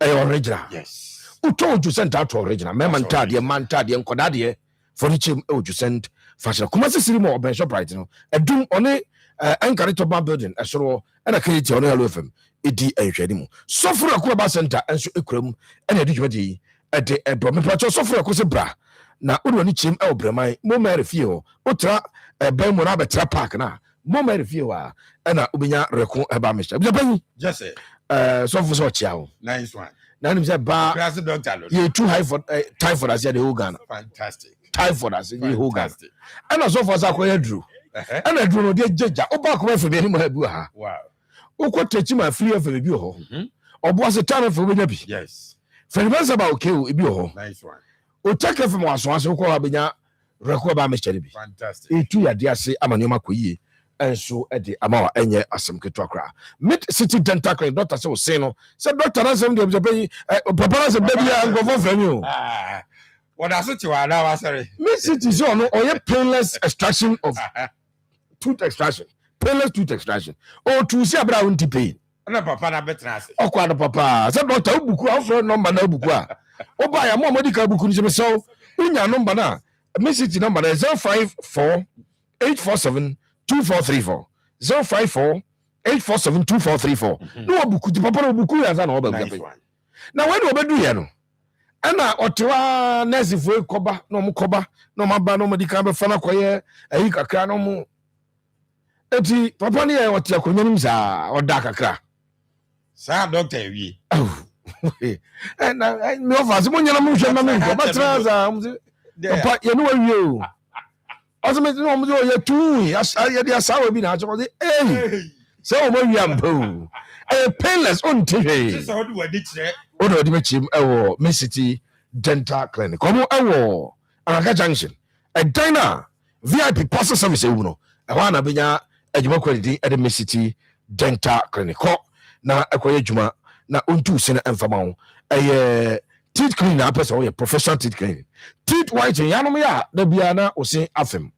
original yes uto Joseph that original me man tade man tade nkoda de for the chim Joseph Fashion kuma se siri mo ben shop right no edum one Ankara Top Building, a soro, and a create on Hello FM, Edi and Shedimu. So for a Kuba Center and so Ekrum, and a Dijwadi at the Bromipacho, so for a Cosebra. Now, Udonichim Elbremai, Moma Refio, Utra, a Belmonaba Trapak, Moma Refio, and a Ubinya Reco Abamisha. Just say, so for so chow. Nice one. Now, it's a bar, you're too high for typhoid as the Hogan. Fantastic. Typhoid as the Hogan. And as so far as I drew. And I don't know, dear Judge, or back away from any more. Wow. Who could take him a free of a view? Or was a time for me? Yes. For the rest about kill you. Nice one. Or take her from us once who call Abinia, record by Mr. Debbie. Fantastic. A 2 year dear say, Amanoma Kui, and so at the Amawa and ye as some Kitokra. Mid City Dental Clinic, Doctor so say no, said Doctor Nsem, the baby, Papa's a baby, and go from you. What does it you are now? Sorry. Mid City Zone or your painless extraction of. Tooth extraction, painless tooth extraction, or to see a brown pain. And a papa na better. Oh, quite papa. Some doctor buku offer number no buku. Oh, buy a more medical book in so. In your number now, message number 054 847 2434 054 847 2434. No buku, the papa no buku as an over. Now, when we do you and now, Ottawa, Nessie for Coba, no Mukoba, no Mamba, no medical fana quiet, a hika no more. Eti papa ni e wote akonyanim sa odaka kra sa doctor wi and me offers mo nyana mo hwe na me ko batra za papa ye no awie o aseme no mo ye tu ye dia sawa bi na acho so mo wi ampo painless on tv so do wadi kire o do di machim e wo City Dental Clinic komo e wo Anaka Junction e dina VIP parcel service e wo no e wa na benya adwuma quality at the City Dental Clinic. Na akoye adwuma na ontu se na emfama ho. Teeth cleaner person or professional teeth cleaning. Teeth whitening yanom ya da bia na ose afem.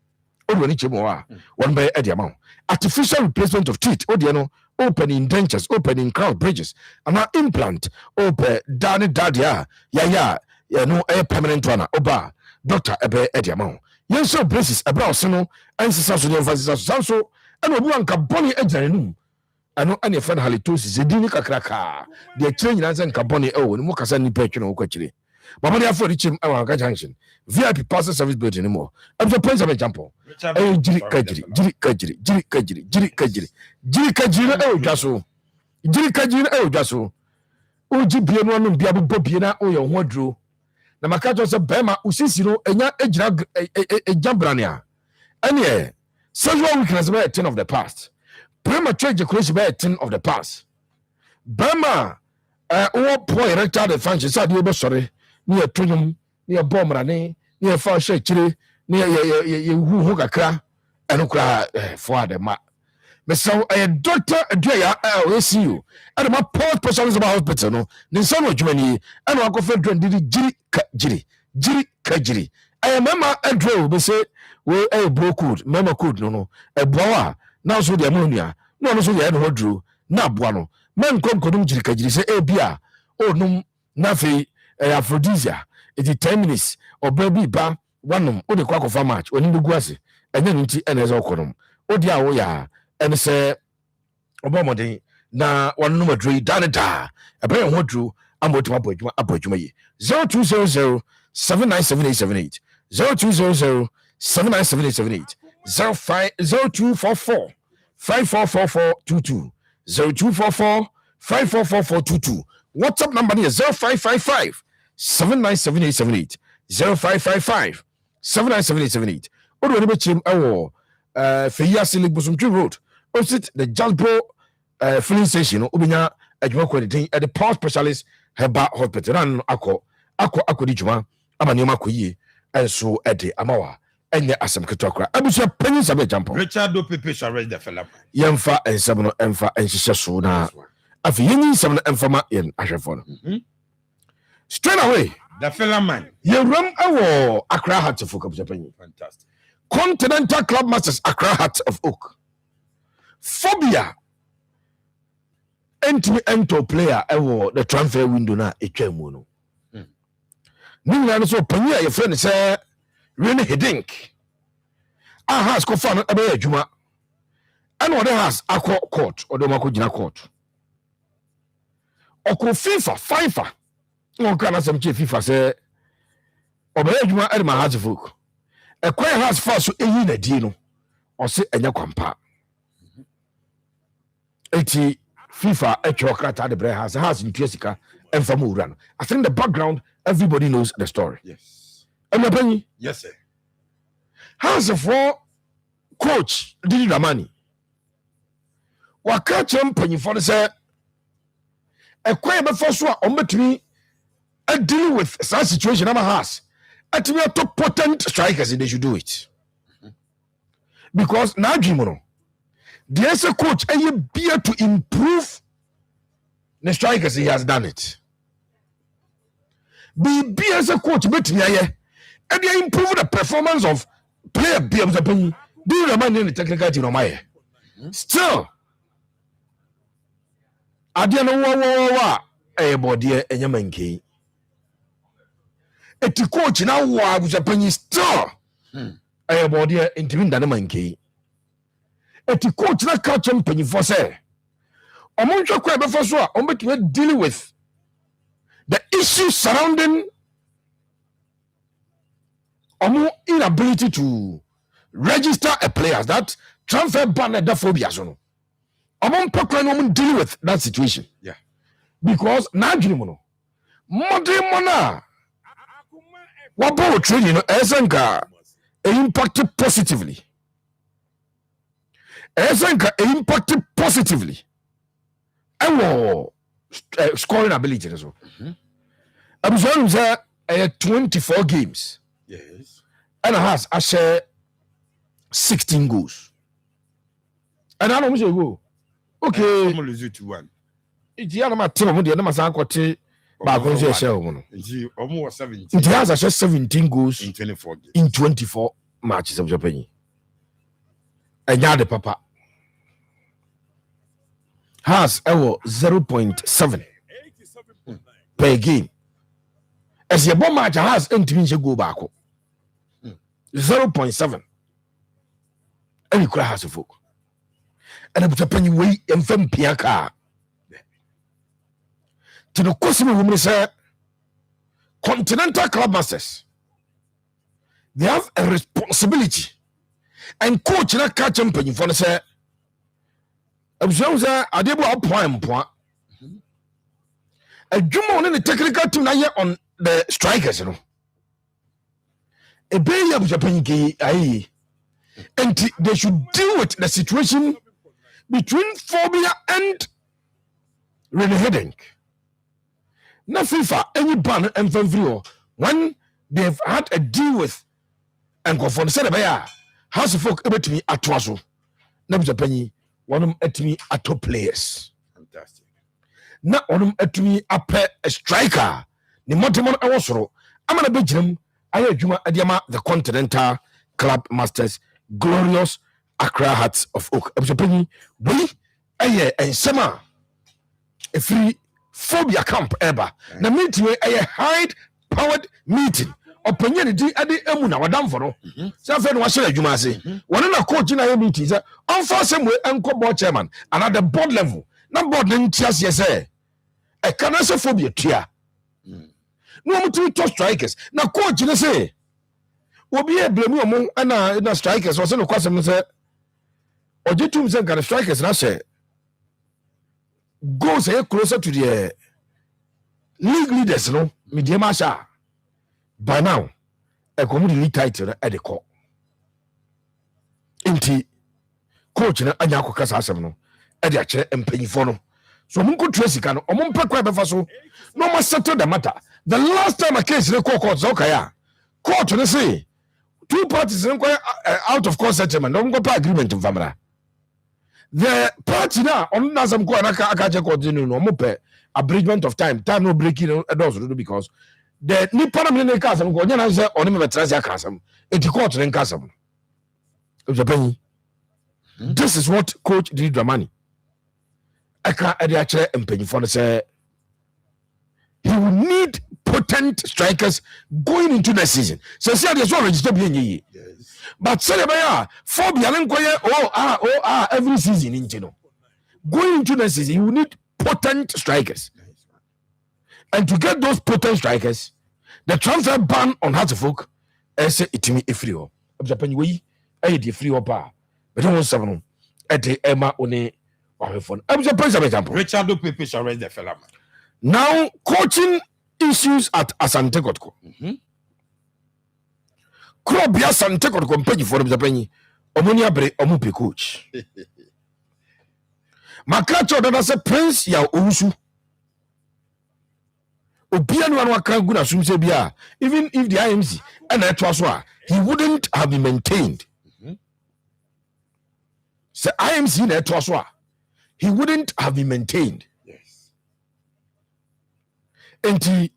Odwani chemo a one by e dia ma. Artificial replacement of teeth o dia no opening dentures, opening crown bridges, and an implant open dadia ya no a permanent one oba doctor ebe e dia ma. Yen so braces ebra oseno ansisa so the emphasis so and obi anka boni agyanenum ano ane fan halitosis edini kakraka de kire nyina nse nka boni ewo ni mo kasa ni petwe no kwakire baba de afọ richim ewa Anaka Junction VIP parcel service building ni mo abso prince of example jiri kajiri ewo dwaso jiri kajiri ewo dwaso oji bie no anum bia bo bie na o ye ho aduro na maka to se bema usisi no enya egira ejambrania ane sexual weakness by a thing of the past. Premature ejaculation by a thing of the past. Bama, poor erectile dysfunction. Sad you sorry. Near Trinum, near Bomrane, near Far Shakiri, near you who cry and cry for the mat. Mesaw doctor aduaya we see you and my port specialist about hospital no ne nsa no adwumani and wa kofa dwandiri jiri kajiri I mama adro be say we bro code mama code no eboa na so de amonia no so de no dro na aboa no men konkodum jiri kajiri say bia onum na fe aphrodisia it 10 minutes or baby ba wanum o de kwa kofa match oni ndu ase enya nti ene zo konom odi a wo ya ene se obomoden na wanu madri danida ebe ho dru amotuma abodwuma yi 0200 797878 0200 797878 0244 544422 0244 544422 WhatsApp number is 0555 797878 0555 797878 odo ne be chim ewo Feya Silik Busumtri Road, opposite the Jalpo filling station, Ubinya, Ajuma Quality, at the power specialist, Heba Hospital, Ran Ako Dijuma, Amanima Kuyi, and so at the Amawa, and the Asam Katokra. I wish a penny Sabe Jump. Richard do Pepe shall read the fella. Yamfa and Sabano Emfa and Shasuna. After you some Emfama in Ashafon. Straight away, the fella man. You run a war, Accra had to focus Japan. Fantastic. Continental Club Masters Accra Heart of Oak. Phobia. Enter player ewo the transfer window na etwemu no. Nina so panya your friend say really hedink. Has ko fa no ebe adwuma. And what has akọ court or the mako gina court. Oko FIFA. No kana some chief FIFA say obe adwuma e ma has folk. A quite has fast so eyi na di no or say enya kwampa. Eti FIFA echokrata the has in Piesika and Famuran. I think the background everybody knows the story. Yes. Yes, sir. Has a for coach Didi Ramani. Waka champion for the say a quite before so on between a deal with such situation I'm a house. At we are top potent strikers, and they should do it. Because now, Jimono, there's a coach, and you be to improve the strikers, he has done it. Be as a coach, but and they improve the performance of player. Be able to do the money in the technical team. Still, I don't know what body and your monkey. Eti coach na wa Japanese star body intimi da na manke eti coach na ka champion for say omonhwe kwa be for so a ombetwe deal with the issues surrounding inability to register a player, that transfer ban that phobia so no deal with that situation. Yeah, because na adwene no modern mona what about training? Esenka impacted positively. Impacted positively. And scoring ability as well. I was on 24 games. Yes. And has I share 16 goals. And I don't go. Okay. I'm lose 2-1. It's the other team. The other but he has 17 goals in 24 games. In 24 matches of Japan. And now the papa has 0.7 per game. As your bomb match has intimate go back 0.7. And you has a folk. And a Japan way and from Piaka. To the question women say Continental Club Masters, they have a responsibility, and coach na catch champion for the say observe adebo point a jumo on the technical team na on the strikers no e be ya Japan ki ai, and they should deal with the situation between phobia and reneging. Na FIFA any ban and free when they've had a deal with and go for the said house of folk able to me at Wasso. Na Japan One at me at top players. Fantastic. Na onum atumi apɛ a striker ne motemon awosoro amana bejim aye adwuma adiama the Continental Club Masters Glorious Accra Hearts of Oak abusapani we aye ensema a free phobia camp eba na meeting aye high powered meeting opinion di ade emu na wadamfo no say fe no wa share adwuma ase wona na coach na aye meeting say unforced we enko board chairman and at the board level na board no ntias say e kana se phobia tua no mo to strikers na coach ne say obi e blame omo na strikers o se no kwasem say ojitum say kana strikers na say goes closer to the league leaders no media masha by now a community title at the court inti coach na anya akokasa asem no e de akere empanyifo no so munko tracy kan o mun pekwa befa so no must settle the matter. The last time a case in court so kaya court no say two parties out of court settlement no go agreement in family. The party now on Nasam go anaka akaje court no mo pe abridgment of time no breaking doors because the ni parliament case go nya na say on me betrasi akasam eti court ren kasam. This is what coach did Dramani. Eka edi akere empanyifo no say he will need potent strikers going into the season. So see there's one register being ye. But say about phobia every season in going into the season, you will need potent strikers. And to get those potent strikers, the transfer ban on Hartlefolk is it me a free up. Japan we I the free up. But don't want seven at the Emma one or phone. I'm Japan example. Richard Pepe shall raise the fella. Now coaching issues at Asante Kotko. Krobia Asante Kotko mpegi for Japan. Omonia bre omupe coach. Makacho dada se prince ya Owusu. Obia no anwa kan guna sumse bia even if the IMC and etwaswa he wouldn't have been maintained. Say IMC na etwaswa he wouldn't have been maintained. And the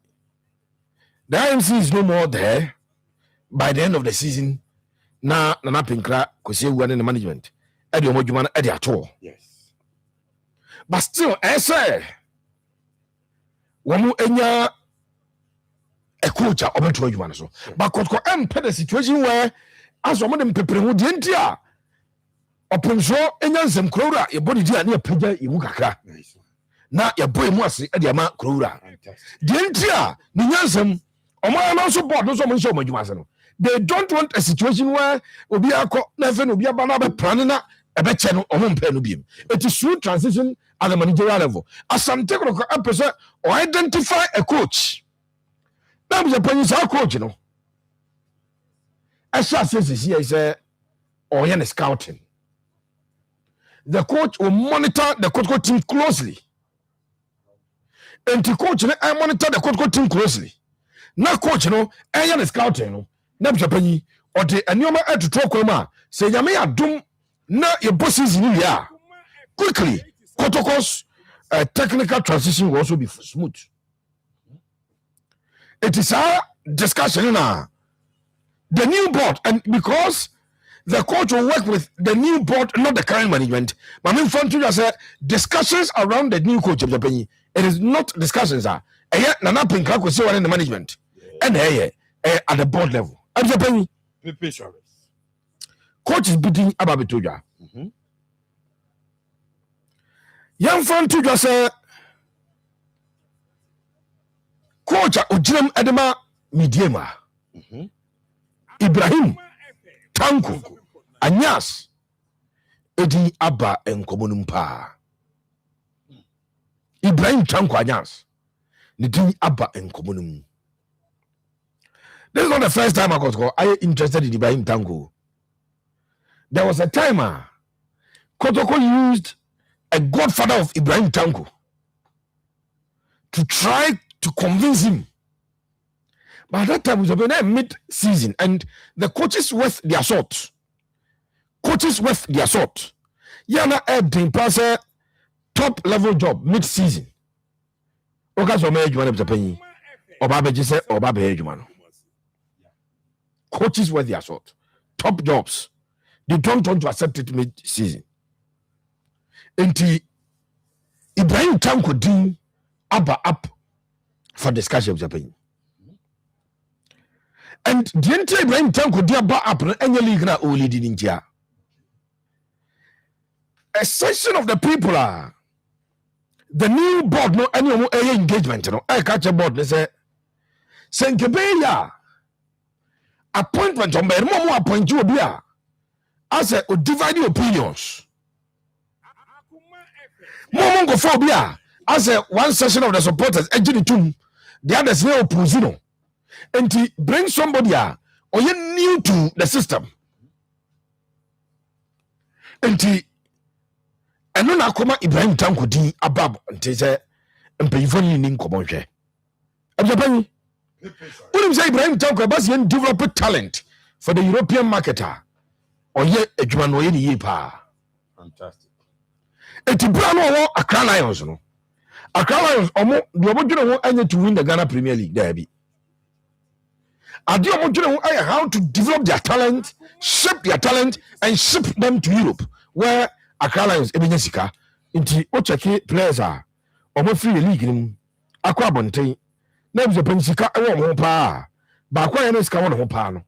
IMC is no more there by the end of the season. Na pinkra kose wu and the management. Edi omojuma na edi ato. Yes. But still, I say, wamu enya a coach obeto omojuma so. But kotko empe the situation where as wamu dem pepere hu die ntia. Openso enya Nsem krowra ye body dia na pagya imu kakra. Na ya boy mu ase edi ama krowra. Die ntia ni Nsem omo na so board no so mo nso omojuma se no. They don't want a situation where obi akọ na fe no obi aba na be plan na ebe che no omo mpa no biem. It is through transition at the managerial level. Asante ko person or identify a coach. Now we Japan is our coach no. Asa says here is or yan scouting. The coach will monitor the coach team closely. And the coach I monitor the coach team closely. Now coach no yan scouting no. Na Japan or the anyoma to talk ma say yame adum na your bosses in ya quickly protocols technical transition will also be smooth. It is our discussion now the new board, and because the coach will work with the new board, not the current management. But I mean, said discussions around the new coach of Japan. It is not discussions are nana pinka ko say one in the management and at the board level. Coach is beating Ababitoja. Young fan to just say, Coach Ujim Edema Midiema Ibrahim Tanku Anyas Edi Abba en Komunumpa Ibrahim Tanku Anyas Nidi Abba en Komunum. This is not the first time I am interested in Ibrahim Tanku. There was a timer Kotoko used a godfather of Ibrahim Tanku to try to convince him. But at that time it was mid-season and the coaches worth their salt. Coaches worth their salt. Yana Edin pass top level job mid season. Oka so me adwuma na penny. Oba beji say oba be adwuma no. Coaches worth their salt. Top jobs. They don't want to accept it mid season. Enti Ibrahim Tanko din aba up for discussion of Japan. And the entire Ibrahim Tanko din aba up no any league na o leading in India. A section of the people are the new board no any engagement no I catch a board they say Senkebeya appointment on my mom appoint you bia as a dividing opinions mom go for bia as a one section of the supporters ejini tum the others no oppose and to bring somebody or you new to the system and to ɛno na Akoma Ibrahim Tanko din abab nte sɛ mpanyifo ni nin nkɔmɔ hwɛ abjapani unim sɛ Ibrahim Tanko bas yen develop talent for the European market ɔyɛ adwuma no ɔyɛ ne yie paa fantastic eti bra no wɔ Accra Lions no Accra Lions ɔmo de ɔmo dwene ho anya to win the Ghana Premier League there bi ade ɔmo dwene ho ayɛ how to develop their talent, shape their talent and ship them to Europe where Accra Lions ebenya sika nti o check players omo free league nim akwa abonten na ebi zepan sika e wo mo pa ba akwa ya na sika wo no pa no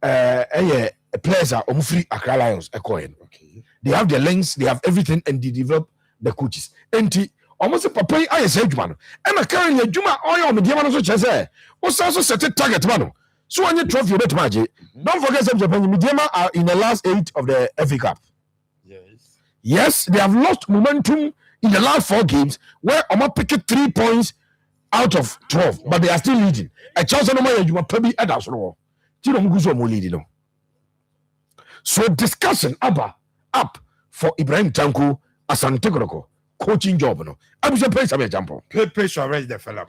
players omo free Accra Lions okay they have their links, they have everything and they develop the coaches nti omo se papa yi aye se adwuma no e na kan ya adwuma oyo omo de ma no so che se o sa so set target ma no so any trophy obetuma je don't forget some Japan Mediama are in the last 8 of the FA Cup. Yes, they have lost momentum in the last 4 games where Oma picked 3 points out of 12, but they are still leading. A chance no more you maybe at us no. Tino Muguzo mo leading no. So discussion up for Ibrahim Tanko as an technical coaching job no. I'm just pay some example. Pay to arrange the fella.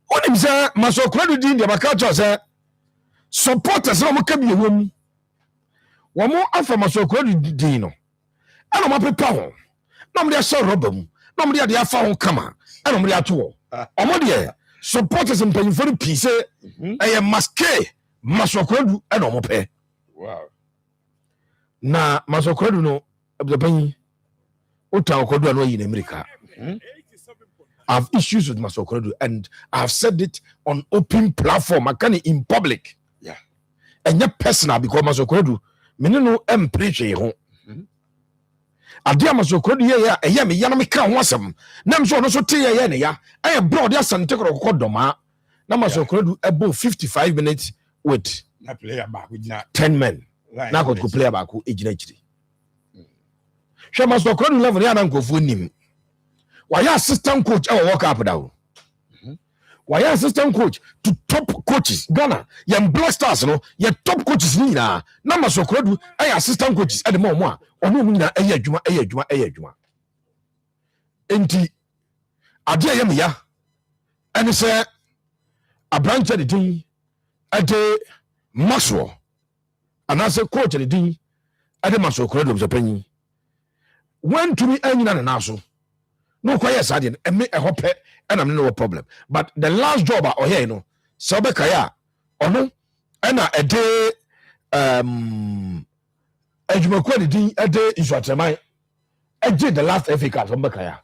What him say maso credit din the makacha say supporters no mo ka bi wom. Wo mo afa maso credit din no. I don't want to no me so robum no me dey afa ho kama I don't me ato omo supporters in paying for the piece eh maske masokwadu e no mo pe wow na masokwadu no abdapan ota okodu anu in America. I have issues with masokwadu and I have said it on open platform I can in public and not personal because masokwadu me no preach ho adia masokrodi ya eya me ya na me ka ho asem na me so no so te ya ne ya e broad ya sante kokodoma na masokrodu ebo 55 minutes with na player back with 10 men na ko player back ejina chiri hwe masokrodu level ya na nkofo nim wa ya assistant coach e work up dawo wa ya assistant coach to top coaches Ghana ya Black Stars no ya top coaches ni na masokrodu e assistant coaches e de mo a ono mu nyina eya adwuma enti ade ya me ya ene se abranche de din ade Maxwell anase coach de din ade masokrodu obsepanyi when to me anyina na naso no kwa yes ade eme ehope enam no problem but the last job or here no so be kaya ono ena ede Ejumakwa din ede Isuatremai eje the last FA Cup from Bekaya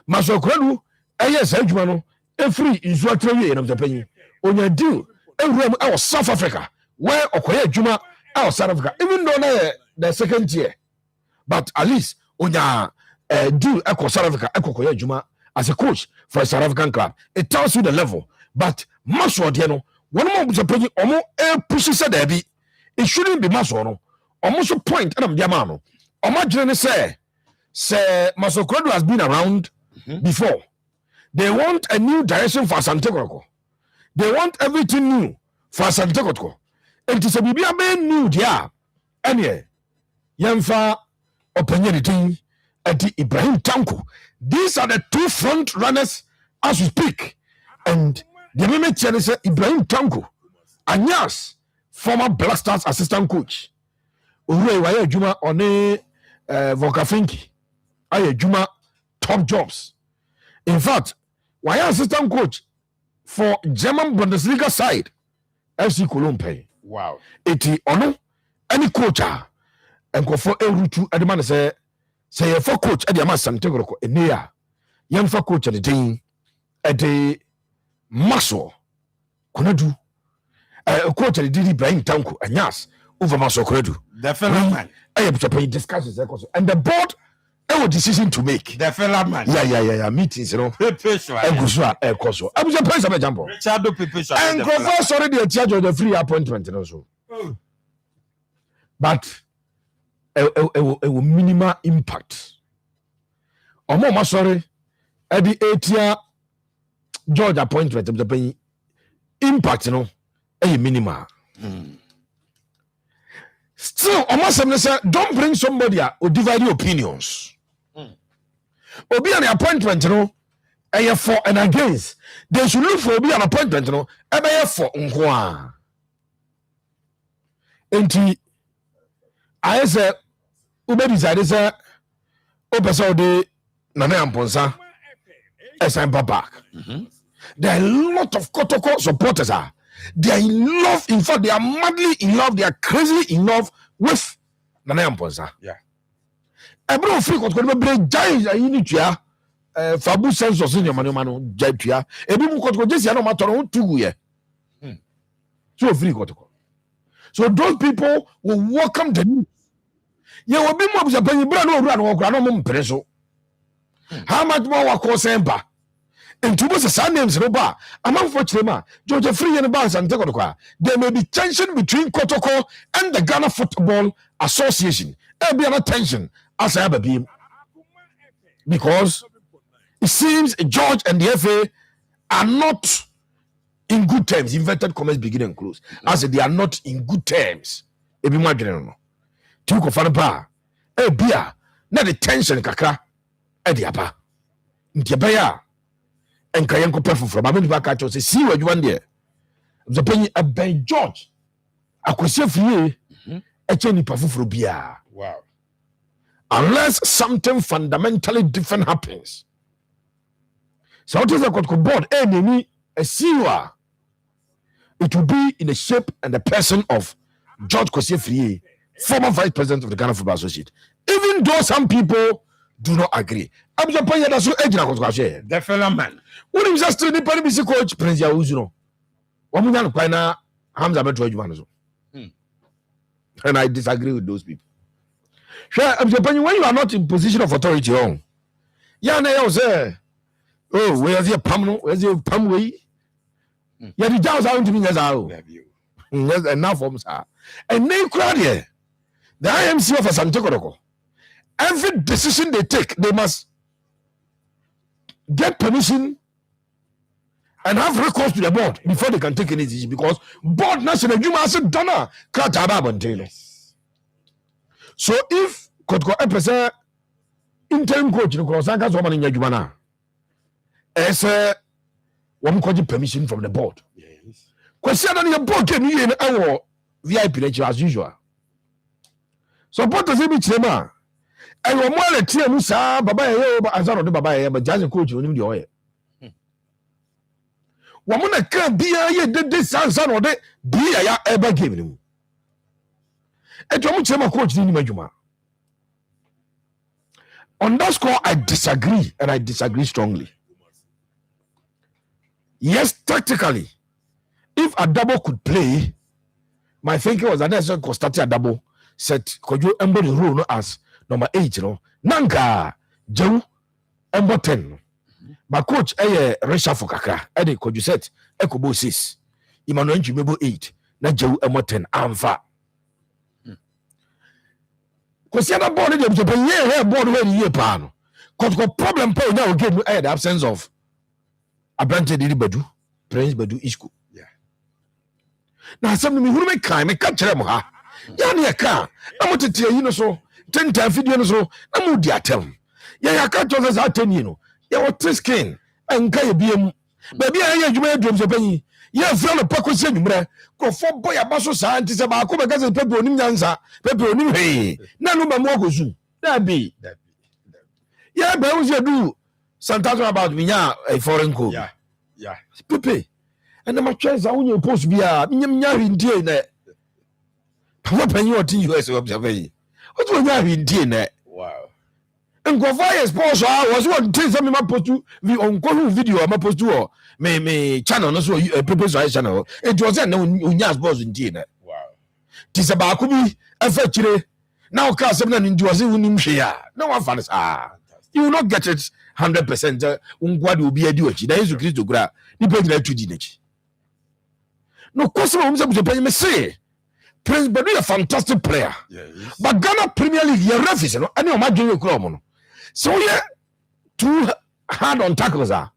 Masokradu eye sa adwuma no efri Isuatre ye na mzapanyi onya deal ewuram e South Africa where okoye adwuma e South Africa even though na the second tier but at least onya deal e South Africa e kokoye adwuma as a coach for a South African club. It tells you the level but Maswa de no one more mzapanyi omo e push say there be it shouldn't be Maswa no almost a point and I'm Imagine say Masokradu has been around before. They want a new direction for Santiago. They want everything new for Santiago. And to say be new dia. Anyway, Yamfa opinion at Ibrahim Tanko. These are the two front runners as we speak. And the Meme Channel say Ibrahim Tanko, Anyas, former Black Stars assistant coach. Uwe waya juma one Vokafinki. I Juma top jobs. In fact, why assistant coach for German Bundesliga side, FC Cologne. Wow. Eti ono any coacher and go for Erutu at the man say for coach at the Amasan Tegro Enea. Young for coach at the team at the Maso Kunadu. Coach at the Didi Brain Tanku and Yas over Maso Kredu. The fellow man. I have to pay discussions and the board a decision to make. The fellow man. Yeah. Meetings, you know. I was a place of a jumbo. And go sorry, the charge of the free appointment and also. But a minimal impact. Or more sorry, at the 8-year George appointment of the pay impact, you know, a minimal. Still, don't bring somebody who divide your opinions. Obi an appointment, you know, for and against. They should look for Obi an appointment, you know, for Nkwa. Enti, I say, Ube decided, sir, Opeso de Nana Amponsa, as I'm back. There are a lot of Kotoko supporters. They are in love. In fact, they are madly in love. They are crazy in love with Nana Amponsa. Yeah. Ebro free ko ko be jai yini tua fabu census in your manu jai tua ebi mu ko jesi na ma toro tugu ye so free ko. So those people will welcome the news. Ye obi mo bisa panyi bra no owura no okura no mo mpere so. How much more wa ko semba into most names no ba among for chema Georgia free and balance and take kwa. There may be tension between Kotoko and the Ghana Football Association. There be an tension as I have a beam because it seems George and the FA are not in good terms. Inverted commas begin and close. As they are not in good terms. Ebi mo adwene no. Tiko fana ba. Bia na the tension kakra e dia ba. Ntia ba ya enka yenko perfo from ameni ba ka cho say see what you want there. The penny a Ben George akwese fie e che ni pafufuro bia. Wow. Unless something fundamentally different happens. So what is the board? Enemy a siwa. It will be in the shape and the person of George Kosefrie, former vice president of the Ghana Football Association. Even though some people do not agree. I'm just paying that so age na the fellow man. What is just to the PNBC coach Prince Yauzuno? Woman Quina Hamza Metro. And I disagree with those people. Sure, I'm just when you are not in position of authority on. Yeah, now say, oh, where's your pam? Where's your pam way? Yeah, the jobs are to me as I yes, enough forms are. And they crowd here. The IMC of Santiago. Every decision they take, they must get permission and have recourse to the board before they can take any decision because board national you must have done a so if Kotko Epesa interim coach no cross anka so man nya djuma na ese wo mkoji permission from the board. Yes. Kwesi na the board ke ni na awo VIP lecture as usual. Supporters be chema. E wo mo le tie mu sa baba ye azaro de baba ye ba jaze coach onim de oye. Wo mo na ka bia ye de sansa no de bia ya eba game ni mu. Coach on that score, I disagree, and I disagree strongly. Yes, tactically, if a double could play, my thinking was that Nelson could start a double set. Could you embody the rule as number 8? You know, Nanga, Joe, number 10. But coach, Resha for Kaka, Eddie, could you set Ekobo 6, Emmanuel Jimebo 8, na Joe, number 10, Amfa. Because the other board, the board where the year pan. Because the problem point now again, the absence of a branch of Bedu, Prince Bedu Isku. Yeah. Now, some of me who make crime, I can't tell them. Yani a car. I want to tell you so 10 times video so. I'm with the atom. Yeah, I can't tell us out 10 you know. Yeah, what this skin and can you be baby? I hear you made dreams of penny. Yeah, from a pocket send you, go for boy a basso scientist about Akoma Gaza Pepper Nimyanza, Pepper Nimhe. None of my mortgage. That be. Yeah, but what you do? Sometimes about me, a foreign code. Yeah. Pepe. And the matches are only supposed to be a in there. Papa penny or US observation. What will you have in there? Wow. And go fire sponsor was one thing some post to the on video I'm supposed to me channel also a purpose channel. It was a no unyas boss in dinner. Wow. Tis about could be a fetchere. Now cast something into a zoonim share. No one fans you will not get it 100%. What will be a duty? There is a Christ to grab. Depending on 2 dinage. No question of pay me say. Prince Bedu a fantastic player. Yes. But Ghana Premier League, your ref is no any of my junior club. So yeah, too hard on tackles are.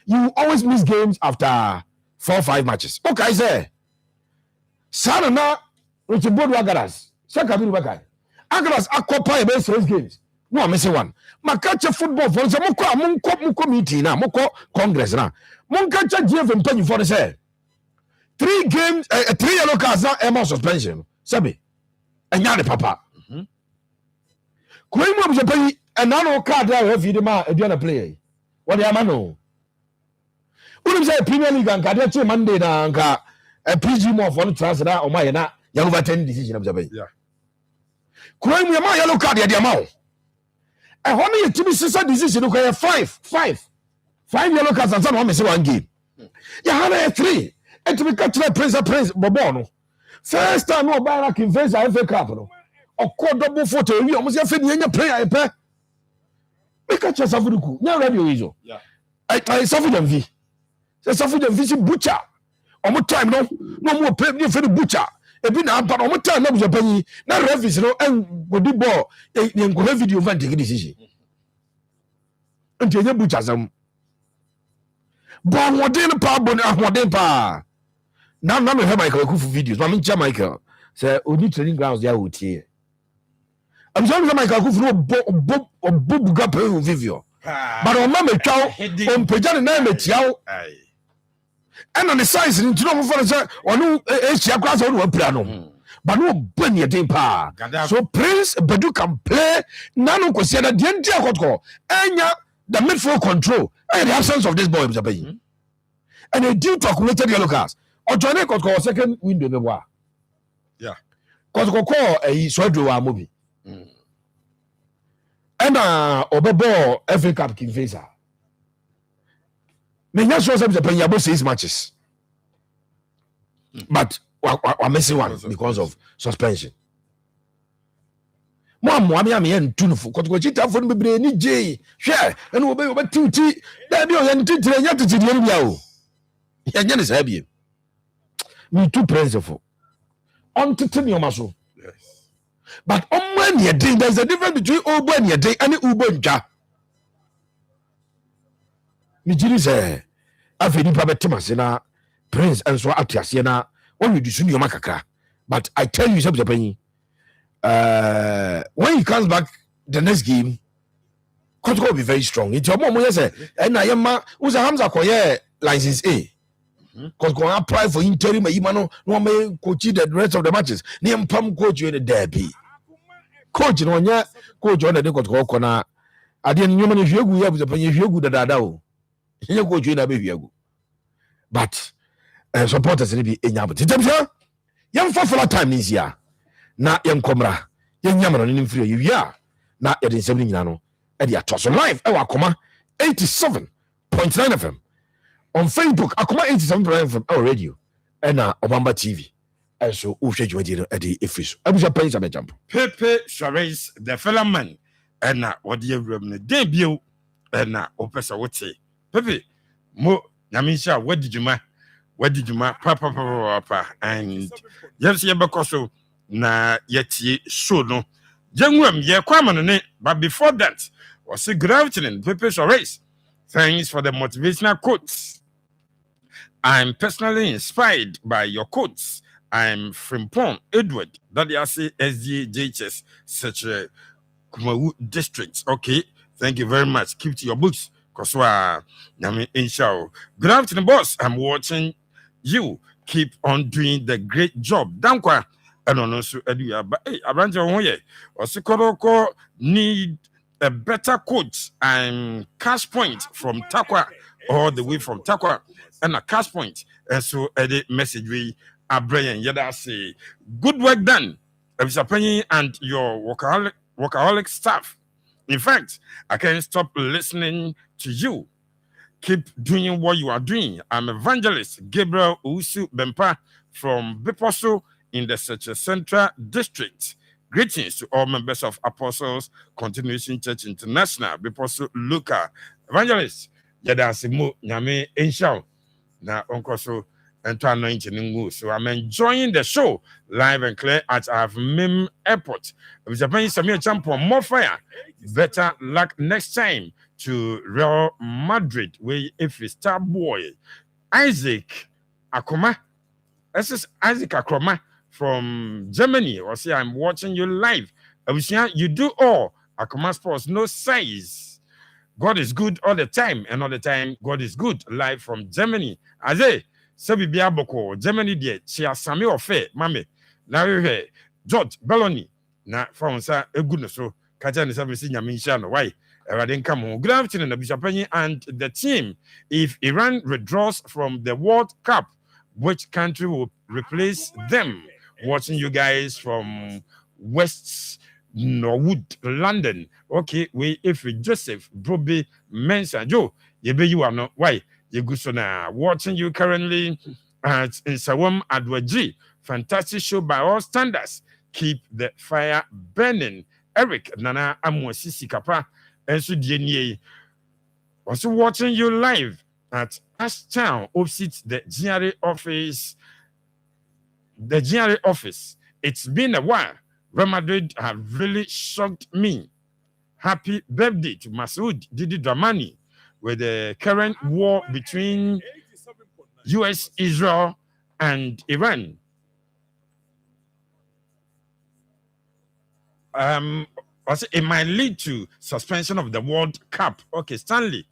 You always miss games after 4 or 5 matches. Okay, I say. Sana na Richard Bodu Agaras. Sakabiru Bakai. Agaras Akoma against 6 games. No, I'm missing one. Makacha football for the Moko meeting now, Moko Congress now. Monkacha GF and Penny for the say. 3 games, 3 yellow cards now, Emma suspension. Sabi. And now the papa. Queen was a pay and now card there if you demand a dinner play. What do you know? Wouldn't say Premier League and Kadachi Monday and a PG more for the transfer or my young over 10 decision of the bay. Yeah. Queen with my yellow card at the amount. And how many to be sister decision? Okay, 5 yellow cards and some women say 1 game. You have 3. And to be cut to the Prince Bobono. First time no buy like in face FA Cup. Or call double photo. You almost have to play. I pay. Make a chance of Ruku. Now, radio is. Yeah. I suffer them. V. They suffer them visit butcher. Or more time, no more pay me for the butcher. A bit now, but more time, no penny. Now, reference, no, and go do ball. You go have video van take decision. Until you butcher some. But what then, pa, what then, pa. Now, me have Michael Kufu videos. My mean, Michael say, "Only training grounds there would here." I'm sorry, Michael Kufu or Bob Gap video. But on Mamma Chow, on Pejan name it Chow. And on the size in Toronto for us, or no Asia class on piano. But no bunny at pa. So Prince Bedu can play Nano Cosiana, the entire hot and the midfield control and the absence of this boy. And a due to accumulated yellow cards. Or Johnny got call second window the war. Yeah. Cause go call a soldier movie. And Obebo FA Cup King Facer. May not show some the 6 matches. But we're missing one because of suspension. Mwami and Tunfu, Cochita for me, ni J, share, and obey over 2 tea. There be on Titi and yet to the India. Yan is heavy. Me too principle. On to tell your muscle. Yes. But on when you're doing, there's a difference between Uber and your day and Uber. Mijiri say, I've been Papa Timasina, Prince and so Atiasiana, when you do soon your macacra. But I tell you something, penny. When he comes back the next game, Kotoko will be very strong. It's your mom, and I am who's a Hamza Koye license A. Because go apply for interim, no may coach the rest of the matches. Name Pam coach you in the derby. Coach, no, yeah, coach on the Nico Corner. I didn't know if you have the penny, you good at that. You coach you in a baby. But supporters will be in Yammer. Young for time this year. Na young Comra, young Yaman in free you, yeah. Now it is 7 Yano. And the toss live, Akoma 87.9 FM. On Facebook, Akoma 87.9 FM, our radio, and Obamba TV. And so, who should you do at the office? I was a place of a jump. Pepe Charles, the fellow man, and what the room debut, and Opesa would say, Pepe, Mo, Yamisha, what did you ma? What did you ma? Papa, and yes, Yabakoso, na yet ye show no. Young woman, ye kwamane, but before that, was a good afternoon, Pepe Charles. Thanks for the motivational quotes. I'm personally inspired by your quotes. I'm Frimpong Edward, that I say SDJHS, such a Kumawu district. Okay, thank you very much. Keep to your books. Because good afternoon, boss. I'm watching you. Keep on doing the great job. Dankwa, And on also Edu, but hey, Abrante Oye, or Sikoroko need a better coach and cash point from Takwa, all the way from Takwa, and a cash point. And so the message we are bringing. Yada say, good work done, Mr. Penny and your workaholic staff. In fact, I can't stop listening to you. Keep doing what you are doing. I'm evangelist Gabriel Usu Bempa from Biposo in the Central District. Greetings to all members of Apostles Continuation Church International, Biposo Luka. Evangelist, Yada Simu Nyame Enshao. Na Onkoso and anointing. So I'm enjoying the show live and clear at our Mim Airport. If Japan is a champ for more fire, better luck next time to Real Madrid, where if it's star boy Isaac Akoma. This is Isaac Akoma from Germany. Or say I'm watching you live. You do all Akoma Sports, no size. God is good all the time, and all the time God is good. Live from Germany. Aze, Sebi Biaboko, Germany dear, Chia Sami Ofe, Mame. Now you hear George Belloni. Na Fonsa, a goodness so Kajan is everything Yamin why? Good afternoon, Bishop Penny and the team. If Iran withdraws from the World Cup, which country will replace them? Watching you guys from West Norwood, London. Okay, we if Joseph Broby Mensa Joe, you are not why you go so now. Watching you currently at Insawam Adwaji. Fantastic show by all standards. Keep the fire burning. Eric Nana Amwasisi Kapa and Sudienie. Also watching you live at Ashtown opposite the GRA office. The GRA office. It's been a while. Real Madrid have really shocked me. Happy birthday to Masoud Didi Dramani with the current war between US, Israel, and Iran. Also, it might lead to suspension of the World Cup. Okay, Stanley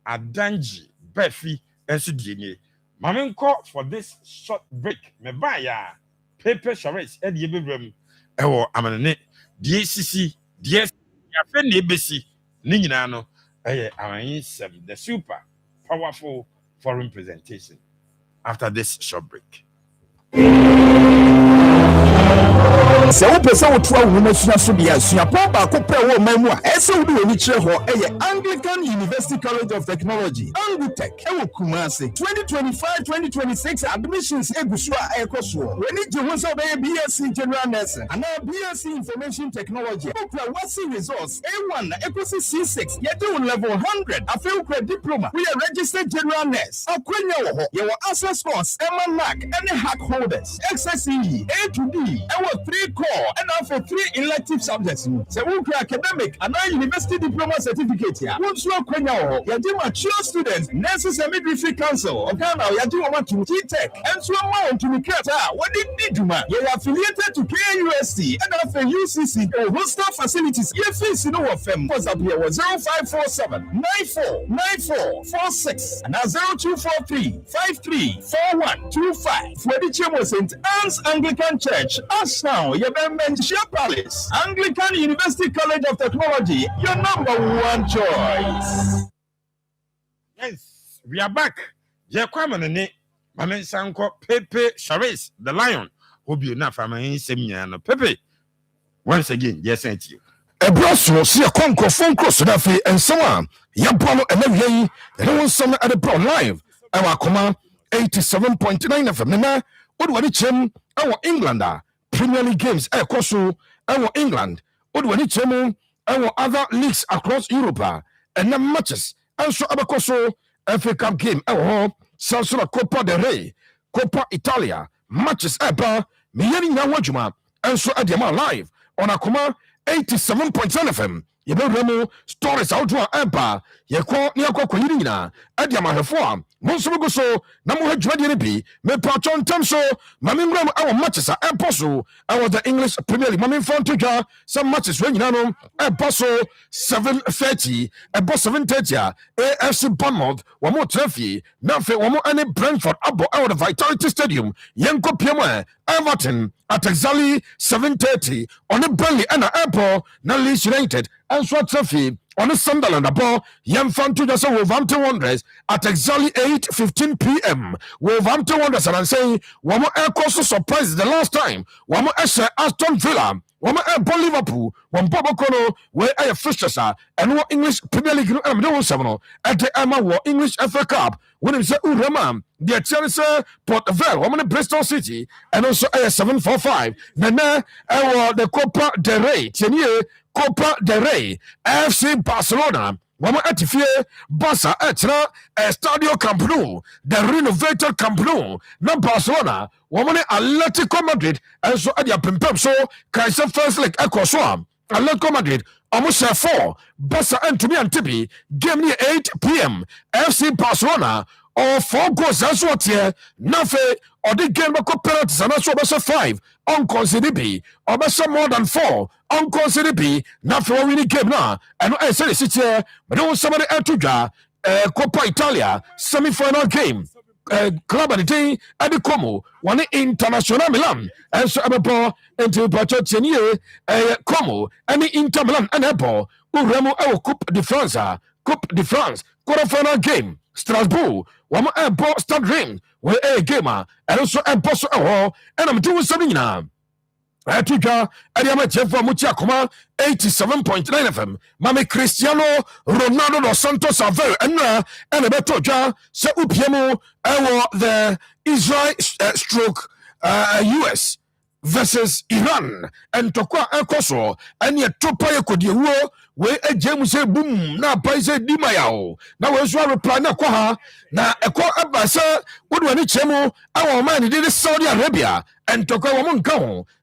Adanji Befi and Sudini. Mamenko for this short break. Me baya paper shawes and yebem. Ewo amane DCC DS yafe nebesi ninano Nsem, the super powerful foreign presentation. After this short break. sɛ wopɛ sɛ wotoa wo nwoma sua so deɛ asuapɔn baako pɛ wɔ ɔman mu a ɛsɛ wode w'ani kyerɛ hɔ ɛyɛ Anglican University College of Technology Angutech ɛwɔ Kumasi 2025-2026 admissions egu so a ɛkɔ soɔ w'ani gye ho sɛ wobɛyɛ BSc General Nursing anaa BSc Information Technology wokura wasi resource A1 na ɛkɔsi C6 yɛde wo level 100 afei wokura diploma woyɛ registered general nurse akwanya wɔ hɔ yɛwɔ access course ɛma NAC ɛne hack holders XSE A to D ɛwɔ 3 core and now for 3 elective subjects. So we academic and now university diploma certificate here. Once you are Kwenya, you mature students, nurses and midwifery council. Okay, now you want to T-Tech and so on to Mikata. What did you do, man? You are affiliated to KUST and after UCC or hostel facilities. Your fees, you know what, fam was up here was 0547 949446 and now 0243 534125 for the Chemo St. Anne's Anglican Church. Us now, your Palace, Anglican University College of Technology, your #1 choice. Yes, we are back. Yakwamane, Mamen Sanko, Pepe Chavez, the lion, who be enough for my Nsem Pepe. Once again, yes, thank you. A brasso, see a conquer phone cross to that fee and so on. Yapano and every and one summer at the pro live. Our Akoma 87.9 FM. Nana, what would it our Englander? Premier League games Koso, our England, Odwani Chemo, our other leagues across Europe, and the matches, and so Abacoso, FA Cup game, our Salsura Coppa del Rey, Coppa Italia, matches Eba, Miyani Nawajuma, and so Adiama live on Akoma 87.7 FM. Yebo stories out to Eba, Yako Niako Quirina, Adiama Reform, Monsugo so, Namu Hadjadi, me patron Temso, Mamingram, our matches are Apostle, our the English Premier League, Mamin Fontuja, some matches when you know, Apostle 7:30, about 7:30, AFC Bournemouth, one more trophy, Nafe, one more any Brentford, Abo out of Vitality Stadium, Yanko Piema, Everton at exactly 7:30 on the Burnley and Airport, now Leeds United and Swatsafi on the Sunderland ball. Yamfantu just Wolverhampton Wanderers at exactly 8:15 p.m. Wolverhampton Wanderers, and I'm saying one more air course surprise the last time. One more Aston Villa. One more Liverpool. One Bobo Kono where I have fixtures and one English Premier League and no one at the Emma War English FA Cup. When it's Urama, the Chelsea Port Vale, one Bristol City, and also a 745. Nana, the Copa del Rey, Tenier, Copa del Rey, FC Barcelona. Wama atifie Barca etra Estadio Camp Nou, the renovated Camp Nou, na Barcelona, wama Atletico Madrid, and so adia pimpem so Kaiser First League Ecosoam, Atletico Madrid, almost 4, Barca and to me and Tibi, game near 8 p.m. FC Barcelona, or 4 goals as what here, Nafe, or the game of penalties and also 5, unconsidered or more than 4, unconsidered Nafe winning game now, and I said it's here, but don't somebody else to Coppa Italia semi-final game. Club at the day at the Como, one international Milan, and so Abba into Pachotini, Como, and the Inter Milan and Apple, Uramo Coupe de France, quarter-final game, Strasbourg, one more Stade Ring, where a gamer, and also a boss and I'm doing something now. Atuka, Adiama Jeff Akoma 87.9 FM. Mame Cristiano Ronaldo dos Santos Aveiro and a better jar, Se Upiemo, the Israel stroke US versus Iran and Tokwa Koso, and yet Topaya Kodiwo, where a James boom, na Paise Dimayao. Now, as well reply, na Kwaha, na Eko Abasa, would when it's Chemo, our man did Saudi Arabia, and Tokwa Woman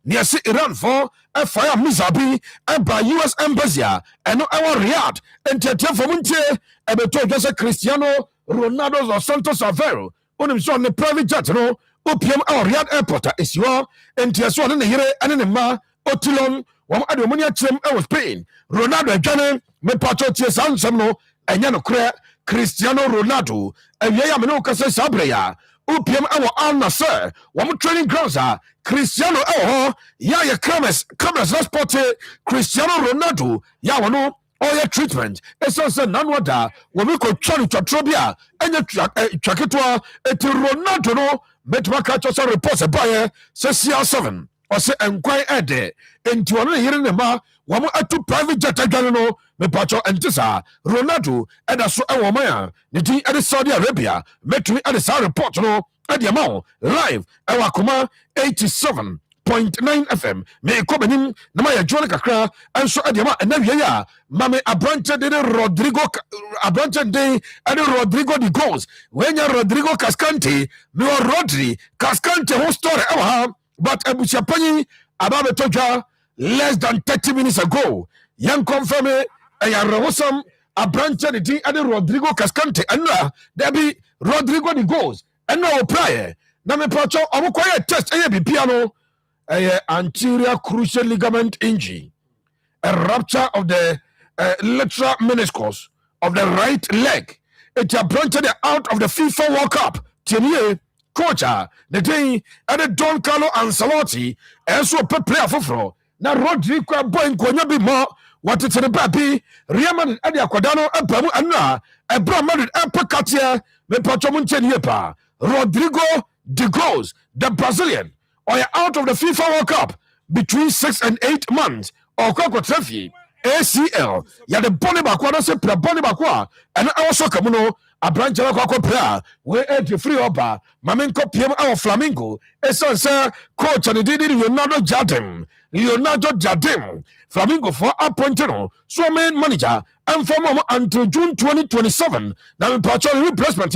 near Iran for a fire Mizabi, and by US Embassy, and our Riyadh, and Tetefomunte, and the Toja Cristiano Ronaldo or Santos Aveiro, on him on the private jet, no. Opium our Riyadh airport is your and Tiaswan in the Hire and in the Ma Otilon, one Adomonia Chim I was paying. Ronaldo Jane, me Pacho Tiesan Samno, and Yano Crea, Cristiano Ronaldo, and Yamano Casa Sabrea, Opium our Anna Sir, one training grounds are Cristiano Yaya Cameras last potty, Cristiano Ronaldo, Yawano. All your treatment, it's also none when we could try to Trobia and your Chakitwa, Ronaldo, no, Metmaka reports a buyer, says CR7, or say enquire at it, into another hearing the ma, one more two private jet Gano, Mepacho and Tissa, Ronaldo, and a so a woman, the tea at Saudi Arabia, met me at the South report, no, at the amount, live, Akoma 87.9 FM. Me come in, Namaya John Kakra, and so Adama, and then ya, Mame Abrancha de Rodrigo, Abrancha de Rodrigo de Goes. When you're Rodrigo Cascante, no Rodri, Cascante, whole story, but Abuchapani, Ababe Toja, less than 30 minutes ago. Young confirm, and Yarosam, Abrancha de Rodrigo Cascante, and there be Rodrigo de Goes, and no prior. Name Pacho, I will quiet test a piano. Anterior cruciate ligament injury, a rupture of the lateral meniscus of the right leg. It branched out of the FIFA World Cup. Tenier, coach, the day at the Don Carlo Ancelotti, and so per player for now. Rodrigo boy Konya be more what it's in the baby. Riaman and Aquadano, and Pamu Anna, a Brahman and Pacatia, the Pachamunchen Yepa, Rodrigo de Goes, the Brazilian. Or you're out of the FIFA World Cup between 6 and 8 months. Or Kokotrefi, ACL. You're the Bonnie Bakwa, say Bonnie Bakwa, and also Kamuno, a branch of Kokopra, where at the free opera, Mamenko PM our Flamingo, a son, sir, coach, and did Leonardo Jardim, Flamingo for appointed, so main manager, and for mom until June 2027. Now in partial replacement,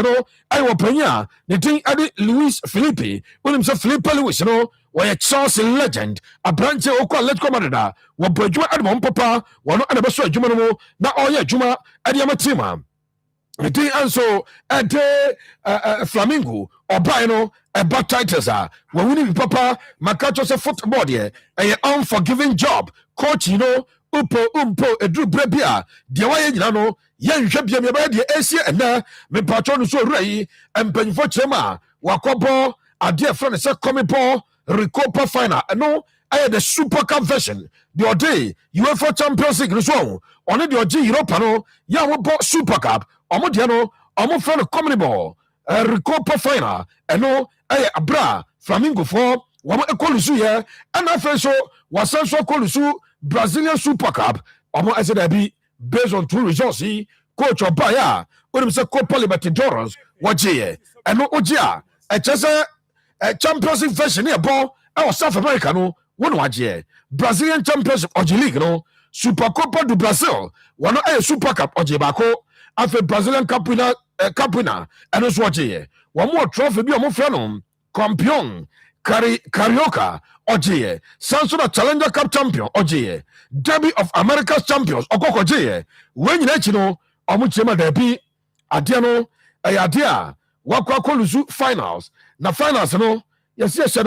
I will premier, the thing added Luis Felipe, when himself Felipe Luis, where a Chelsea legend, a branch of Let's Commander, one Bridgman at one papa, one other Juma, now all your Juma, and Yamatima. The thing also at Flamingo or Bino, a bad titles are when winning Papa, Macacho's a football here, an unforgiving job. Coach, Umpo, a Drew Brebia, the way you know, young champion, the Asia, and me patron so ray, and Penfochema, Wakobo, a dear friend, a comic ball, Recopa final no I the Super Cup version the day UEFA Champions League so on the OG Europa no ya wo Super Cup omo de no omo friend comedy ball Recopa final no abra Flamingo for wamo ekolusu ye and afen so wasan so kolusu Brazilian Super Cup omo ese da bi based on two results coach Obaya when say Copa Libertadores waje and no ogia e chese Champions League version e ball our South America no one waje Brazilian Championship oji league no Super Copa do Brazil one Super Cup oji bako afi Brazilian Cup winner and also waje one more trophy bi omo fe no campeon Carioca oje Samsung Challenger Cup champion oje Derby of America's champions okoko oje when you know omo chema da bi ade no ade a wakwa kolusu finals na finals no yesi ehye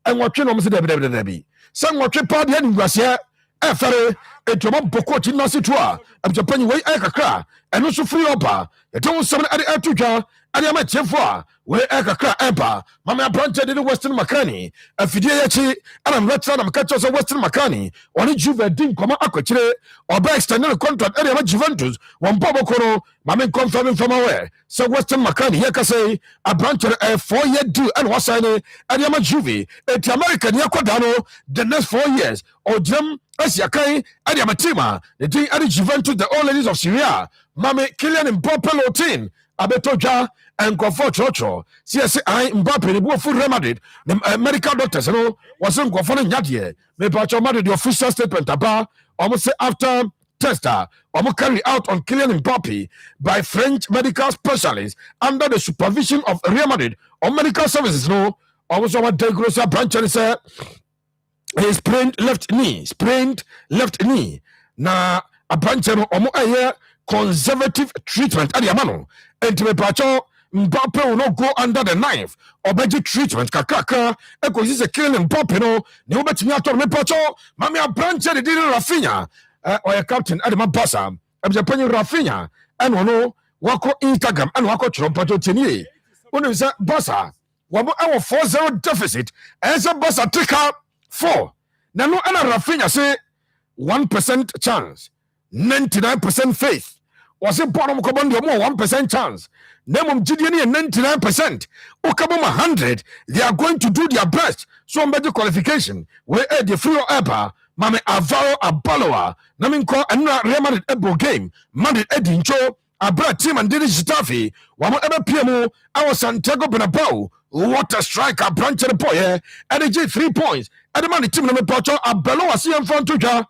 nwotwe no mse debi se nwotwe pa de ni ngwase efere etomo boko chi nase to a abjapanyi wei kakra eno so free opa eton sem ade atudwa ade ama chefo a wei kakra empa mama branch de Western Makani afidie yachi ana mletsa na mkacho so Western Makani oni Juve din koma akochire oba extended contract ade ama Juventus won bobokoro mama confirm from aware so Western Makani here say a branch 4-year deal and was sign ade ama Juve et America ni akoda no the next 4 years or jam Asiakai ade ama team the thing ade Juventus the all ladies of Syria mama Kylian Mbappe lotin abetoja and comfort chocho see I Mbappe the boy for Real Madrid the medical doctors no wasn't go for nyadie me pa Madrid the official statement about almost say after tester almost carried out on Kylian Mbappe by French medical specialists under the supervision of Real Madrid on medical services no almost what De Grossia branch and say he sprained left knee na a branch no almost conservative treatment at the amano and to me pacho Mbappe will not go under the knife or budget treatment kakaka eko is a killing Mbappe no ne obetimi ato me pacho mami a branch de Rafinha or a captain at the Bassa abjapanyi Rafinha and no wako Instagram and wako chiro pacho tenie when say Bassa wabo our 4-0 deficit and say Bassa take up 4 na no ana Rafinha say 1% chance 99% faith was a bottom command more 1% chance. Name GDN 99%. Okaboma 100. They are going to do their best. So better qualification. Where the free ever. Mame Avaro Abaloa. Namin call another Real Madrid Ebo game. Madrid Edincho. Abra team and Didi Getafe. Wamo ever PMO. Our Santiago Bernabeu. What a striker branch of the boy. And 3 points. And the man the team number Pacho Abaloa see in front to ja.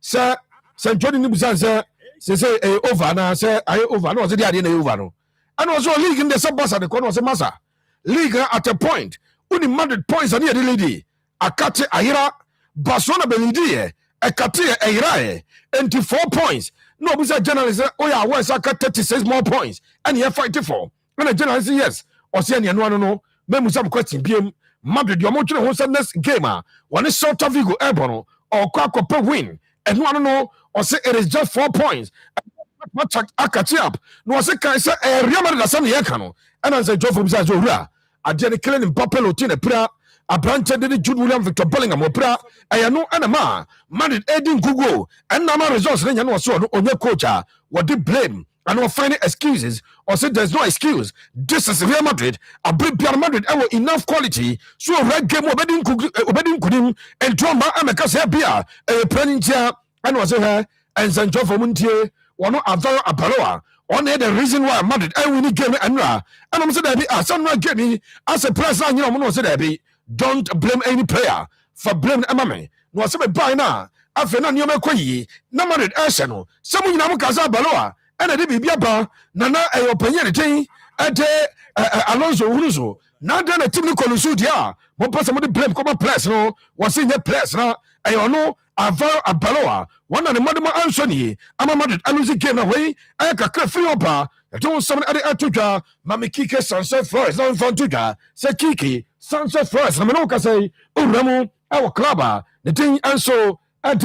Sir St. Johnny Nibusan sir. Say over na say I over no say dey na over no and also league in the sub-boss at the corner was a massa league at a point only 100 points and the lady akate ayira Barcelona belidi akate ayira 24 points no be say journalist oh yeah why say 36 more points and he fight for and the journalist yes or say no me musa question biem Madrid your mo tire ho say next game one Celta Vigo Ebono or Kwakope win and no or say it is just 4 points. What I catch up. No, I say, Real Madrid San Yakano. And I say, Joe from Zazura. I did a killing in Papelo Tina Pra. A branch did Jude William Victor Bellingham Opera. I know Anama. Madrid Edin Google. And Nama results. Then you know, so on your coach. What they blame. And will find excuses or say there's no excuse. This is Real Madrid. A big Real Madrid have enough quality. So red game obeding kudim and Tromba Amaka Beer. A planning chair. And was her and St. John for Muntie, one of Avaro Apaloa, on the reason why Madrid I win game and I'm saying that I some get me as a president, you know, said that don't blame any player for blaming Amame. No, some by now. I feel not your quay, no Madrid Arsenal, someone Namakaza Baloa, and I did be a bar, Nana, a opinion at Alonso Uruzo. Now then a team Colusudia, one person with the blame come place, no, was in the place now. I don't know. Avaro Abaloa, one of the Madama Anthony, I'm a Madrid, I lose the game away. I can free up. I don't summon at the Atuja, Mammy Kike, Sunset Forest, not in front to say Kiki, Sunset Forest, Namanoka say, Uramu, our clubber, the thing and so at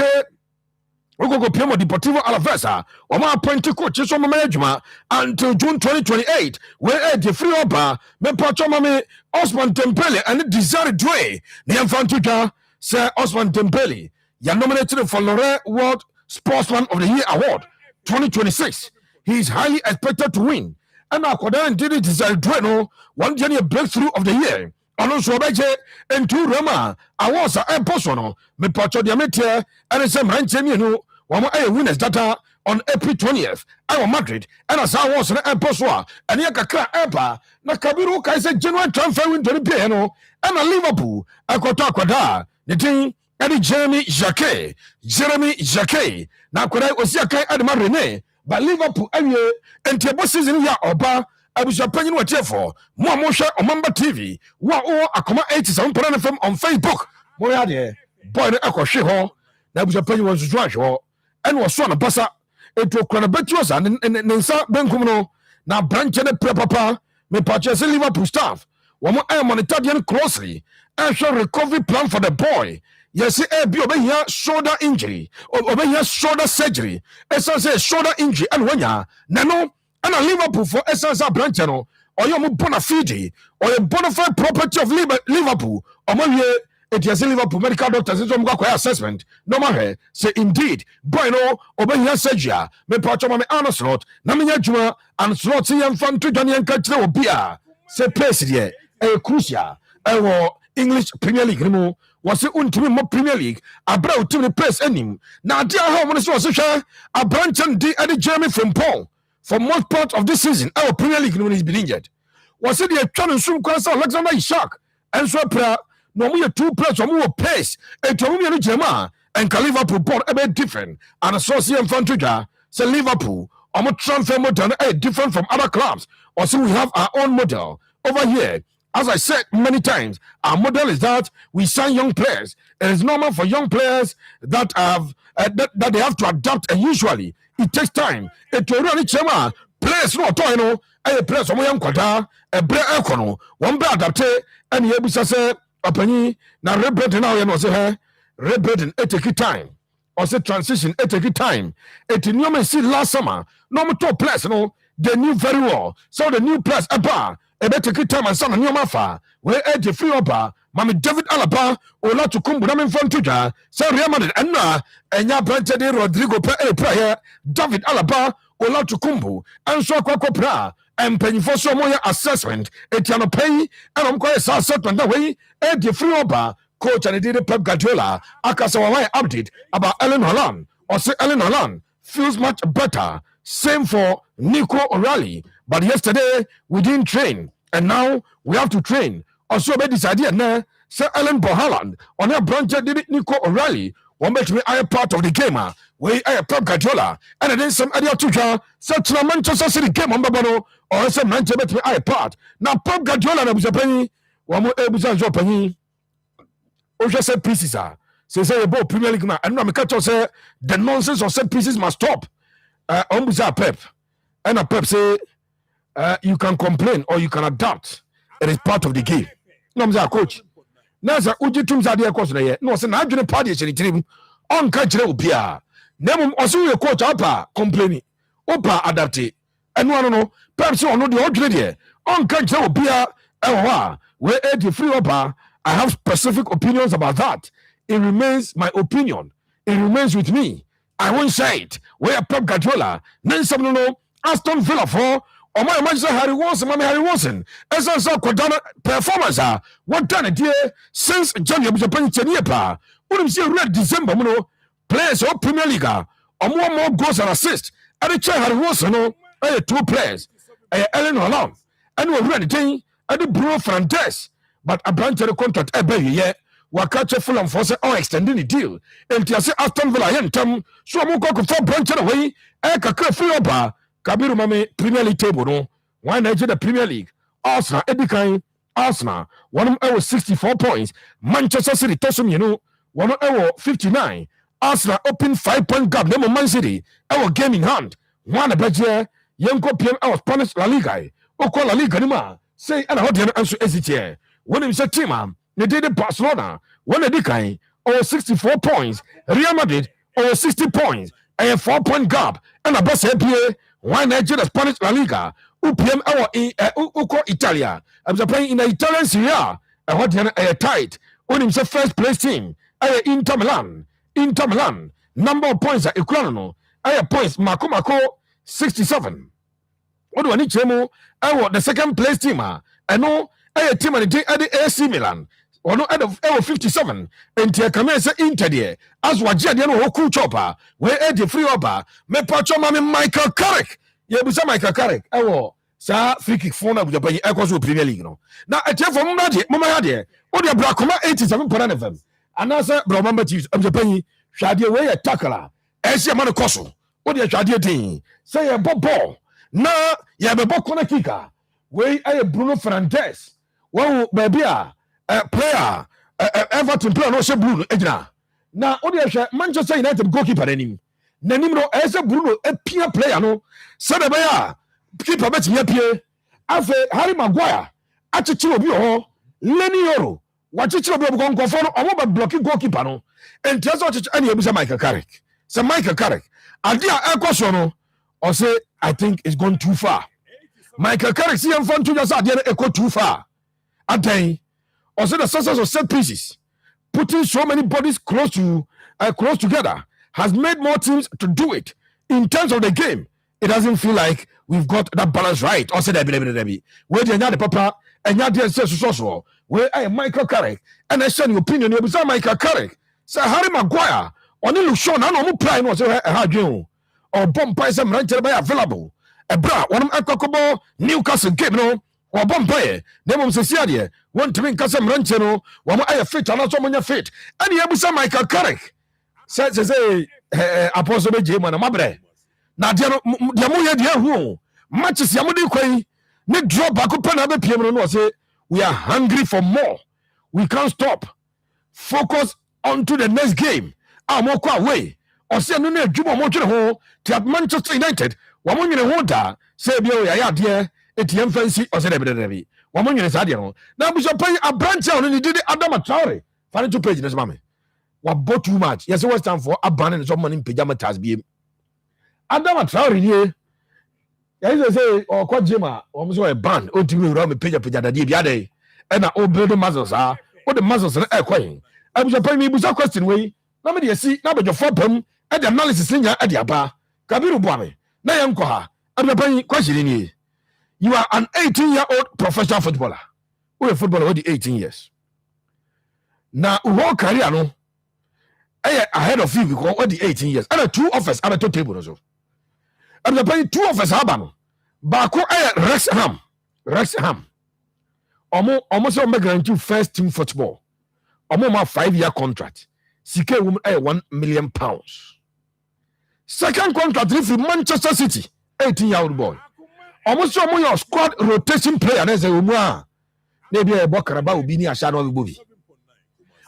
Ogogo Piemo Deportivo Alavesa, Oma appointed coach so management until June 2028. Where the free oba, me pacho mame Osman Dembele and Desire Dre, Niamfantuja, Sir Osman Dembele, you are nominated for Lorraine World Sportsman of the Year Award 2026. He is highly expected to win. And Akoda did it Desire Dre no one journey breakthrough of the year. Alonso Obeje and two Roma, I was a personal, me pacho diameter, and it's a man. One winners data on April 20th. I was Madrid, and as I was an apostle, and Yakaka Empa, Nakabiru Kaisa General transfer into the piano, and a Liverpool, Akotakwada, the team, Eddie Jeremy Jacquet, Nakoda was Yakai Adama Rene, but Liverpool, and the bosses in Ya Oba, I was a penny what for, more Mosha on Mamba TV, Akoma 87 FM on Facebook, Moyade, boy, the Aqua Shiho, that was a penny was trash. And was son of Bassa, it took Chronobetuas and Nsa Benkumno. Now branch and papa, me purchase Liverpool staff. One more I monitored closely. I shall recovery plan for the boy. Yes, be over here shoulder injury, over here shoulder surgery. Essence shoulder injury, and when ya, Nano, and a Liverpool for Essence Branchano, or your bona fide, or a bona fide property of Liverpool, or my it is a Liverpool medical doctors assessment. No matter say indeed, Bueno, Obey surgery, me patchama me anaslot, Namina Juma, and Slotty and Fan to Daniel Catro Bia, say place here, a crucia, English Premier League, was it ultimate Premier League, a brow to the press ending. Now, dear home was a branch and Eddie Jeremy from Paul. For most part of this season, our Premier League when he's been injured. Was it the Channel Soon Quasa Alexander Ishak and so no we 2 players or more pace a Tomuya Jema and Liverpool bought a bit different and associate Fantuja say Liverpool or more transfer model different from other clubs or so we have our own model over here. As I said many times, our model is that we sign young players. It is normal for young players that have that they have to adapt, and usually it takes time. It will really chema players no to no a players omo young kwada e bre ekono one be adapt and ye bisa say apani na rebirth now you know say rebirth it take time or say transition it take time. It you see last summer no more top players no they knew very well. So the new players aba e be take time and some new mafa we edge free oba Mami David Alaba ola to kumbu na me Fantuja say Real Madrid and na enya branch de Rodrigo prayer David Alaba ola to kumbu and so kwakopra and penny for so more assessment etiano pay and I'm quite assessment that way edge free oba coach and did Pep Guardiola akasawa update about Ellen Holland or say Ellen Holland feels much better. Same for Nico O'Reilly, but yesterday we didn't train and now we have to train. Also, by this idea now, Sir Ellen Bohaland on a branch did Nico O'Reilly. One make me I a part of the game. We I a Pep Guardiola and then some idea to such a Manchester City game on Babano or some Manchester me I a part. Now Pep Guardiola was a penny. One more episode penny. Oh, just set pieces are. Say about Premier League man. And now me catch say the nonsense of set pieces must stop. Ombuza Pep. And a Pep say you can complain or you can adapt. It is part of the game. No, I'm coach. Now, sir, Uji Tums are there, course. No, sir, I'm going to party in the team. On catch will be a name also your coach upper complaining. Opa adapted. And one no, perhaps you know the ordinary here. On catch will be a where the free upper. I have specific opinions about that. It remains my opinion. It remains with me. I won't say it. Where Pep Guardiola, Nsem no, Aston Villa for. O my Manchester Harry Wilson. As I saw Kodana performance, what done it here since January was a penny pa. Wouldn't see red December, players of Premier League, or more goals and assists. And the chair Harry Wilson, no, 2 players, Ellen Holland, and we're ready to the Bruno Fernandes, but a branch of the contract, yeah. Wakache Fulham for extending the deal. And to say Aston Villa, so I'm going to branch away, Kaka Kabiru Mame Premier League table no. Why not the Premier League? Arsenal, Edikai, Arsenal, 64 points. Manchester City, Tosum, 59. Arsenal open 5-point gap. Nemo Man City, our game in hand. One budget, Yanko PM, our Spanish La Liga. Oko La Liga, Nima. Say, and how do you answer SCTA? When you say team, they did Barcelona. When Edikai, 64 points. Real Madrid, or 60 points, a 4-point gap, and a boss APA, why Nigeria Spanish La Liga, UPM Uko Italia. I'm playing in the Italian Serie A, what a tight, on himself first place team, Inter Milan, number of points at Equano, points, Mako 67. What do I need to the second place team? I know a team at the AC Milan. Or no, out of 57, and Tia Kamesa Inter there. As what Jadiano Hoku Chopper, where Eddie Free Oba, me Pacho Mammy Michael Carrick. Yeah, but Michael Carrick. Oh, sir, free kick phone with the Bay Echoes Premier League. Now, I tell from Mama Hadia, what your Bracoma 87 per annum. And as a Bromamba Chiefs of the Penny, Shadia way a tackler. As your man Cosso, what your Shadia thing? Say a bob ball. Now, you have a Bocona kicker. Way a Bruno Fernandes. Well, baby, player, Everton player no say Bruno ejina. Na odi ehwe Manchester United goalkeeper anim. Nanim no ese Bruno e pia player no. Said be ya keeper bet me pie. Afa Harry Maguire achichiro obi ho. Leni Yoro wachichiro obi onkofo no omo ba blocking goalkeeper no. Enti so achichiro ani ebisa Michael Carrick. Say Michael Carrick ade a ekoso no or say I think it's gone too far. Michael Carrick see him fun to just ade e go too far. Aden also the success of set pieces, putting so many bodies close together, has made more teams to do it. In terms of the game, it doesn't feel like we've got that balance right. Also, where the papa and so where I am Michael Carrick, and I share your opinion. You beside Michael Carrick, say Harry Maguire, only look shown. I know plan was a or bomb price and rented by available. A bra, one of Newcastle game, no. Or Bombay, Nemo Cecilia, want to win Casam Ranchero, one I fit, and also when you fit. And you have some Michael Carrick. Says a apostle Jim and a mabre. Now, Yamuya, dear who matches Yamudi Quay, need drop back up another PM say, we are hungry for more. We can't stop. Focus on to the next game. I'm walk away. Or say, no, Juba Motor Hall to Manchester United. One in a water, say, dear. ATM fancy or said every 1 million is adiano. Now we shall pay a branch out and he did it Adam Traore. Find 2 pages, mammy. What bought too much? Yes, it was time for abandoned someone in pajama task be Adam Traore here. Yes, I say, or quite Jima, almost a band, or to around the page of Pajada Diade, and I all build the muzzles are, what the muzzles are acquiring. I was a pay me with a question way. Nobody see, now but your 4 pum, and the analysis in your Adiaba. Kabiru Bwame, Nayamkoha, and the paying question in here. You are an 18-year-old professional footballer. Who a footballer already 18 years. Now, whole career no ahead of you because already 18 years. And 2 offers at the table also. And the paying 2 offers Habano. Bako Wrexham. Almost on guarantee first team football. Almost a 5-year contract. CK woman £1 million. Second contract from Manchester City, 18-year-old boy. Almost your squad rotation player and say maybe a Bokaraba will be near Shadow movie.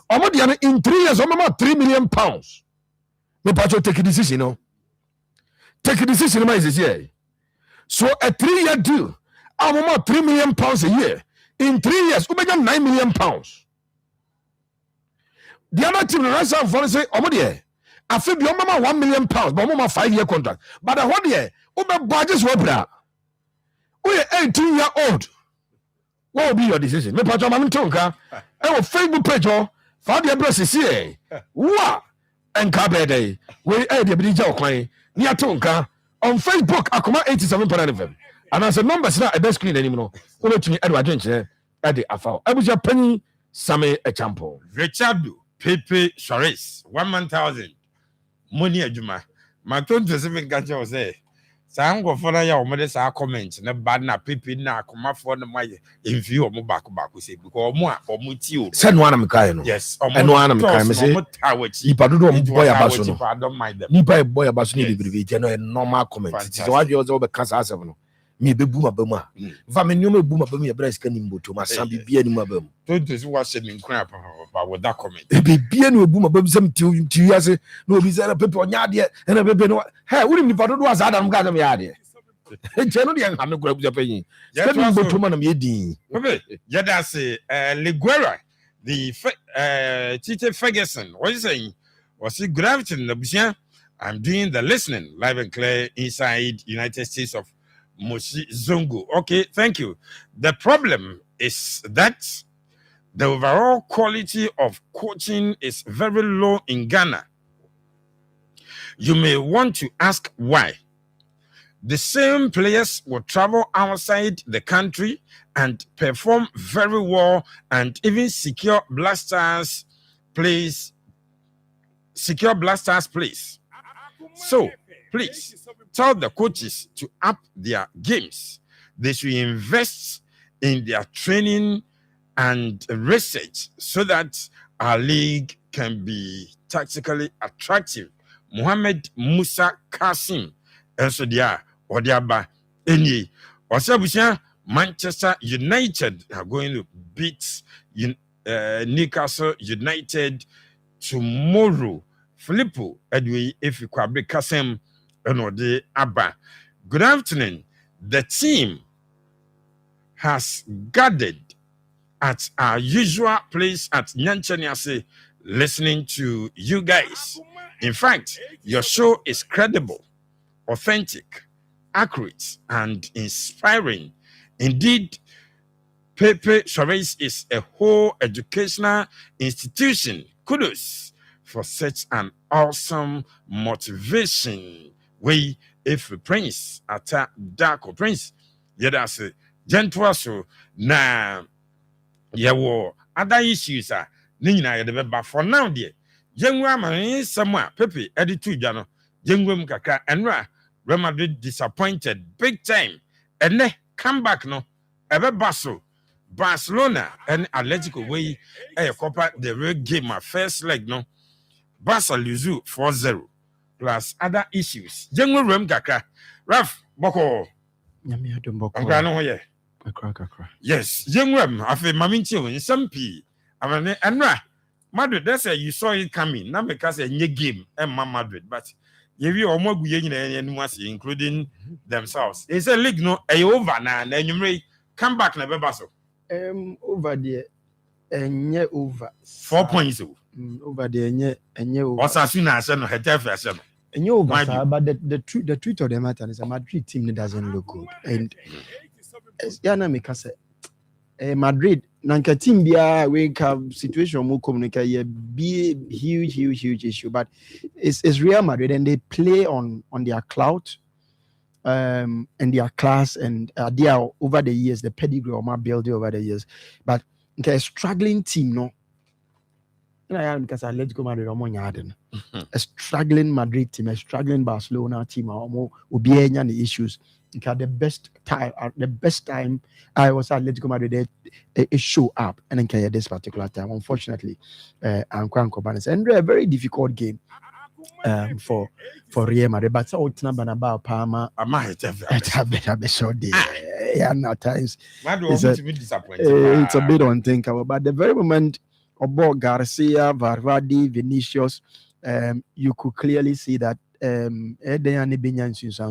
Almost in 3 years, almost £3 million. Me pacho take a decision, no. Take a decision, my year. So a 3-year deal, almost £3 million a year. In 3 years, we become £9 million. The other team, the rest of them say, I feel beyond £1 million, but almost 5-year contract. But I want year, we budgets were bra. We are 18-year-old. What will be your decision? Me pacho mami tonka. Ewo Facebook page for the address here. Wa enkabede. We the bidija okwan. Ni atonka on Facebook Akoma 87.9 and as a numbers na e best screen anim no. We betumi Edward Dwenche e de afa. Abuja pani Same Echampo. Richard Pepe Suarez 1,000 money adwuma. Ma ton to se me gacha o say saa ngofo na ya omode saa comment na bad na Pepe na akomafo na mai enview omo back say because omo ti o se no ana mekai no yes omo ana mekai me say ipa dodo omo boy abaso no nipa boy abaso ni bebrebe je no a normal comment so what you also be kasa asem no me be bu mabamu a va me nyoma bu mabamu ya bra sika ni mboto ma san bibia ni mabamu don't just watch it in crap with that comment bibia ni bu mabamu sam ti ase no obi say na Pepe onya de na Pepe no hey wuri ni padodo asa adam ga na me ya de je no de ha me kura bu panyin sika ni mboto ma na me din Pepe ya da say Liguera the Tite Ferguson what you saying Was it good afternoon, Nabusia? I'm doing the listening live and clear inside United States of Moshi Zongo. Okay, thank you. The problem is that the overall quality of coaching is very low in Ghana. You may want to ask why. The same players will travel outside the country and perform very well and even secure Blasters place. So, please tell the coaches to up their games. They should invest in their training and research so that our league can be tactically attractive. Mohammed Musa Kasim, Ensodia, Odiaba, Eni, Osabusia, Manchester United are going to beat Newcastle United tomorrow. Filippo Edwi Efikwabe Kasem Enode Abba. Good afternoon. The team has gathered at our usual place at Nyanchaniase listening to you guys. In fact, your show is credible, authentic, accurate, and inspiring. Indeed, Pepe Suarez is a whole educational institution. Kudos for such an awesome motivation. We, if Prince, attack Darko Prince, that's a gentle so now. Other issues are but for now, dear. Young woman somewhere, Pepe, Editu Jano, young woman Kaka, and Real Madrid disappointed big time. And they come back no, ever Basso, Barcelona, and Atletico way, a Copa the real game, first leg no. Barca Luzu 4-0 plus other issues. Young woman Kaka, Raf Boko. Yes, young woman, I feel Mamincho in some P. I mean, and Madrid, that's a you saw it coming, not because a new game and Madrid, but if you are more including themselves. It's a league no a over now, and then you may come back never basso. Over there, and yeah, over 4 points over there, and yeah, what's as soon as I know her and you over, but the truth of the matter is a Madrid team that doesn't look good, and Yana Mikase Madrid Nanka team bia wake up situation more communicate be huge issue, but it's Real Madrid and they play on their clout and their class and they are over the years the pedigree or my building over the years, but okay, a struggling team no because Atletico Madrid a struggling Madrid team, a struggling Barcelona team or the issues. Okay, the best time I was at Atletico Madrid, it show up and then this particular time. Unfortunately, and a very difficult game for Real Madrid. But so it's not about Parma. I might have so yeah, at times it's a bit unthinkable. But the very moment about Garcia, Valverde, Vinicius, you could clearly see that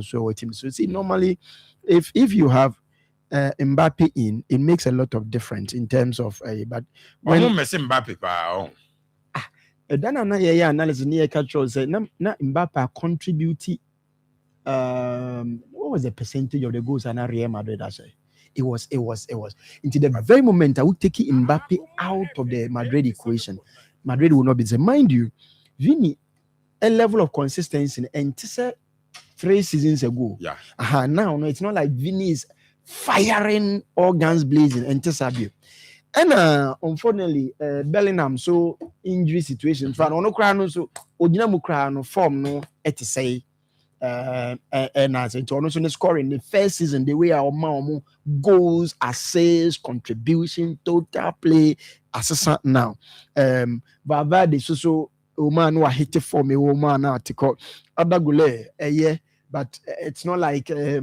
so see normally if you have Mbappe in, it makes a lot of difference in terms of but when Mbappe then analysis near control say na Mbappe contribute what was the percentage of the goals and Real Madrid I say it was into the very moment I would take Mbappe out of the Madrid equation, Madrid will not be there. Mind you, Vini a level of consistency and 3 seasons ago. Yeah. Now no, it's not like Vini is firing all guns blazing and Tesabio. And unfortunately, Bellingham so injury situation. For no crown so Odina Mukrano form no et say and as it also scoring the first season the way our mom goals, assists, contribution, total play assistant now. Valverde so woman who hit it for me, woman article. Adagule, yeah, but it's not like a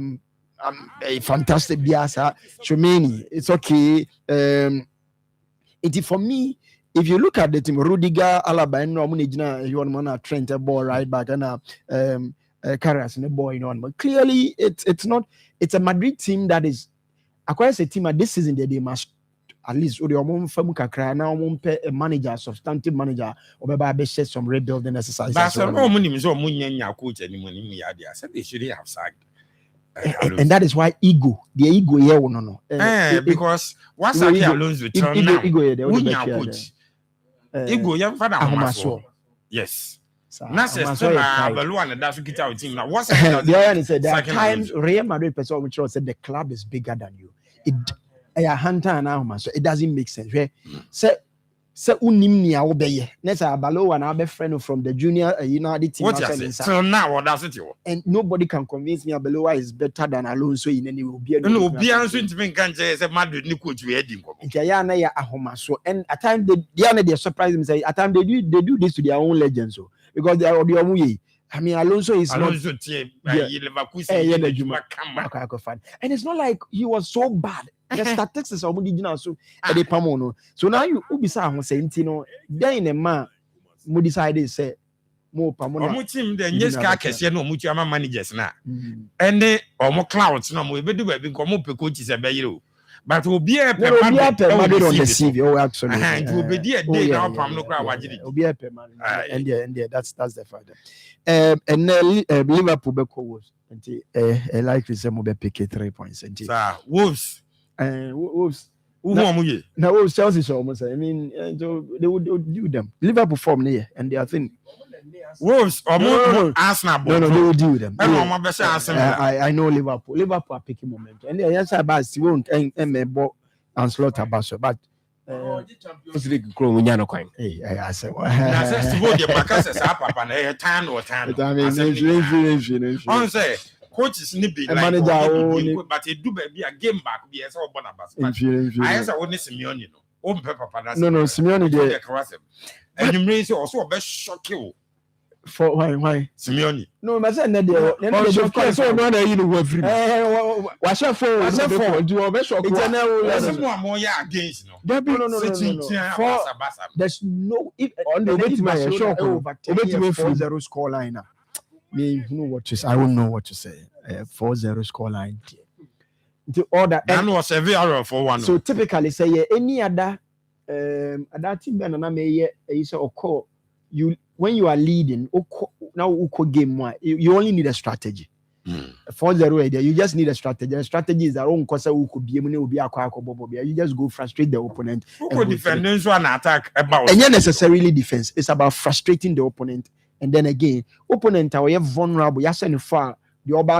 fantastic biasa. Chomeni, it's okay. It for me, if you look at the team, Rudiger, Alaba, and Romunijna, you want to Trent a ball right back and Carras and a boy, but clearly it's not. It's a Madrid team that is across a team at this season that they must at least or the famu kakra na a manager, substantive manager, or maybe share some rebuilding exercises. That's no money, so munya coach and money. I said they should have sacked. And that is why ego, the ego here, no. Because what's Saki Alonso turn now? Ego, coach. Ego, young father, yes. That's a balloon and that's what our team now. What's the there are times Real Madrid person which said the club is bigger than you. It a hunter now, so it doesn't make sense. Right? So unimnia obey. Next Balo and our friend from the junior United team. So now what does it? And nobody can convince me Abaloa is better than Alonso in any will be. No, be answering to me can't say Madrid coach we heading. So and at times they surprise me say at times they do this to their own legends. So because they are the I mean, Alonso is Alonso and it's not like he was so bad. The statistics is already so at the Pamono. So now you Ubisa saying, then a man who decided say more Pamono. Team then yes, Kakes, no Muchama managers now. And they or more clouds, no more, but do have been come coaches a bayou. But will be a permanent on the CV. Oh, absolutely. And will be a day now, will be a permanent. And yeah, that's the fact. And Liverpool was like we say, mobile pick 3 points. Wolves. Wolves. Now, Wolves Chelsea is almost. I mean, they would do them. Liverpool form there, and they are thin. Wolves or more Arsenal. No, they will do them. I know Liverpool. Liverpool are picking momentum, and yes, I won't and Ancelotti Abaso, but. I said, I say, coaches nippy like manager, but they do be a game back. Be as all Bonabas. I as I wouldn't Simeone, no, no, Simeone did. And you may also a best shock you. For why Simeone? No, my son, so no, you know what? What's your phone? Do you best shock? It's more against no. There's no if on the way to my shock over 4-0 score line. Me, you know what to say. I won't know what to say. 4-0 score line. The order and was a very for one. So typically say any other team and may is a call you when you are leading now game one you only need a strategy. 4-0 you just need a strategy. The strategy is that own cause who could be you just go frustrate the opponent. Defenders one attack about and not necessarily defense. It's about frustrating the opponent. And then again, opponent are vulnerable. You send far the Oba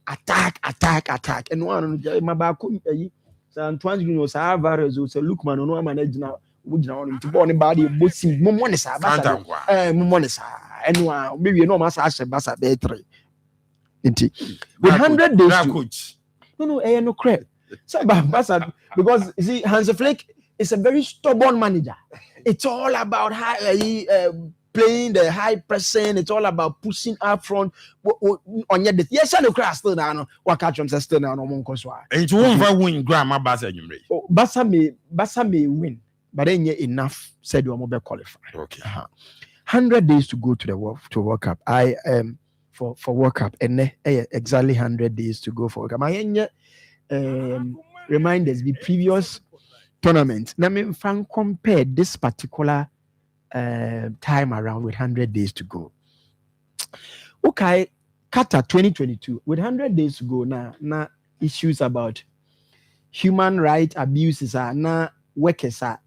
attack. And one my back. So Antoine, you know, Savares will say, look, man, no manage now. Would you know to born body, but see, Monesa, Monesa, and one maybe no mass Bassa better. With 100 days, no, no credit. So, Bassa, because you see, Hans Flick is a very stubborn manager. It's all about playing the high pressing. It's all about pushing up front on your yes, I know crash still now. What catch on still now? No one coswa. And you won't win Grandma Bassa. Bassa may win, but then yet enough said you are mobile qualified. Okay. 100 days to go to the World Cup. I am for World Cup, and exactly 100 days to go for World Cup. I reminders the previous tournament. Now me fan compare this particular time around with 100 days to go. Okay, Qatar 2022 with 100 days to go now issues about human rights abuses are now workers are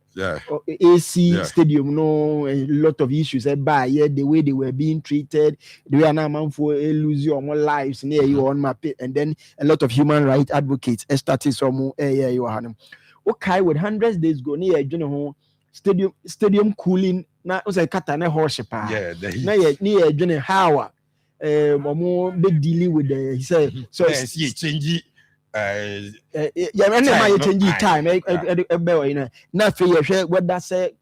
AC stadium a lot of issues by the way they were being treated, the way now for lose your more lives near you on map, and then a lot of human rights advocates started some okay with 100 days go near stadium cooling. Na ose kata na horse pa na ye dwene how more big dealing with the he said so change time na fe ye whether say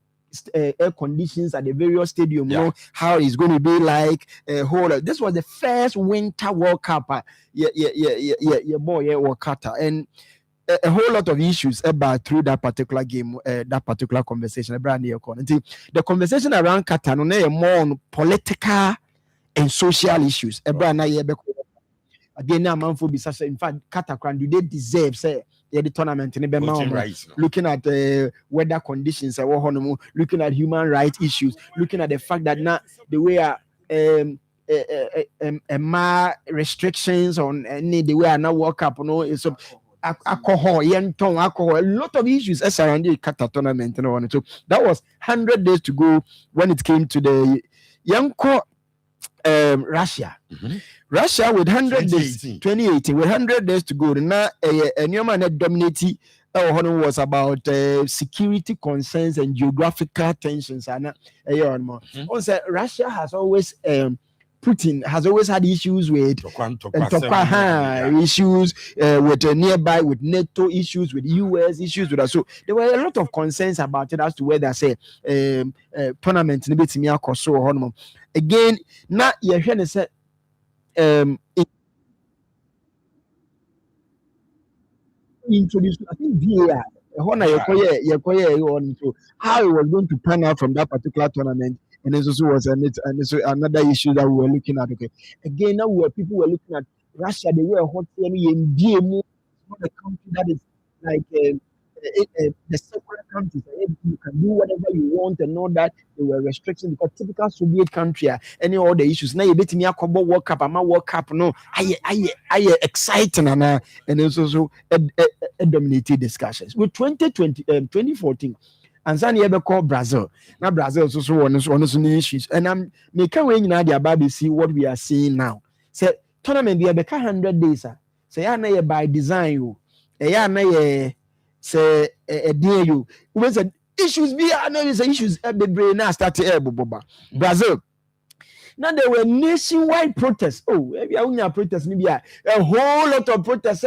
air conditions at the various stadium you know how it's going to be like this was the first winter World Cup boy World Qatar, and a whole lot of issues about through that particular game, that particular conversation. The conversation around Qatar no more on political and social issues. In fact, Qatar do they deserve say the tournament in Right, looking at weather conditions, looking at human rights issues, looking at the fact that now the way restrictions on any the way I now World Cup, is alcohol, alcohol, a lot of issues around the Qatar tournament, so that was 100 days to go when it came to the Yanko Russia. Russia with 100 days, 2018 with 100 days to go. Now a new man that dominated was about security concerns and geographical tensions. And also Russia has always Putin has always had issues with issues with nearby, with NATO issues, with US issues with us. So there were a lot of concerns about it as to whether say tournament again. Now you're trying to say introduce, I think VAR. How it was going to pan out from that particular tournament, and this also was another issue that we were looking at. Okay, again, now people were looking at Russia. They were hot in DMO, not a country that is like the separate countries. You can do whatever you want and all that. There were restrictions because typical Soviet country, any other issues. Now you bet me a couple World Cup, I'm a World Cup. No, I exciting and it's also a dominated discussions with 2014. And Zani ever called Brazil. Now Brazil is also one of issues. And I'm making way in the Baby see what we are seeing now. Say tournament be 100 days. Say I by design you. Say dear you. When said issues be issues the brain now started Brazil. Now there were nationwide protests. Oh, maybe I won't protest maybe a whole lot of protests.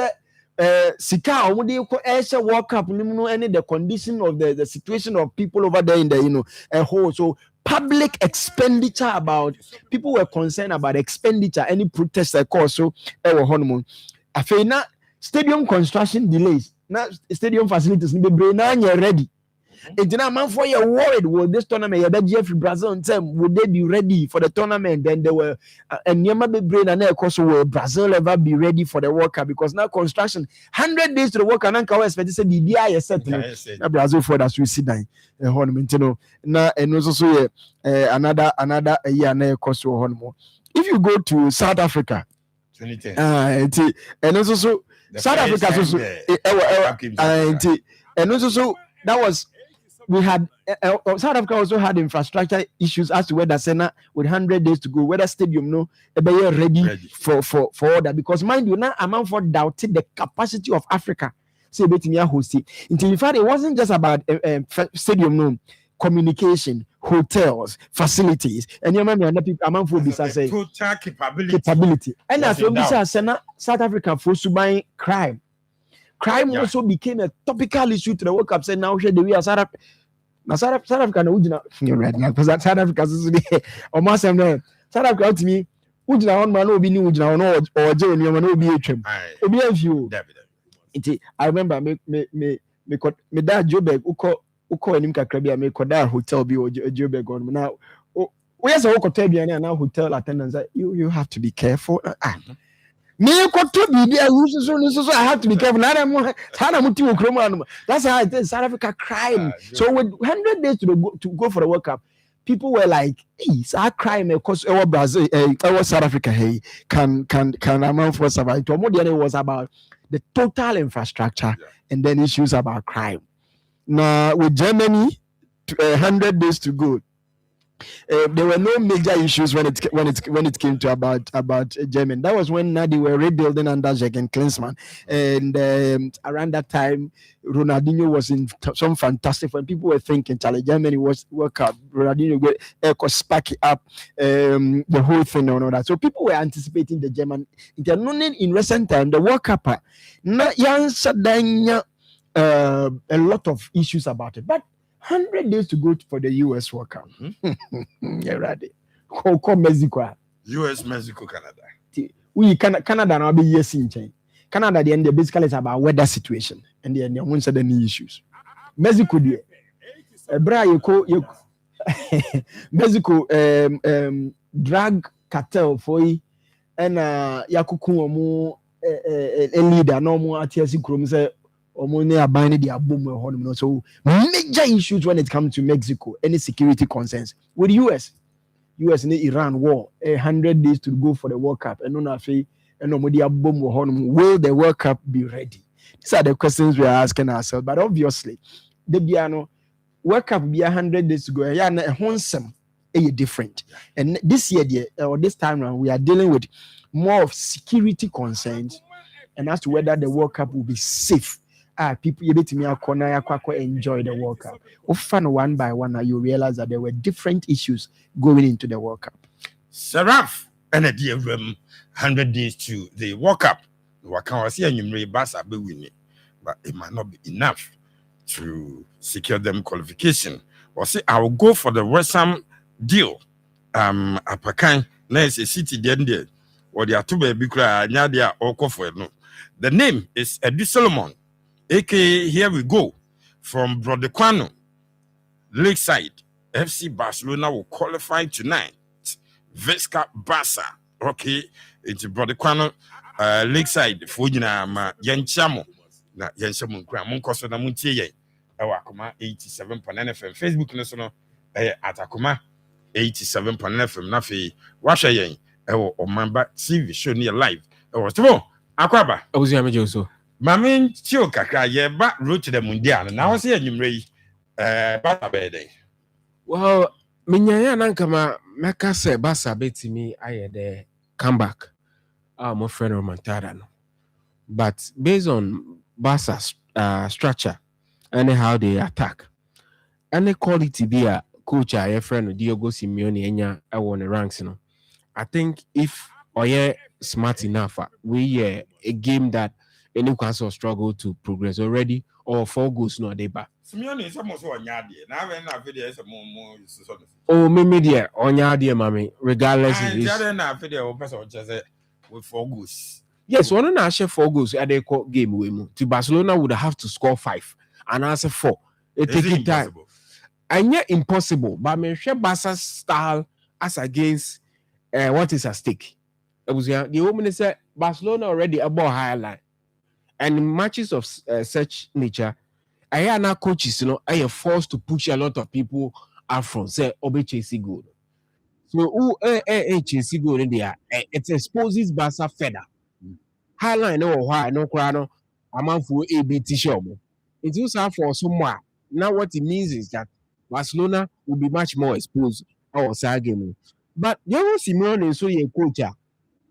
Sika World Cup any the condition of the situation of people over there in the a whole so public expenditure about people were concerned about expenditure any protest cause so honeymoon after stadium construction delays now stadium facilities be ready. It's now man for you worried will this tournament Jeffrey Brazil and Nsem would they be ready for the tournament? Then they were and Yama be brain and also will Brazil ever be ready for the World Cup because now construction 100 days to the World Cup and can expect to say the DI is set now Brazil for that suicide now and also another year and cost more. If you go to South Africa 2010 and also South Africa also and also that was we had South Africa also had infrastructure issues as to whether Senna with 100 days to go, whether stadium ready for that because mind you now amount for doubted the capacity of Africa. Say host it. In fact, it wasn't just about stadium communication, hotels, facilities, and you remember people amount for this as a total capability. And as well, South Africa for buying crime. Crime also became a topical issue to the World Cup. Said now the way South Africa you're right now because South Africa is almost South Africa to me ujina one man obi ni ujina one or je oni man obi etwem obi afio I remember me da Joburg uko anim kakra bia me koda hotel bi o Joburg on now we say uko aduane na hotel attendants you have to be careful me to be there so I have to be careful. That's how it is. South Africa crime. So with 100 days to go for the World Cup, people were like, "Hey, our crime because our Brazil, our South Africa, hey, can amount for survival." It was about the total infrastructure and then issues about crime. Now with Germany, 100 days to go. There were no major issues when it came to about Germany. That was when they were rebuilding under Jürgen Klinsmann, and around that time, Ronaldinho was in some fantastic. When people were thinking, Germany was World Cup, Ronaldinho would spark it up, the whole thing and all that. So people were anticipating the German. In recent time, the World Cup, a lot of issues about it, but 100 days to go for the US World Cup. You're ready. Call Mexico. US, Mexico, Canada. We Canada now be yes in chain. Canada the end basically is about weather situation and then there won't any issues. Mexico there. Mexico drug cartel for and yakuku omo a leader no more ATS krom say Omone abane the abom. So major issues when it comes to Mexico, any security concerns with US and Iran war, 100 days to go for the World Cup, and no and will the World Cup be ready? These are the questions we are asking ourselves. But obviously, the Biano World Cup be 100 days to go. Yeah, Nsem different. And this year, or this time around, we are dealing with more of security concerns, and as to whether the World Cup will be safe. People you bet me enjoy the World Cup. Often one by one, you realize that there were different issues going into the World Cup. Seraph and a dear room 100 days to the World Cup. What can I say? You may Basa be winning, but it might not be enough to secure them qualification. Or say I will go for the West Ham deal. Apakan nice a city there. Or the two baby cry Nadia or no. The name is Edu Solomon. aka here we go from Brodequano, Lakeside. FC Barcelona will qualify tonight. Vesca Barca, okay, it's Brodequano, Lakeside. Fujina ma Yanchamo, na Yanchamo Gram, Moncoso na Muntie, Akoma 87.9 FM. Facebook national at Akoma 87.9 FM. Nafi, Washa Yen, or Mamba TV show near live. Or Akwaba. I was Joso. Mamin Chio Kaka, ye back route to the Mundial. Now I see you Ray Bata. Well, Minya Nankama Maka say Basa beti me I the comeback. My friend Romantarano. But based on Basa's structure and how they attack, and the quality be a coach a friend Diogo Simeone enya I won the ranks, you know. I think if Oye smart enough, we a game that any council struggle to progress already, or 4 goals no deba. Simeone is almost on Yadi. Now when I video is a more. Oh, maybe dear on Yadi, mammy, regardless of this. I video with 4 goals. Yes, one and a share 4 goals at the game we to Barcelona would have to score 5 and answer 4. It takes time. And yet impossible, but me share Barca's style as against what is at stake. It was the woman said Barcelona already above higher line. And in matches of such nature, I hear now coaches, you know, I are forced to push a lot of people out front. Say, Obe Chelsea goal. So, who Chelsea goal in there? It exposes Barca further. Highline no why no crano. A man for ABT show. It also for somewhere. Now, what it means is that Barcelona will be much more exposed outside game. But there was Simeone and so a coach.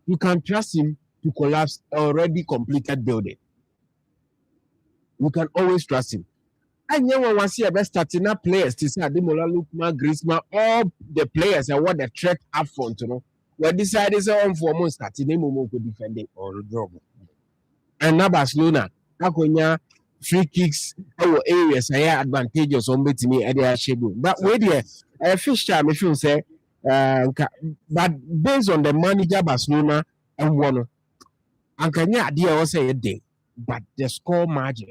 You can trust him to collapse already completed building. You can always trust him. And you want to see a best starting up players to say Ademola Lookman, Griezmann, all the players and what the threat up front, you know. We decided on for most starting them to defend it or job. And now Barcelona, Akonya free kicks our areas I advantageous on betting me at their schedule. But wait there, a fish time if you say but based on the manager Barcelona and one and can you idea also a day, but the score margin.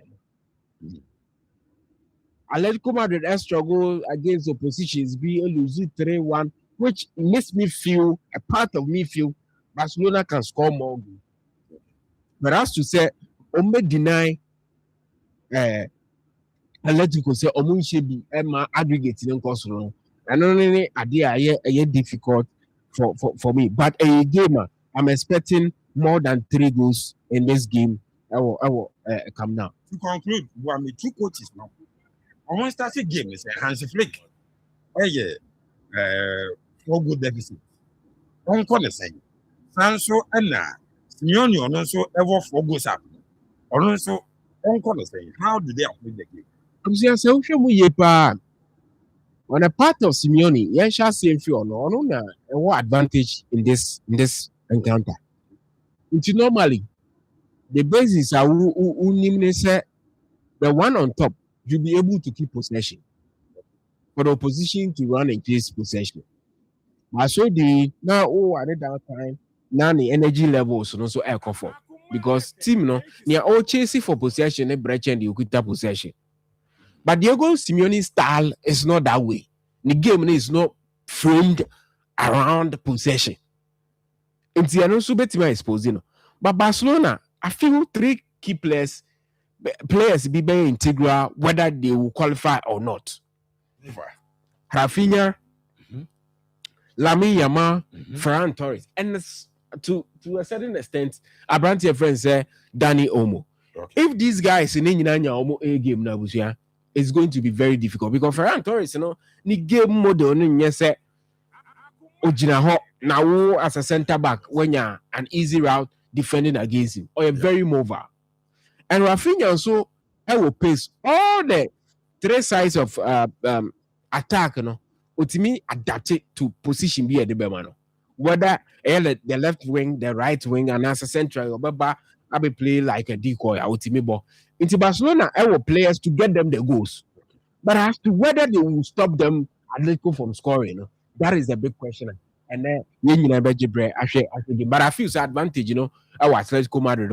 Atletico Madrid has struggled against oppositions, be losing 3-1, which makes me feel, a part of me feel, Barcelona can score more. But as to say, Ombe deny Atletico say Omun should be Emma aggregating in Kosovo. And only idea a difficult for me. But a gamer, I'm expecting more than 3 goals in this game. I will come now. To conclude, we have 2 coaches now. I want to start a game. It's a Hansi Flick. Oh yeah, 4 goal deficit. On corner saying, Sancho and Simeone also ever 4 goals up. Also, on corner saying, how do they play the game? I'm saying, so on a part of Simeone, yeah, shall see if you know, what advantage in this encounter. It's normally the basis are who say the one on top. You'll be able to keep possession for the opposition to run and chase possession. But so the now at that time now the energy levels also air comfort because team no they are all chasing for possession and breach and you quit possession. But Diego Simeone's style is not that way. The game is not framed around possession. And they are also better exposing. But Barcelona, I feel 3 key players players be very integral whether they will qualify or not. Rafinha, Lamine Yamal, Ferran Torres, and to a certain extent, Abrantia friends say Danny Olmo. Okay. If these guys in Omo A game now, it's going to be very difficult because Ferran Torres, ni game model say Ojina now as a center back when you're an easy route defending against him or a very mobile. And Rafinha also will pace all the three sides of attack, ultimately adapted to position be at the Bemano. Whether the left wing, the right wing, and as a central, I will play like a decoy, ultimately. But into Barcelona, I will players to get them the goals. But as to whether they will stop them Atletico from scoring, that is the big question. And then but I feel it's advantage, our Atletico Madrid,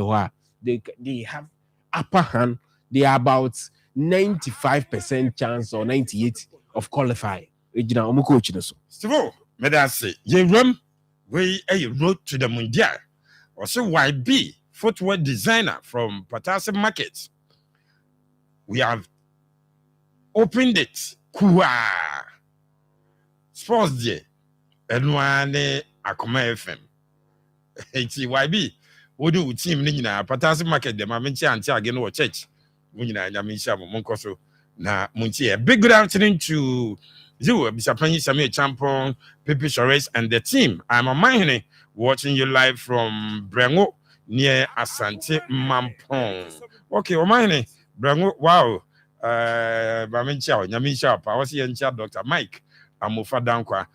they have upper hand. They are about 95% chance or 98 of qualifying. Still, may I say, you a road to the Mundial. Also, YB, footwear designer from Patasi Market. We have opened it. Kua Sports Day. And one Akoma FM. YB. What do team Nina Patasi Market? The Maminchi and Tiagan or church. Munina Yamisha Monkoso. Na Munchi. A big good afternoon to you, Mr. Penny Samuel Champon, Pepe Shores, and the team. I'm a man watching you live from Brango near Asante Mampong. Okay, Omani, Brango, wow. Bamincha, Yamisha, Pawasi and Dr. Mike, Amufa Dankwa.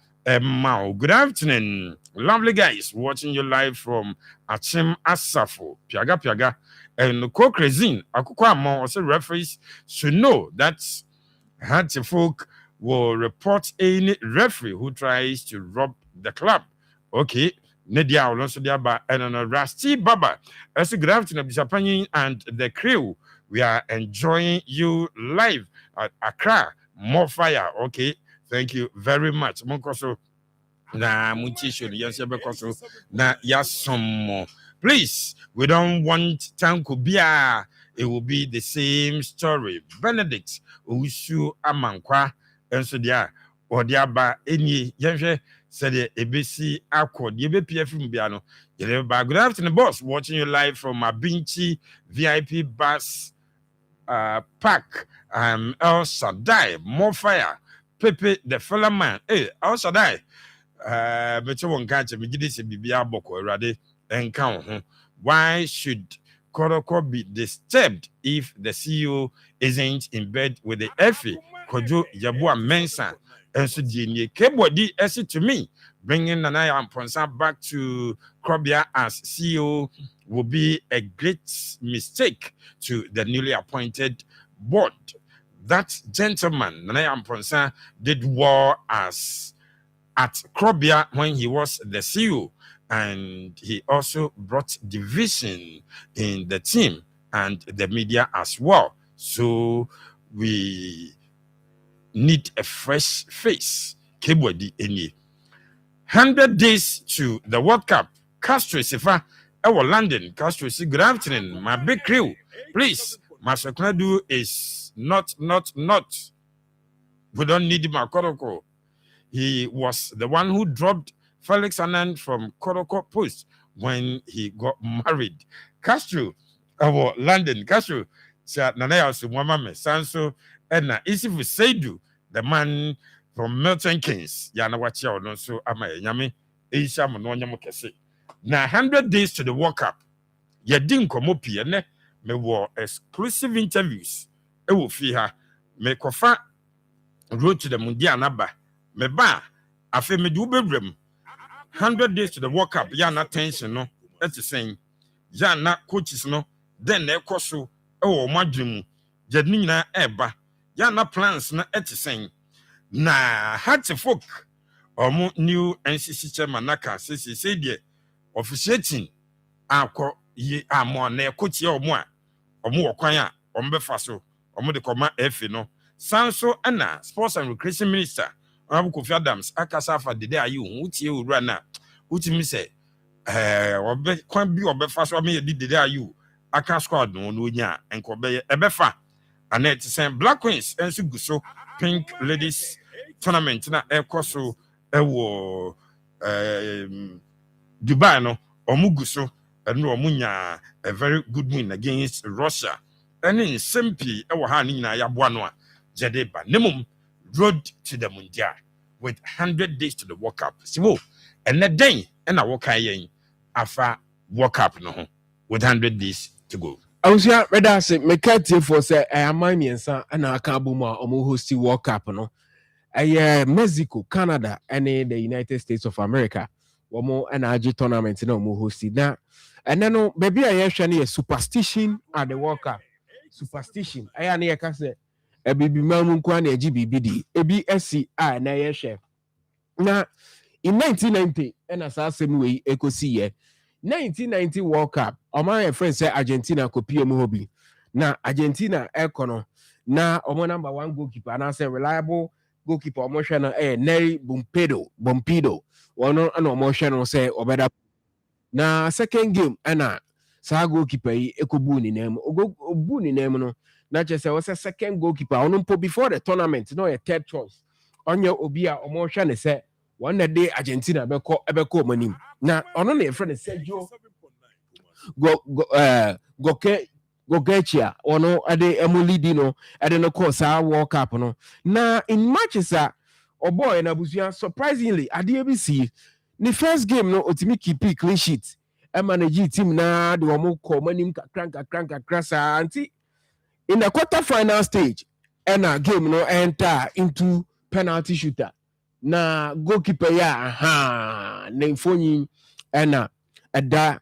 Mao. Good afternoon, lovely guys, watching you live from Achim Asafo, Piaga, and Co-Crazine, Akukwa Mo, also referees should know that Hattie folk will report any referee who tries to rob the club. Okay, Nedia also diaba and Rusty Baba. As a good afternoon, Bishopani and the crew. We are enjoying you live at Accra. More fire. Okay, thank you very much. Monkoso na Muntisho, Yasabekoso, na Yasomo. Please, we don't want Tankubia. It will be the same story. Benedict Ushu Amankwa. And so there, or there by any young said the ABC Accord, the BPF Biano. Good afternoon, boss. Watching you live from Abinchi VIP bus park. El Shaddai, more fire. Pepe, the fella man. Hey, El Shaddai. But you won't catch me. This is Bibia Boko, ready and count. Why should Koroko be disturbed if the CEO isn't in bed with the FA? Kojo Yabua Mensa and so the Kebodi essay to me, bringing Nanaya and Ponsa back to Krobia as CEO will be a great mistake to the newly appointed board. That gentleman, Nanaya and Ponsa, did war as at Krobia when he was the CEO, and he also brought division in the team and the media as well. So we need a fresh face. Kebodi any 100 days to the World Cup. Castro Sifa, our London. Castro, good afternoon, my big crew. Please, Master Knadu is not. We don't need my Koroko. He was the one who dropped Felix Anand from Koroko Post when he got married. Castro, our London. Castro, Nanaya Sumama Sanso. And Isifu Seidu, the man from Milton Keynes, Yana Wachia, no so ama Yami, Asia Mononya Mokese. Now 100 days to the World Cup. Yadin Komopi, ne me war exclusive interviews. E will fee her. Me kofa road to the Mundial Naba. Me ba afe me do bedroom. 100 days to the World Cup. Yana tension no. That's the saying. Yana coaches no. Then ne koso. Oh, my dream. Jadnina eba. Yana plans na etiseng na hati folk omu new NCC chairman naka sisi sedie officiating akọ ye amo na ekotie omu a omu okwan a ombefa so omu de koma efe no sanso ana sports and recreation minister Abu Kofi Adams akasa fa dede ayi hu tie owura na utimi se obe kwan bi obefa so me di dede ayi aka squad no nya enkobe ebefa and it send Black Queens and so Pink Ladies tournament na ekoso ewo Dubai no omuguso and no munya a very good win against Russia and in Sempi ewo ha ni na yaboa no a Jadeba Nemum road to the Mundial with 100 days to the World Cup. So and the day and I walk yen afa World Cup no with 100 days to go. I was here ready to say me can't for say I am my mensa and I can't boom omo hosti World Cup no. Mexico, Canada, and the United States of America. Omo energy tournament no omo hosti na. And then baby I shani a superstition at the World Cup. Superstition. I ani ka say e bibi mamu kwa na GBBD. Ebi SC na ye share. Na in 1990 and as asem we ekosi ye 1990 World Cup my friend say Argentina kopi omo hobi na Argentina ekono na omo number 1 goalkeeper na say reliable goalkeeper omo hwe na Neri Bompido wono na omo hwe no say obeda na second game na sa goalkeeper yi ekobu ni nem obu ni nem no na che say was second goalkeeper ono po before the tournament no your third choice onye obi a omo hwe ne say one day Argentina ebeko manim na ono na friend Sergio Gokechia ono ade emolidi no ade no call sa World Cup no na in matches boy na busia surprisingly ade ABC the first game no otimi keep clean sheet e manage team na de omo call manim kakranka sa anti in the quarter final stage and a game no enter into penalty shooter na goalkeeper ya na mfonyi ena ada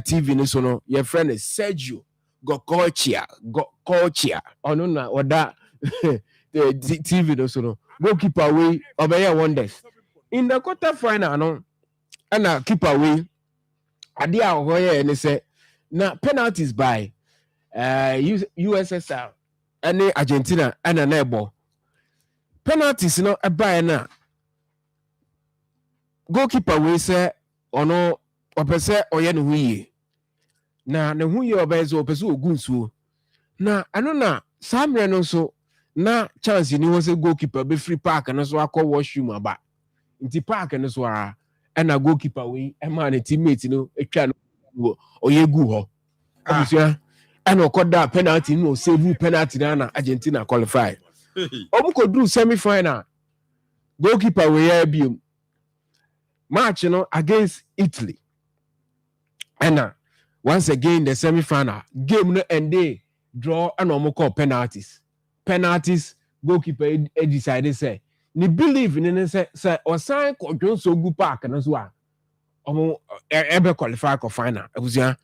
TV ni so no your friend is Sergio Gokochia ono na oda the TV no so no goalkeeper we obey wonders in the quarter final no ena keeper we ade a hoye ni say na penalties by USSR and Argentina ena na ebo penalties no eba na goalkeeper we say ono opese oye ne huye na ne huye obezo opese ogunsuo na ano na samre no so na chance ni wo say goalkeeper be free park no so akọ washroom aba nti park no so a na goalkeeper we e ma ne teammate no etwa no oye gu ho obusia ana okoda penalty no save penalty na Argentina qualify obuko do semi final goalkeeper we ya biom match no against Italy. And once again the semi-final game no end they draw and normal call penalties. Penalties goalkeeper decided say ni believe in say or sign ko so good park and as well. Ebe qualify for final. Abusia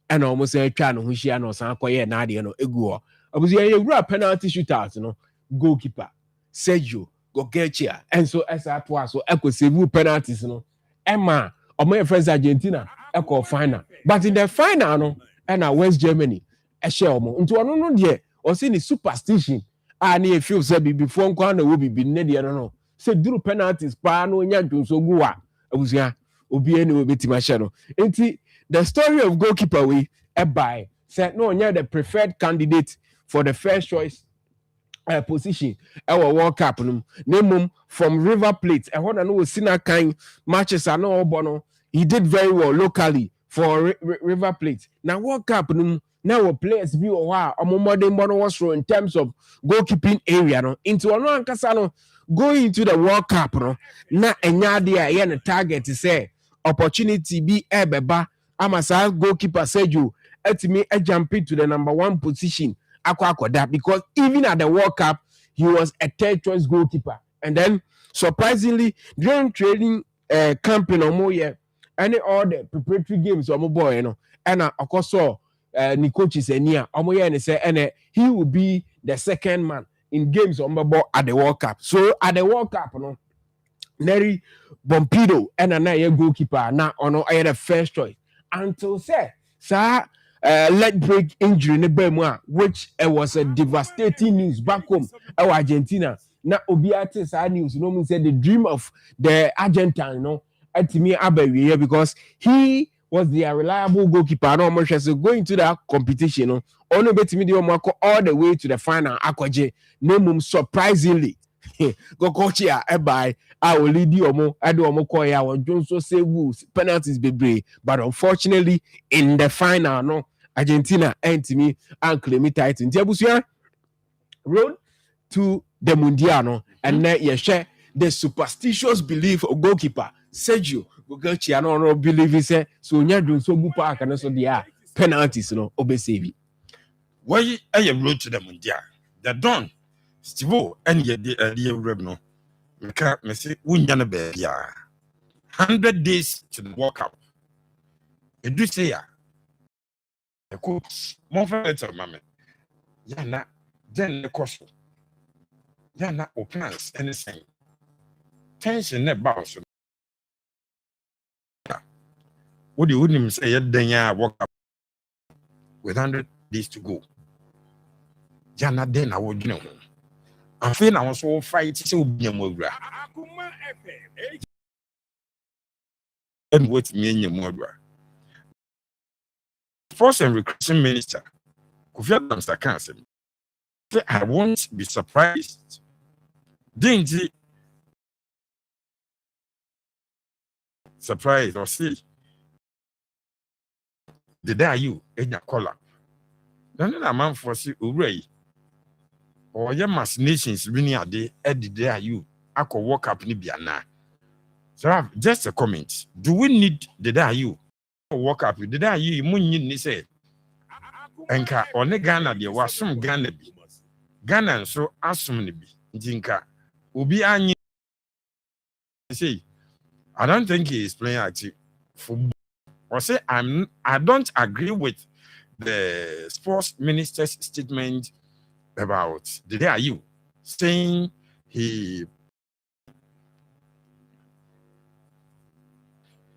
and almost say try no hia no san koye na de no egu. Abusia you grab penalty shootouts no goalkeeper Sergio Gokechia and so as at was so equal save penalties no Emma or my friends Argentina equal final. But in the final no and West Germany a share mo into no there or see the superstition near few say before nkwano will be near no say do penalties pa no nya so go a abusia obi ene obetima share enti the story of goalkeeper we by said no nya the preferred candidate for the first choice position our World Cup name from River Plate and what I know sina kind matches are no bono he did very well locally for River Plate now World Cup now players view wow modern bono was in terms of goalkeeping area no into ono ankasa no going into the World Cup no na enya dia ye ne target to say opportunity be ebeba amasa goalkeeper Sergio etimi jump into the number 1 position that because even at the World Cup he was a third choice goalkeeper and then surprisingly during training campaign or more year any all the preparatory games or boy you know and of course so ni coaches enia and say and he will be the second man in games on at the World Cup so at the World Cup you know Neri Bompido and another goalkeeper now on the first choice until say sir leg break injury in Bemwa, which was a devastating news back home Argentina. Now Obiate sad news, said the dream of the Argentine, at me because he was their reliable goalkeeper. No more so going to that competition. No, only bet me the all the way to the final. Akwaje, no surprisingly. Go coach here, by I will lead you omo. I do omo call ya. I don't so say penalties be, but unfortunately in the final, no Argentina and me and claim it title. Ntiabusia road to the Mundiano, and then you share the superstitious belief of goalkeeper Sergio Gogelchiano no believe he said so nya dun so bu park and so there penalties no obesave. Why are you road to the Mundial? The Don Stivo and ye the Rebno. Meka me say wunya na be ya 100 days to the World Cup. You do say ya. The coach more for better mama. Ya na then the cost. Ya na plans anything. Tension ne bounce. What do you wouldn't say ya then ya World Cup with 100 days to go. Ya na then I would know. I feel I was so fight so be more. And what mean your mother? Force and Recreation Minister, Kofi Mr. Council. I won't be surprised. Didn't he? Surprised or see? The day you in your collar. Then a man for see Uray. Or your mass nations winning a day at the day you. I could walk up Nibiana. So just a comment. Do we need the day you walk up with the day you munyin say? Enka or ne Ghana there was some Ghana be. Ghana so assume be. Jinka. Ubi anyi say I don't think he is playing active football. Or say I don't agree with the sports minister's statement about the day you saying he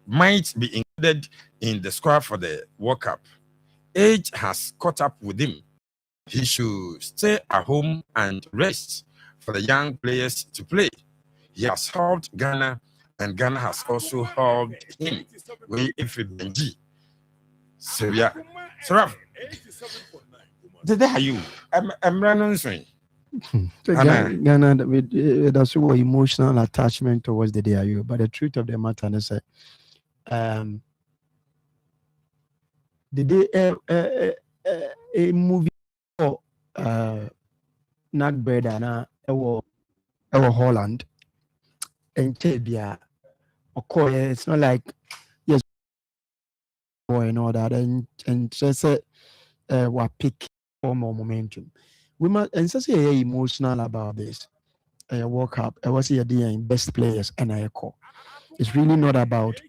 might be included in the squad for the World Cup. Age has caught up with him. He should stay at home and rest for the young players to play. He has helped Ghana, and Ghana has also helped him with Benji. So yeah, so did are you? I'm running swing. Ghana, that's what emotional attachment towards the DIU. But the truth of the matter is, the day a movie or not better than our Holland and Tibia. It's not like yes, boy and all that, and just what pick or more momentum. We must and so say emotional about this. World Cup. I was here doing best players and I call. It's really not about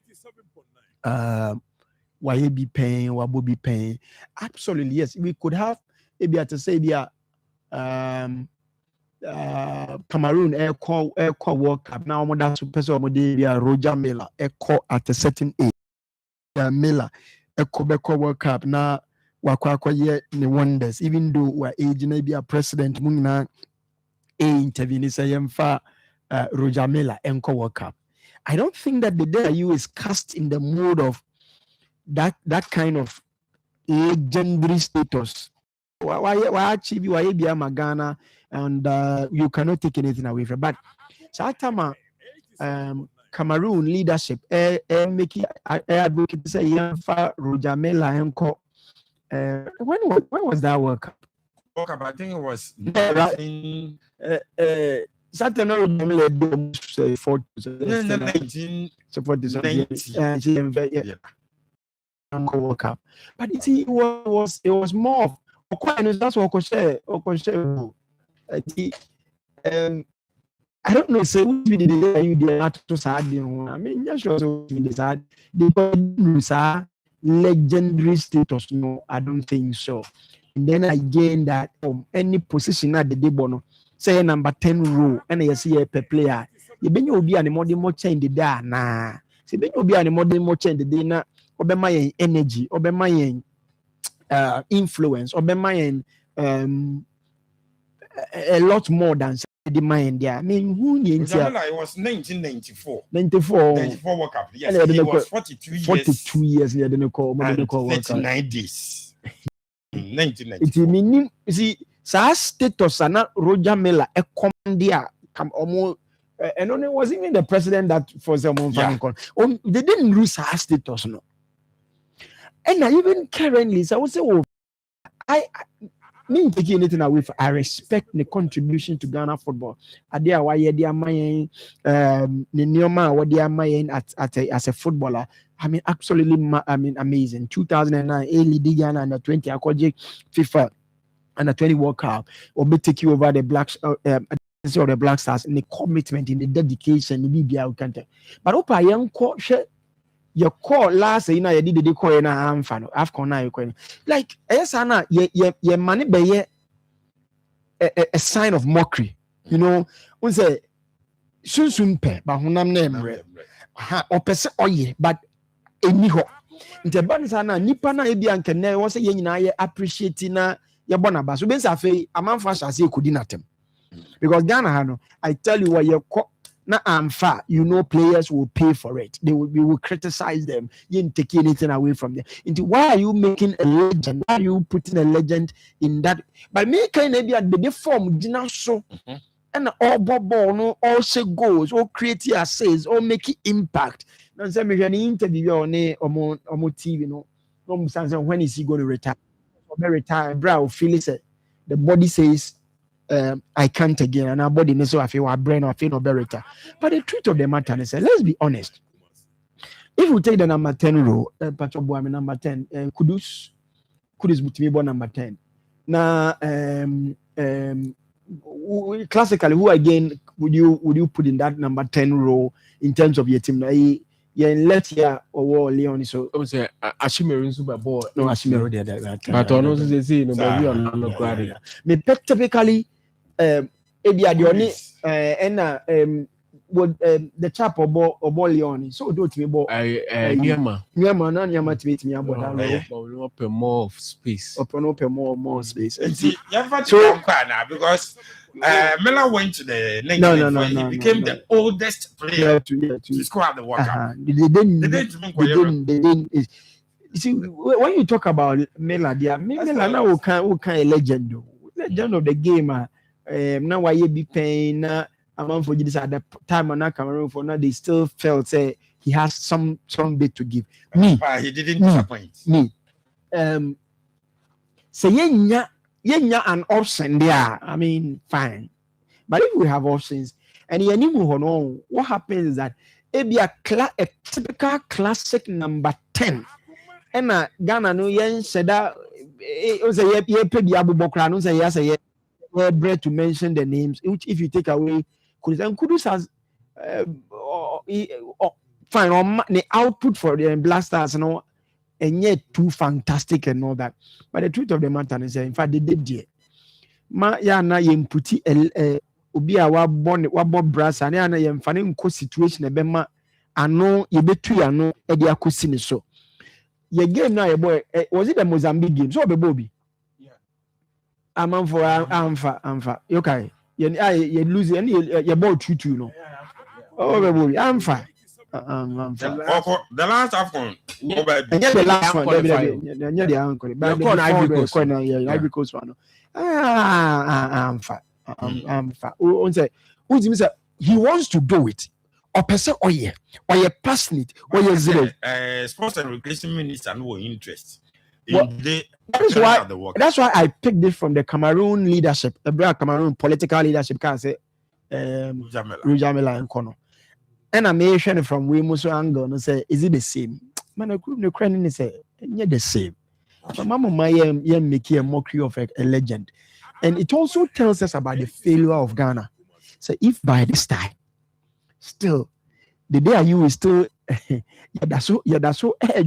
why you be paying, what will be paying. Absolutely, yes. We could have maybe to say Cameroon air call World Cup. Now that's person Roger Miller air call at a certain age. Miller air call World Cup now. Wakwa ye ne wonders, even though we're age maybe a president Muna intervene say Roger Miller enko World Cup. I don't think that the DIU is cast in the mode of that kind of legendary status. Why achieve why be Magana and you cannot take anything away from. But Satama Cameroon leadership make it advocate say Roger Miller enko. When was that World Cup? World Cup, I think it was Saturday World Cup. But you see, it was more of that's what I don't know. Say we did not to sad. I mean, just also sad. The legendary status. No, I don't think so. And then again, that any position at the debono, say number 10 row, and you see a player. You been you be an more change the day nah. See, ben you be an more change the day na. Obe my energy, obe my influence, obe my a lot more than the mind there. I mean, who needs it was 1994. 94 World Cup. Yes, he was 42 years. 42 years near the call. 39 days. 1994. It meaning, you see, sa status and Roger Miller a commandia come almost. And only was even the president that for some they didn't lose her status, no. And I even currently, so I would say, oh, I mean taking anything away. I respect the contribution to Ghana football. Adia why they are my the Neoma what they are my as a footballer. I mean, absolutely, amazing. 2009, A-League Ghana under 20, Akoje FIFA under 20 World Cup. Or be take you over the Blacks. Of the Black Stars in the commitment, in the dedication, in the BBI country. But opa young coach, your call last you know you did the call in a fan Afcon now you like yes Anna ye money be a sign of mockery, you know. We say soon pe but hunam name ha or person oye but eniho nte ban sana nipa na ebi anke na wo say ye nyina ye appreciate na ye bona ba so be say afi amanfa shase ekudi natem. Because Ghana, I tell you what you na amfa, you know, players will pay for it. We will criticize them. You didn't take anything away from them. Into why are you making a legend? Why are you putting a legend in that? By making maybe at the form, so and all ball, no, also goes, all create essays, all make impact. Now, say me an interview on TV, no, when is he going to retire? Or retire, bro, feel it. The body says. I can't again, and our body knows so I feel our brain or feel no better. But the truth of the matter is, let's be honest. If we take the number 10 row, Patrobo, number 10, Kudus Butimibo number 10. Now, classically, who again would you put in that number 10 row in terms of your team? Yeah, let's hear or Leon. So, I say Ashimeru Super Bowl. No, Ashimeru there. But on also they say no, but we are not. Me typically. And the chap or Leon. So do it me bo. Nyama to meet me about more of space. Open more space. See, because Miller went to the he became the oldest player to score at the World Cup. They didn't. You see, when you talk about Miller, Miller now who can legend of the game. Now why you be paying amount for this at the time on Cameroon for now they still felt say he has some bit to give. Me, he didn't disappoint. Me, say yenya an option there. I mean, fine, but if we have options and what happens is that it be a typical classic number 10. And Ghana no yen said that it was a ye pay the Abu Bakr no say yes a bread to mention the names, which if you take away Kudus, and Kudus has fine on the output for the Blasters, you know, and yet too fantastic and all that. But the truth of the matter is, in fact, they did it. Ma ya na yemputi obi a wabɔ brass and ya na yemfane nko situation ebema ano yebetu ano e de akosi ne so. Your game now, boy, was it the Mozambique game? So Bobby. I'm for Amfa. Okay. You lose and you bought 2-2, no. Oh, baby, Amfa. The last Afcon. The last one. The uncle. But the Ivory Coast one. Amfa. He wants to do it. Or person or you're passionate or you're zero. Sports and Recreation Minister no interest. That's why I picked it from the Cameroon leadership, the Cameroon political leadership. Can say Rujamela and Kono. And I mentioned from Wimuso angle and say, is it the same? Man, I couldn't the credit say, yeah, the same. But Mama Maya making a mockery of a legend. And it also tells us about the failure of Ghana. So if by this time, still, the day you is still, that's so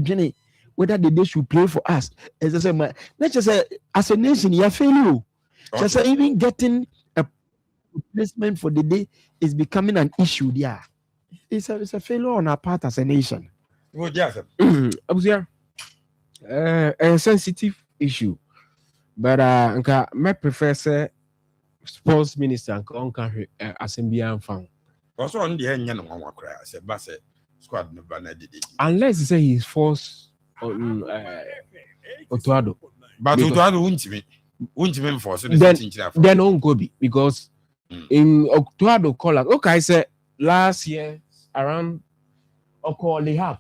Jenny. Whether the day should play for us, as I say, let's just say, as a nation, you are failing. Just say, even getting a replacement for the day is becoming an issue. Yeah, it's a failure on our part as a nation. A sensitive issue, but my prefer say sports minister on can assembly and found. Also on the end, I said, Bass squad never did it. Unless he say he's forced on Otuado. But Otuado won't be forced. Then on Gobi because in Otuado color. Okay, I said last year around Oko Lehab,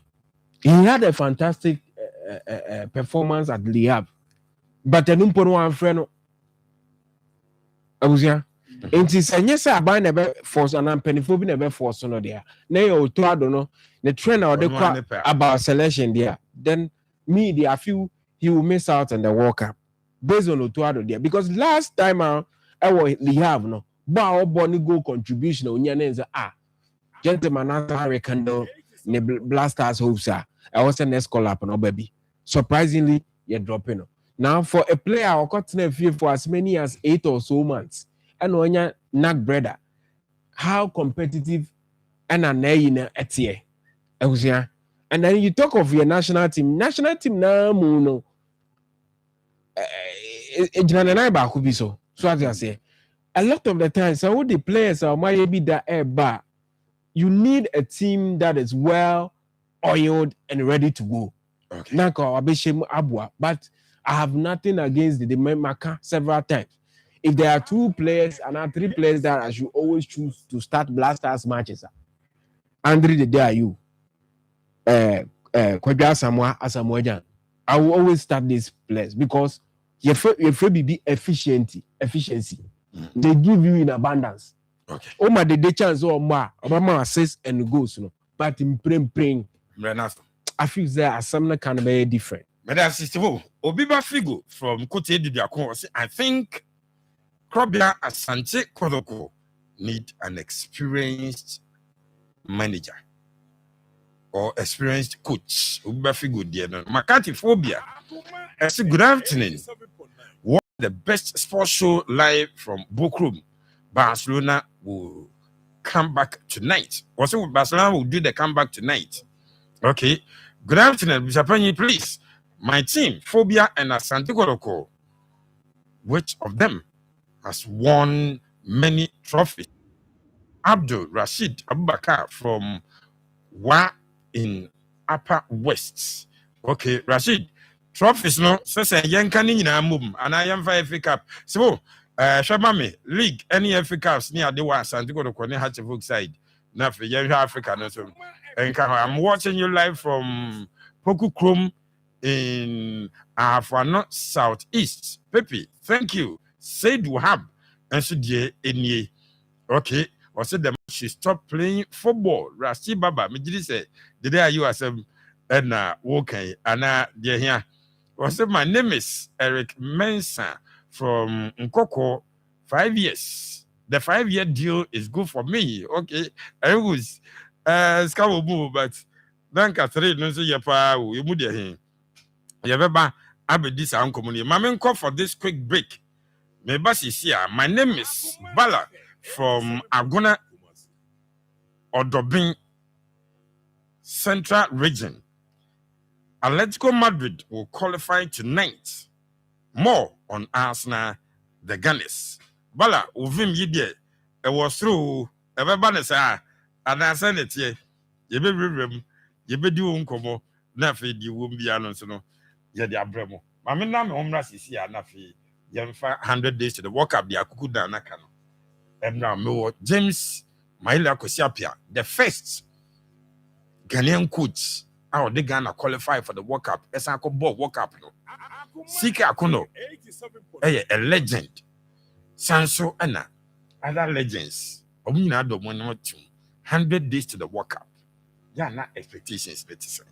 he had a fantastic performance at Lehab, but the number one friend. Abusua enti senye say aban never force and penifo never force no there na you to ado no the trainer or the about selection there then me I feel he will miss out on the World Cup based on Otuado there because last time I was Lehab no ba oboni goal contribution onya na gentleman I reckon the Blasters hopes I was a next call up no baby surprisingly you're dropping no. Now, for a player who got in a field for as many as 8 or so months, and when you knock brother, how competitive and an in a tier. And then you talk of your national team now, Muno. Could be so. So as I say, a lot of the time, so all the players are might be that air bar. You need a team that is well oiled and ready to go. Okay. But I have nothing against the Maka several times. If there are 2 players and 3 players that I should always choose to start Blasters matches, Andre the day are you, Kwadra Samoa Asamoah, I will always start these players because your be efficiency. They give you in abundance. Okay. Oh my, the chance or more, Obama assists and goes, but in praying, I feel there are some kind of very different. Madam Sistivo, Obiba Figo from Kote Didiako, I think Krobia Asante Kodoko need an experienced manager or experienced coach. Obiba Figo, dear Makati Phobia. I say good afternoon. What the best sports show live from Bookroom? Barcelona will come back tonight. Also, Barcelona will do the comeback tonight. Okay. Good afternoon, Japani, please. My team, Phobia and Asante Kodoko, which of them has won many trophies? Abdul Rashid Abubakar from Wa in Upper West. Okay, Rashid, trophies no, so say yankani na mum, and I am FA Cup. So, Shabami, League, any FA Cups near the one, Asante Kodoko, ne Hatchevok side. Nothing, you Africa, no so. And I'm watching you live from Poku Chrome in Afano Southeast. Pepe, thank you. Said Wahab and so dear any okay. Or said the she stopped playing football. Rasti Baba, me did say the day you are some and okay, and dear here. Or said my name is Eric Mensah from Nkoko. 5 years. The 5-year deal is good for me. Okay, I was Skawo, but then Catherine no say yapa you move here. Yabeba abedis ankomuni. Mamen call for this quick break. My boss is here. My name is Bala from Agona Odobin Central Region. Atletico Madrid will qualify tonight. More on Arsenal, the Gunners. Bala uvim yidie. It was through everybody say and I send it here. You be rem. You be do unkomo. Nafi di wumbi anonso no. Ya di abremo. Mami na me homra sisi anafi. Yemfa 100 days to the World Cup. Di akuku da naka no. Emra me James Maila Kosiapia, the first Ghanaian coach out the Ghana qualify for the World Cup. Esanko ball World Cup no. Sika Akono, a legend. Sanso Anna, other legends. Omina do 100 days to the World Cup. Yeah, not expectations, let's say.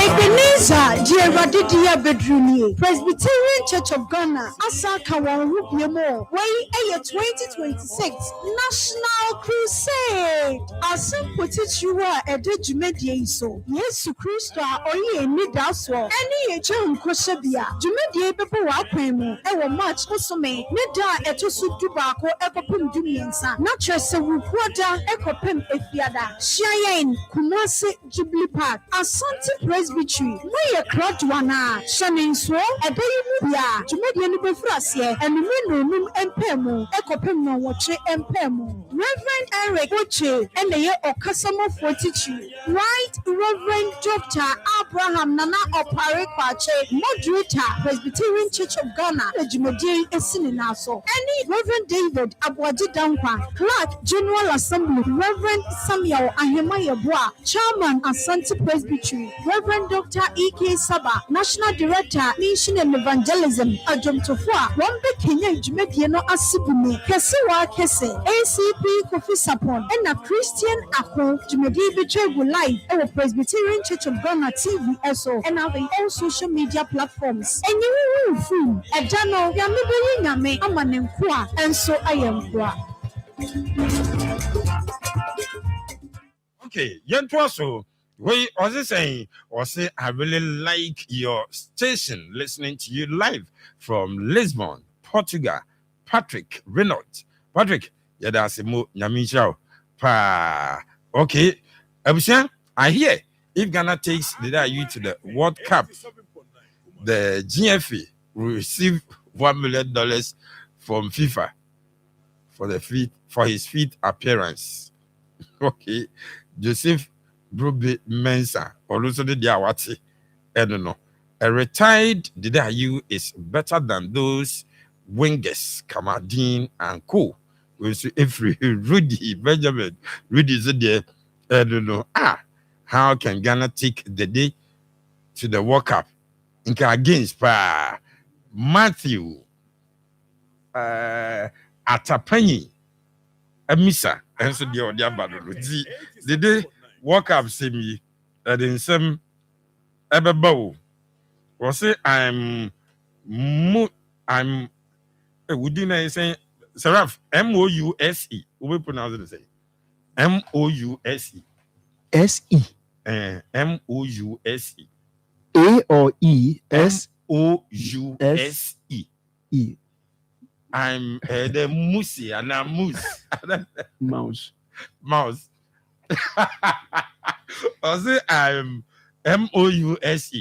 Ebenezer Jeradidia Bedruni, Presbyterian Church of Ghana, Asaka Wanrupiemo, way 2026 National Crusade. Asim Potichua Edjumedia so. Yes, Christa, Oye Nidaso, any John Koshabia, Jumedia Bebo Wakwemo, Ewa March Osome, Nida Etosu Dubako, Epopum Dumiensa, Natural Sewuquada, Ecopem Efia. dada Shayen Kumasi Jubilee Park Asante Presbytery Moye Krajwana Shanin so Ebeyibia Jumedi ni befrasie enumi num empemu ekopem no woche empemu Reverend Eric Uche eneye okasamo fortitude Right Reverend Dr. Abraham Nana Opare Kwache Moderator Presbyterian Church of Ghana Jumedi esini naso any Reverend David Abwaji Dankwa Clark General Assembly Reverend Samuel Ahemaya Chairman Asante Presbytery Reverend Dr. E.K. Saba National Director Mission and Evangelism Ajomtofua Wambe Kenya Jumedi no Asibuni Kesewa Kese ACP Kofi Sapon and a Christian Ako Jumedi Bitregu Live our Presbyterian Church of Ghana TV SO and having all social media platforms and you will film Ejano Yamibeli Nyame Amanenkwa and so I am kwa. Okay, so we also saying, I really like your station, listening to you live from Lisbon, Portugal. Patrick Reynolds. Patrick, yeah, that's a mo Nyamisha. Pa. Okay, I hear if Ghana takes you to the World Cup, the GFA will receive $1 million from FIFA for his feet appearance. Okay, Joseph Brube Mensa, or also the Diawati, I don't know. A retired Didayu is better than those wingers, Kamadin and Co. If Rudy Benjamin, Rudy is there, I don't know. How can Ghana take the day to the World Cup? Against Matthew Atapani Amisa and so the other battle. The day World Cup see me and Nsem Ebebo was say I'm would you say Seraph Mouse we pronounce it say Mouse SE Mouse A or E S Mouse E. I'm the mousey and I'm mouse. Mouse. I say I'm Mouse.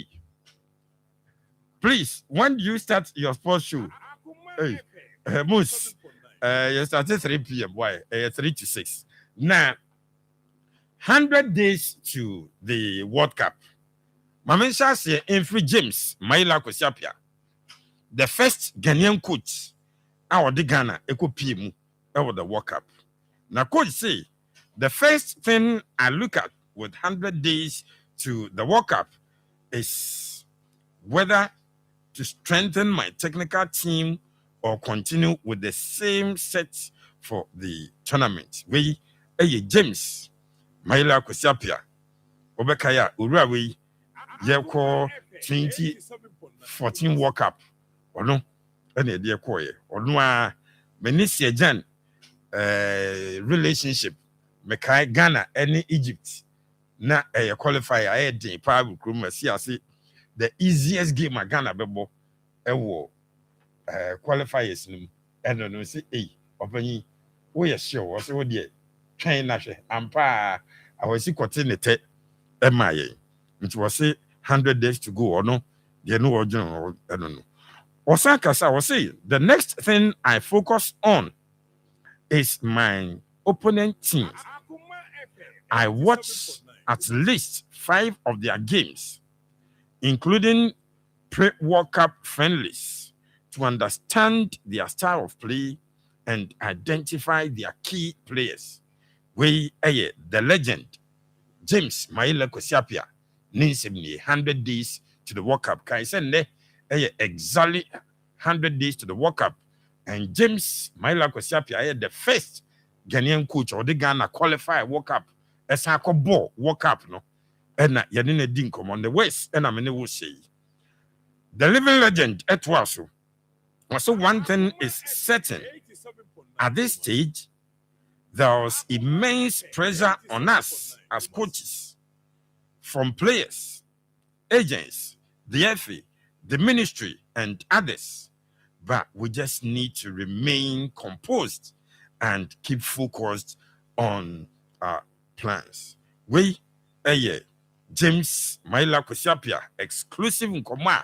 Please, when do you start your sports show? Hey, Moose. You started 3 p.m. Why? 3 to 6. Now, 100 days to the World Cup. Mamensha say Infree James Maila Kosiapia, the first Ghanaian coach. Our the Ghana Eko PM over the World Cup. Now, coach say the first thing I look at with 100 days to the World Cup is whether to strengthen my technical team or continue with the same set for the tournament. We James Maila Kosiapia Obekaya Urawe Yeko 2014 World Cup or no. Any dear coy or no Menisia Jan relationship Mekai Ghana any Egypt na a qualifier I had private room see the easiest game at Ghana bebo war qualifiers and no say open we are sure was dear train nashe ampa I was quoting it MIA which was say 100 days to go or no there no original I don't know. Osaka was saying the next thing I focus on is my opponent team. I watch at least 5 of their games, including pre-World Cup friendlies, to understand their style of play and identify their key players. We the legend James Maila Kosiapia Nsem 100 days to the World Cup. Kai send exactly 100 days to the World Cup, and James Maila Kosiapia the first Ghanaian coach or the Ghana qualify World Cup as a ball World Cup no, and Yadina Dinkom on the West, and I mean will say the living legend Etwaso. So one thing is certain at this stage, there was immense pressure on us as coaches from players, agents, the FA, the ministry, and others. But we just need to remain composed and keep focused on plans. We James Maila Kosiapia exclusive nkoma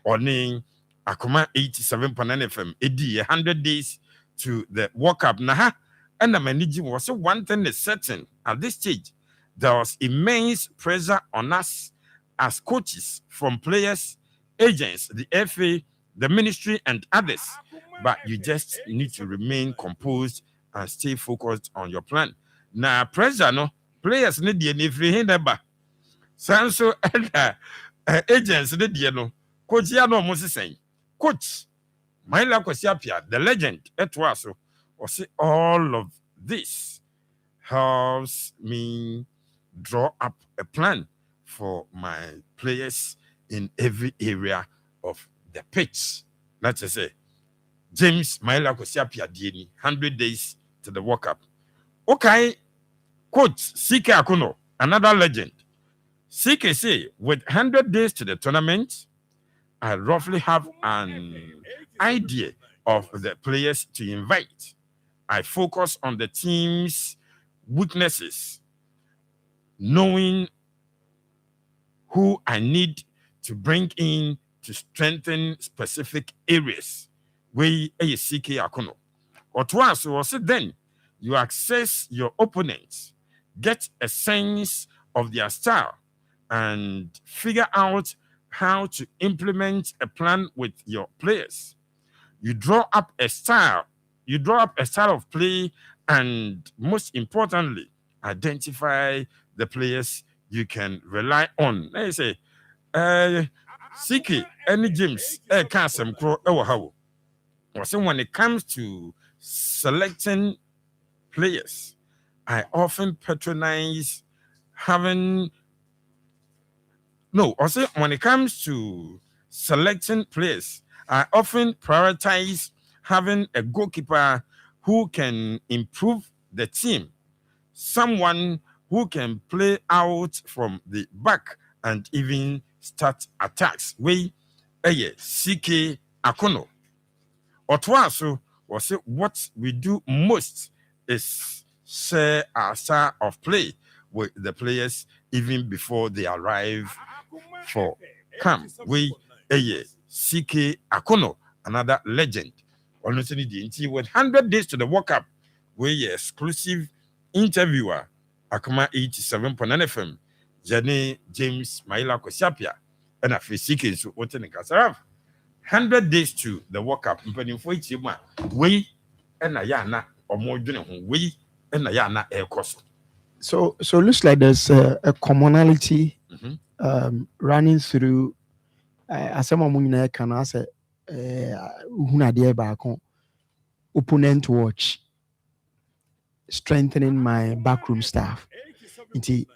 on Akoma 87.9 FM. Edi 100 days to the World Cup. Naha and the manager was one thing is certain at this stage. There was immense pressure on us as coaches from players, agents, the FA, the ministry, and others. But you just need to remain composed and stay focused on your plan. Now, pressure, no players need the free hand. Sanso and agents need the coach. Ya no Moses saying, Coach, Maila Kosiapia, the legend, Etwaso, or say all of this helps me draw up a plan for my players in every area of the pitch. Let's just say, James Maila Kosiapia Dieni, 100 days to the World Cup. Okay, Coach CK Akuno, another legend. CK say, with 100 days to the tournament, I roughly have an idea of the players to invite. I focus on the team's weaknesses, knowing who I need to bring in to strengthen specific areas. We CK Akono. Or twice, or so then you access your opponents, get a sense of their style, and figure out how to implement a plan with your players. You draw up a style of play, and most importantly, identify the players you can rely on. Let me say, CK, any James, Kasem Crow, how. So when it comes to selecting players, I often patronize when it comes to selecting players, I often prioritize having a goalkeeper who can improve the team, someone who can play out from the back and even start attacks. We CK Akono. Otwaso was what we do most is share our style of play with the players even before they arrive for camp. We CK Akono, another legend. Honestly, with 100 days to the World Cup, we exclusive interviewer Akoma 87.9 FM, Jane James Maila Kosiapia, and a CK so what in Kasaraf. 100 days to the World Cup. We and Ayana or more we and Ayana air cost. So it looks like there's a commonality running through as someone can answer opponent watch, strengthening my backroom staff. The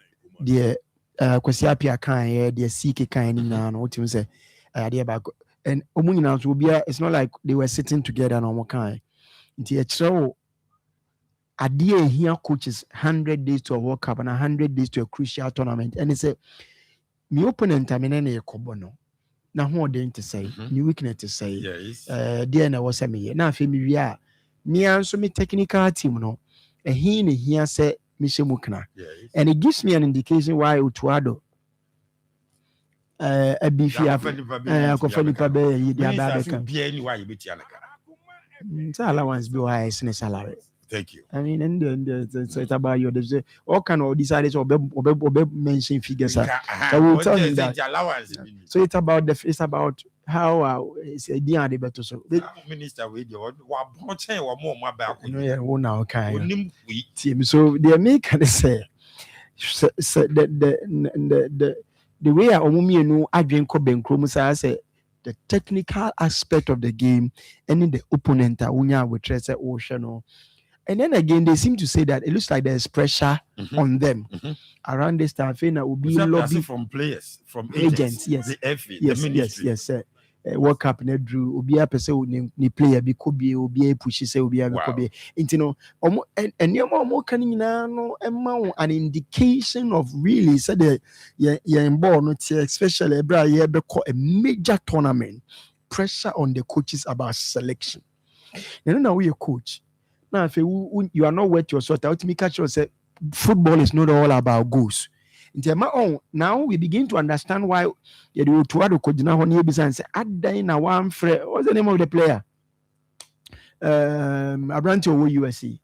Kwasiapia kind, the CK kind, what you say, idea back. And it's not like they were sitting together on one kind. So idea here coaches 100 days to a World Cup and 100 days to a crucial tournament. And it's a my opponent, I mean, any kobono. Now, what they to say, new weakness to say, yes. Dear, I was a me. Now, we are me and me technical team, no, and he here said, Michel Mukna, and it gives me an indication why Utuado. A beefy allowance be why salary. Thank you. I mean, and it's about your all kind of decided or mention figures. I will tell you that. So it's about how it's a dear better. So minister with your so they make can say the way I drink say the technical aspect of the game and in the opponent would try to ocean. And then again, they seem to say that it looks like there's pressure on them around this time. It will be lobby from players, from agents, yes, the FA, yes, the ministry. yes. World Cup ne drew obi a person ni player bi ko bi obi a push say obi a ko bi intino and omo kan nyina no emma an indication of really said the ye ball no especially ebra ye be call a major tournament, pressure on the coaches about selection. Now we a coach now if you are not wet your sort out me catch you say football is not all about goals. Now we begin to understand why you do to other say one friend. What's the name of the player? Abrante USC.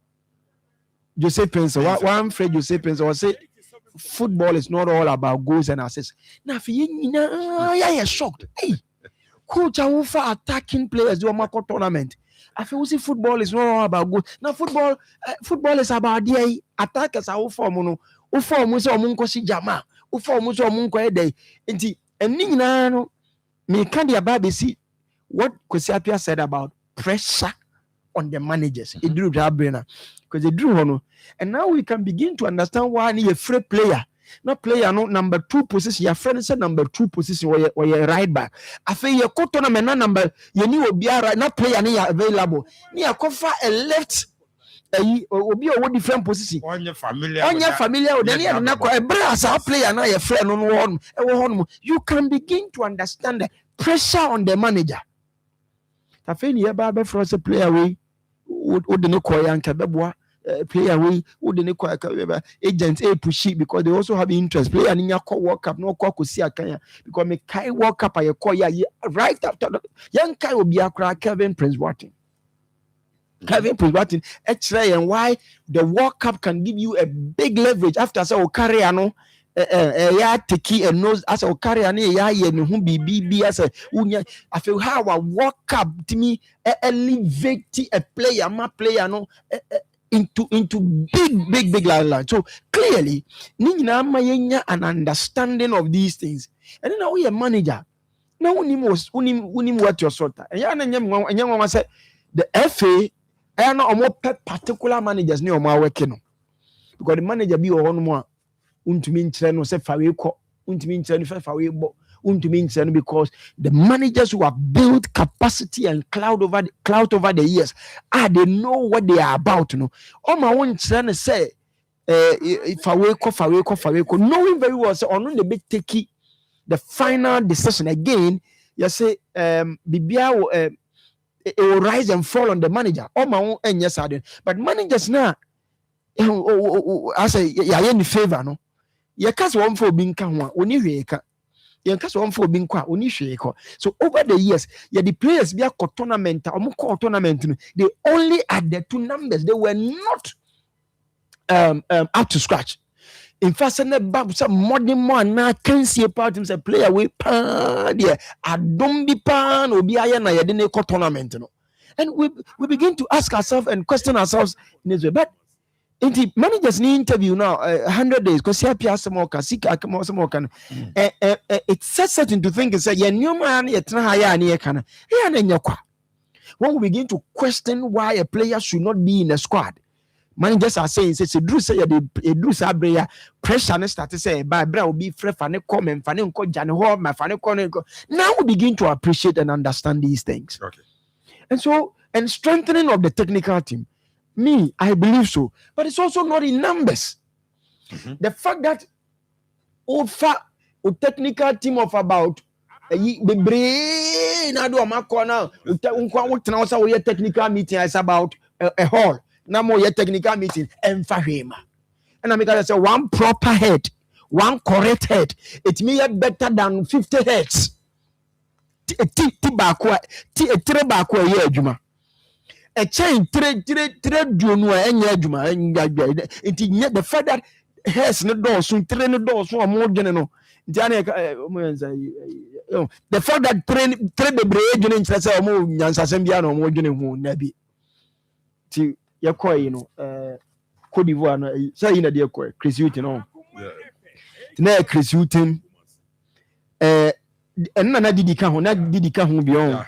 Joseph Pensa. One friend Joseph Pensa was say football is not all about goals and assists. Now for you, shocked. Hey, coach, I want for attacking players do a macro tournament. I feel see football is not all about goals. Now football is about the attackers are for Ufo so omunko si jama ufo so omunko ede nti eni nyina no me can the about see what Kwesiapia said about pressure on the managers it drew that brainer because they drew no, and now we can begin to understand why ni a free player not player no number 2 position your friend said number 2 position where you right back afi ye ko tournament na number ye ni obi ara na player ni available ni akofa a left obi o different position onye familiar with any na ko ebra sa player na your friend no you can begin to understand the pressure on the manager afi ni e ba be for a player we o de no ko yanka beboa player we who the agents pushy because they also have interest. Player in your World Cup, no see a because me Kai World Cup I call ya right after young Kai will be a crack Kevin Prince Watson. Kevin Prince Watson, actually, and why the World Cup can give you a big leverage after so carry ano ya tiki and knows as a carry an ya who be as a unya. I feel how a World Cup to me elevate a player, my player no. Into big line. So clearly, Nina Mayenya an understanding of these things. And then we a manager. Now unim what your sort. And young one said the FA are not more particular managers near my working. Because the manager be on more untumin channel say Faweko, untumin channel Fawebo. Because the managers who have built capacity and clout over the years, they know what they are about. You know, all my own trying to say, Faweko, knowing very well, so on the big take the final decision again. You say, Bibia it will rise and fall on the manager. All my own and yes, I did. But managers now, I say, in favor, no. You can't one for being come only. So over the years, the players be a tournament, they only had the 2 numbers. They were not up to scratch. In fact, some modern man now can see about him say player we pan there. I don't be pan or be iron na tournament. And we begin to ask ourselves and question ourselves in this way. But in the managers need interview now 100 days because it says something to think and say when we begin to question why a player should not be in a squad, managers are saying say Drew say Drew Sabrea pressure and start to say by bra will be free fane come and fane nko jane ho my fane come. Now we begin to appreciate and understand these things. Okay. And so and strengthening of the technical team. Me, I believe so, but it's also not in numbers. The fact that a technical team of about the brain I do a corner technical meeting is about a hall. No more technical meeting and Fahima. And I make say one proper head, one correct head. It may be better than 50 heads. A chain trade duno the fact that has no doors soon train the doors for more general. The fact that trade the brain in Sansambiano more general Nabi. To Yakoi, Cote d'Ivoire, say in a dear Chris Hutton. Now, Chris Hutton, and none did he come beyond.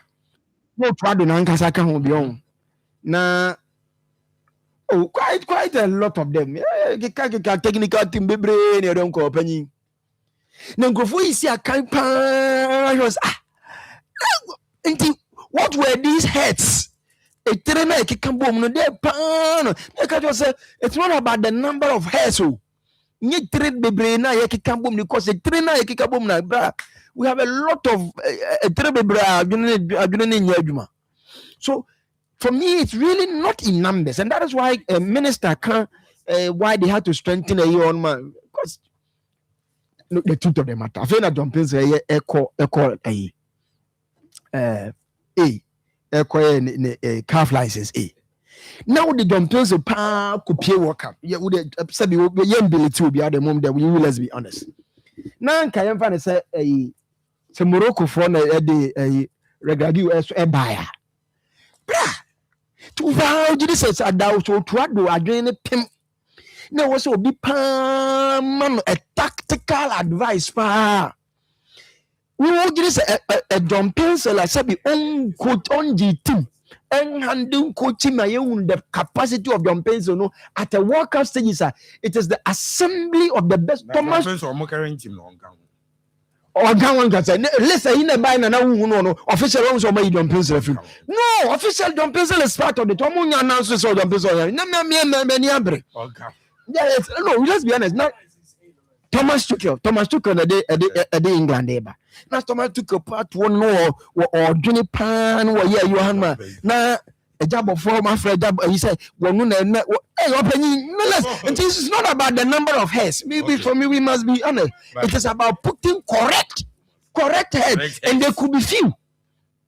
No, Prado Nankasa come beyond. Na quite a lot of them. Technical team bebre ne don company. Na ngofo isi akampa was what were these heads? A trainer kikambom no dey pan. It's not about the number of heads. Nye trade bebre na ye kikambom because a trainer kikambom na bra. We have a lot of trade bebre adwene nyadwuma. So for me, it's really not in numbers, and that is why a minister can why they had to strengthen a year on man. Because look, the truth of the matter. I feel that John Pence echo a calf license A. Now the John Pence could pay work up. Yeah, would said be ability to be at the moment that we will, let's be honest. Now can you find say a Morocco for a regular US a buyer. To vow this is a doubt to do again pim. Now also be man a tactical advice pa. We will just a John Pencil like said be on coach on the team and handling coaching my own the capacity of John Pencil no at a World Cup stage it is the assembly of the best Thomas or current team no or one can say listen in the buy no official ones or my John Pencil no official John Pencil is part of the Tomunya announcements of John Pencil no let's be honest now Thomas Tuchel a day England eba. Now Thomas Tuchel part one no or Johnny Pan or yeah Johan ma. Na a job of former friend he said one no hey opening no less. And this is not about the number of heads. Maybe for me we must be honest. It is about putting correct head and there could be few.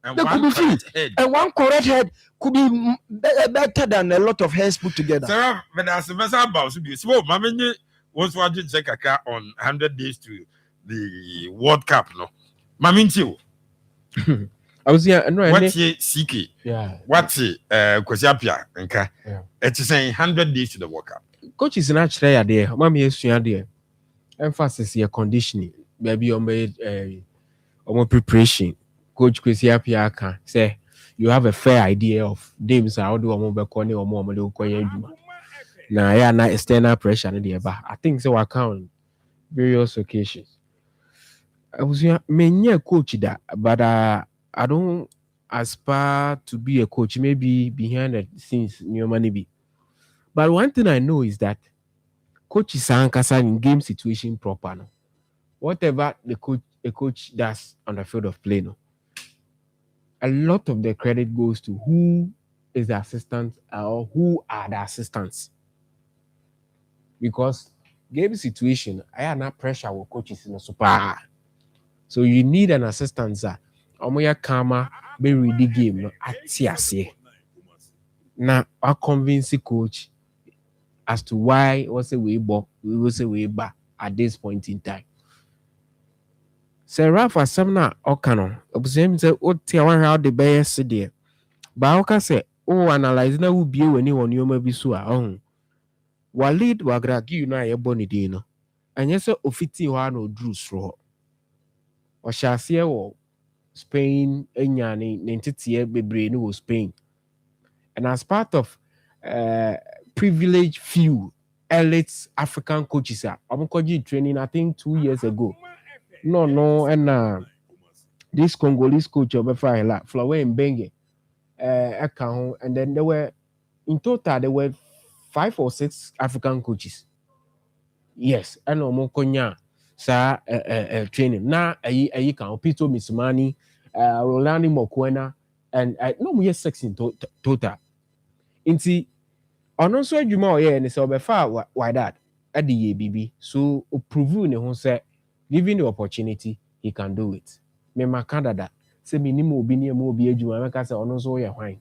There could be few. And one correct head could be better than a lot of heads put together. Sarah, but as a message about to be small, mammy was watching check on 100 days to the World Cup, no? Maminti. I was here. No, what's ye CK? Yeah. What's Kwasiapia? Okay. It's saying 100 days to the World Cup. Coach is naturally a day. Mommy is there. Emphasis here conditioning. Maybe on my preparation. Coach Kwasiapia can say you have a fair idea of games. How do I move back on or more? Now, yeah, not external pressure in there, but I think so. I count various occasions. I was many coach that, but I don't aspire to be a coach. Maybe behind the scenes, new money be. But one thing I know is that coaches are in game situation proper. No? Whatever a coach does on the field of play, no, a lot of the credit goes to who is the assistant or who are the assistants. Because game situation, I have not pressure with coaches in the super. So you need an assistant, sir. Omoya Kama be read the game no atiase. Now I convince the coach as to why was a way back, we will say way back at this point in time. Sir Rafa Samna Okano, observe say what one how the best there. But Oka say, oh, analyze now will be when you on your maybe so Walid wagragi you na yeboni dino. And yes, ofiti wano drew straw. Or shall see Spain enyani nentity bebre no Spain. And as part of privileged few elite African coaches I'm training I think 2 years ago. No and this Congolese coach of Efraela Flower and Benge account and then there were in total there were 5 or 6 African coaches. Yes, and no konya sa training. Na ayi kan Pito Mismani, Rolando Mokwena, and no more 6 in total. Inti ono so adwuma o ye ne se obefa why that at the BB so prove ne ho say given the opportunity he can do it. Me makanda say minimum obi ne mo obi adwuma make say ono so ye hwan.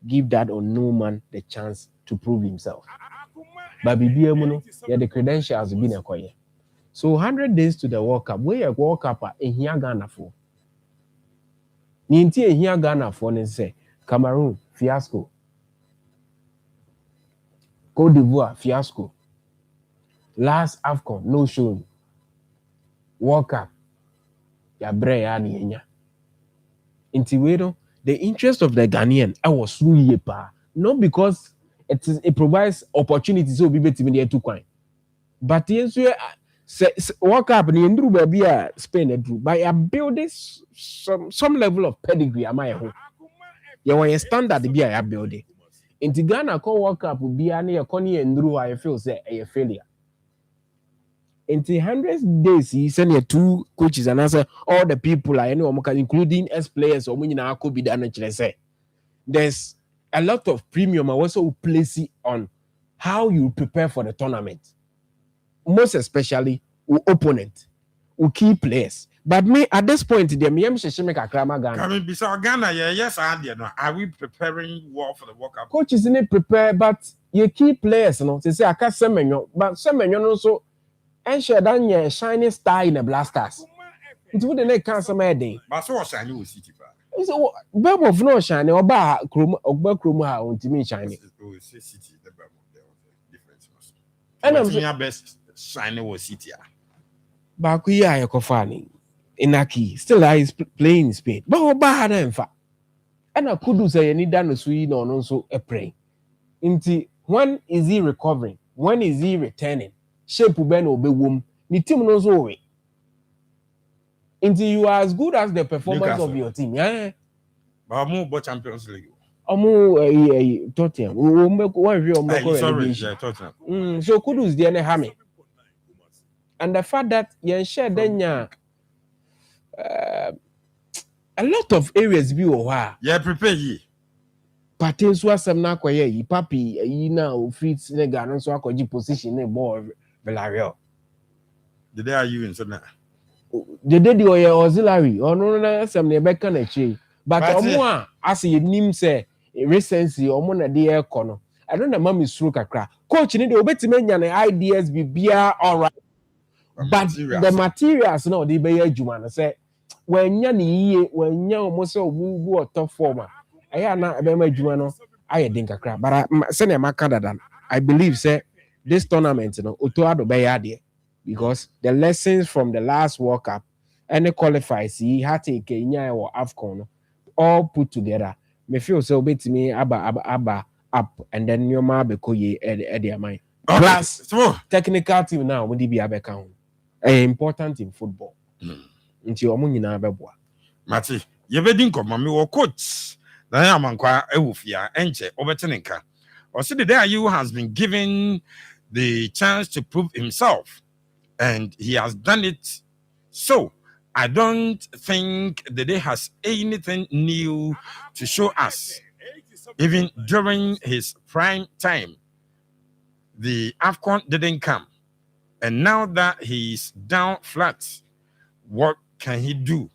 Give that unknown man the chance to prove himself. But BBM, yeah, the credentials have been acquired. So 100 days to the World Cup. Where a World Cup in here Ghana for? Ninti here Ghana for and say Cameroon fiasco, Cote d'Ivoire fiasco. Last AFCON no show. World Cup, ya bre ya ni enya. Inti the interest of the Ghanaian I was really not because it provides opportunities so be better in two coin. But yes, World Cup in Drew baby Spain drew by a building some level of pedigree. Am I home? You want a standard be a building. In Ghana, call World Cup will be a Connie and Drew. I feel say a failure. In 100 days, he sent here 2 coaches and answer all the people I know, including S players or when I could be done. There's a lot of premium I also place it on how you prepare for the tournament. Most especially with opponent, with key players. But me at this point, the Miyam Shishimeka Krama Ghana. I mean, besides Ghana, yes, are we preparing well for the World Cup? Coaches in it prepare, but your key players, you know, they say I can't Semenyo, but Semenyo also ensure that you're a shining star in the Blasters. It wouldn't make cancer my day. But so shiny with City. So, Beb of no shiny or bar chroma or chroma on to me shiny. City, the difference. And I'm saying best shiny was City. Bakuya Yakofani. Inaki still is playing in Spain. But Oba in fact. And I could do say any done Sweden or also a pray. Inti when is he recovering? When is he returning? Shape Ben or be womb. Ni team knows away. Until you are as good as the performance of your team. Yeah. But more about Champions League. Tottenham. We make one real Tottenham. So Kudus the hammy. And the fact that you share then a lot of areas be over. Yeah, prepare ye. Patin so asem na kwaye yi papi yi na o fit nega no so akwaji position na ball Villarreal. The day are you in so na? The day the auxiliary or no na asem na be kan achi. But omo a as ye nim say recency omo na dey ekọ no. I don't know mama suru kakra. Coach ni dey obetime nya na ideas bibia all right. But the materials no dey be adwuma no say when you almost so top former, I na ebe adwuma no aye din kakra. But say na Canada, I believe say this tournament no otoado be ya because the lessons from the last World Cup and the qualifiers he had take Kenya or AFCON all put together. Me feel so betimi aba up and then your ma be koye e mind. Plus technical team now we be abeka important in football. Nti omo nyina beboa mate ye bedi nkoma me wo coach na ya mankwa ewufia enche obetenenka o say the day you has been given the chance to prove himself and he has done it, so I don't think the day has anything new to show us. Even during his prime time the AFCON didn't come, and now that he's down flat, what can he do?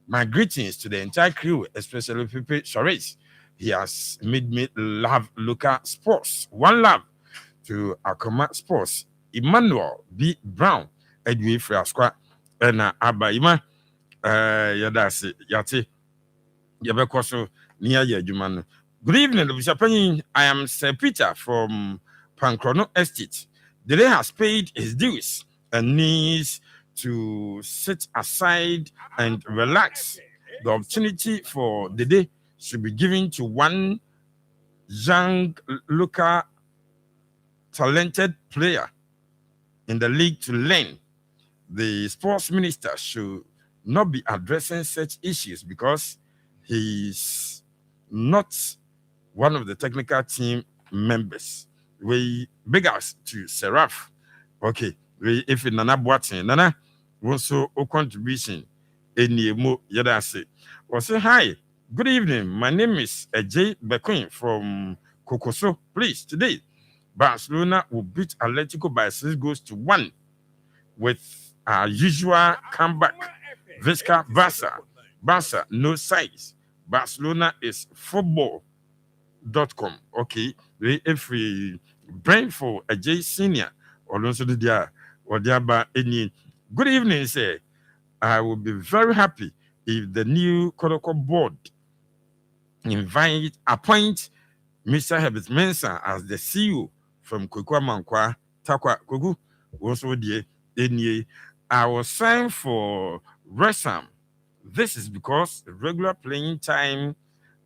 My greetings to the entire crew, especially Pepe Shores. He has made me love local sports. One love to Akoma Sports. Emmanuel B. Brown, Edwin Frasqua, and Abaima Yadasi Yati Yabekoso near Yajuman. Good evening, Bishop. I am Sir Peter from Pancrono Estate. The day has paid his dues and needs to sit aside and relax. The opportunity for the day should be given to one young local talented player in the league to learn. The sports minister should not be addressing such issues because he's not one of the technical team members. We big us to Seraph. Okay, if in Nana Boatin, Nana also a contribution any more yada say. Or say hi, good evening. My name is J. Bequin from Kokoso. Please, today Barcelona will beat Atletico by 6-1 with our usual comeback. Visca Barca, no size. Barcelona is football.com. Okay, if we brain for a J senior or also the dia or thereby any. Good evening, sir. I will be very happy if the new Kodoko board appoint Mr. Herbert Mensah as the CEO from Kokwa Mankwa Takwa Kogu. Also, I was signed for Resam. This is because the regular playing time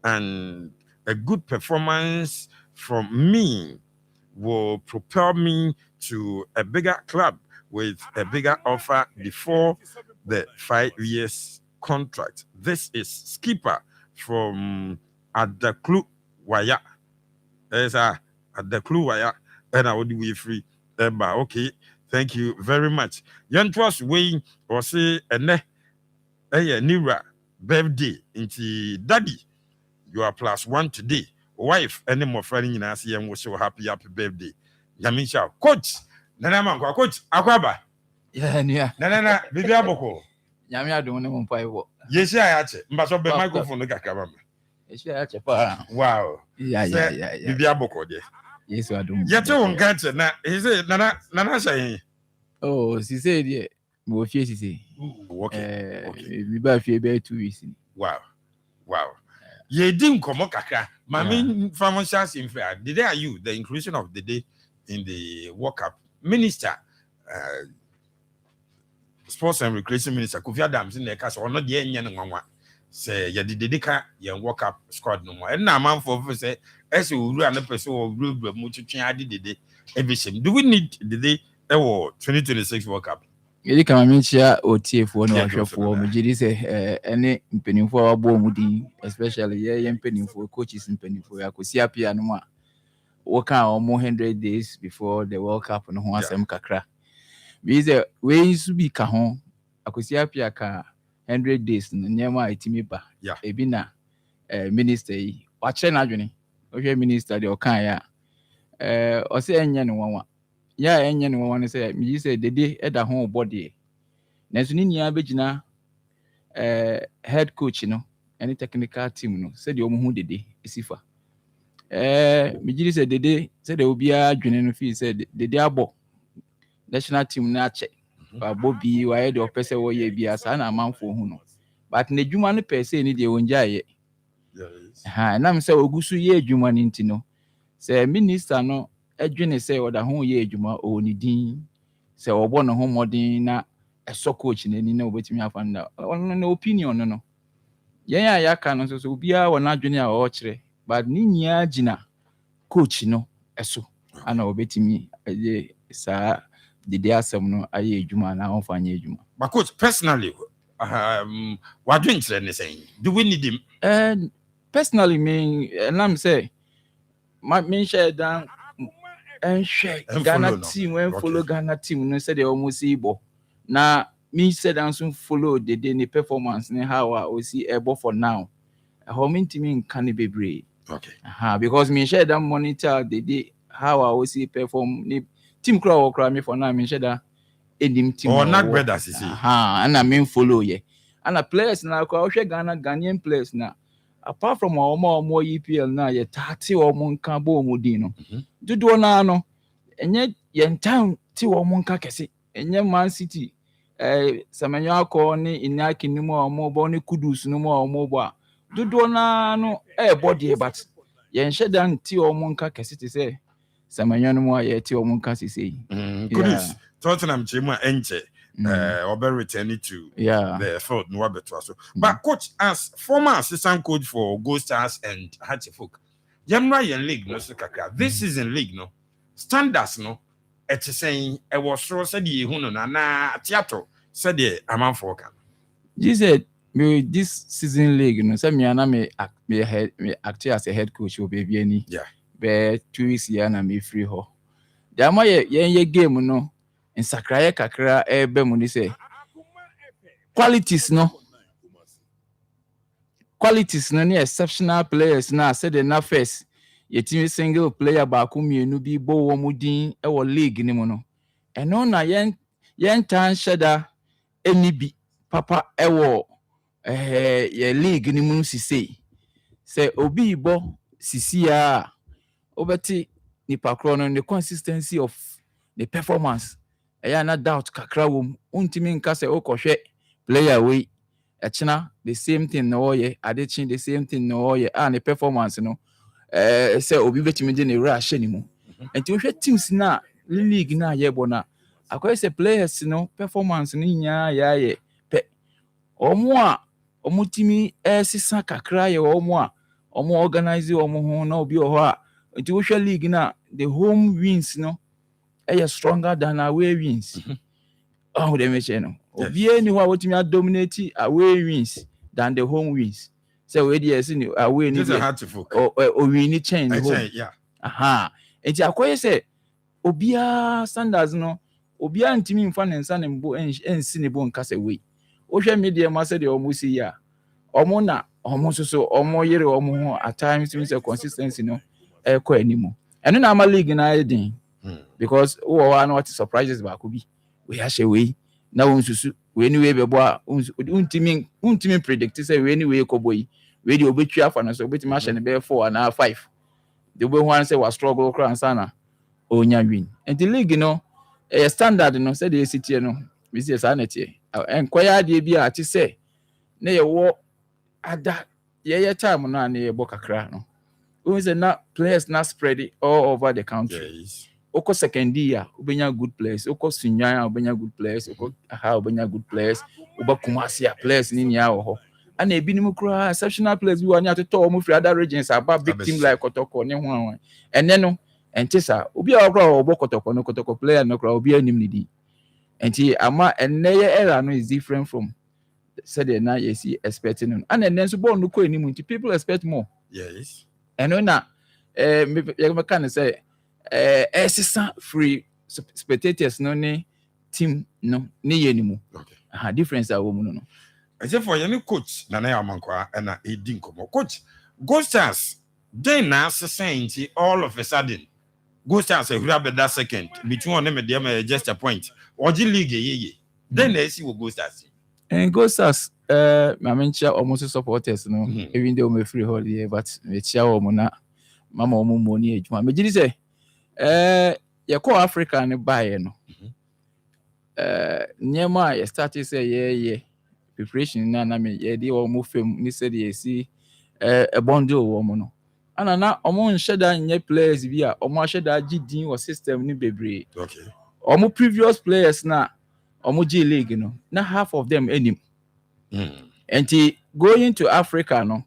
and a good performance from me will propel me to a bigger club with a bigger offer before the 5 years contract. This is skipper from Adaklu Waya. There's Adaklu Waya, and I would be free. Okay, thank you very much. Young Trust Wayne or say Nira birthday into daddy. You are +1 today. wife any more friend in us and wish you happy birthday. Yamisha, coach. Nana Manqua, coach, Aquaba. Yeah. Nana, Bibi Aboko. Yamia don't know why. Yes, I had it. Must be microphone. Wow. Yeah. Bibi Aboko. Yes, I do. Yet, you won't catch it. He said, Nana saying. Oh, she said, yeah. More she say. Okay. We buy fear 2 weeks. Wow. Ye didn't come kaka. My main financial in fair. The day are you the inclusion of the day in the World Cup minister, sports and recreation minister Kofi Adams in the cast or not yen one. Say ya did the World Cup squad no more. And now man for say as you run a person or group much did the day everything. Do we need the day 2026 World Cup? Yedi kama menchia OTF na wahwefo mejidi se ene mpenimfo abo mudi especially ye mpenimfo coaches mpenimfo yakosi apia no ma woka omo 100 days before the World Cup no ho asem kakra bize we su bi ka ho akosi apia ka 100 days no nyema etimi ba ebi na minister yi wache na adwene ohwe minister de okan ya o se enye no wanwa ya enye no wanwa say me say dede eda ho body na so ni nia begina head coach no any technical team no say de omo hu dede isifa me giri say dede say de obi adwene no fi say dede abo national team na ache ba bobi wa ye de opese wo ye bia sa na amanfo hu no but na dwuma no per se ni de wonja ye na me say ogusu ye dwuma ni ntino say minister no adwene say oda ho ye adwuma o ni din say obo no ho modin na eso coach na ni na obetimi afanda no opinion no yen ya ka no so obi a wona adwene a o kire but ni nya gina coach no eso ana obetimi sa dede asem no aye adwuma na onfanya adwuma but coach personally what do you say do we need him personally me and I'm say my me share down and share Ghana team when follow Ghana team no say they almost Igbo na me said and soon follow the day performance ne how we see able for now how many team can be brave because me share that monitor the day how I see perform team crowd me for now me share that edim team or not brothers you see and I mean follow ye and a players na ko Ghana Ghanaian players na apart from our more EPL na ye 30 or monka bo mudino dudu na no enye ye town ti wo monka kese enye Man City Semenyo akọ ni Inaki ni mo bo ni Kudus ni mo bo dudu na no body but ye nhye dan ti wo monka kese ti say Semenyo no mo ye ti wo monka sisi Kudus Tottenham chema enche returning to the field no better so but coach as former assistant coach for Gold Stars and Hatchifok Yamra yen league no so kakra this season league no standards no et saying e was so said ye hu no na theater said the amount for kan said me this season league no say me na me act as a head coach o baby any be 2 weeks ya na me free ho jama ye game no in sakraye kakra ebe mu ni say qualities no ni exceptional players na said na first ye team single player ba ku mienu bi bo wo mudin e wo league ni mu no eno na yen tan sheda eni bi papa e wo ye league ni mu sisi say obi bo sisi a obeti ni pakro no the consistency of the performance na doubt kakra wom untimi nka se okohwe player we echina the same thing no ye adechin the same thing no ye and the performance no say obi betimi de ne ra hye ni mu enti wo hwe teams na league na ye bo na akwai say players no performance ni nya ya ye pe omo timi sisa kakra ye omo organize omo ho na obi ho a enti wo hwe league na the home wins no stronger than away wins. They mention no. Obi any who wotimi dominate away wins than the home wins. So we dey see away ni o win chain home. Enti akoye say obia standards no obia ntimi mfa nensa ne mbo ensi ne bo nka say we. Wo hwe media ma say de omo si ya. Omo na almost so almost year or at times means a consistency no anymore. And then I'm a league in I because I know what surprises back could be. We have a way now we anyway be boy untimin predict say we anyway ko boy we the obetwa for no so beti match and be 4 and 5 the way one say was struggle crown sana onya win and the league a standard say the city we see sanity and kwaya de bi a ti say na ye wo ada ye time no na ye bo kakra no we say na players na spread it all over the country. Yes. Oko second year, ubenya good players. Oko Sunyaya, ubenya good players. Oko Aha, ubenya good players. Uba Kumasi players ni niya oho. And a binimukra exceptional players. We want to talk more other regions about big team like Kotoko, ne. And then no, and Tessa, ubi okra obo Kotoko, no Kotoko player, no kra ubi nimnidi. And he ama and neye era no is different from said the na you see expecting. And then so born no ko animu. People expect more. Yes. And when na me can say. Free spectators no ne team no ne yenimu. Okay. Difference a woman no. Except for any coach na amankwa and na edin komo. Coach, Ghost Stars then na saying all of a sudden Ghost Stars grab that second between them and them just a point. Oji league ye. Then they see what Ghost Stars. And Ghost Stars I mean almost supporters no even though me free holiday but me chia na mama omo money ejuma. Me gidi say you call Africa ne buy no. Nyema you started say preparation na me ye dey o mo fam ni say dey see a bundle wo mo no. Ana na omo nsheda nye players bi a omo asheda gidin or system ni bebre. Okay. Omo previous players na omo G League no. Na half of them enim. And going to Africa no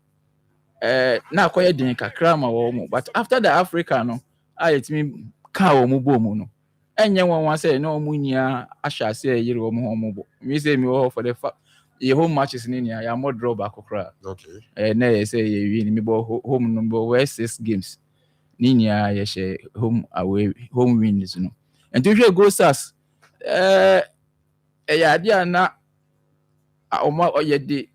na koye din kakra ma wo mo but after the Africa no it mean ka wo mo bo mo no enye won say no mo nya asha say yire wo mo bo me say me wo for the ye home matches ni nya ya mo draw back okra. Okay. Na ye say ye win me bo home no bo 6 games ni nya ye share home away home wins no and to we go Stars ya dia na o ye de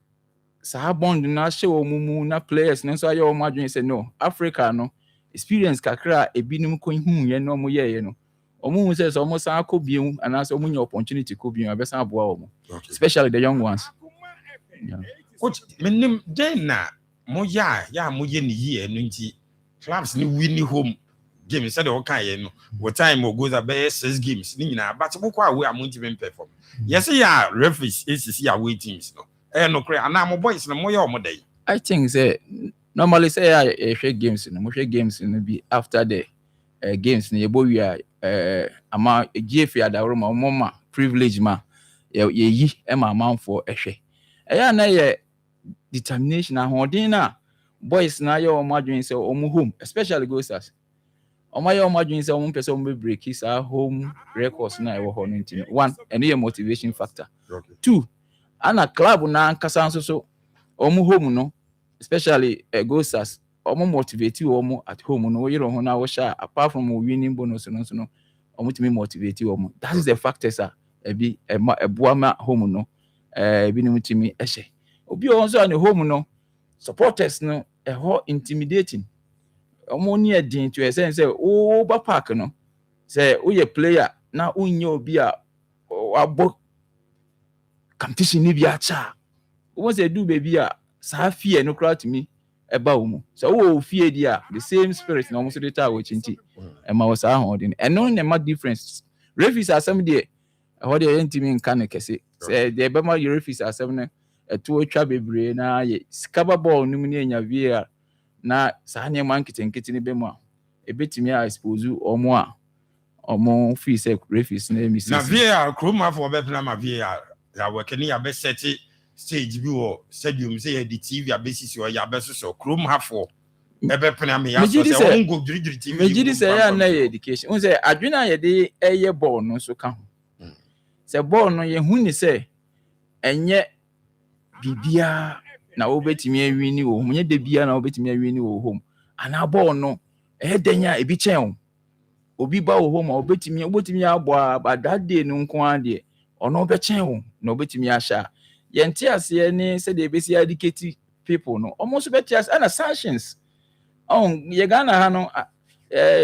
sa bond na show mumu na players na so aye o madwen say no Africa no experience kakra ebinim ko hu ye no mo ye no omu say so mo san akobiem and so mo nya opportunity kobiem abesa aboa o mo especially the young ones. Yeah. Coach menim den na mo ya mo ye ni ye no nti clubs ni win home game said o kan ye no what time o goes about 6 games ni nyina but mo kwa we amonti ben perform. Yes ya referees is ya away teams no no cray and my boys no more your day. I think say normally say I share games no share games no be after the games no yebo we ama GF ada room mama privilege ma ye yi e ma man for ehwe eya na ye determination ahoden na boys na ye o madwen say o home especially Ghost Stars o ma ye o madwen say o pese o be break his home records na e wo ho no ntino one and your motivation factor. Okay. 2 ana club na nkasa nso so omu home no especially Ghost Stars omu motivate omu at home no yiro ho na wo sha apart from winning bonus no omu timi motivate omu that is the factors ebi eboama home no ebi no timi ehye obi onso an home no supporters no ho intimidating omu ni edin to essence say o ba park no say wo ye player na unye obi a abo competition ni bi acha wo say do baby a sa fear no crowd to me eba wo mu so wo fear dia the same spirit na almost the tower chinti e ma was ahoden and no ne ma difference referees asem de ho de entimi nka ne kese say de be ma referees asem ne eto atwa bebre na ye skaba ball no mu ne nya via na sa ne man kitenkiti ne be mu a ebetimi a expose omo free say referees na mi na via kroma for be na ma via ya working ya be set stage bi wo stadium say the TV abesisi o ya beso so chrome hafo ebe pena me ya so say won go diri TV me gidi say ya na education won say adwena ye de eye ball no so ka ho say ball no ye hu ni say enye bibia na obetimi awini wo hom nye de bia na obetimi awini wo hom ana ball no denya ebi chen obi ba wo hom obetimi abo ba that day no nko ade ono be chen wo na obetimi ahya yente ase ni se de besi adiketi people no almost better as and sanctions ye Ghana ha no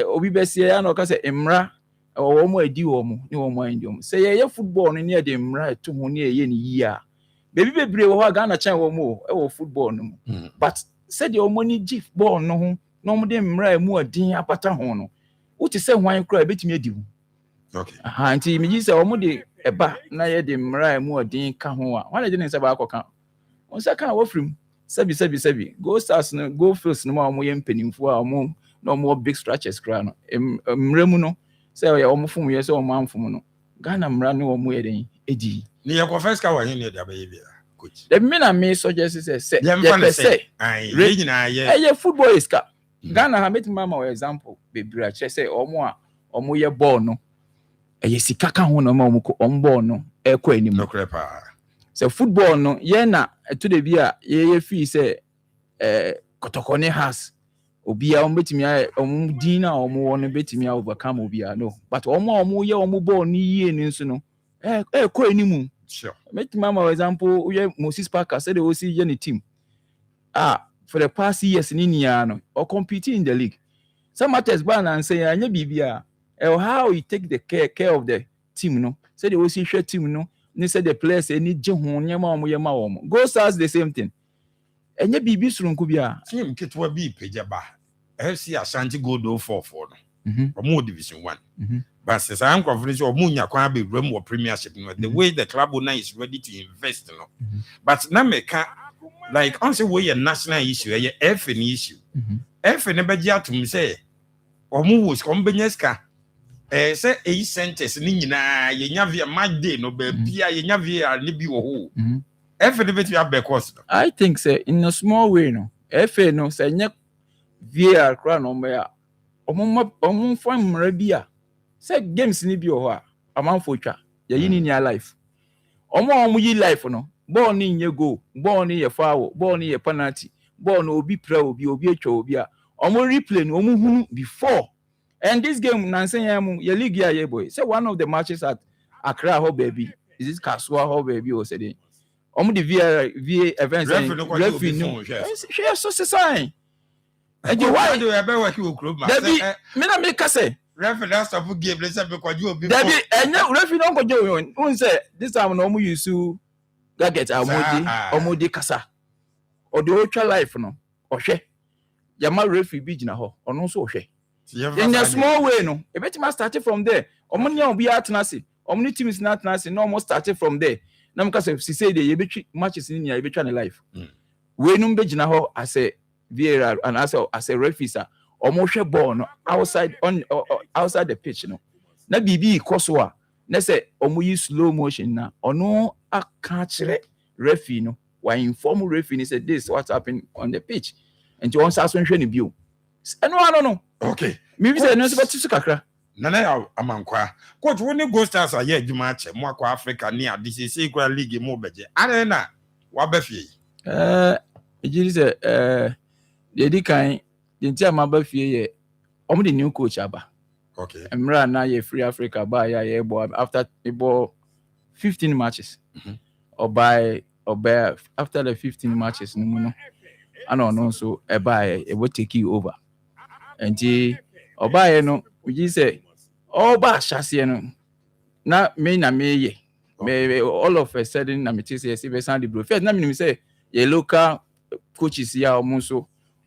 obi besie ya no ka say emra omo edi omo ni omo andi omo say ye football no ne de emra to ho ne ye ni yi a baby bebre wo ha Ghana chan wo mo e wo football no but said the omo ni gif ball no ho no mo de emra mu adin apata ho no uti say hwan kra betimi adi hu okay anti me say omo de eba na ye de emra mu adin ka ho a wan de ne say ba akoka on say kan wo frim sabi go stars no go first no ma omo ye mpanimfo a omo no more big stretches kra no mremu no say omo fom ye say omo amfom no Ghana mra no omo ye den edi ni ye ko first ka wa hin ne da ba ye bia coach the me na me suggest say ye nyina ye football is ka Ghana ha meet mama example bebre a che say omo ye ball no ye sika ka ho no ma omo ball no e ko anim no krepa so football no ye na to the bia ye feel say kotokone has obia betimi dina wono betimi overcome obia no but omo ye omo ball ni yie ni nso no ko animu sure make mama example we Moses Parker said they will see any team for the past years ni nia no or competing in the league some matters ban and say anya bibia how you take the care of the team no say they will see share team no ni say the players any je ho nyama omo ye ma omo go stars the same thing anya bibi surunku bia team kitwa bi pejaba FC Ashanti Gold 044 no omo division 1 but since I'm confident omo nya kwa be room or premiership no the way the club now is ready to invest no but na meka like on say we a national issue a FN issue FN be gi atum say omo wo kombenyeska say e centers ni nyina ye nya via match day no be bia ye nya via ni bi wo ho FN be to have cost I think say in a small way no FN no say nya VAR kra no me a omo fam mra bia say games ni bi o ho a amanfo twa ye yini ni life omo yi life no ball ni nye goal ball ni ye foul ball ni ye penalty ball no obi pra obi etwa obi a omo replay no omo hunu before and this game Nsem ye league ya boy say one of the matches at Accra ho baby is this Kasua ho baby o say omo the VA events referee no share so sign and you why do e be work you club ma say me na me ka say referee stop game let's say because you be David enya referee no go je won say this time no omo use gadget omodi kasa o de otwa life no ohwe yama referee bi gina ho ono so ohwe in a small way no e betima start from there omo nya obi atenase omo ni teams na atenase no almost started from there na mka say dey ye betwi matches ni ya betwa ne life we no be gina ho as a VAR and as a referee omo hwe ball no outside the pitch no na bibi ikoso a na say omo yi slow motion na ono aka kire referee no wa inform referee say this what happened on the pitch and you want aso nhwe ne bio no okay me say no so betisu kakra nana ya amankwa coach woni go stars aye adwuma ache mo akwa Africa ni ade say kwa league mo beje arena wa bafie ejiri say the kan the ntia ma bafie ye omo the new coach aba okay emra na ye free Africa ba ya after about 15 matches or by after the 15 matches no I don't know so e will take you over and obaye no we say oba shase no na me ye me all of a sudden na me say be sound the bro first na me say ye local coaches ya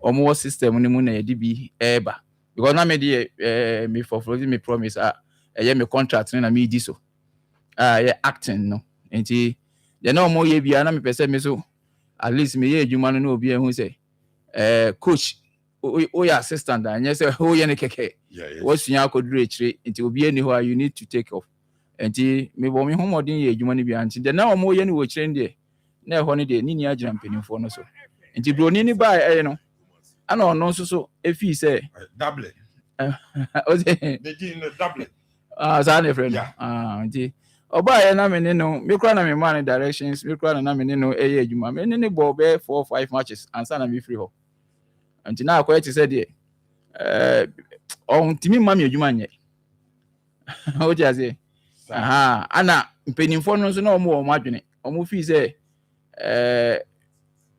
omo system ni mu na ye bi eba because na me dey me for me promise ye me contract na me di so ye acting no enti they no more ye bia na me pese me so at least me ye adwuma no obi ehun say coach o your assistant and you say o ye ne keke what's your kodure chire enti obi eni ho you need to take off enti me bo me homodin ye adwuma no bia enti they na mo ye ne wo chire ndie na e ho ne de ni agyina mpanimfo no so enti bro ni ba no ana ono so efi say double o say they did no double za ne friend enti oba na me ne no me kra na me man directions me kra na me ne no adwuma me ne bo be 4 or 5 matches ansa na me free ho anti na akwa ti say de on timi ma me adwuma nye o ti ase ana mpenimfo no so na omo adwene omo fi say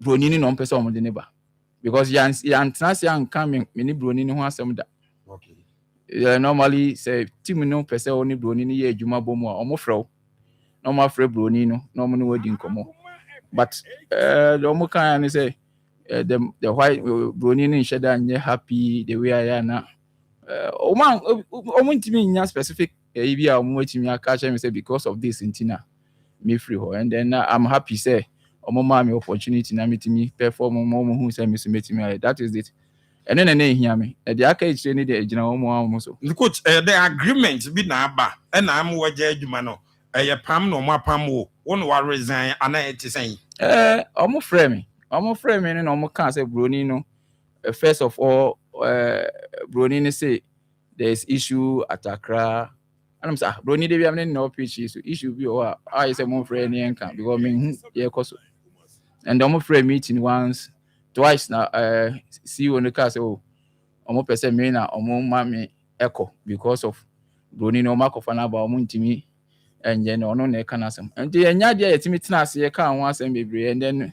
Brony no person on the neighbor. Because yan coming many brony no has some that. Okay. Normally say team no person only brony ye juma bomo or more fro. Normal fre brony no normally wedding come. But the omo can say the white brony in shed and happy the way I am now. Omo to me specific maybe I'm waiting me catch me say because of this intina me free ho and then I'm happy say omo ma me opportunity na meet me perform omo who say me me that is it and then hear me the akage any the agina omo so coach the agreement be na aba and am waje adwuma no pam no mo pam wo won wa resign ana it say omo frame me no omo can say brony no first of all brony say there's issue at Accra. And I'm saying, Brony, they have no pitch issue. Be or I say more friend and can because me yeah cause and I'm afraid meeting once, twice now. See you on the car say oh, I'm person me na mommy echo because of Brony no mark of an about me and then no can ask him. And the nya dia yet me tina say can once and baby and then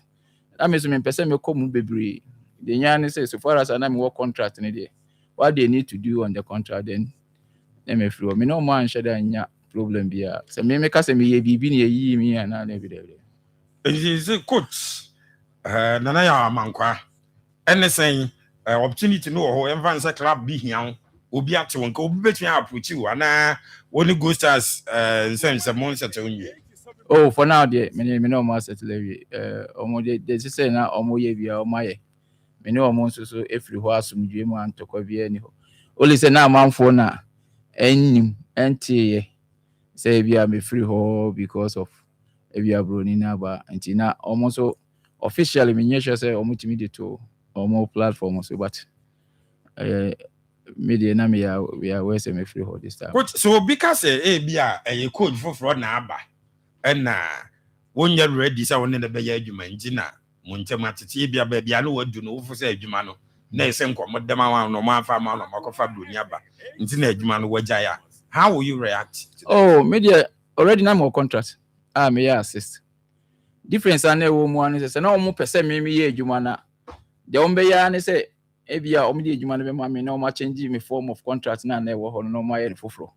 that means me person me come baby. The nya say so far as I work contract in the what they need to do on the contract then me free me no man share that problem bia so me make say me ye bibi na yi me na na bi there is coach nana ya mankwa ene sen opportunity no ho advance club bi hian obi ate won ka obi betumi approach you na only go stars Nsem monster to you. Oh for now there me no more settle we omo they say na omo ye bia omo ye me no omo so efiri ho asomdwe mu antokwa bia ni ho only say na manfo na enim ente say bia me free ho because of bia brony na ba enti na almost so officially me nyesha say omo timi dey to omo platform so but media na me we are where say me free ho this time coach so because bia coach for na aba na won you ready say won na be ya adwuma nti na mo ntem atete bia ba bia no wadu no wo say adwuma no na ese nkomo dem awan no ma fa ma no makofa brony aba nti na adwuma no wagya ya. How will you react? Oh, media already na more contract. Me assist. Difference ane wo mu ane say na omo pese me ye adwuma na. De ombe ya ne say e bia omo de adwuma no be ma me na omo change me form of contract na na wo ho no omo ye foforo.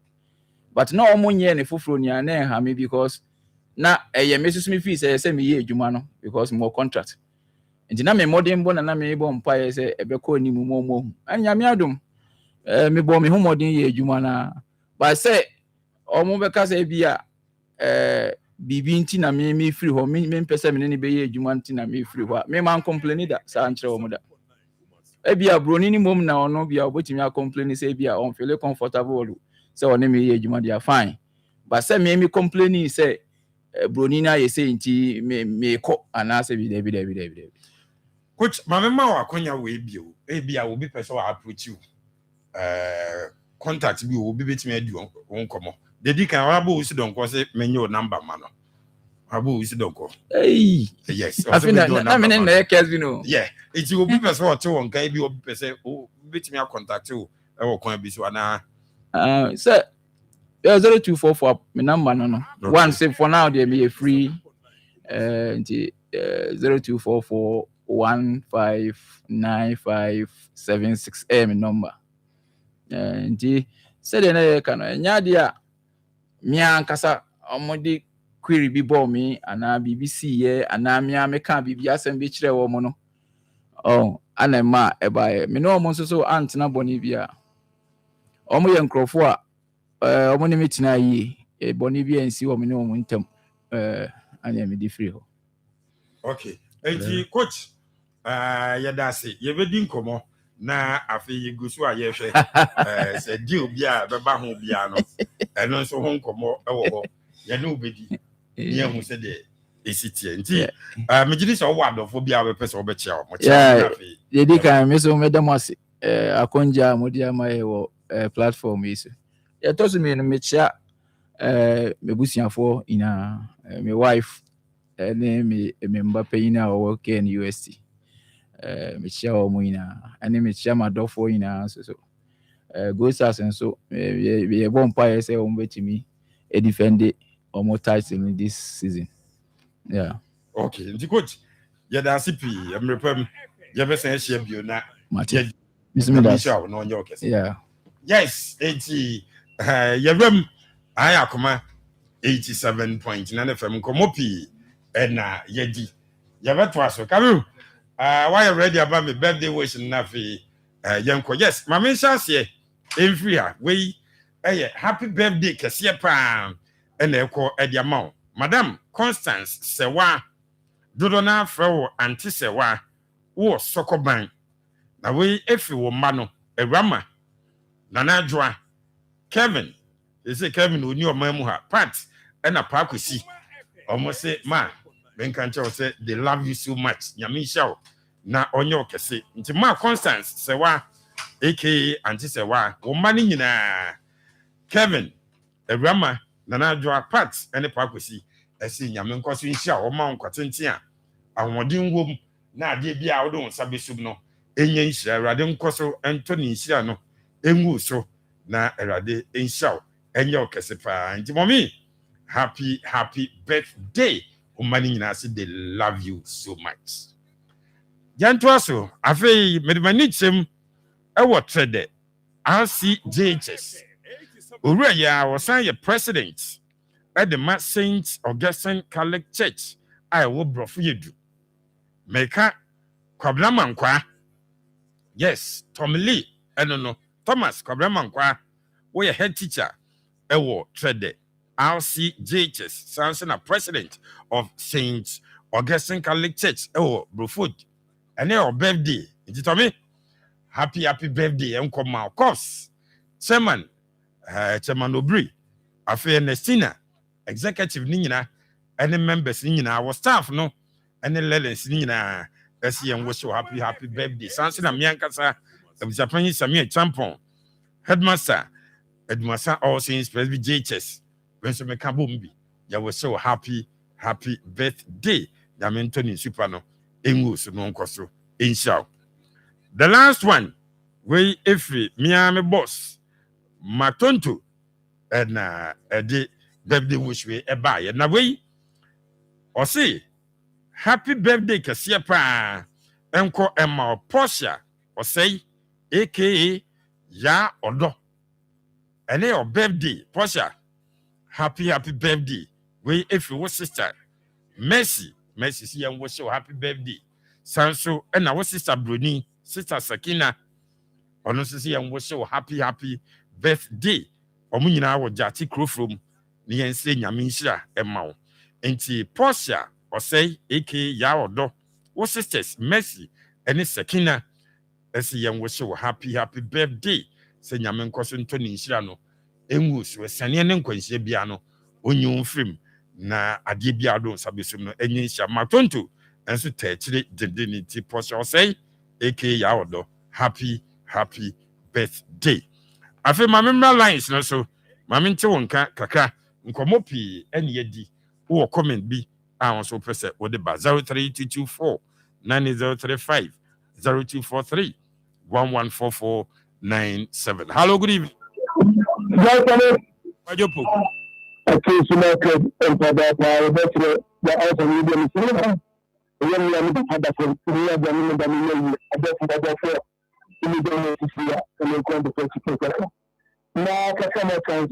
But na omo nye ne foforo ni na ha me because na ye me susu me fee say me ye adwuma no because more contract. Nti na me modern bo na me bo mpa ye say e be ko ni mu mo. Anya me adom. Me bo me ho modern ye adwuma na. But say omo be ka say bia bibi nti na me free ho me pese me ne be ye adwuma nti na me free ho me man complain da sa ankyere omo da e bia broni ni mom na ono bia obotimi a complain say bia on feel comfortable say one me ye adwuma dia fine but say me complain say broni na ye say nti me ko ana say bi da coach mamema wa konya we bio e bia obi pese wa approach you contact bi obi betimi adi won komo dedi kan abo usi don ko say menyo number mano abo usi don ko hey yes I think na me na case you know yeah it obi person what won kan bi obi person o betimi a contact you e wo kon bi so na say 0244 me number no one say for now they be free 0244 159576 me number nti said na ka no nya dia mi ankasa omodi query bi bo mi ana BBC ye ana mi ameka bibi asem bi kire wo mo no ana ma eba me no mo so ant na boni bia omo ye nkrofo a omo ne metina yi boni bia nsi wo me no mo ntem anya me di free ho okay enti coach ya dase ye bedi nkomo na afi yigusu a ye hwe se deal bia beba ho bia no eno so ho nkomo ewo ho ye no obedi ye hu se de esitie nti me gidi so wo adofo bia be pese obe chia mo chia na afi ye di kan me so me demose akonja modi amaye wo platform is ye to so me no me chia me busiafo ina me wife ne me Mbappe ina wo Ken UST me chia o mo ina ane me chia madofo ina so go stars and so we bon pa say o betimi e defend o mo title in this season yeah okay the coach Yada sipi, American, Jefferson Shebiona, Mr. no Yorkers. Yeah. Yes, 80, Yabem, Akoma, 87.9 FM, Komopi, and Yedi. Yabatwaso, Karu. Why ready about my birthday wish and Nafi, Yanko? Yes, Mamma Shassie, in free, we, happy birthday, Cassia Pam, and Echo at the amount. Madame Constance Sewa, Dodona Fro, Auntie Sewa, or Sokoban. Now we, if you were Mano, a Rama, Nana Joa, Kevin, they say Kevin who knew Mamuha, Pat, and a park we see. Almost say, Ma, Ben Cancho said, they love you so much, Yamin Shaw. Na onyo kese nti ma Constance sewa aka Auntie Sewa wo mani nyina Kevin Ewrama Nana Joa Pat ene pakwesi esi nyame nkoso nhia wo ma nkwatenten a ahodin wom na ade bia wo don sabesum no enye nhia Awurade nkoso ento ne nhia no enwu so na Awurade nhia enye okese pa nti mommy happy birthday wo mani nyina say they love you so much. Jantuaso, afei medemanichem ewo trade RCJHS. Owura ya wasan ye president at the St. Augustine Catholic Church I wo brofo yedu. Meka Kwablamankwa. Yes, Tom Lee no Thomas Kwablamankwa wo ye head teacher ewo trade RCJHS sounds na president of St. Augustine Catholic Church ewo brofo. And your birthday, it's to me. Happy birthday, and come of course. Chairman Obri, Affair Nestina, executive Nina, and the members Nina, our staff, no, and the ladies Nina, as you wish you happy birthday. Sansina Miancasa, the Japanese Samir Champon, headmaster, Edmaster, all saints, Presby JHS, when some Kabumbi, you were so happy birthday, Yamentoni Supano. Engus non koso inshallah. The last one we efi miame boss matonto na ede birthday wish we eba ye na we o say happy birthday kase pa enko ema Portia o say aka ya odo ene your birthday Portia happy birthday we efi wo sister Mercy see and wish you happy birthday. Sanso and our sister Bruni, sister Sakina. Honestly see and wish you happy birthday. Omunina wa jati crew from Niense Nyamisha Emma. Enti Portia or say aka ya odo. What sisters Mercy and Sakina. As young wish you happy birthday. Say Yamen Cosin Tony Shirano. Engus was Sanian Quincy Biano. Onion film. Na adibia don sabesum no enyi sha matonto enso techire dignity Portia say aka yawodo happy birthday. Afi mamemra lines no so mamenti wonka kaka nkomopi ene yedi wo comment bi a so pese wo de ba 03224 9035 0243 114497. Hello, good evening. Okay, so now and for that, the also medium cinema. When we are looking for that, we are going to be in the see and we're going to take now, customer comes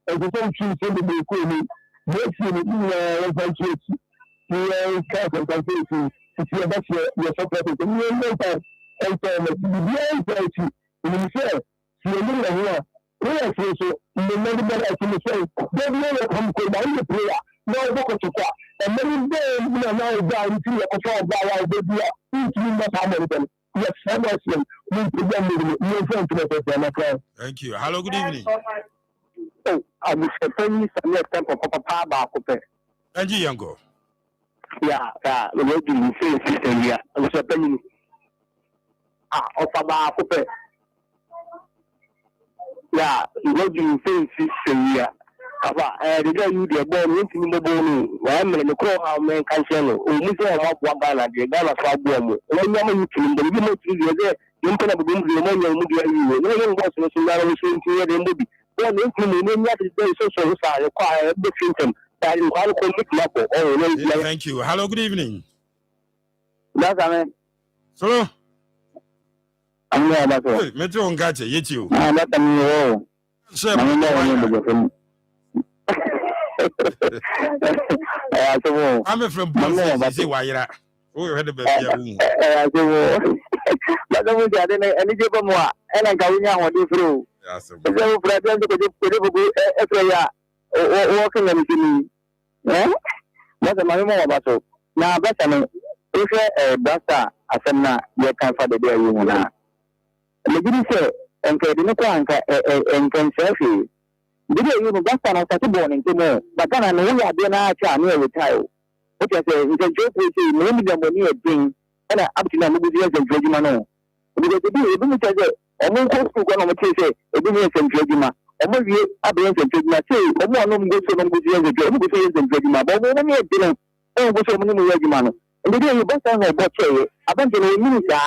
and the same thing in the economy. This is Yes, so the medical actually they will come to the prayer. No, book to qua. And many days, now down to a control by our baby, not American. Yes, seriously, we begin with friend to Thank you. Hello, good evening. Oh, I was a penny, some temple for Papa. Thank you, Yango. Yeah, the way you say system here. I was a penny. Of Papa. Yeah, what do you think system here? The guy you the born into the bone. Why am I the crow? How man can channel? Oh, Mr. Wabana, the Ghana Swabom. When you are in the village, you are there. You can have been the money and movie. No one was in the movie. One including the social side, acquire the symptom. Thank you. Hello, good evening. That's I mean. So, I'm here about it. Metro on Gacha, yet you. I'm not a I'm from Boston. Say why you're at. Oh, you had a baby. But I was at any given one, and I got in on this room. Yes, so walking and me. Yeah, that's a minimum about so. Now, but I mean, if a doctor, I said, now, you can't find the day you want to. The good say, and can selfie. Did you know that's not a born into me? But then I know you are doing a child near retire. What you say, you can joke with you, maybe the money a thing, and up to now, maybe and Jojimano. Because the day, even if I say, and then go to one of the say, a business and Jojima, and maybe I bring some Jojima, say, or more no go so long with you and Jojima, but when you didn't, oh, go so many Jojimano. And the day you best have a botcher, I bet you minister.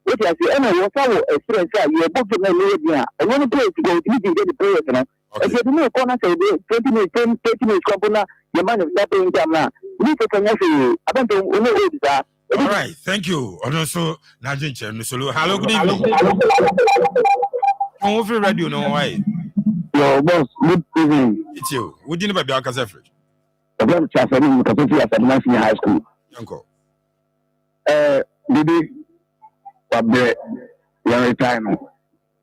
What I say, and I was our experience, you are booked in a media, and when you play to go, you can get the prayer. If you know, corner say 20 minutes, 30 minutes, company, your man is not paying them now. We can you. I don't know that. All right, thank you. And also, Najin Chen, hello, good evening. I'm free radio, no way. Yo, boss, good evening. It's you. Would you never be a Casafri? I'm going to Casafri at high school. Uncle. Didi, you're retiring.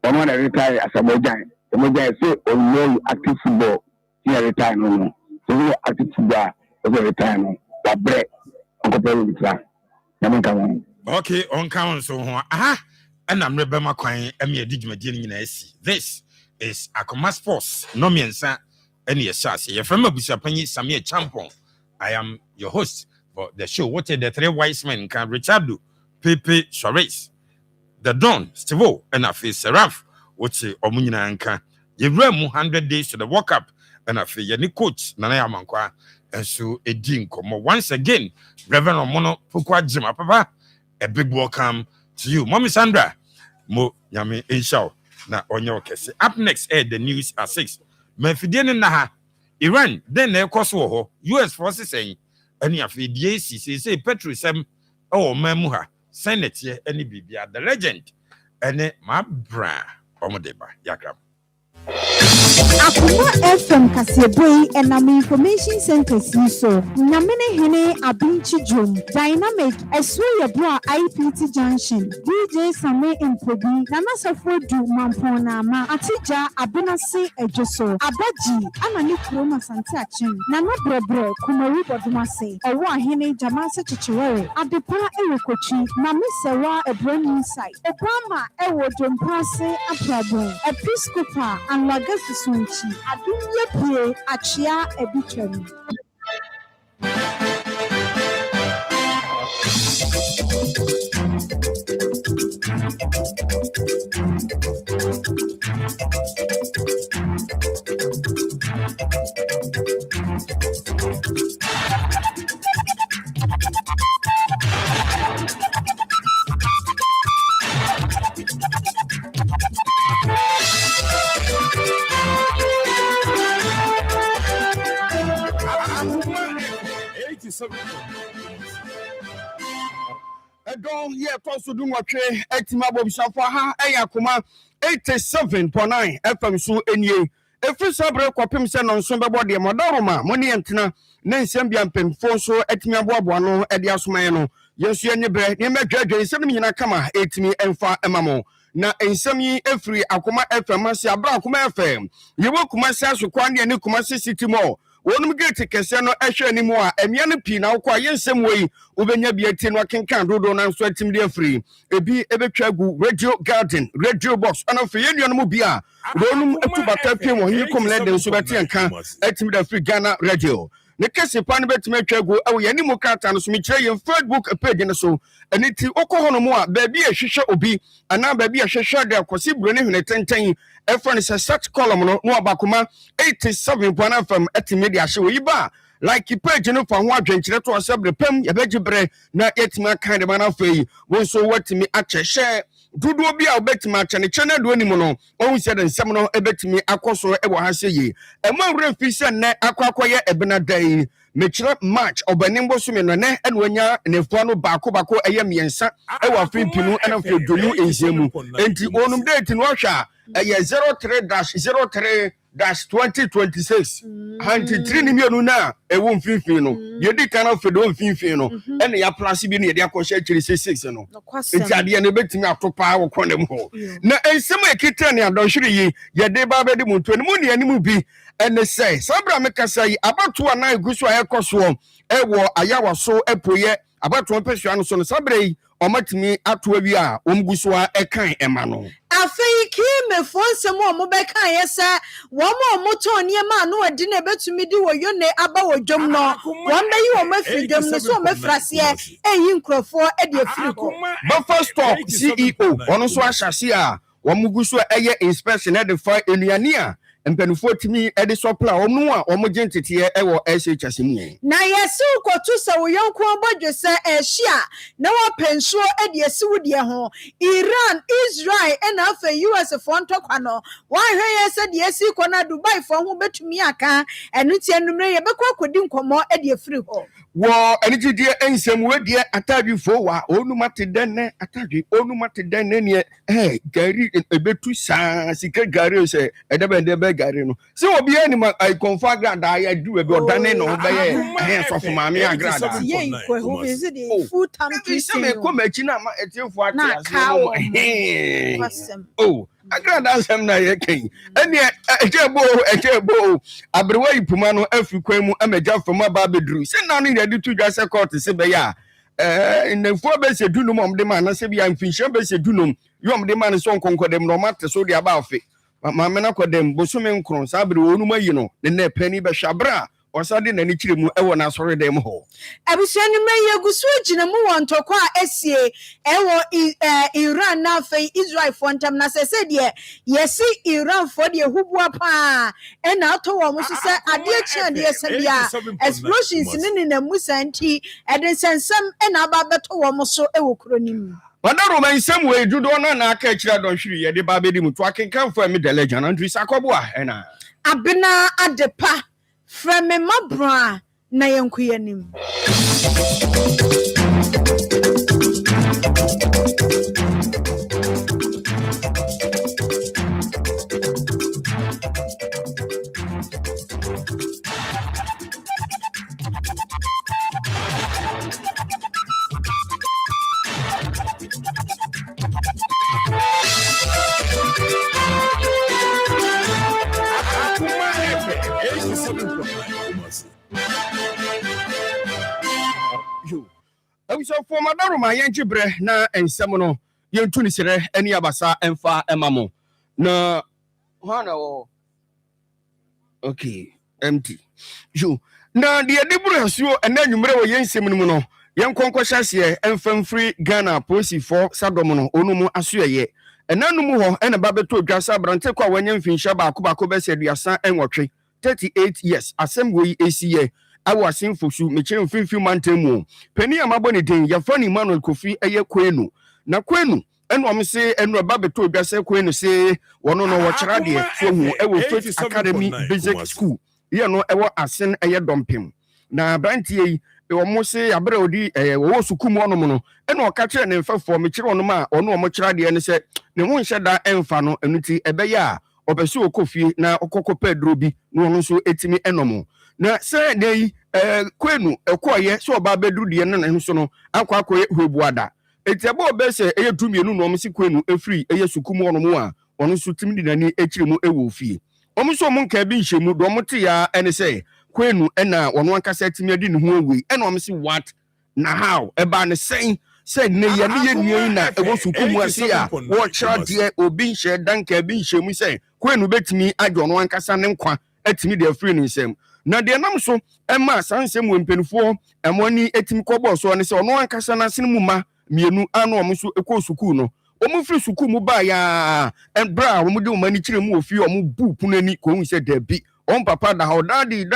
I'm going to retire as a bojan. The Moja say, oh, no, active football, here retirement. So we active football, every time. But break, Uncle with that. Okay, on council. Aha, and I'm Rebecca Quine, and me a digimadian in AC. This is Akoma Sports, no me and San, and yes, you're from a Bishopani, Samir Champon. I am your host for the show. What the three wise men can Richardo, Pepe Suarez, the Don, Stivo, and I face Seraph. What's it, Omunina Anka? You ran 100 days to the World Cup, and I feel any coach, Nana Mankwa, and so a dinko. Once again, Reverend Omono Pukwa Jima Papa, a big welcome to you, Mommy Sandra. Mo Yami Inshaw, na onyo kese. Up next, the news at 6. Mefidian Naha, Iran, then their Kosovo, US forces saying, any of the DAC say Petrusem, oh, Memuha, Senate, any Bibia, the legend, and my bra. Omodeba Yakram. Akoma FM Kasieboi and Nam Information Center so Namene Hene Abinchi Jum Dynamic Esuya Bra IPT Junction DJ Same Improbi Nanasafo Du Mampona Ma Atija Abenase Ejoso Abaji Anani Kroma Santachin Nana Brebro Kumaru Bodumase Ewa Hene Jamasa Chichiwere Adepa Erekochi Namisewa Ebroni Site Obama Ewo Jomprase Abrabo Episcopa and Lagasi Sunchi Adunye Pie Achia Ebichemi. Edon ye toso du nwotwe etima bobisafo ha Akoma 87.9 FM so enie efi sabre kwapem se no nso bebo de modoroma moni entena na nsem bia mpemfo so etimi aboabo no ede asoman no yesu enye bre ne madwadwe nsem nyina kama etimi emfa emamo na nsem yi efiri Akoma FM se abra Akoma FM yewo kuma se asokwa ne kuma se city mall wonum gate kese no ehwe ani mu a emia no pi na wokwa yensem wei ubenya biati no kenkan dodo na nso atimde afiri ebi ebetwa gu radio garden radio box ana fe yenua no mu bia wonum etubata pie mo hikom le de nso beti anka atimde afiri Ghana radio ne kese pa no betime atwa gu awo yani mu kata no so mi kire yen Facebook page ne so eni ti okohono mu a ba bi ehwehwe obi ana ba bi ehwehwe de akosi buro ne hwene tenten efrone se search column no Akoma 87.9 FM etimedia hye we ba like page no fa ho adwenkyere to asebre pam ye begibre na etima kan de mana fa yi won so watimi akyehye dodo bi a obetima chane chane do anim no ohun se de nsem no ebetimi akoso e wo ha se yi e ma wura fi se ne akwakoye ebena dai mechira match obanimbo so me no ne ene onya nefua no baako eye miensa e wa fimpinu ena fi donu enziemu enti onum date no hwa eye 03-03-2026 hanti 3 ni mienu na e wo mfimfin no ye di kana fe do mfimfin no ene ya place bi ne ye di akosha chiri 66 no enti ade ne betimi atopa wo konem ho na ensem ekita ne adonhwiri yi ye de ba be di muntu ne mu ne anim bi ene say sabra mekasa yi abato ana egusu ayekoso e wo ayawa so epoye abato mpesua no so no sabra yi omatimi ato awi a omgusu a ekan ema no afei ki me fonse mo mo be kan yesa wo mo ton nie ma no adi na betumi di wo yone aba wo dwom no wo be yi wo mafiri dwom no so me frase eyi nkrofo e de afiri ko Buffer Stock CEO ono so ahyase a wo mugusu eye inspection e de fa enuane a mpanufo timi e de supply ono a wo gentete e wo SHS mu na yesu kotu se wo yonko obodwo se ehia na wo pensuo e de asiwu de ho Iran Israel and afa US for ntokwa no wa hwe yese de asi ko na Dubai for ho betumi aka enu tie numre ye bekwa kodi nkomo e de afiri ho wo enigidie ensem wedie atadwi fo wa onumate denne atadwi onumate denne ne gari ebetu sa sika gari se edebende be gari no se obi ani ma I confirm grada ya du e be odane no be ye so for ma me agrada ye ko ho visit the full time se me ko machi na ma etiefo ati oh agrada nsem na ye kan ene ejebo abrewa ipuma no afukwan mu amaja fama ba bedru se na no yedi to dwa se court se be ya nefo be se dunum omde ma na se bia mfinhye be se dunum yom de ma ne so nkonkodem no mate so de aba afi ma me na kodem bosume nkron sa abre onum ayi no ne na pani be hwabra osade na ni kiremu e wona sore dem ho abusuanu meye gusu gina mu wontokwa esie ewo Iran na fe Israel fontam na se de yesi Iran for de hubua pa e na ato wo musu se ade achi ade esebia explosions ni na musanti e de sensem e na aba beto wo muso e wo kronim Wadaro man nsem we dudo na aka akira donhwiri ye de ba bedi mu to akenkan fo mi de legend Andrew Sakoboa ena abena adepa from me mabra na yankuyanim so for madaro ma yenchibre na ensem no yentu ni sere eni abasa emfa emamo na hana o okay empty you na de diburu asuo ena nwumre wo yensem no no yenkonko hyase emfam free Ghana policy for sadom no onumu asuye ena numu ho ena babeto dwasa brante kwa wanya mfinsha baako be se aduasa enwotwe 38 years assembly ACA awa sinfosu mechire mfimfi mantemu pani amabone den ya fani Manuel Kofi eye kwenu na kwenu eno omse eno babeto odwase kwenu se wono no wo kyera de so hu ewo Faith Academy Basic School ye no ewo asen eye dompem na brantie wo se abre odi wo sukum onom no eno ka kyere ne mfafo mechire onom a ono omo kyera de ne se ne hu nhye da emfa no enuti ebeye a obese okofie na okoko pedro bi no ono so etimi enomo na se dey kwenu ekoye so oba bedru de ne ne so no akwakoye hwebuada etiabo obese eye tumienu no omsi kwenu efri eye sukumu onomu a ono so timi dinani ekiremu ewo fie omso mo nka bi nhemu do mote ya ene se kwenu ena wono ankasa timi adi ne ho awi ena omsi what na how eba ne sen said ne ya ne yenue na ewo sukumu ase a wo kyra de obi nhye danka bi nhemu se kwenu betimi adwo no ankasa ne nkwa atimi de afri ne nsem na de nam so ema sansem wempenfo emoni etimi kobo so ne se ono ankasa na sene mu ma mienu anu omso ekọ suku no omu firi suku mu ba ya bra omu de omani kire mu ofi omu bu punani ko hu se dabi papa da ho daddy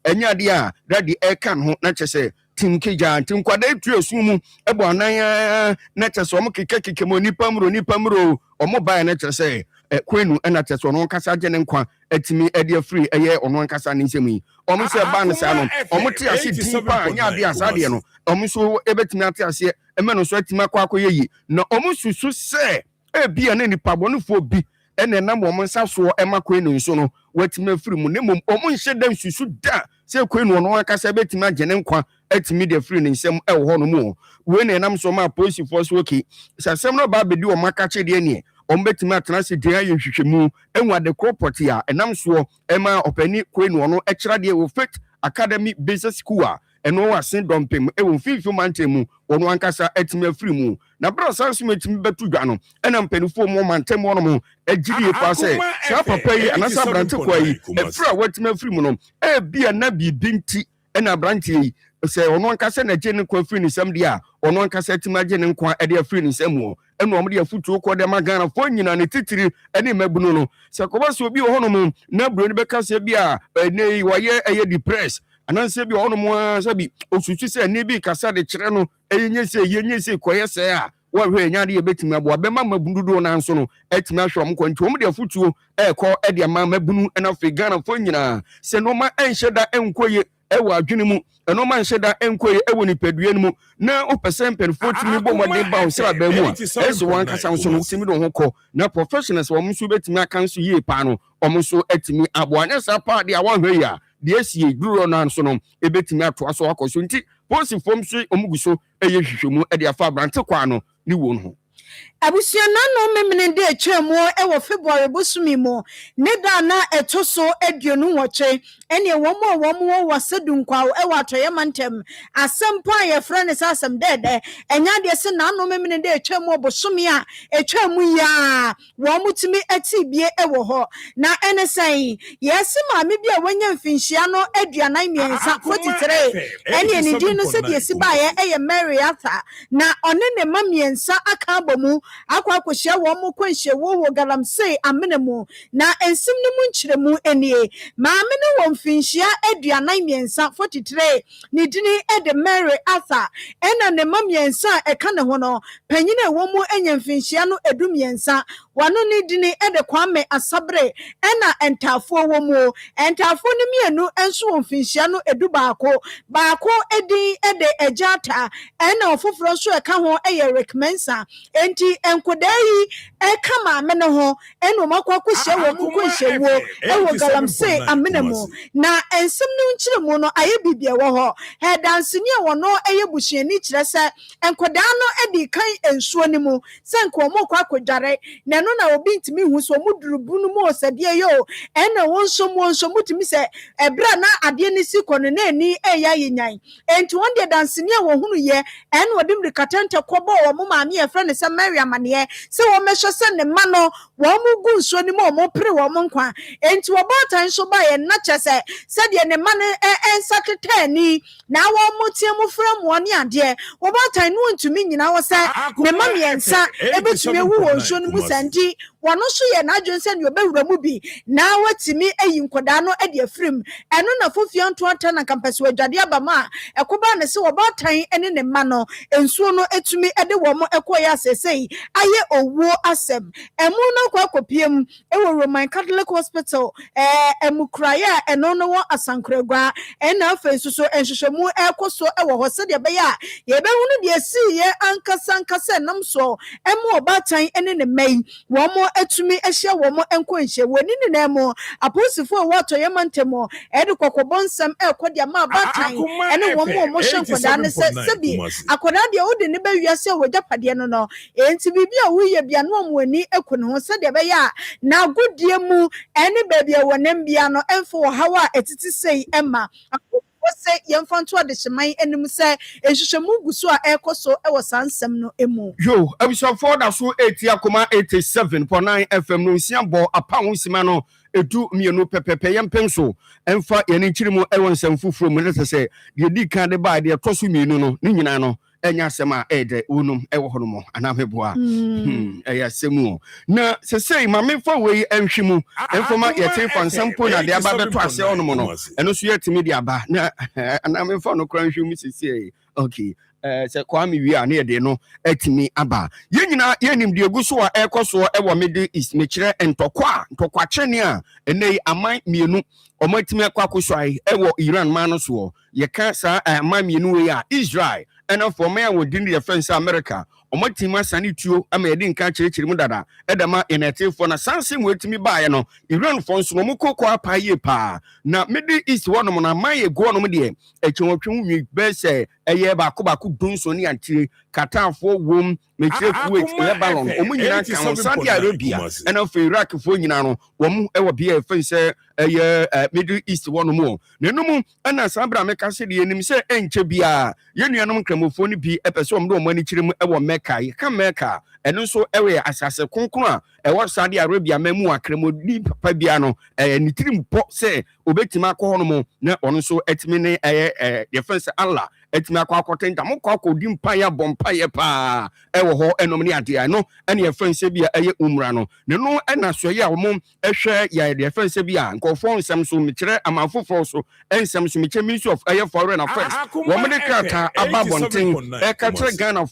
enya de a daddy e kan ho na kyese tim kija tim kwada etu esumu ebo anan na kyese omo keke mo nipa mro omo ba na kyese kwenu na kyese ono kasa gye ne nkwa atimi ade free eye ono nkasa ne nsem yi omo se ba ne sa no omo te ase tipa anya ade asade no omo so ebetimi ate ase emeno so atimi akwa yi na omo susu se bia na nipa bonfo bi ene nam omo nsa so ema kwenu nso no watimi free mu ne mom omo nhye dem susu da se kwenu ono akasa betimi agye ne nkwa atimi de free ne nsem e wo no mu we ne nam so ma police force okay sasem no ba bedi o maka che de ne ombetimi atena se de aye hwehwemu enwa de corporate a enam so ema opani kwenu ono ekira de wo Faith Academy Business School a eno wa sen dompem e wo fifi mantemu ono ankasa atimi free mu na bra sanso metimi betu dwa no ena mpanifo mo mantemu ono mo agiri pa se sa papa yi anasa brante kwa yi efra watimi free mu no e bia na bi binti ena brante yi se ono ankasa na gye ne kwa free ni sam dia ono ankasa atimi agye ne nkwa e de free ni sam wo eno omde afutu ko de magana fo nyina ne titiri ene mabunu no se ko ba so bi ho no mo na bro ni beka se bia ne waye eye depress ananse bi ono mo sabi osusu se ne bi kasa de kire no yenye se koye se a wa hwe nya de betimi abo abema mabundudo na nso no etimi ahwe om kwanti om de afutuo ko e de ma mabunu na fe Ghana fo nyina se no ma enhyeda enkoye ewo adwene mu eno ma enhyeda enkoye ewo nipadua mu na opese mpenfo timi bo mode ba o se aba mu a eso wan kasa nso no timi do ho ko na professionals wo mso betimi aka nso yie pa no om so etimi abo anya sa pa de awon hwe ya de esie duro na nso no ebetimi ato aso akoso nti posi fom so omuguso eye hwehwemu e de afa brante kwa no ni wo no Abusia no memene de atwam e February bosumi mo ne da na etoso aduonu woche ene womo wasedunkwa e watoye mantem asempa ye frane sasem dede enya de se na no memene de atwam bosumi a atwam ya wo mutimi atibie e wo ho na ene sai yesi maame bia wanya mfinhia no aduanan miensa 43 ene ni di no se de si ba ye Mary Arthur na one ne ma miensa aka bomu akwa akohia wo mo kwanhie wo galamsey amenemu na ensim ne mu nkyeremu enie maame ne wo mfinhia aduanan miensa 43 ne dini ede Mary Arthur ena ne ma miensa eka ne ho no panyine wo mu enya mfinhia no edu miensa wano ne dini ede Kwame Asabre ena entafo wo mu entafo ne mienu enso wo mfinhia no edu baako edi ede Ejata ena ofoforo nso eka ho eye Rekmensa enti enkodai eka maame ne ho eno makwa kwhye wo kwhye wo ewo galamsey amenemu na ensem no nkyeremu no aye bibia wo ho he danseni a wono eye buhyiani kyerɛ sɛ enkoda no edi kan ensuo ne mu sɛ nkomo kwa kodware na no na obi ntimi hu so mudurubu no mu osadie yo ena wonso mutimi sɛ ebra na ade ne si kono na ani eya yenyan enti wonde danseni a wo hunu ye eno odim de katante kɔbɔ wo mo maame ye frɛ ne sɛ Mary amane se wo mehwe se ne ma no wo mu gu nsuo ni mo mo pre wo mo nkwa enti wo batan so ba ye na kyese se de ne ma ne ensaketani na wo mu tie mu fra mo ne ade wo batan no ntumi nyina wo se ne ma miensa ebetumi ewu wo nsuo ni mu santi wono so ye na adwen se ne obewura mu bi na watimi ayi nkoda no ade afrim eno na fofia nto ata na kampase wadwade abama ekoba ne se wo batan ene ne ma no ensuo no etumi ede wo mo ekoya asesei aye owo asem emu no kwa kopiem ewo Roman Catholic Hospital emukraya eno no wo asankragwa ena afensuso enhwehwemu ekoso ewo ho se de be ya ye be hunu de si ye ankasa namso emu obatan ene ne mai wo mo etumi ehye wo mo enkonhye woni ne na mo aposifo wato ye mantemo ede kokobon nsem ekodi ama batan ene wo mo hye nkoda ne sebi akoda de odi ne be wiase wajapade no enti bibia wo ye bia no amwani ekune ho se de be ya na godie mu ene bebia wonem bia no emfo hawa etiti sei ema se yemfanto de hyeman enim se ehwehwemu guso a ekoso ewo sansem no emu yo abisofo da so 80.87.9 FM no nsiambo apa wonsima no edu mienu pepepe yempenso emfa yene nkyirimo ewo nsem fufuro mu nete se de di kan de ba de toso mienu no ni nyina no ɛnyɛ asɛm a ɛyɛ unum ɛwɔ hɔ no mo anameboa ɛyɛ asɛm na sɛsɛi ma memfa wei ɛnhwe mu ɛmfama yɛte fa nsɛmpo na de aba bɛto asɛ ɔno mo no ɛno so yɛtumi de aba na anamemfa no kora nhwe mu sɛsɛi okay sɛ kwame wie a ne yɛde no atumi aba yɛn nyinaa yɛnim deɛ egu so a ɛkɔ soɔ ɛwɔ Middle East mekyerɛ ntɔkwakyɛne a ɛnɛ yi aman mmienu ɔmo atumi akɔ akɔsɔe ɛwɔ Iran man no soɔ yɛka saa aman mmienu wei a Israel ɛna fɔmɛ a wɔdi ne yɛfɛn sɛ America ɔmo atumi asane tuo ama yɛde nka kyerɛkyerɛ mu dada ɛdama yɛnɛtefoɔ na sanse mu atumi baeɛ no Iran fɔ nso no ɔmo kɔkɔ apa yie paa na Middle East hɔnom na aman yɛ goɔ nom deɛ ɛkyɛnwɔtwe mu nwi bɛɛ sɛ ɛyɛ baako dunso ne antire Qatarfoɔ wom mekyerɛ Kuwait Lebanon ɔmo nyinaa ka Saudi Arabia ɛna afei Iraqfoɔ nyinaa no wɔn ɛwɔ bea yɛfɛn sɛ ɛyɛ Middle East hɔnom na ɛnum ɛna saa abira mɛka sɛ deɛ ɛnim sɛ ɛnkyɛ biara yɛn nuanom nkramofoɔ no bi ɛpɛ sɛ ɔmo de ɔmo ani kyerɛ mu ɛwɔ Mecca yɛka Mecca ɛno nso ɛwɔ asase kronkron a ɛwɔ Saudi Arabia mɛmu akramodi papa bia no ne tirim pɔ sɛ obɛtumi akɔ hɔ no mu na ɔno nso ɛtumi ne ɛyɛ yɛfɛn sɛ Allah ɛtumi akɔ akɔtɛnta mo kɔ akɔdi mpaeɛ bɔ mpaeɛ paa ɛwɔ hɔ ɛnom ne adeɛ no ɛne yɛfɛn sɛ bi a ɛyɛ umra no ne no ɛna soyɛ a wɔn ɛhwɛ yɛfɛn sɛ bi a nkɔfoɔ nsɛm so mekyerɛ ama foforɔ so ɛnsɛm so mekyerɛ Ministry of ɛyɛ Foreign Affairs wɔn de krataa aba abɔnten ɛka kyerɛ Ghana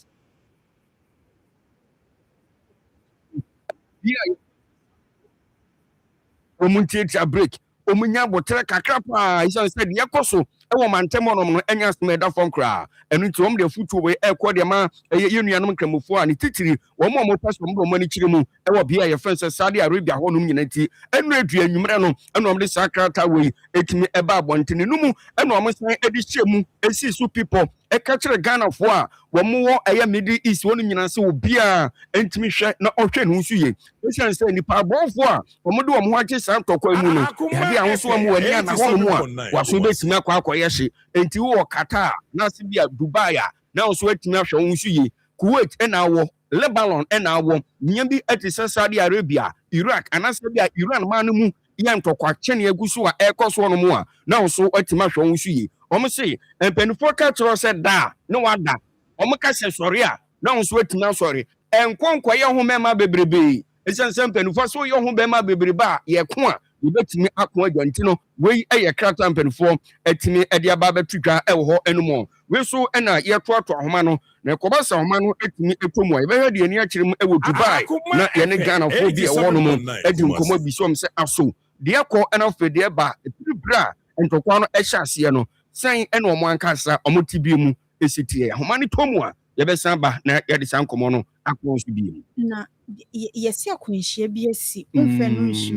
wɔn tietia break wɔn nya abɔtɛrɛ kakra paa ɛsɛ sɛ deɛ ɛkɔ so ɛwɔ mantam hɔnom no ɛnya asɛm ɛda fam koraa ɛno nti wɔn de afutuo wei ɛkɔ deɛ ma ɛyɛ yɛn nuanom nkramofoɔ a ne titiri wɔn a wɔpɛ so wɔn de wɔn ani kyerɛ mu ɛwɔ bea yɛfrɛ sɛ Saudi Arabia hɔnom nyinaa ti ɛnu edu enyimrɛ no ɛna wɔn de saa krataa wei etumi ɛba abɔnten no mu ɛna wɔn san ɛde hyɛ mu esi so people ɛka kyerɛ Ghanafoɔ a wɔn wɔ ɛyɛ Middle East wɔn nyinaa sɛ obiara ntumi hwɛ na ɔhwɛ ne ho nso yie ɛsiane sɛ nipa abɔnfoɔ a wɔn de wɔn ho agye saa ntɔkwa mu no yɛde ahosuo wɔn wɔ ani ana hɔnom a waso bɛtumi akɔ yɛ hye enti wɔ Qatar na se bi a Dubai a na nso atumi ahwɛ wɔn nso yie Kuwait ɛna awɔ Lebanon ɛna awɔ nea bi ɛte sɛ Saudi Arabia Iraq anasɛ bi a Iran man no mu yɛ ntɔkwakyɛne agu so a ɛkɔ so no mu a na nso atumi ahwɛ wɔn nso yie wɔn se mpanimfoɔ ka kyerɛ sɛ da ne wada wɔn ka sɛ sɔre a na nso atumi asɔre nkɔnkɔyɛ ho mɛma bebrebe ɛsiane sɛ mpanimfoɔ so yɛ ho bɛma bebrebe a yɛko a yɛbɛtumi ako adwanti no wei ɛyɛ krata mpanimfoɔ atumi ɛde aba bɛto dwa ɛwɔ hɔ ɛnom wei so ɛna yɛtoatoa ahoma no na ɛkɔba sa ahoma no atumi ɛtɔ mu a yɛbɛhwɛ deɛ ani akyerɛ mu ɛwɔ Dubai na yɛne Ghanafoɔ bi ɛwɔ no mu adi nkɔmmɔ bi sɔm sɛ aso deɛ kɔ ɛna afei deɛ ba ɛpiripiri a ntɔkwa no ɛhyɛ aseɛ no sɛn ɛna ɔmo ankasa ɔmo ti bi mu ɛsi tie ahoma no tɔ mu a yɛbɛsan ba na yɛde saa nkɔmmɔ no akɔ nso bi mu na yɛsi akwanhyia bi asi mfɛ no nso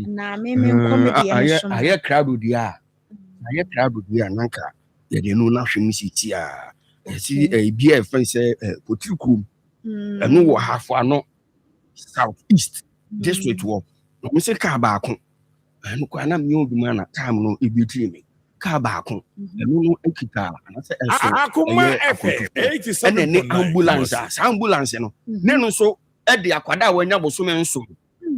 na meme nkɔmɛ deɛ no ayɛ crowd deɛ a nanka yɛde no na hwɛ mu siti a yɛsi bi a ɛfɛn sɛ Potirikurom ɛno wɔ hafo ano South East district wɔ ɔmo sɛ kaa baako ɛno kɔ anam nyɛ oduma na time no ebi tiri mi kaa baako ɛno no ekita anasɛ ɛso Akoma FM 87.9 ɛna ne ambulance a saa ambulance no ne no so ɛde akwada a wanya bosome nso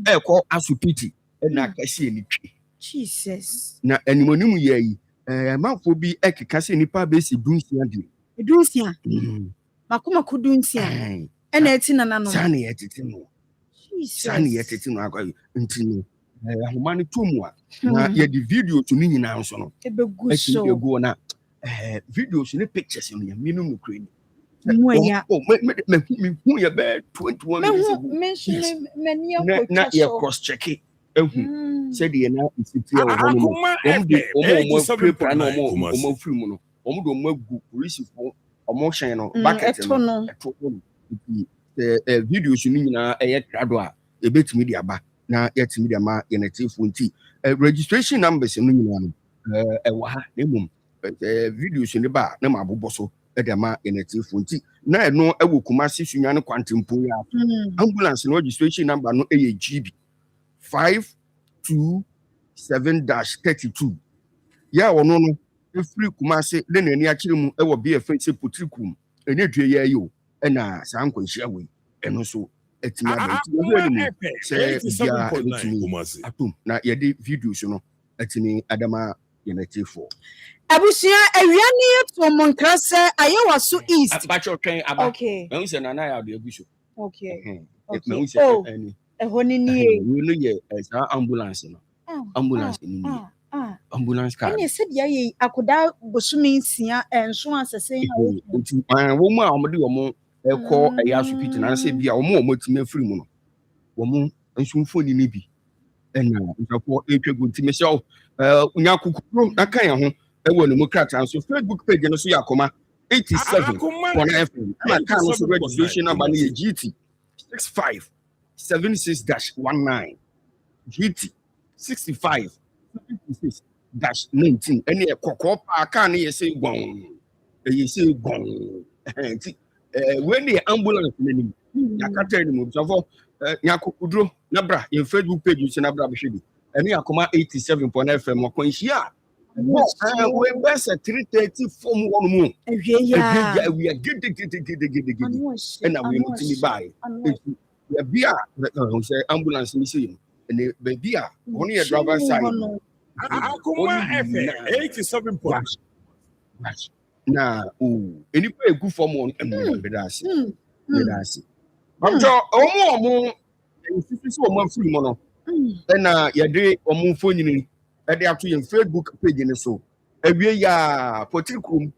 ɛkɔ asupiti ɛna akɛse ni twi Jesus na animonium yɛ yi manfo bi ɛkeka sɛ nipa bɛsi dunsia makoma ko dunsia ɛna ɛti nana no saa ne yɛtete no akɔ nti no ahoma no to mu a na yɛde video to ne nyinaa nso no ɛbɛgu so ɛgu na videos ne pictures no yɛ minimum kure ni mehu yɛ bɛɛ 21 minutes na yɛ cross check sɛdeɛ na ɛsitie wɔ hɔ no mu ɔmo prepare na ɔmo afiri mu no ɔmo de ɔmo agu polisifoɔ ɔmo hyɛn no bucket no ɛto no videos no nyinaa ɛyɛ krado a ɛbɛtumi de aba na yɛtumi de ama yɛnɛtefoɔ nti registration numbers no nyinaa no ɛwɔ ha na mmom videos no ba na ma abobɔ so ɛde ama yɛnɛtefoɔ nti na ɛno ɛwɔ Kumasi Sunyane Kwantempo ya ambulance no registration number no ɛyɛ GB 527-32 ya ɔno no ɛfiri Kumasi de n'ani akyerɛ mu ɛwɔ BFA sɛ Potirikurom ɛnyɛ dua yɛ ayi o ɛna saa nkwanhyia wei ɛno so ɛtumi abɛnti sɛ bia ɛtumi atom na yɛde videos no ɛtumi adama yɛnɛtefoɔ Abusia awiane to monkrase ayewaso east. Bacho train aba. Okay. Me say na na ya de aguso. Okay. Me say any. Ehoni nie. We no ye ambulance no. Ambulance ni nie. Ambulance car. Any said ye akoda bosumi nsia enso asese ya wo. Nti wo mu a omde wo mu ekọ eya asopiti na say bia wo mu omotime afiri mu no. Wo mu nsumfo ni bi. Ena ntafo etwa go nti me say unya kokoro na kan ya ho ewo no mu krata so Facebook page no so ya Akoma 87 on FM. Na kan no so registration number no ye GT 6576-19 GT 6576-19 any kokko pa kan ye say gon ye say gon when the ambulance ni yakata ni mu so nyakokudro na bra in Facebook page you na bra behwe any Akoma 87 FM okonhia we best 3:30 form one mu we are gid and we mutimi buy we be say ambulance ni say and baby only a driver side Akoma FM 87. na any pay good form on bedasi Amjo omo insisi omo free mo no na ye de omo mfonyini e de ato ye Facebook page ni so awie ya potikrum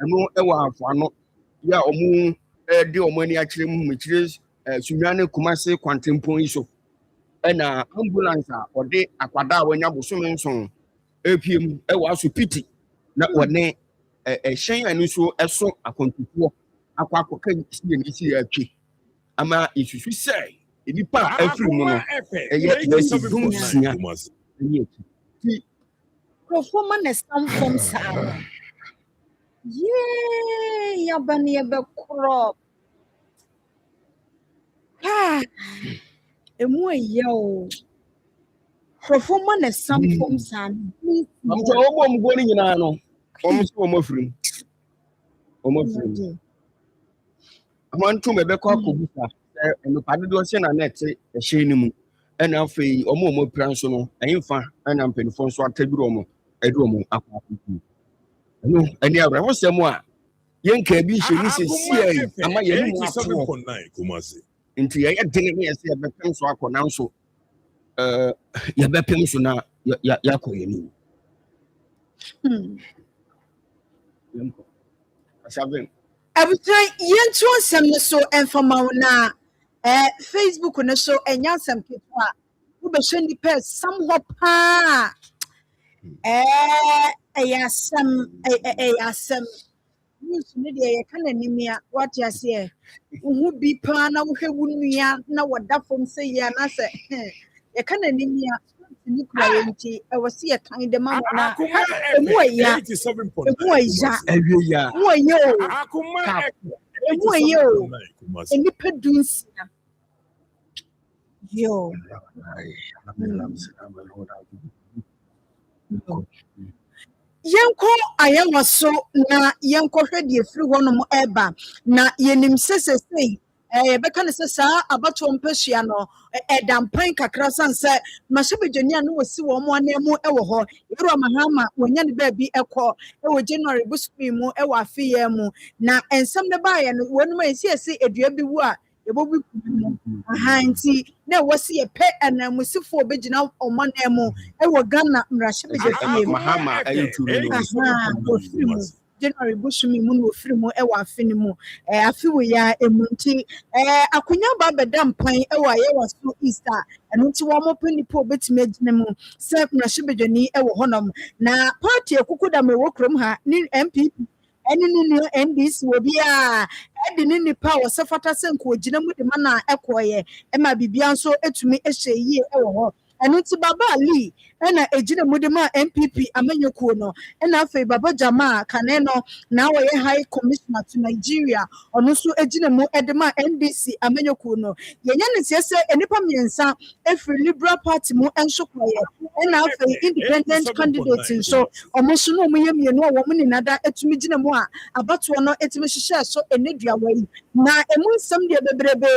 eno e wa afo ano ya omo de omo ani akire mu mekire sunwane kumase kwantempon so na ambulance a ode akwada a wanya bosome nson epiem e wa so piti na wone hyen ani so eso akontufuo akwakoka ni si atwi ama isusu say enipa afiri mu no eye yesi dumsia eye ti profoma na samfom sa ye yabani ebe crop emu eye o profoma na samfom sa amto omo mgo ni nyina no omo so omo afiri amantu mebe kwa kobusa no pade do se na net ehye ni mu ena afei omo pran so no ehimfa ena mpenifo so ataduro omo edu omo akwa no eni abra wo se mu a yenka bi hye ni se sie ama ye ni mu ato Kumasi nti ye dene me se be pem so akona nso ye be pem so na ya koye ni yenko asaben abutai yentu nsem no so enfama na Facebook no so enya nsem ketwa wo be hwe ni pe somewhat pa ayasam news ne de ye kana nimia what you say wo bi pa na wo hwe wunua na woda fom se ye na se ye kana nimia ni kura yenti e wo se ye kan de ma na emu ya 87.9 mo ye o Akoma emu ye o eni pedunsia yo yenko ayewaso na yenko hwede afiri honom eba na yenim sesesei beka ne sesa abato mpehia no edampan kakra sanse mahebedwani anu wasi wo mo anemu ewo ho yero mahama wonya ne ba bi ekọ ewo January busumi mu ewo afiye mu na ensem ne baaye no wonum esiesi edua bi wu a ebobi ahanti na wasi ye pe anamusifo obegina omanemu ewo Ghana mrahebedwani mahama ayeturu January busumi mu no ofiri mu ewa afini mu afiwo ya emunti akonya ba bedam pan ewa ye waso Easter enunti wo mo panipo betime gine mu se mrahebedwani ewo honom na party ekukuda me wokrom ha ni MPP eni ni NDC obi a edi ni nipa wo se fata se nko gina mu de mana ekoye ma bibia nso etumi ehye yie ewo ho enunti baba ali ena ejina mudema MPP amenyokuo no ena afei baba jama kaneno na woye high commissioner to Nigeria ono so ejina mu edema NDC amenyokuo no yenya ne sese enipa miensa every liberal party mu enso kwaye ena afei independent candidate so omoso no omuye mienu wo mu ninada etumi gina mu a abato no etumi hihye so enedua wai na emu nsem de bebrebe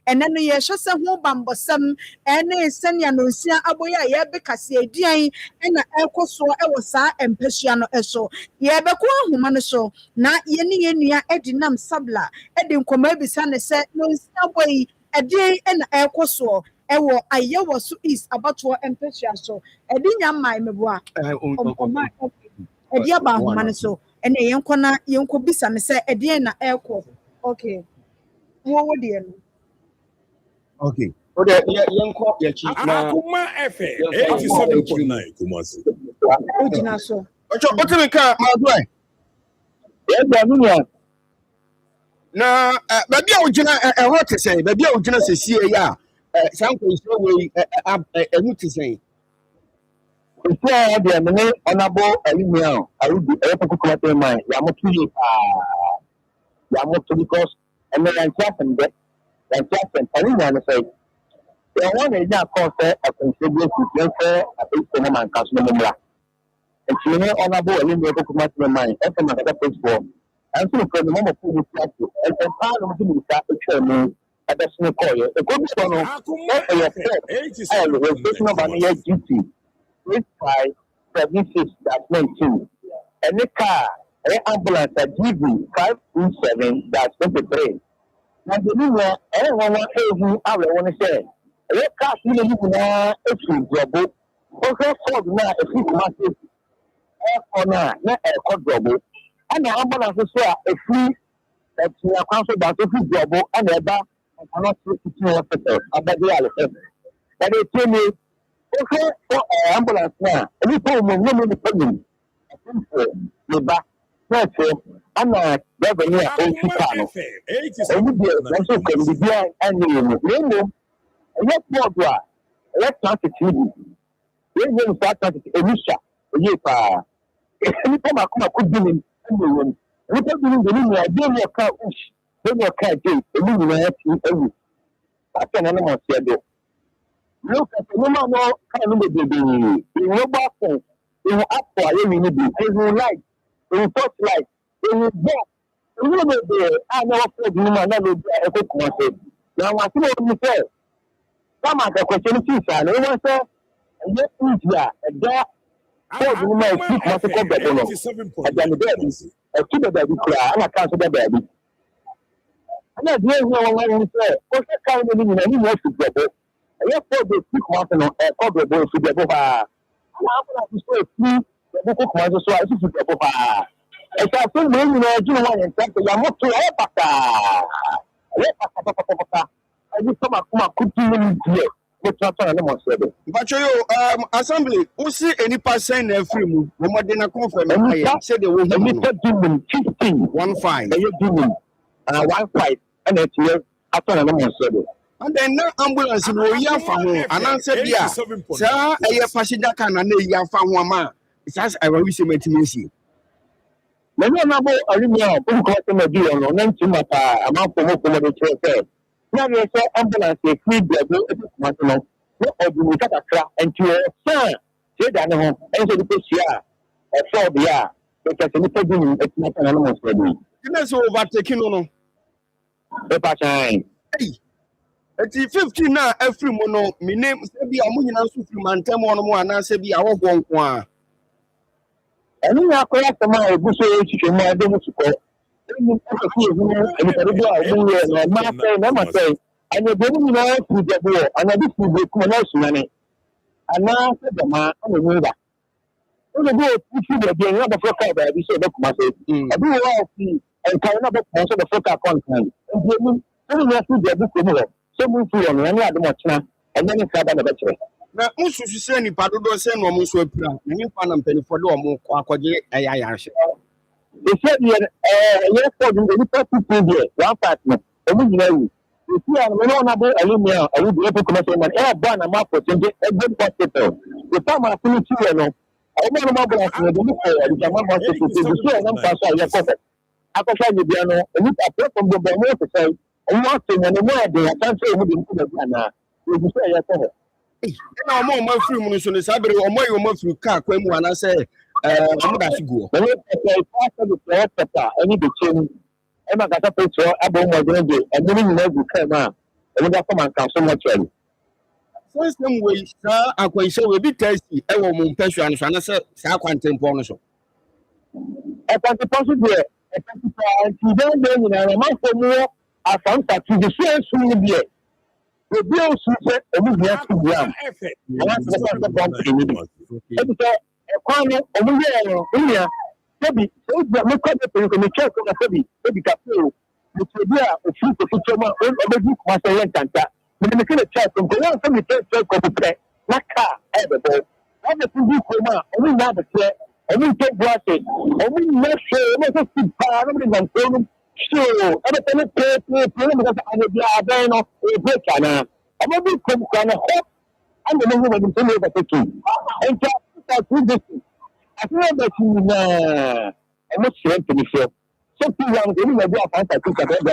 ena no ye hwese ho bambosam ene senia no nsi abusua aboya ye be kase edian na ekoso e wo saa empesua no eso ye be ko ahoma no so na ye ne ye nua edinam sabla edi nkoma bisa ne se no nsia boyi edian na ekoso e wo aye wo so is abato empesua so edi nyamai meboa oma edi aba ahoma no so ene yenkona yenko bisa ne se edian na eko okay wo de no okay ode yenko yachi na Akoma FM 87.9 Kumasi. ojina so ocho otimika madwai yɛda no nua na baabi a wogina ɛhɔ te sɛn baabi a wogina sɛsie yi a saa nkwanhyia wei ɛmu te sɛn ɛsi a deɛ me ne ɔnabɔ alimia a arudi ɛyɛ pɔkokomatɛ man yɛamoto yie paa yɛamoto because ɛnɛ yɛnte asɛm dɛ yɛnte asɛm alimia no sɛ yɛwɔ na ɛnya akɔɔ sɛ akwanhyia bi asi yɛmfɛ apɛsipɔ no manka so no mmra nti me ne ɔnabɔ alimia pɔkokomatɛ man ɛfɛ mankasa pɛsifoɔ ɛnso no fɛ no mama fo mu fiase ɛsɛ paa no mde mirika atwa mu ɛbɛsene kɔɔyɛ ɛkɔ bi sɔ no ɛyɛ fɛ a registration number no yɛ GT 8576-19 ɛne kaa ɛyɛ ambulance a GV 527-23 na de ne nyɛ ɛyɛ nwanwa ɛhu awerɛwɔ no sɛ ɛyɛ kaa so ne mu nyinaa ɛfiri dɔbo ɔhwɛ ford no a ɛfiri kumase ɛkɔ no a na ɛkɔ dɔbo ɛna ambulance so a ɛfiri ɛtua kwan so da so firi dɔbo ɛna ɛba nkana so tutu hospital abɛde alefɛ ɛde tie ne okay, so ambulance now. Any time we no need to the back. That's it. I'm not revenue on Chicago. And we do also can be there and you let's more do let's start to TV. When you start to Elisha, you pa. Any time I come could be in anyone. We can do the new idea your car wish. Then your car gate, the new every. That's an animal said. Look at the woman no kind of baby. In no bathroom, in up for a minute, in light, in touch light, in box. In no baby, I know what the woman never be a good commercial. Now, I see what you say. Come at the question, and no one said, and yet, India, a dog, for the woman, speak what to go back on. And then the baby, a kid of baby cry, and I can't say the baby. And that's the one who said, what's that kind of living in any more to go? Yes, for the quick mountain on a cover boy to the Boba. I'm going to say, the book of my so I see the Boba. As I think, when you know, you want and tell you, I'm not too Epata. I just come up, could do here. But not on the most of it. But you, assembly, who see any person every move, no more than a confirm. I said they will have 15, 1 5. They are doing 1 5, and it's here after an almost of it. And then now ambulance no yafa ho ananse bia sa eye passenger car na yafa ho ama it's I will say metimisi na na bo arimia o ko se madi ono na ntima pa amafo mo ko mo de chere na ye say ambulance e free blood no e kuma no no odunu kakra enti o sa se da ne ho enso de pesia e for bia e ka se ni pedi e tima na no mo so bi kina so overtake no e pa chan eti 15 na every mo no me name se bia mo nyina so firi mantem ono mo ana se bia wo gonko a eni ya ko ya sama e bu so e chiche mo ade mu suko eni ko ko e hu eni ka do a mo ye na ma pe na ma pe ani bo ni na fu de bo ana bi fu be ko na su na ne ana se de ma ana ni ba o de bo fu de be na ba fo ka ba bi so be kuma se abi wo fi en ka na ba ko so de fo ka kon kan enti ni ya fu de bu ko mo so mu fu yo na ni ade mo chena enya ni ka ba na ba chere na mususu se ni padodo se no mo so apira na ni pa na mpanifo de o mo akwaje ayayahye they said yes for the people there one part no o mu nyina wi isi an me no na be alimia awu de people come say man ba na ma for change a good hospital the time I finish here no o mo no ma bla so de mo ko ya de ma hospital so so na pa so ya ko akosha ni bia no ni ta from the mo to say o mo se na mo de ya tan say mo de ko bia na o so ya ko na o mo free mu so ne sabere o mo yo mo free car kwa mu ana say I'm not sure. When you say the any the chain, I'm not going to put your above my day, and then you know you come out. And you come and come so much. first time we sa akwanhyɛ we bi taxi e wo mo mpɛhwa no so na sɛ sa kwantempɔ no so e kwantempɔ so de e kwantempɔ ti den den nyina na man fo mu asanta ti de so ni bi obi o su sɛ obi bia su bia na sɛ sɛ kɔmpini ni e bi sɛ e kwan no omo yɛ no nya ebi o bia me kɔ de pe ko me check ko na ebi ka pe o me ti bi a o fu ko fu ma o be di ko sɛ yɛ ntanta me kele check ko na sɛ me check ko pe na ka e be bo na me fu di ko ma o mi na be pe o mi take glass o mi na se o mi se si pa na me na ko no so e be tele pe me ka ane bia aben no e break ana o mo bi ko ko na ho ande me ho me tele ka te en ka ta ku de I feel that you I'm not sure to be sure. So young, they will be a fantastic about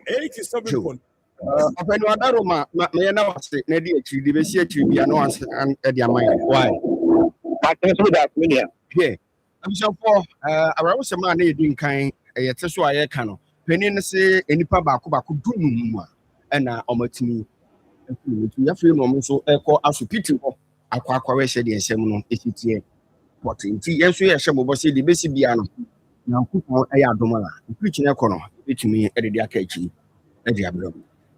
87. After Adaroma, may now say, Neddy, the Bessia to be announced and at their mind. Why? I can say that, yeah. I'm sure for I was a man doing kind, a Tesla cano. Penny say any Pabaco could do and Omatini. We have 3 moments so echo as to pity of Aqua said the Nsem is but nti yeso ye hye bobo se de besi bia no na kupon e ya domala preach na ekono etumi e de aka achi e de abro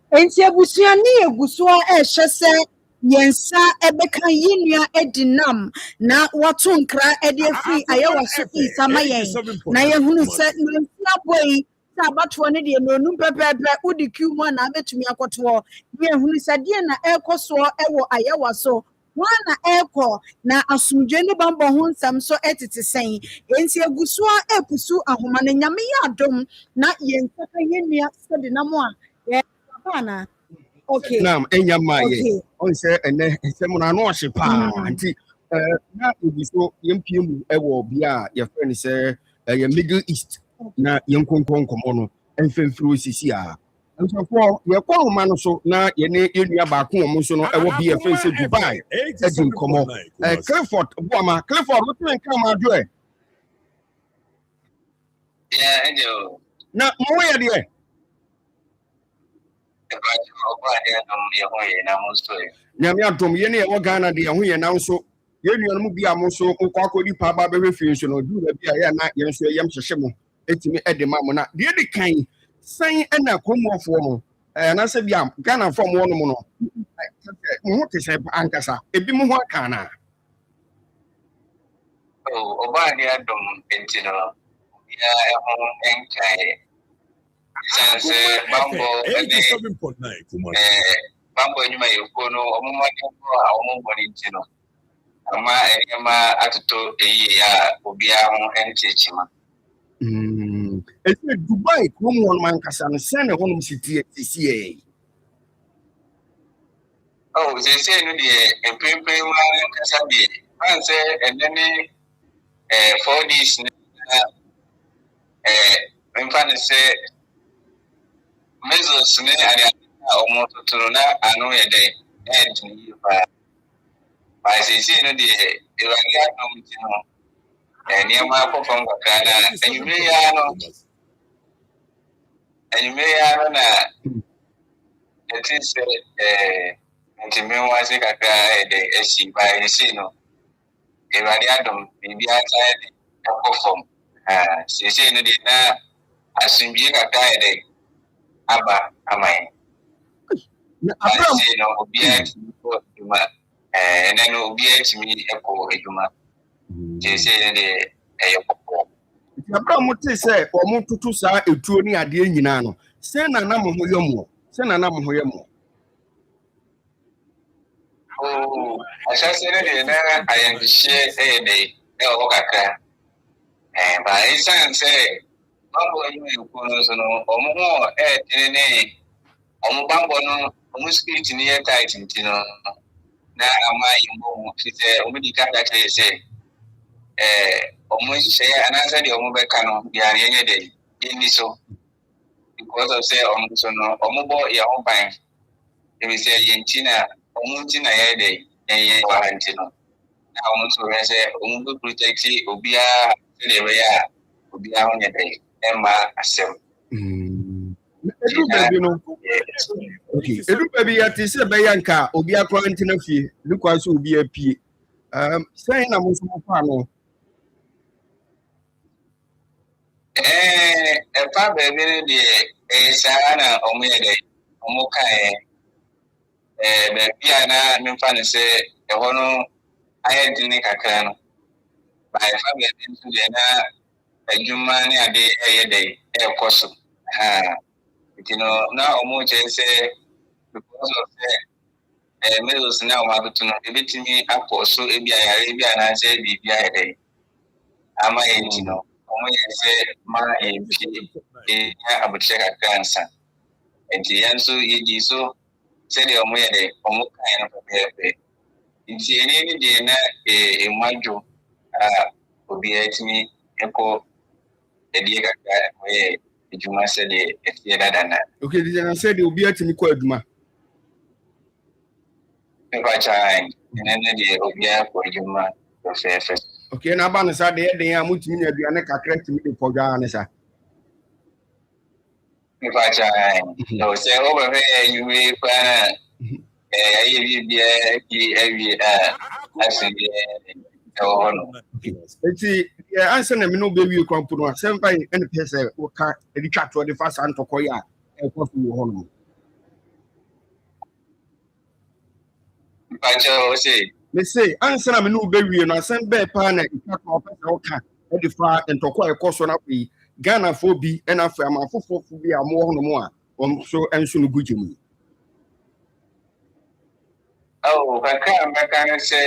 enti abusua ni eguso a hye se yensa ebeka yinua edinam na wato nkra e de afi ayewa so isama yen na yehunu se nsia boy sa abato ne de nonum pepepe udi kiumo na betumi akoto yehunu se de na ekoso ewo ayewa so wana eko na asumdwe ne bambo ho nsam so etete sen enti eguso a epusu ahoma ne nyame ya adom na yensaka yenua sede namo a ye bana okay nam enya maye on se ene nsem na no hye pa anti na eguso yempiem ewo bia ye friend se ye Middle East na yenkonkon komo no enfemfiri osisi a nso ye kwa homa no so na ye ne yenua ba ko mo so no ewo bia face Dubai edin komo Clifford Boama Clifford what you come ado e yeah enjo na mo ye de nyame atom ye ne ye wo Ghana de ho ye na nso ye nua no mu bia mo so nkwa akodi pa ba be hwe nso no du bia ye na ye nso yem hyehye mo etimi ede ma mo na de kan san na komofo no na se bia Ghana fo mo no mo no mo te se ankasa ebi mo ho aka na oba ni adom enti no ya ho enkai sense bambo 87.9 Kumasi bambo nyuma yeko no omuma ko a omumbo ni enti no ama enyama atoto eyi ya obia ho enchechima ese Dubai kom won man kasa no se ne honum sitie sisie oh se no de empempe wa kasa bi man se enene 4 days mfane se mesos ne ari omoto turu na anu yede edni ba se no de ewagi anom ti no niema akofo ngwaka na enyume ya no na etise ntime wase kaka ede esi ba esi no ewagi adom bibi ata ede akofo se no de na asumbi kaka ede aba amai na abram no obia ko duma ene no obia timi eko eduma se ne de eyoko abram mote se o mo tutu sa etuo ni ade nyina no se na na mo hoyemo se na na mo hoyemo oh asase ne de na ayandihye ede ewo kaka ba isan se bambo yi ko no so no omo ho tene omo bambo no omo spirit ni ye tight ntino na ama yimbo mo fite omo di kaka che se omo hye anansa de omo beka no bia ye de ni so because of say omo so no omo bo ya ho ban e say ye ntina omo ntina ye de ye warranty no na omo so re say omo go protect obia se le ya obia ho nye de emma asem edu baby no Okay. Edu baby ya te se be yanka obi akwa ntina fie. Du kwa so obi apie. Say na mo so mo pa no. Ɛfa baabi no deɛ saa na ɔmo yɛ dɛ ɔmo kaeɛ baabi a na memfa no sɛ ɛhɔ no ayɛ dene kakra no ba ɛfa baabi nso deɛ na adwuma ne ade ɛyɛ dɛ ɛrekɔ so nti no na ɔmo kyerɛ sɛ because of sɛ meals na ɔmo atoto no ebɛtumi akɔ so ebi ayare bi anaasɛ biribi ayɛ dɛ ama yɛ nti no ɔmo yɛ sɛ ma yɛmpie abotire kakra nsa nti yɛn nso yɛgyi so sɛdeɛ ɔmo yɛ dɛ ɔmo kaeɛ no pɛpɛɛpɛ nti ɛne ne deɛ na ɛmu adwo a obiara tumi ɛkɔ ɛdeɛ kakra ɔyɛ adwuma sɛdeɛ ɛteɛ dada na. Okay, di na sɛdeɛ obiara tumi kɔ adwuma. Mpakya ɛne ne deɛ obiara kɔ adwuma fɛfɛɛfɛ. Okay, na ba no sa de den a mutumi na aduane kakra tumi de kɔdwa ne sa. Mpakya no sɛ ɔbɛhwɛ ayiwe pa ayɛ biribiara bi awie a asɛdeɛ ɛwɔ hɔ no. Eti ansa na me no bɛwie kwampo no asɛm fa ɛne pɛ sɛ woka ɛde twa to de fa sa ntɔkɔ yɛ a ɛkɔ so wɔ hɔ no. Mpakya ɔsɛ me say ansa na me no bɛwie no asɛm bɛɛ paa na ɛtwa to ɔpɛ sɛ woka ɛde fa ntɔkɔ a ɛkɔ so na afei Ghanafoɔ bi ɛna afei amanfofoɔ bi a mo wɔ no mu a wɔn so ɛnso no gu gye mu. Kakra mbɛka no sɛ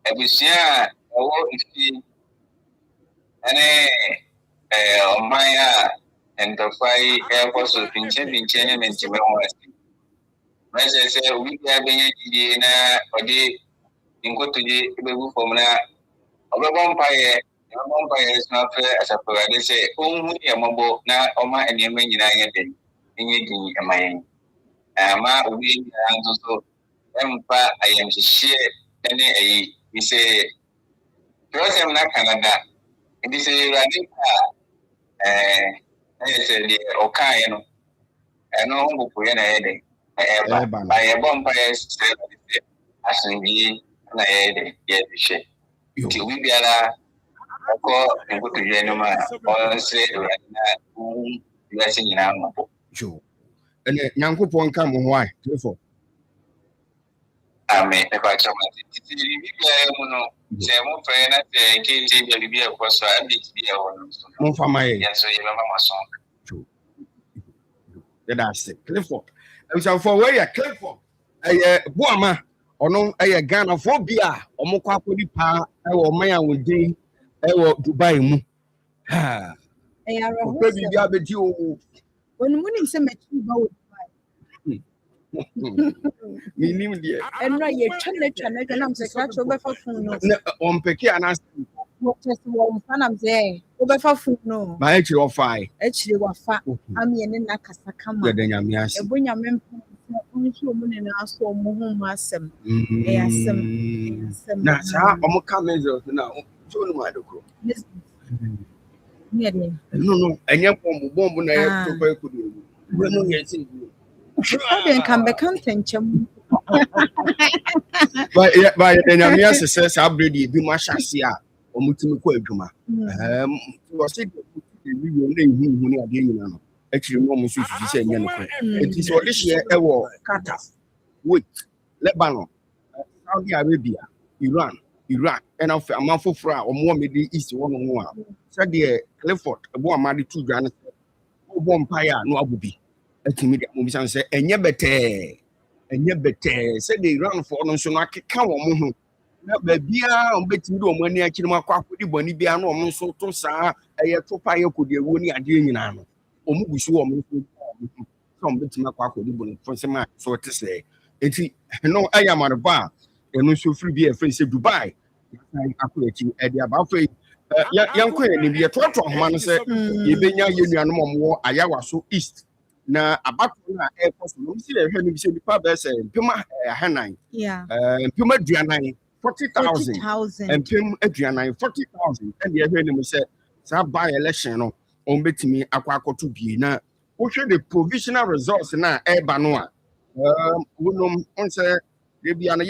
abusua a ɛwɔ ifi ɛne ɔman a ntɔkwa yi ɛrekɔ so pinkyɛn ne mentebɛ ho ase. Mɛsɛ sɛ obi biara bɛnya gyidie na ɔde nkotodwe bɛgu fam na ɔbɛbɔ mpaeɛ so afrɛ Asafo Awurade sɛ ɔnhu yɛ mmɔbɔ na ɔma nneɛma nyinaa yɛ dɛ ɛnyɛ din ɛma yɛn. Ama obi nyinaa nso so ɛmfa ayamhyehyeɛ ne ayi bi sɛ twerɛsɛm na Canada nti sɛ Awurade ka ɛyɛ sɛ deɛ ɔkaeɛ no ɛno ho bopoeɛ na ɛyɛ dɛ ɛba ba yɛbɔ mpaeɛ sɛ asomdwie na ɛyɛ dɛ yɛde hwɛ nti obi biara ɔkɔ nkotodwe no mu a ɔnsrɛ Awurade na ɔhu wiase nyinaa mmɔbɔ. Ɛnɛ Nyankopɔn nka mo ho a telefo. Amen. Mpakya titi biribiara mu no sɛ mofrɛ na sɛ nkente biribi a ɛkɔ so a update bi a ɛwɔ no so momfa ma yɛ. yɛn so yɛbɛma mo so. Yɛda ase Clifford. Abusuafoɔ wɔyɛ Clifford ɛyɛ Boama ɔno ɛyɛ Ghanafoɔ bi a ɔmo kɔ akɔdi paa ɛwɔ ɔman a wɔdi ɛwɔ Dubai mu. Ɛyɛ ɔpɛ biribi abɛdi o. Onimuni sɛ mɛtwi ba wo Minim deɛ. Ɛnra yɛ twɛne nam sɛ kra kyerɛ wobɛfa fon no. Na ɔmpɛke anaasɛ Wɔkyɛ sɛ wɔmfa nam sɛ wobɛfa fon no. ma akyire ɔfae. Akyire wafa ame ne na kasa kama. Yɛda Nyame ase. Ɛbɔ Nyame mpa sɛ ɔnhwɛ ɔmo nyinaa so ɔmo ho mu asɛm. Ɛyɛ asɛm. Na saa ɔmo ka measures na ɔmo no ma adokoro. No, ɛnyɛ bɔmbu na ɛyɛ topa ekuru. Wɔn yɛ sin. Ɔbɛn kan bɛka ntɛnkyɛm. Ba yɛda Nyame ase sɛ saa bredi ebi mu ahyase a ɔmo tumi kɔ adwuma. Wɔsi de video na ehu ne adeɛ nyinaa no. Akyire mu ɔmo nso susu sɛ ɛnyɛ no kɔ. Eti sɛ ɔde hyɛ ɛwɔ Qatar, Kuwait, Lebanon, Saudi Arabia, Iran, Iraq, ɛna afɛ aman foforɔ a ɔmo wɔ Middle East wɔ no ho a sɛdeɛ Clifford ɛbɔ amade tu dwa no sɛ ɔbɔ mpaeɛ a no abɔ bi atumi de amobisa no sɛ ɛnyɛ bɛtɛɛ sɛdeɛ Iranfoɔ no nso no akeka wɔ mo ho na baabiara ɔmbɛtumi de ɔmo ani akyiri mu akɔ akɔdi bɔne biara na ɔmo nso to saa ɛyɛ to paeɛ kɔdeɛwuo ne adeɛ nyinaa no ɔmo gu so wɔ ɔmo nso sɛ ɔmbɛtumi akɔ akɔdi bɔne fo nsɛm a so ɔte sɛ enti ɛno ɛyɛ amareba a ɛno nso firi bi a ɛfiri sɛ Dubai akɔ akyi ɛde abaafo yi yɛnkɔ yɛ nim yɛtoatoa ahoma no sɛ yɛbɛnya yɛ nuanom a wɔwɔ Ayawa so East na abatoɔ no a ɛrekɔ so no si yɛhwɛ no bi sɛ nipa bɛɛ sɛ mpem ahanan mpem aduanan 40,000 mpem aduanan 40,000 ɛne yɛhwɛ no mu sɛ saa by election no ɔmbɛtumi akɔ akɔto bie na which the provisional results now Ebanua. On say be an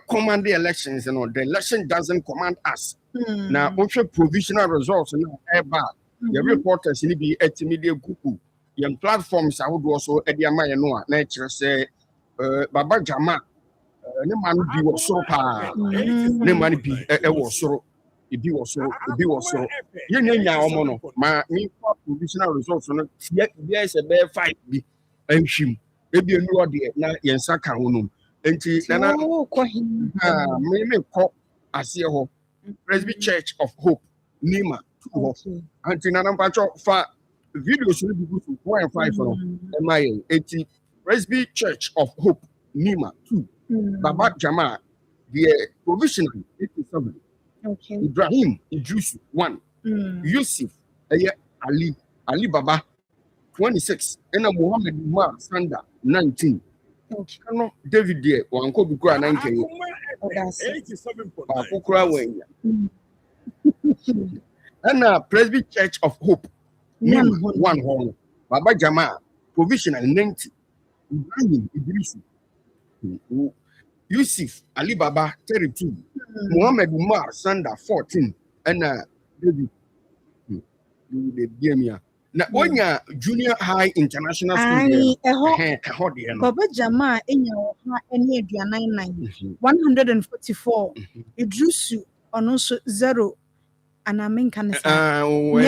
command the elections, the election doesn't command us. Now, which provisional results now Eba. The reporters need be intermediate group. Your platforms I would also Ediama Noah, nature say Baba Jama, no man be was so pa, no man be was so. It be also, You name your mono. My provisional results on it. Yes, a bear fight be and shim. Maybe a new idea now in Saka. And me call Asio Presby Church of Hope, Nima. Until Nanampacho for videos will be good to 4 and 5 for MIA 80 Presby Church of Hope, Nima 2. Baba Jama, the provisional 87. Ibrahim Idris 1. Yusuf Ali Baba 26. And Muhammad Umar Sanda 19. David Dear, one could be 19. 87. And Presby Church of Hope, one hall. Baba Jama, provisional 90. Ibrahim Idris. Yusuf Ali Baba 32. Muhammad Umar Sanda 14. And David Demia. Now, when you junior high international school, Baba Jama in your any 99 144. Idrusu on also 0. And I mean, can I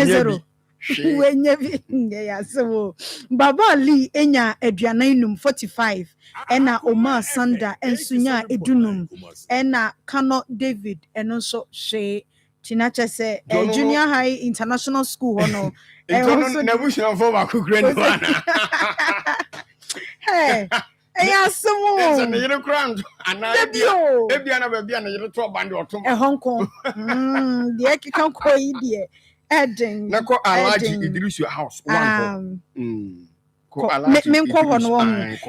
0. Yeah, so Baba Ali Enya Edrianainum 45 Ena Omar Sanda and Sunya Edunum Ena Kano David and also She Tinacha say junior high international school hono Hey, yeah, so a crown and I Hong Kong. The Eki can call you Edding. Nako Alaji Idris your house. And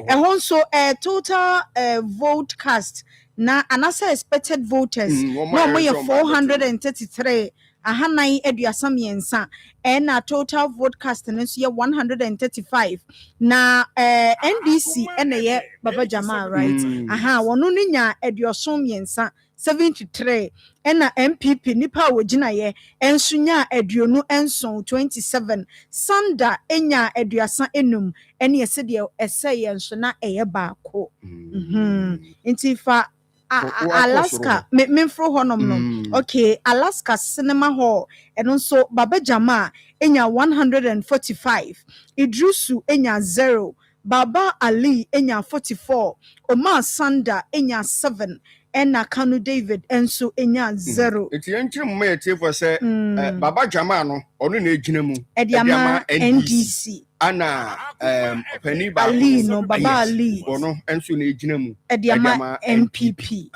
also a total vote cast. Now, and as expected voters, no more 433. Ahanai Eduasam Yensa, and a total vote cast and year 135. Now, NDC and a year Baba Jama, right? Aha, one Eduasam Yensa 73. And a MPP Nipa Wajina ye, and Sunya Eduno Enson 27. Sanda Enya Eduasa Enum, and Yesedio Essay and Sona Eyabako. Intifa. Alaska, Memfro Honom. Okay, Alaska Cinema Hall, and also Baba Jama, Enya 145, Idrusu Enya 0, Baba Ali Enya 44, Omar Sanda Enya 7, Ena Kanu David Enso Enya 0. It's the for say Baba Jama no, or no Ediama NDC. Anna Penny Ali no Baba Ali Bono and soon Ediama NPP.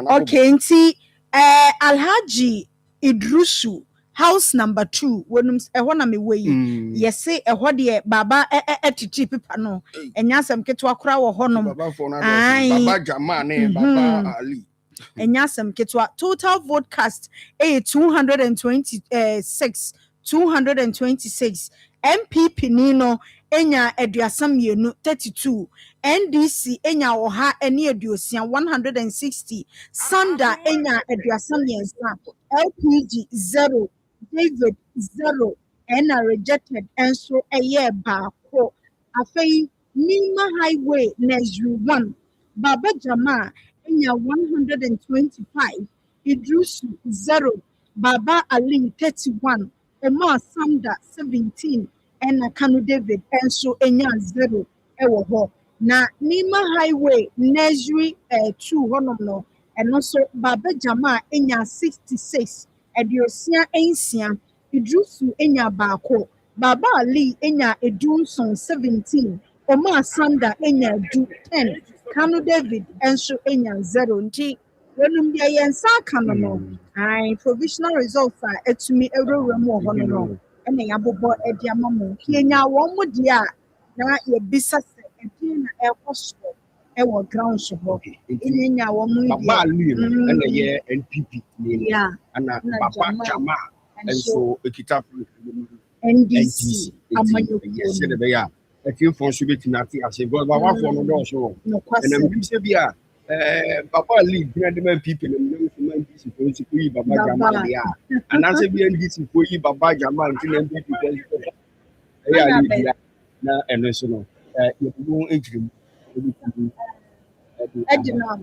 Okay, nti Alhaji Idrusu house number 2 when ehona me wey yesi ehɔ de baba etiti pipa no enya asem ketwa kora wo honom Baba Jama ne Baba Ali enya asem ketwa total vote cast 226 MPP Nino enya eduasam yenu 32 NDC enya oha ene eduosia 160 Sanda enya eduasam yensa LPG 0 David 0 and rejected and so a year baako afei Nima Highway Nezri 1 Baba Jama enya 125 Idrusu 0 Baba Ali 31 Omar Sanda 17 and Kanu David and so enya 0 ewo ho na Nima Highway Nezri 2 honom no and also Baba Jama enya 66 Ediosia Ensia, Idrusu Enya Bako, Baba Ali Enya Edunson 17, Omar Sanda Enya Du 10, Kanu David Enso Enya 0. Nti, when we are Kanono, provisional results are to me every remo hono, and a bobo ediamamu, Kenya one more dia, na ye bisa se, and Tina air possible. Ewo ground support in ya wo mu Baba Ali and the year NPP yeah and Baba Jama and so ekita NDC yes the be ya a few for should be tinati as a god wa for no do so and I'm say bia papa lead grandman people and NDC for you baba jama dia and as be NDC for you baba jama until NDC because yeah na and so no you do ejrim Edinam.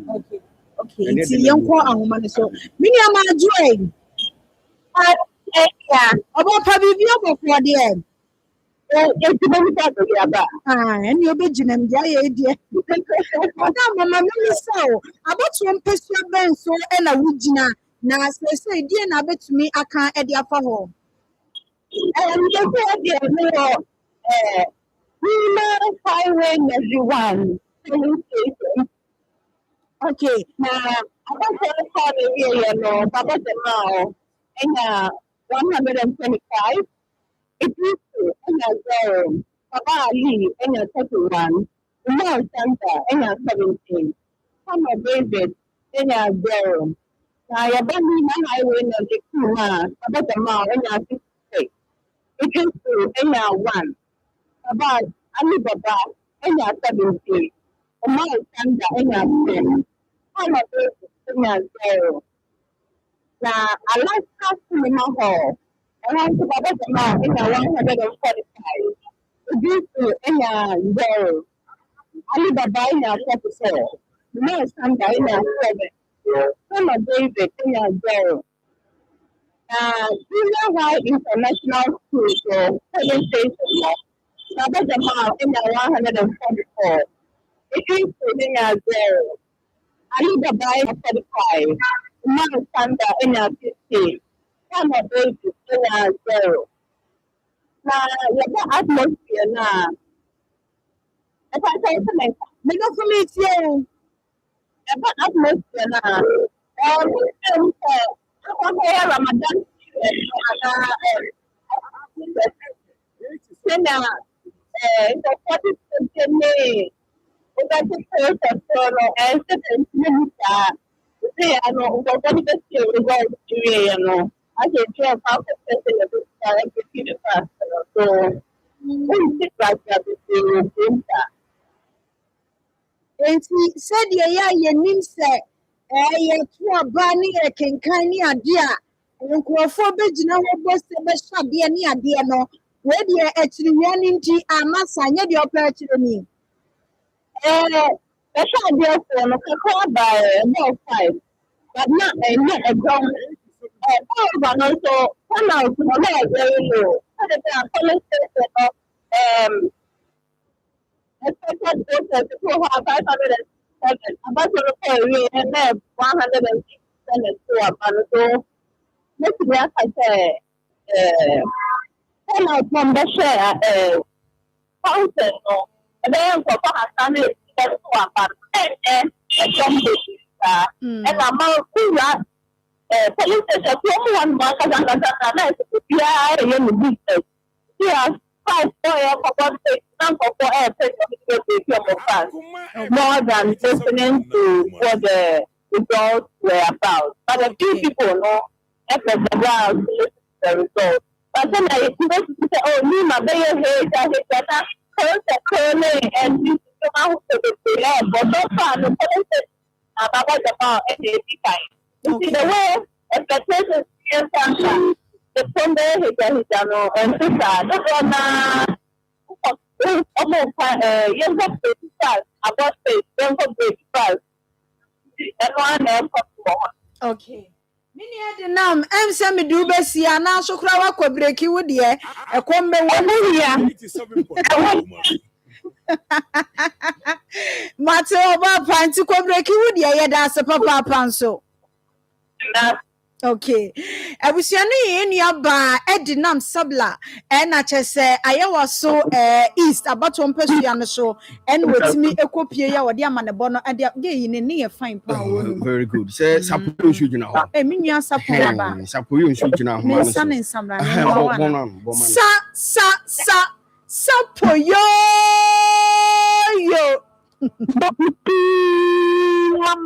Okay. Okay. It's young ahoma ne so. Mini ama joy. About Pabi for the and you'll be Jinem Jay, dear. Mamma, so about one person ben so and a woodina. Now, say, dear, now bet to me, I can't add your home. Highway everyone. Okay, now I don't want to call the area, no, Papa Jamal, and 125. It is true, and 0. Papa Ali, and 31. Umar Santa, and 17. Summer David, and 0. Now, you're banning my highway, and the Kuma, Papa Jamal, and 66. It is true, and 1. Papa Ali Baba, and 17. Umar Santa, and 10. Summer David, and 0. Now, Alaska Cinema Hall. I want to Baba Jamal in 145. Due to 0. Ali Baba in 44. No Sanda in 7. Summer David in 0. Junior High International School for 7 stations. Baba Jamal in 144. It is in 0. Ali Baba in 45. No Sanda in 50. Summer David in 0. Now, your atmosphere now. If I say something, we go for me too. About atmosphere now. Ramadan. The 40th May. The 1st of October and 7th minutes. I know what I'm going to do. I can tell how to set it up in the past. So, we like that. Enti said ye nim say ye to abani e kenkan ni ade a nkrofo begina wo boss be hade ni ade no we de akiri wi ani nti amasa nya de opa akiri ni The shade for no by no 5, but not a ground. But also, come out to the very low. Expected voters to have 507, about to pay and then 106 to so let's be as I say, come out from the share fountain or and then for Pakistan to and I'm out to police station, one month and yes, 5 for one thing, for more than listening to what the results were about. But a few people know the ground to listen to the results. But then I say, oh, Nima, they hate that, and you know, but so far, the police about the bar at the time. You see the way expectations is the Sunday and sister, that's one. Younger people about face, younger people, and one okay. Mini Edinam, Nsem me do be si ana so kura wa kwa break wo de e kom be wo ya. Mate oba panti kwa break wo de ye da se papa panso. Okay. Abusiani ye nuaba Edinam Sabla na chese ayewa so east about one person no so and wetimi ekopie ya wode amanebo no ade ge yin ne ye fine pa wo. Very good. Say sapoyo nsu gina ho. Me nua sapoyo ba. Sapoyo nsu gina ho. Me san nsamra ne. Sapoyo yo.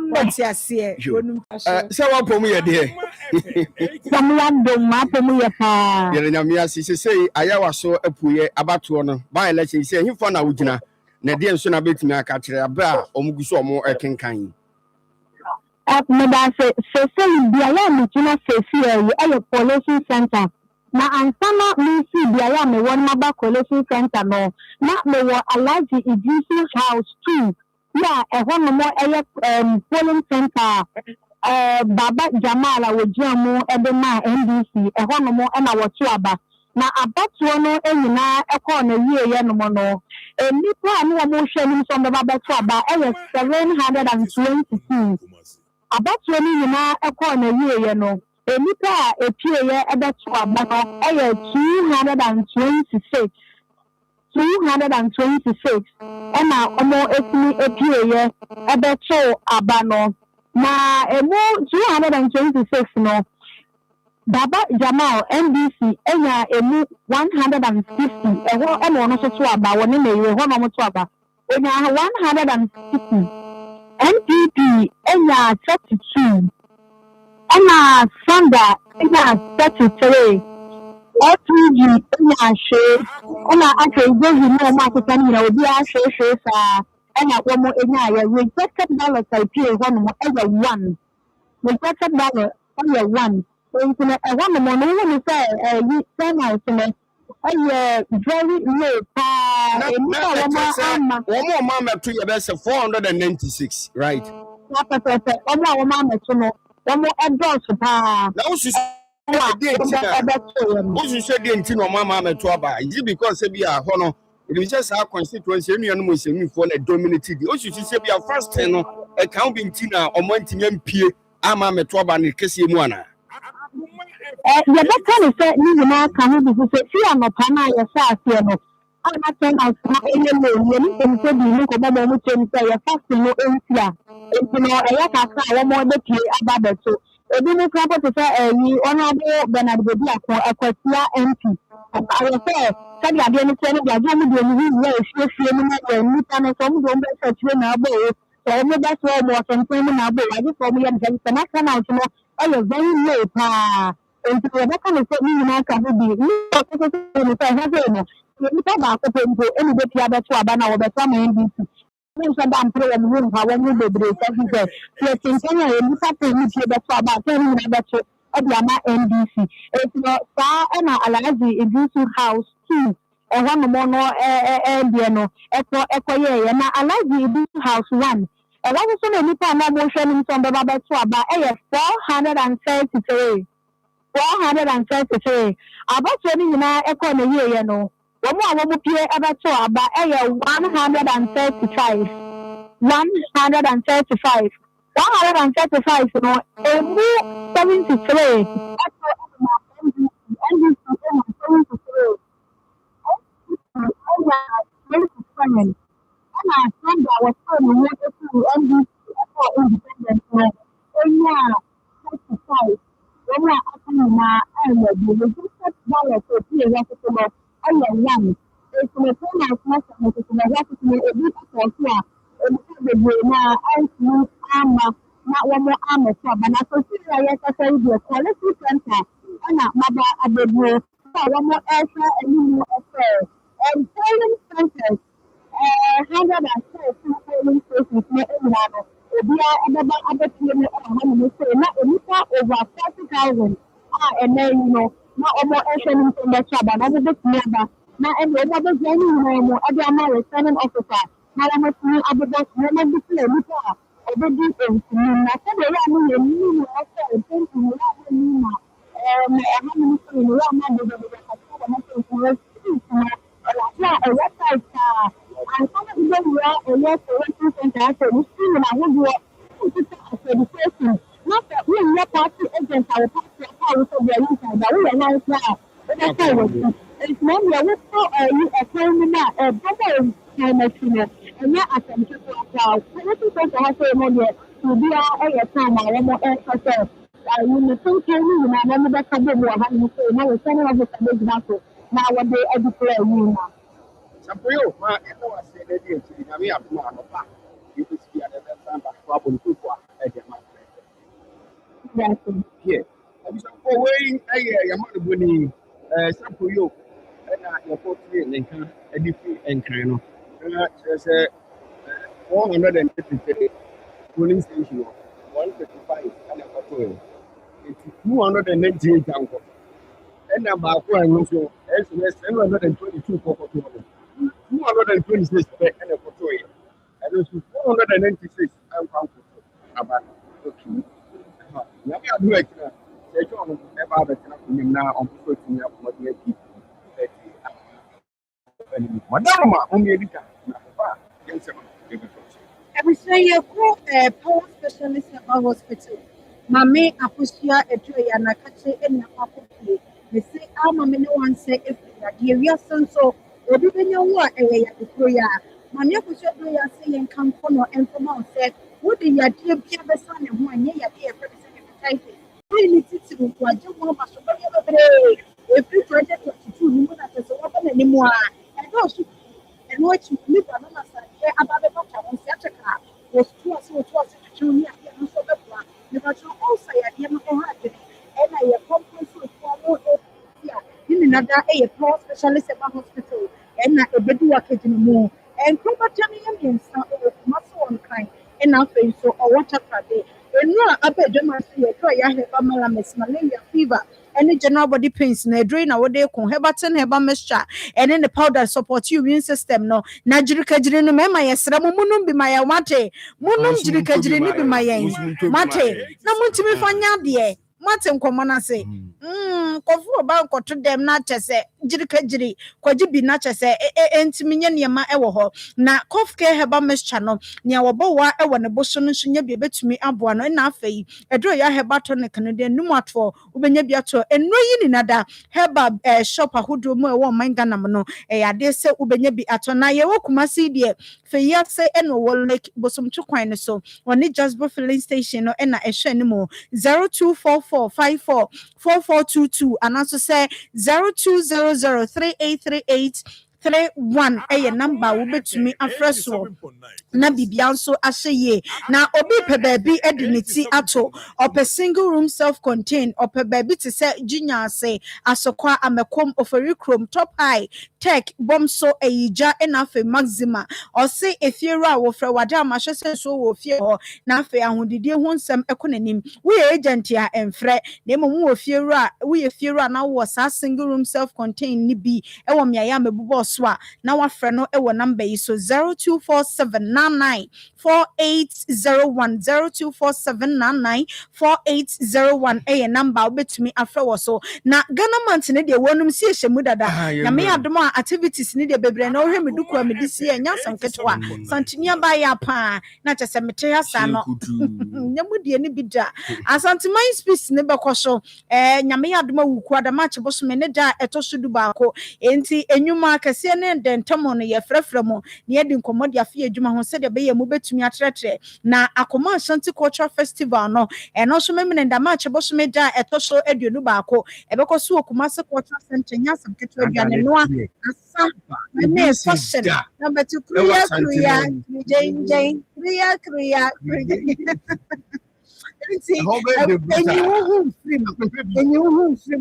What's your say? Sɛ woapɔ mu yɛ deɛ yɛrɛ nyame ase sesei ayɛwa so apuyɛ abatoɔ no ba election sɛ hemfa na wogyina na deɛ nso na bɛtumi aka kyerɛ abɛ a ɔmo gu so ɔmo ɛkenkan meda sesei biara a megyina sesei ɛyɛ collation center na ansana mensi biara a mewɔ no maba collation center no na mewɔ Alhaji Idrisu house 2 na ɛhɔ no mo ɛyɛ polling center Baba Jamal a wogyina mu ɛde ma NDC ɛhɔ no mo ɛna wɔto aba na abatoɔ no nyinaa ɛkɔɔ na wieɛ no mo no nnipa a ne wɔn hwɛ no nso bɛba bɛto aba ɛyɛ 722 abatoɔ no nyinaa ɛkɔɔ na wieɛ no nnipa a epieɛ ɛbɛto aba no ɛyɛ 226 ɛna wɔn etumi epieɛ ɛbɛto aba no na emu 226 no Baba Jamal NDC enya emu 150 ɛhɔ ɛna ɔno nso to aba wɔne na ewe hɔ na ɔmo to aba enya 150 NPP enya 32 ɛna Sanda enya 33 FPG enya ahwɛ ɛna aka igozi na ɔmo akeka no nyina obi ahwɛ saa ɛna wɔn enya ayɛ rejected ballot a epie hɔ nom ɛyɛ 1 rejected ballot ɛyɛ 1 nti na ɛhɔ nom no wɔn sɛ yi turnout no ɛyɛ very low paa emu a wɔn ama wɔn amɛto yɛ bɛ sɛ 496 right na pɛpɛpɛ wɔn a wɔn amɛto no wɔn ɛdɔɔso paa na wosusu deɛ nti na wɔn amɛto aba is it because ebi a hɔ no ebi sɛ saa constituency enuanom nsɛmnifoɔ na dominate di osusu sɛ bi a first ten no ɛka bi nti na ɔmo ntumi mpie ama amɛto aba ne kɛseɛ mu ana yɛbɛka ne sɛ ne nyinaa ka ho bi sɛ fi anɔpa no a yɛsɛ aseɛ no ana turnout no ɛyɛ low yɛne mpanyinfoɔ bi ne nkɔmmɔ ma ɔmo kyerɛ mu sɛ yɛ fasting no ɛnti a nti no ɛyɛ kakra a wɔn bɛpie aba bɛto ebi ne kora bɔ te sɛ ɔnabo Bernard Bedi Akwasia MP ayɛ sɛ sɛde adeɛ no kyerɛ no de agye ɔmo deɛ ne hu yɛ efiefie no na yɛ nnipa no sɛ ɔmo de ɔmo bɛsɛ akyire na abɔ o sɛ ɔmo bɛsɛ ɔmo ɔsɛnten mu na abɔ o agye sɛ ɔmo yɛ ne sɛ na turnout no ɛyɛ very low paa nti yɛbɛka ne sɛ ne nyinaa ka ho bi ne ɔsɛsɛ ne sɛ ɛhɛ sɛ no nnipa baako pɛ mpo ɛne bɛpia bɛto aba na wɔbɛto ama NDC ne nso da mpere wɔ mo ho mpa wɔn mu bebree sɛ sɛ yɛtenten a nnipa pɛ ne pie bɛto aba a sɛ ne nyinaa bɛto ɛde ama NDC nti no saa ɛna Alhaji Idrisu house 2 ɛhɔ nom no ɛdeɛ no ɛkɔyɛɛyɛ na Alhaji Idrisu house 1 ɛwɔ nso na nnipa a na wɔhwɛ no nso bɛba bɛto aba ɛyɛ 433 abatoɔ no nyinaa ɛkɔ na yieɛ no wɔn a wɔn pie ɛbɛto aba ɛyɛ 135 no emu 73 ɛkɔ NDC ɛna 73 ɛna 27 ɛna Sanda wɔsɛ ne ho ɛfiri NDC ɛkɔ independent no ɛnya 35 wɔn a aka nyinaa ɛyɛ bi registered ballot epie yɛ soso no ɛyɛ 1 esunafo na asomasa no soso na yɛ soso no ebi akɔ so a ebi bebree na ɛntumi ama na wɔn amɛto aba na soso a yɛkasa yi deɛ quality center ɛna maba abɛbuo a wɔn ɛhwɛ anim ɛfɛ polling centers 113 polling stations na ɛnyinaa no obiara ɛbɛba abɛpie no ɛwɔ hɔ nom sɛ na nnipa over 40,000 a ɛnɛ yi no na wɔn ɛhwɛ no nso bɛto aba na wɔn bɛtumi aba na ɛna wɔn abɛgyina ne nyinaa mu ɛde ama returning officer na wɔn atumi abɛbɔ so na wɔn abɛtumi nnipa a ɔbɛdi nkunim na sɛdeɛ yɛ ano yɛ nini mu ɛsɛ mpɛnti mu yɛ ano nini mu ɛha nom so mu yɛ ama bebree kakra wɔn nso nkunim na ɛwɔ a ɛwɔ site a ansana bɛwura ɛyɛ collection center asɛ ne si mu n'ahodoɔ nkita accreditation na sɛ woyɛ party agent a wo party a wosɔ deɛ yi nsa da woyɛ nan so a wobɛsɛ wɔ si nti na deɛ wosɔ ɛkwan mu no a ɛbɛbɔ nkan n'akyi no ɛnyɛ asɛm ketewa koraa collection center ha sɛ no deɛ biribiara ɛyɛ time a wɔn ɛka sɛ ne tonkan no nyinaa na wɔn bɛka bɔ mu wɔ ha nom sɛ na wɔsɛ ne wɔbɛka bɛgyina so na wɔde adikora ayi na Sapoyo ma ɛna wase na di akyi na me apoma anopa it is here the time back problem to for yeah. I'm so way your mother bunny sample you and your 40 and can edify and kind of 150 polling station 155 and a photo. It's 298 uncle. And about one so SMS 722 for 226 and a photo. And it's 496 and pound about okay. Now I do it. Say John about the now on put me up what you keep. Madam, only a little. Abusua yɛ kɔ power specialist aba hospital. Mame aposua etua na kache enya akopie. Me say ama me ne wan say efiri adeɛ wiase nso obi benya wo a ɛyɛ yadekro ya. Mame aposua do ya say yɛn kanfo no enfoma o say wo de yadeɛ bia bɛsa ne ho anya yadeɛ ɛfɛ sɛ hepatitis. Wo ni titiri ko agye ho ba so bɛyɛ bebree. Efiri 2022 ni mu na sɛ wo ba na ni mu a ɛdɔ so ɛno akyi ni ba na sa ababe doctor on theatrical was to junior and so the plan. You got to also ya no ha de and I conference for in another a power specialist about hospital and a bedu work more and property and muscle on kind and nothing so or water per day. And no, I bet them see a try I have malaria fever. Any general body pains na drain our day con hebatin heba mixture and then the powder support your immune system no na jirika jiri no mema yesra munum bi maya wate munum jirika jiri ni bi maya mate na muntimi fanya de mate nkomo na se kofu oba nkoto dem na chese jirika jiri kwaji bi na chese entimi nya niema ewo ho na cough care heba mixture no nia wobo wa ewo ne boso no so nya bi betumi aboa no na afei edro ya heba tonic no de num atfo ubenya bi ato enro yi ni nada heba shop ahodo mu ewo mangana no ade se ubenya bi ato na ye wokumasi de fe ya se eno wo like bosom twekwan ne so oni Jasper filling station no na ehwe ne mo 0244544422 and also say 0200383831 number wo betumi afreso na bibia nso ahye na obi pe baabi ediniti ato ope single room self contained ope baabi te se junior say asokwa amekom oferi chrome top high tech bomso eyija na fe maxima o say efiero a wo frɛ wada amahwese so wo fie ho na fe ahodidie ho nsɛm ekonanim we agent ya emfrɛ na emo wo fiero a we fiero a na wo sa single room self contained ni bi ewo mea ya mebubo so a na wa frɛ no ewo number yi so 0247994801 0247994801 number obetumi afrɛ wo so na Ghana month ne de wonum si ehemu dada na me adom a activities ne de bebre na ohwe meduko amedi si enya sanketwa santimia ba ya pa na chese mete asa no nyamu de ne bida asantiman space ne bekoso nyame adom awuku adama cheboso me ne da etoso du baako enti enwuma kase ne dentamo no ye frɛfrɛ mo ne yedi nkomodi afie adwuma ho se de be ye mu betumi atrɛtrɛ na Akoma Ashanti Cultural Festival no eno so me ne ndama cheboso me da etoso aduonu baako ebekoso Kumasi Cultural Center nya sanketwa aduane no asa me fashion number 2 kriya jeng kriya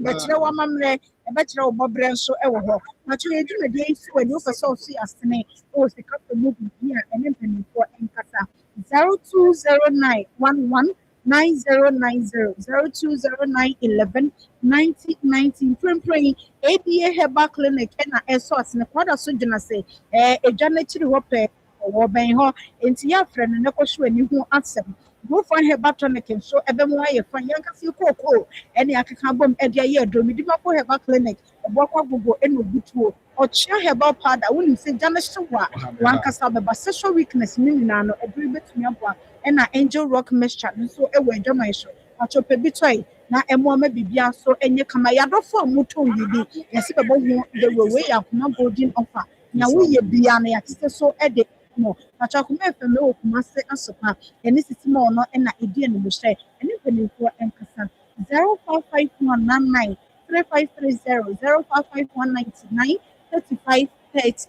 bɛkyerɛ wamammerɛ ɛbɛkyerɛ wo bɔberɛ nso ɛwɔ hɔ matwerɛ adwumadi nso w'ani wopɛ sɛ wo so yɛ asene ɛwɔ sika fɛ mu bibi a ɛne mpanimfoɔ nkasa 0209119090 0209119090 mprɛmprɛyi ABA Herbal Clinic ɛna ɛsɔ asene kwada so gyina sɛ ɛdwa no akyiri hɔ pɛ ɔwɔ bɛn hɔ enti yɛafrɛ no ne kɔhwɛ ani ho asɛm go find her batonic and so ebemu aye fan yanka fi koko ene akeka bom ede aye adomi di mako herbal clinic obokwa gogo eno butuo ochia herbal powder woni se jana hyewa wankasa beba sexual weakness ni nyina no ebiri betumi aboa ena angel rock mixture nso ewo adwama iso achope bitoi na emoma bibia so enye kama yadofo amuto yibi yesi bebo ho the way Akoma golden offer na wo ye bia na yatete so ede no Akoma FM o Kumasi asopa ene sisima ono na edi enu hye ene penifo enkasa 055199 3530 055199 3530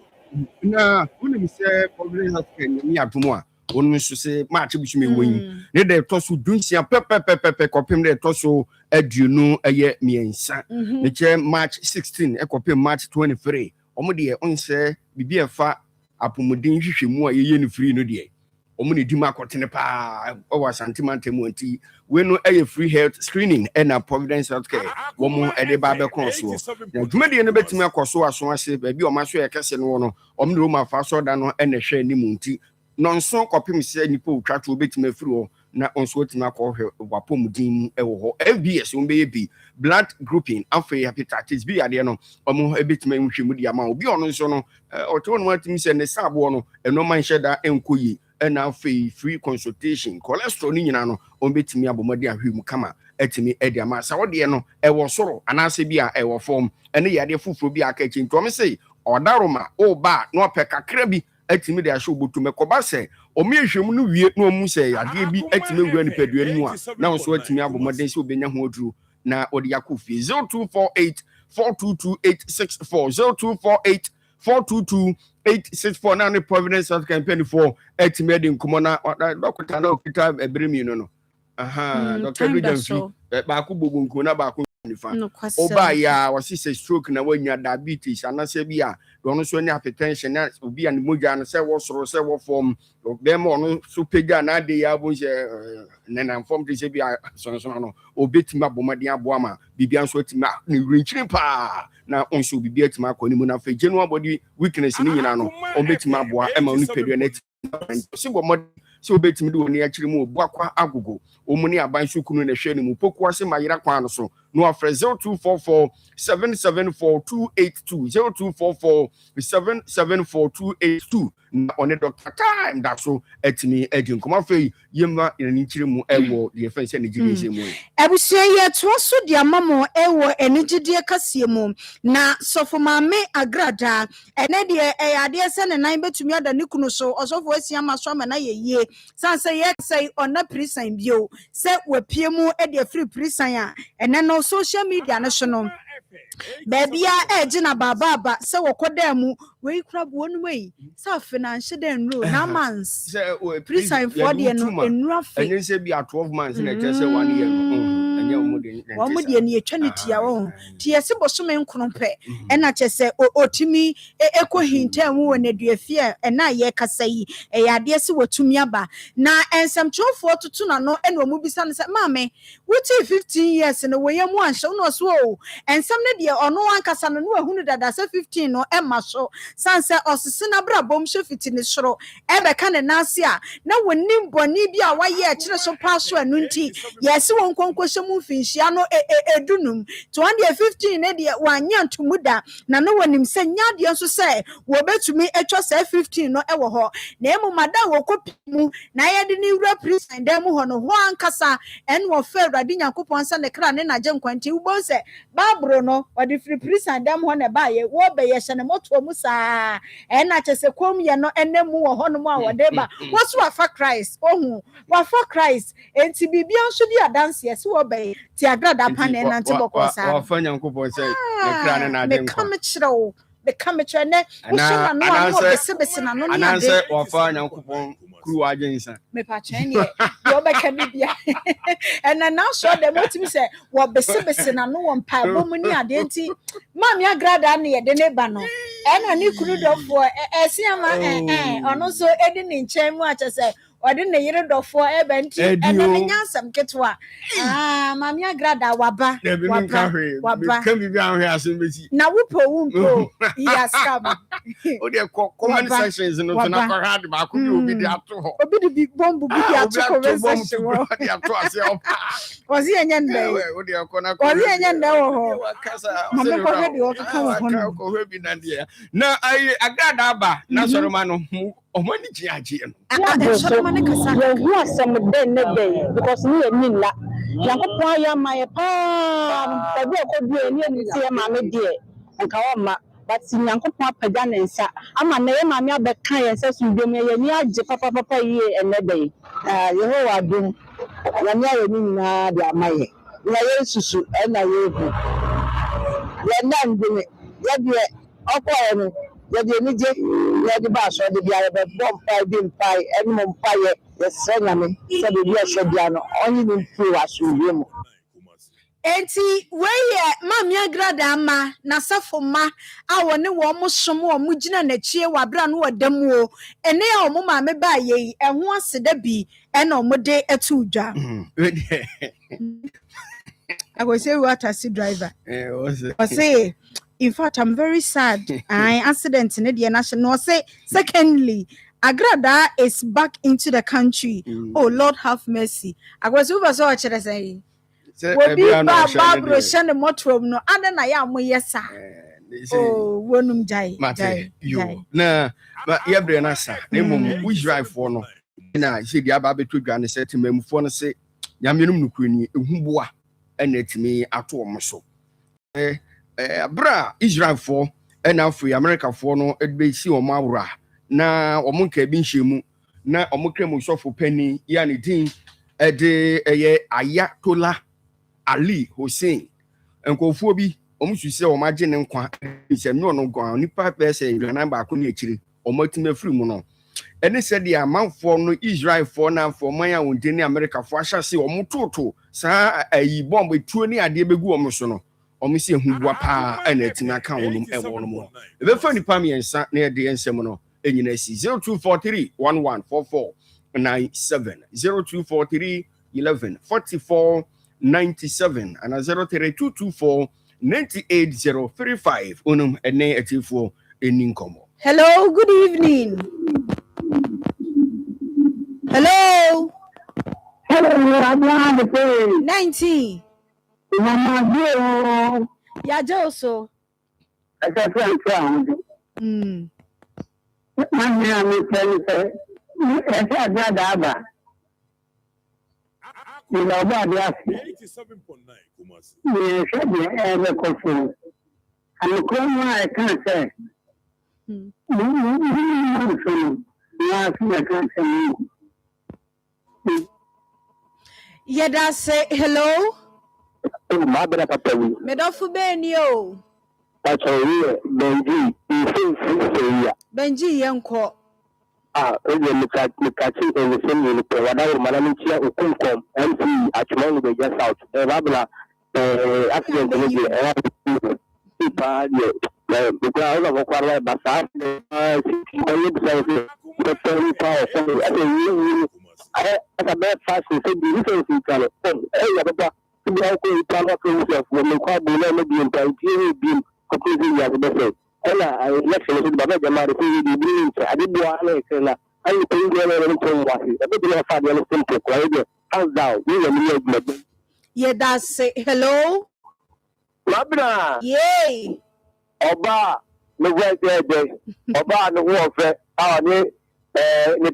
na woni mi se public health care ni atomo a onu so se match bi so me won ne de to so dunsia pepepepe kopem de to so aduonu eye miensa ne che March 16 ekopem March 23 omo de onse bibi efa apomodin hwehwemu a yeye ne free no de omo ne di makotene pa o santimantemu anti we no free health screening na Providence Healthcare wo mo de ba be kon so na dwumade no betimi akoso aso ase ba bi o ma so ye kese no no omo ne ma fa so da no na hwe ni munti nonso kopim se nipa otwatwo betimi afiri ho na onso otimi akohwe wapomudin ewo ho FBS o be bi blood grouping afa hepatitis B ade no omo betimi nhwemu di ama obi ono nso no oto no atimi se ne sabo no eno man hyeda enkoyi na free consultation cholesterol ni nyina no on betimi abomade ahwemu kama atimi edi ama sa wode no ewo soro anase bi a ewo form ene yade fufuro bi aka echi ntom se odaroma o ba no pekakra bi atimi de ahwe obotu mekoba se omiehwemu no wie no mu se yade bi atimi wura ni padua nu a na onso atimi abomade se obenya ho oduru na odi yakofi 0248 422 422-864 na Providence South campaign for ultimate nkomo na doctor na okita ebremi no doctor Rujanfi ba ku bogu nko na ba ku nifa oba ya wasi say stroke na wanya diabetes anase bi a do no so ni hypertension na obi an moja na say wo soro say wo form dem ono so pega na de ya bo je na form de se bi a so no obetima bomade abo ama bibia so atima ni rinchiri pa na onso bibia atima akoni mu na fa general body weakness ni nyina no obetima abo e ma oni pedua na si bomade si obetimi de oni akiri mu obu akwa agogo omuni aban so kunu na hwe ni mu poku ase mayira kwa no so no afre 0244 774282 0244 na one doctor time that so etimi edin koma fe yemma ni kiri mu ewo de fe se Nigeria se mu abusia ye to so de amamo ewo enigide kasie mu na sofo maame agrada ene de ade se ne nan betumi ada ne kunu so osofo asia maso ama na ye sanse ye say ona prisan bio se wapie mu e de free prisan a ene no social media no so no Baby, Gina Baba, so Kodemu, we crab one way, so financial then rule, now months, precise for the and rough, and you say be at 12 months in a just 1 year. One would be an eternity, our own. Tia Sibosumen Crompe, and I just say, oh, to me, echo hint, and a dear fear, and I yeka say, a idea so to me aba. Now, and some 12 to tuna no, and one movie son said, Mammy, what 15 years in a way, and one shall not swow, and some or no one can no 100 that 15 no Emma so sanse osisina bra bom so fitini soro ebe kan na asia na wonim boni bia wa ye kire so paso anu nti yesi won konkoso mu finhia no edunum to 115 ne de wanya ntumuda na no wonim se nyade nso se wo betumi etwa se 15 no ewo ho na emu mada wo kopimu na ye de ni wura president dem ho no ho ankasa en wo fe awrade nyankopon se ne kra ne na je nkwanti wo se babro no the free prison dem ho na ba ye wo be ye hye ne moto mu saa e na chese kom ye no enemu wo ho no mu a wo de ba wo so afa Christ ohu wo afa Christ enti bibia nso di adanse ye se wo be ti agrada pan na nante bokọ saa wo fa nyankopon se ne kra ne na de me kam chiro be kam chiro ne wo so na no wo be se na no ni ade ananse wo fa nyankopon kru agensa me pa chen ye wo be ka bibia and na so dem otimi se wo be se na no wo mpa bo mu ni ade enti mami agrada na ye de ne ba no ena ni kru dofo esiama ono so edi ni nchen mu ache se odi ne yire dofo ebe nti ena ne nyansam ketwa mami agrada waba kan bibi anhwe asembesi na wumpo ya scam odi comment sections no na kwa hard ba ko bi obi di ato ho obi di bombu bi di ato comment section wo di ato ase opa ozi enye nde odi akona ozi enye nde wo ho mama ko hedi o ka wo ho ko hebi na dia na ai agrada aba na soroma no omani ji aje no soroma ne kasa ye hu asem den ne dey because ni eni la yakopon ya maye pa tabi okodu eni eni se ma me die nka wa ma but nyankopon apaga ne nsa ama na ye ma me abeka ye nsa so dwom ye ni age papa ye ene dey Yehowa dum ya ni aye ni na de amaye na ye susu na ye hu ye na ndime ye de okoye no yɛde anigye yɛde ba asɔre biara bɛbɔ mpae bi mpae ɛne mo mpaeɛ yɛsrɛ nyame sɛ biribi a ɛhwɛ bia no ɔnye ne mfiri wɔ asomdwie mu. Enti weye mami agrada ama na safo ma a wone wo mo som wo mo gina na chie wa bra no wadam o ene ya wo ma me ba ye eho aseda bi e na mo de etu dwa. I go say what taxi driver. I say in fact I'm very sad. I accident in the national say secondly agrada is back into the country. Oh Lord have mercy. I go say so what should I say? Will be Barbara Shannon Motrom no other na ya mo yesa. Oh, wonum jai. Mate, you. Na, but yebre na sa. Na mum we drive for no. Na say dia ba betu dwane say timam for no say nyamenum no kurani ehumboa na etimi ato omo so. Bra Israel for na free America for no edbe si omo awra na omo nka bi nhemu na omo kremu sofo pani ya ne din ede Ayatola Ali Hussein enkofuo bi omususie o magye ne nkwa se no no gwan nipa pese iranan ba ko ne akire o matime firi mu no ene se dia amanfo no Israel for na for man ya wonde ne America for ahyase o mutoto saa ayi bomb etuo ne ade begu o so no o mse ehubua pa na atina kan wonum ewo no mo e be fa nipa miensa na de ensem no enyina si 0243 1144 97 0243 1144 97 and 03224 98035 unum ene atifo eninkomo. Hello, good evening. Hello. Hello, 90. Ya Joso. You know about the 87.9 Kumasi. Yes, I have a question. And the question I can't say. Yeda say hello. My brother Papa. Medofu Benio. That's all Benji Yanko. Look at the same whatever Manamicia or Kumkom, MC at Chimon be just out. Rabla accident the crowd of Okara Bassat, I a bad fast and said the difference in color. To be okay, yourself when you call the being being completely as the best. I election is Baba Jamar the I did one I will pay the a bit of father simple quiet. Hands down, you Yeah, that's say hello. Labra. Yay. Oba, no way there. Oba, no warfare. The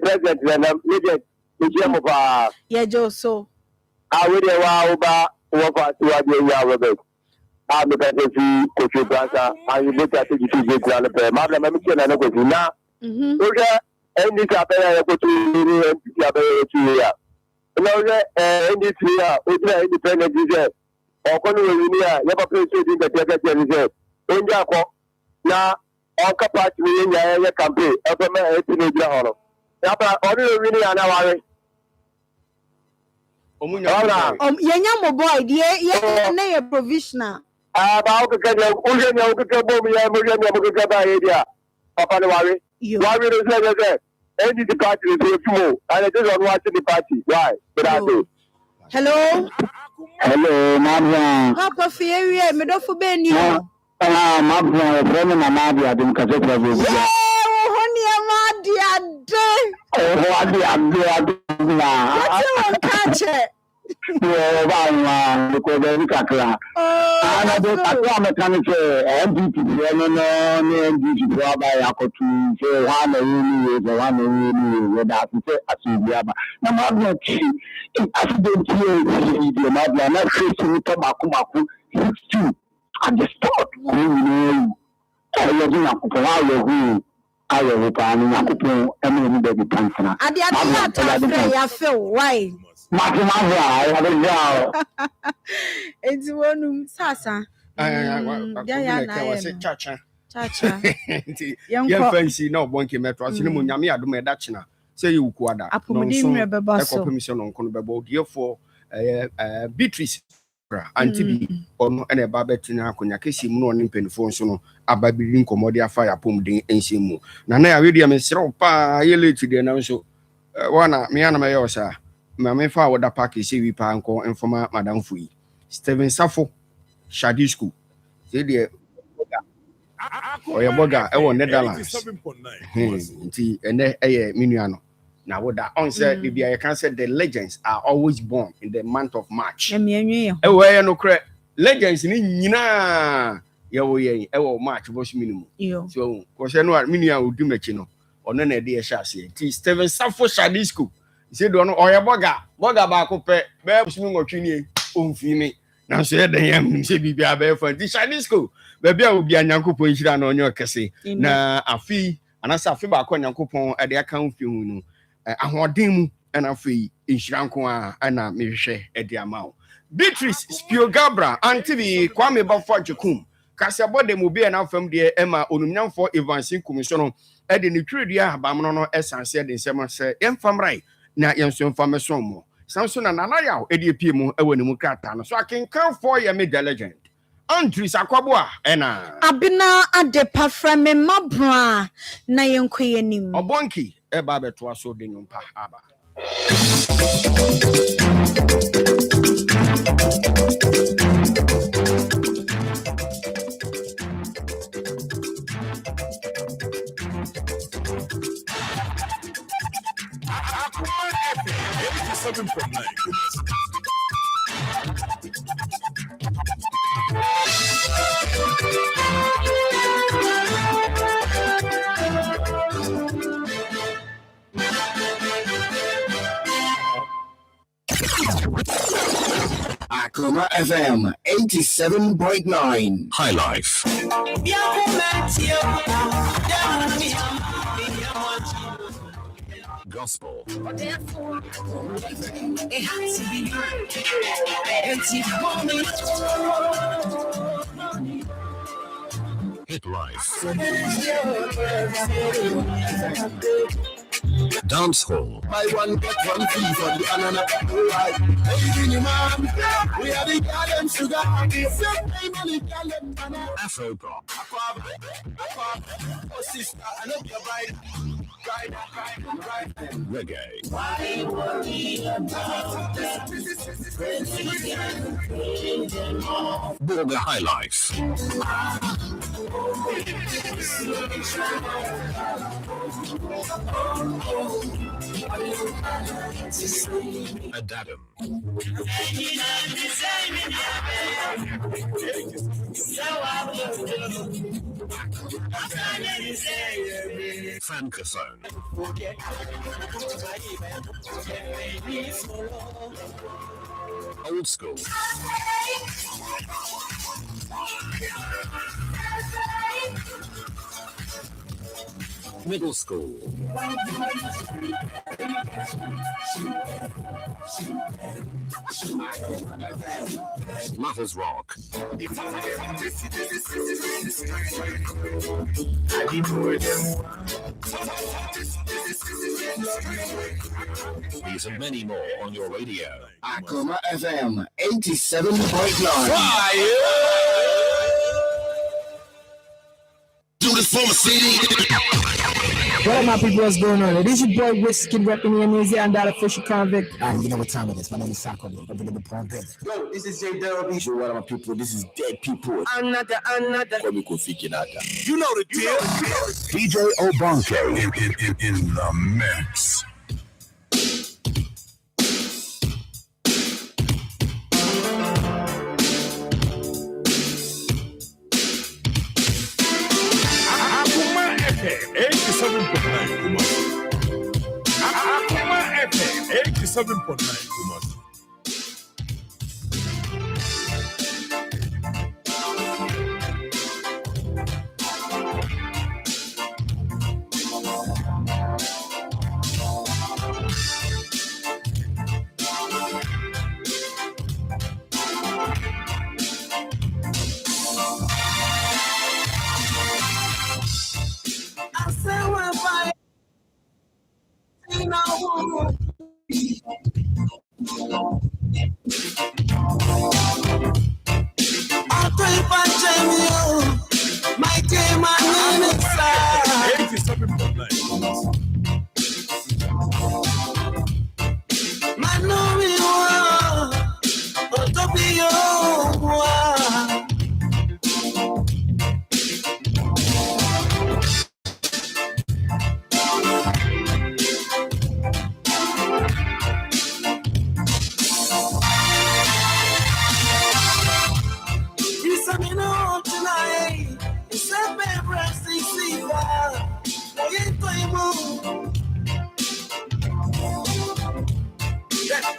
president and the gem of yeah, Joso. I will Oba, Oba, to I'm the better to coach Brasa. I will look at the grand pair. Madam, I'm going to go to now. Okay, and this I go to the and this year, ultra independent is or Korea, never place in the Japan reserve. In Japan, now, all capacity in your campaign, FMA 18 Hollow. Yapa, only really an hour. Yanyamo boy, yeah, provisional. About to get your Papa, why we don't say any party is full, and it is on watching the party. Why? Hello? Hello, Mabra. Papa Fieri, Medofu Benio. Mabra, Bremen, Amadia, the Cathedral. Yeah, honey, Amadia. Oh, catch it. Because very kakra. I don't mechanic MPP MPP by Akotu, say one that say Asubiaba. No matter accident here, the Mabla, not facing Tobakumaku, 62. I just thought, I was in a I will return in Akupu and baby Pansana. I did not feel why. It's one Sasa. I was a chacha. Chacha. Yɛmfa nsi na ɔbɔnke mɛto ase ne mu nyame adom ɛda kyena sɛ yɛwuku ada ɛkɔpem sɛ nɔnko no bɛbɔ odiɛfoɔ Beatrice anti bi ɔno ɛna ɛba bɛtena akonnwa kɛseɛ mu na ɔne mpanimfoɔ nso no aba biri nkɔmmɔde afa yɛapɔmuden nhyɛ mu na na yɛawedeɛ mesrɛ wo paa yɛ late deɛ nam so wana mea na mɛyɛ wo saa ma mefa a wɔda park sɛ wi paa nkɔ mfama madamfo yi Steven Safo Shadi School sɛ deɛ ɔyɛ bɔga ɛwɔ Netherlands nti ɛnɛ ɛyɛ me nua no na woda on say the bia can say the legends are always born in the month of March ɛwɔ no correct legends ni nyina yɛwɔ March boss minimum so ko say no me nua odu machi no ɔno na ɛde ɛhyɛ ase nti Steven Safo Shadi School say do no ɔyɛ bɔga ba ko pɛ bɛ busumi ngotwi ni onfi mi na so yɛ den yam sɛ bibia bɛ fa nti Shadi School baabi a obi anyankopɔn hyira na ɔnyɛ ɔkɛse na afi anasa afi ba ko anyankopɔn ɛde aka mfi hu no ahoɔden mu ɛna afei nhyira nko a ɛna mehwehwɛ ɛde ama wo Beatrice Spiogabra antibi Kwame Bafo Jekum kasa bɔde mu bi na afam deɛ ɛma onumnyamfo Evansin Komisio no ɛde ne twiridua abamno no ɛsanse de nsɛm sɛ yɛmfamrai na yɛnso mfameso mo sanso na nanayaw ɛde epie mu ɛwɔ ne mu krata no so akenkanfo yɛ me legend Andris Akwabua ɛna Abina adepa from me mabra na yɛnkɔ yɛnim Obonki eba beto aso de nyumpa aba Akoma FM 87.9 Akoma FM 87.9 High Life. Gospel. It has to be Hit Life. Dance Hall. My one get one fee for the anana. We are the Galen sugar. Afro Pop. Oh sister, I love your ride. Reggae. Why worry about Borga High Life. Adatum. Francophone. Old school. Middle school. Matters rock. These and many more on your radio. Akoma FM 87.9. Do this for my city. What up, my people? What's going on? This is your boy Whiskey repping the Amazing and that official convict. You know what time it is. My name is Sako. Yo, this is J Derby. What up, my people? This is Dead People. Another. You You know the deal. DJ Obonke in the mix. Akoma FM 87.9 Kumasi. Akoma FM 87.9 Kumasi.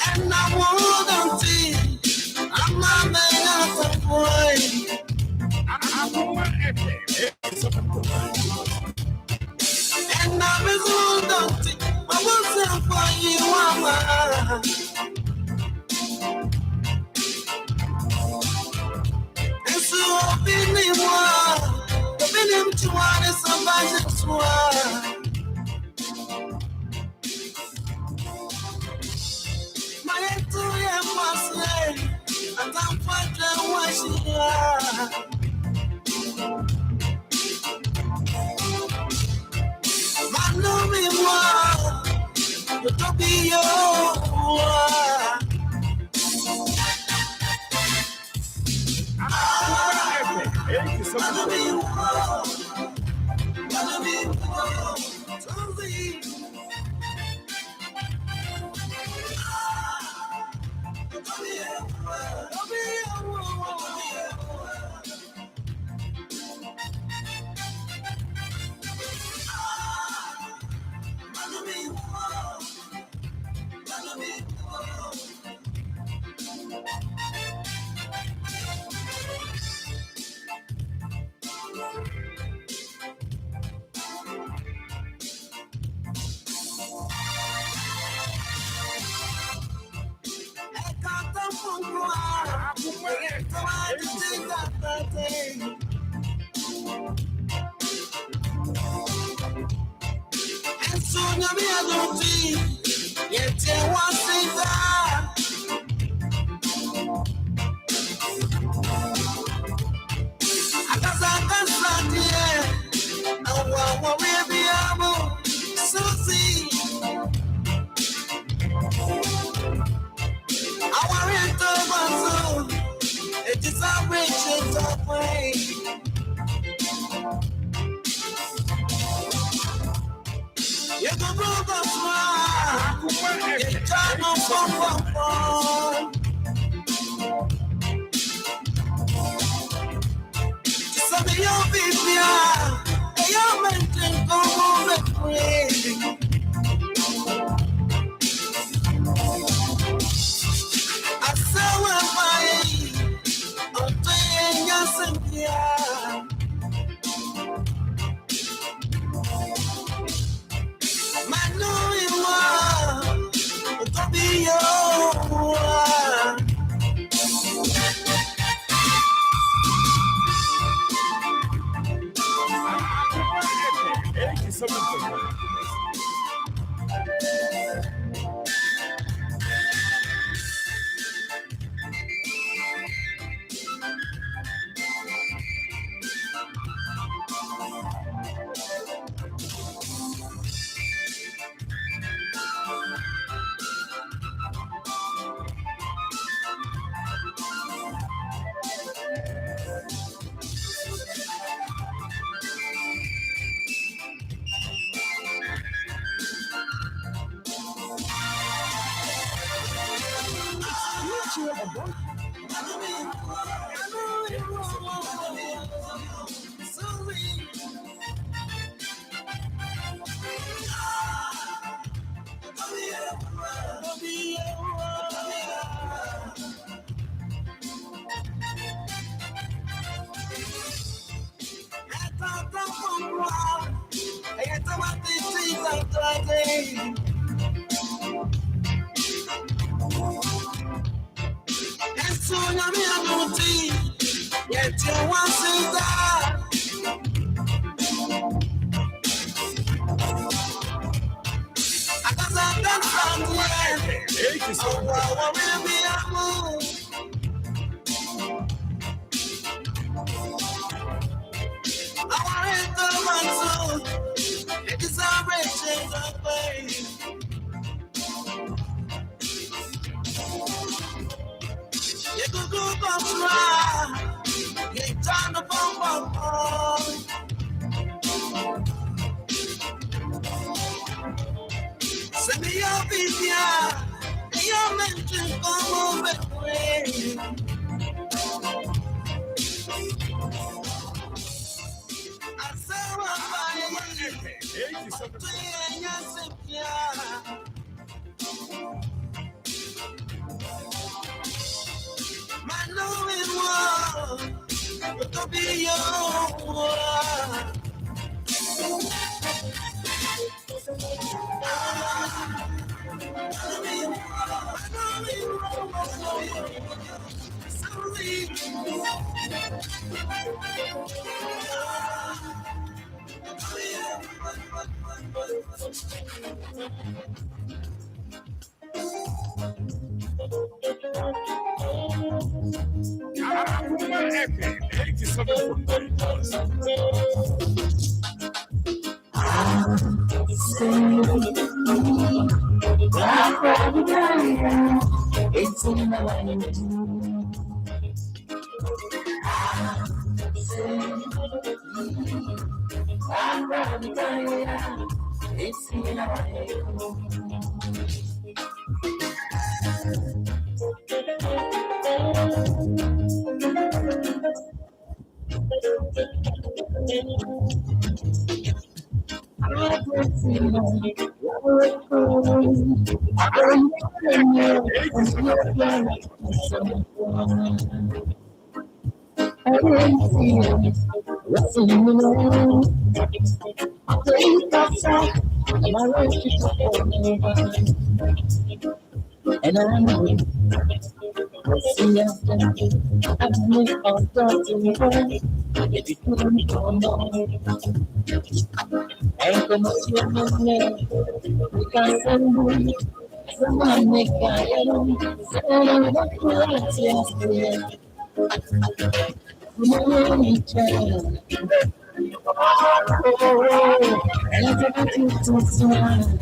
And I wouldn't see. I'm not made out of boy. And I was wouldn't see. I wasn't for you, mama. And so I've been in war. I've been in to one is a magic sword. My head to your muscle. And I'm fighting what she are. Man, no me more. You don't be your. And soon you'll be a naughty, yet you want to that. I can't stand here. I want to be able to see. I want to my soul. It is a rich way. You go the smile. You try to fun. Some of your people are your mental go home and pray. I saw when my thing is in here. Man, no, you are. Don't be your. I Send me your video, your mention come over way. I saw a fire, my knowing one, but to be your one. It's in my mind. It's in my and I know see after I'm all dancing if you couldn't come on and come up to my name because someone make I know and I'm not quite yesterday and I don't think to smile.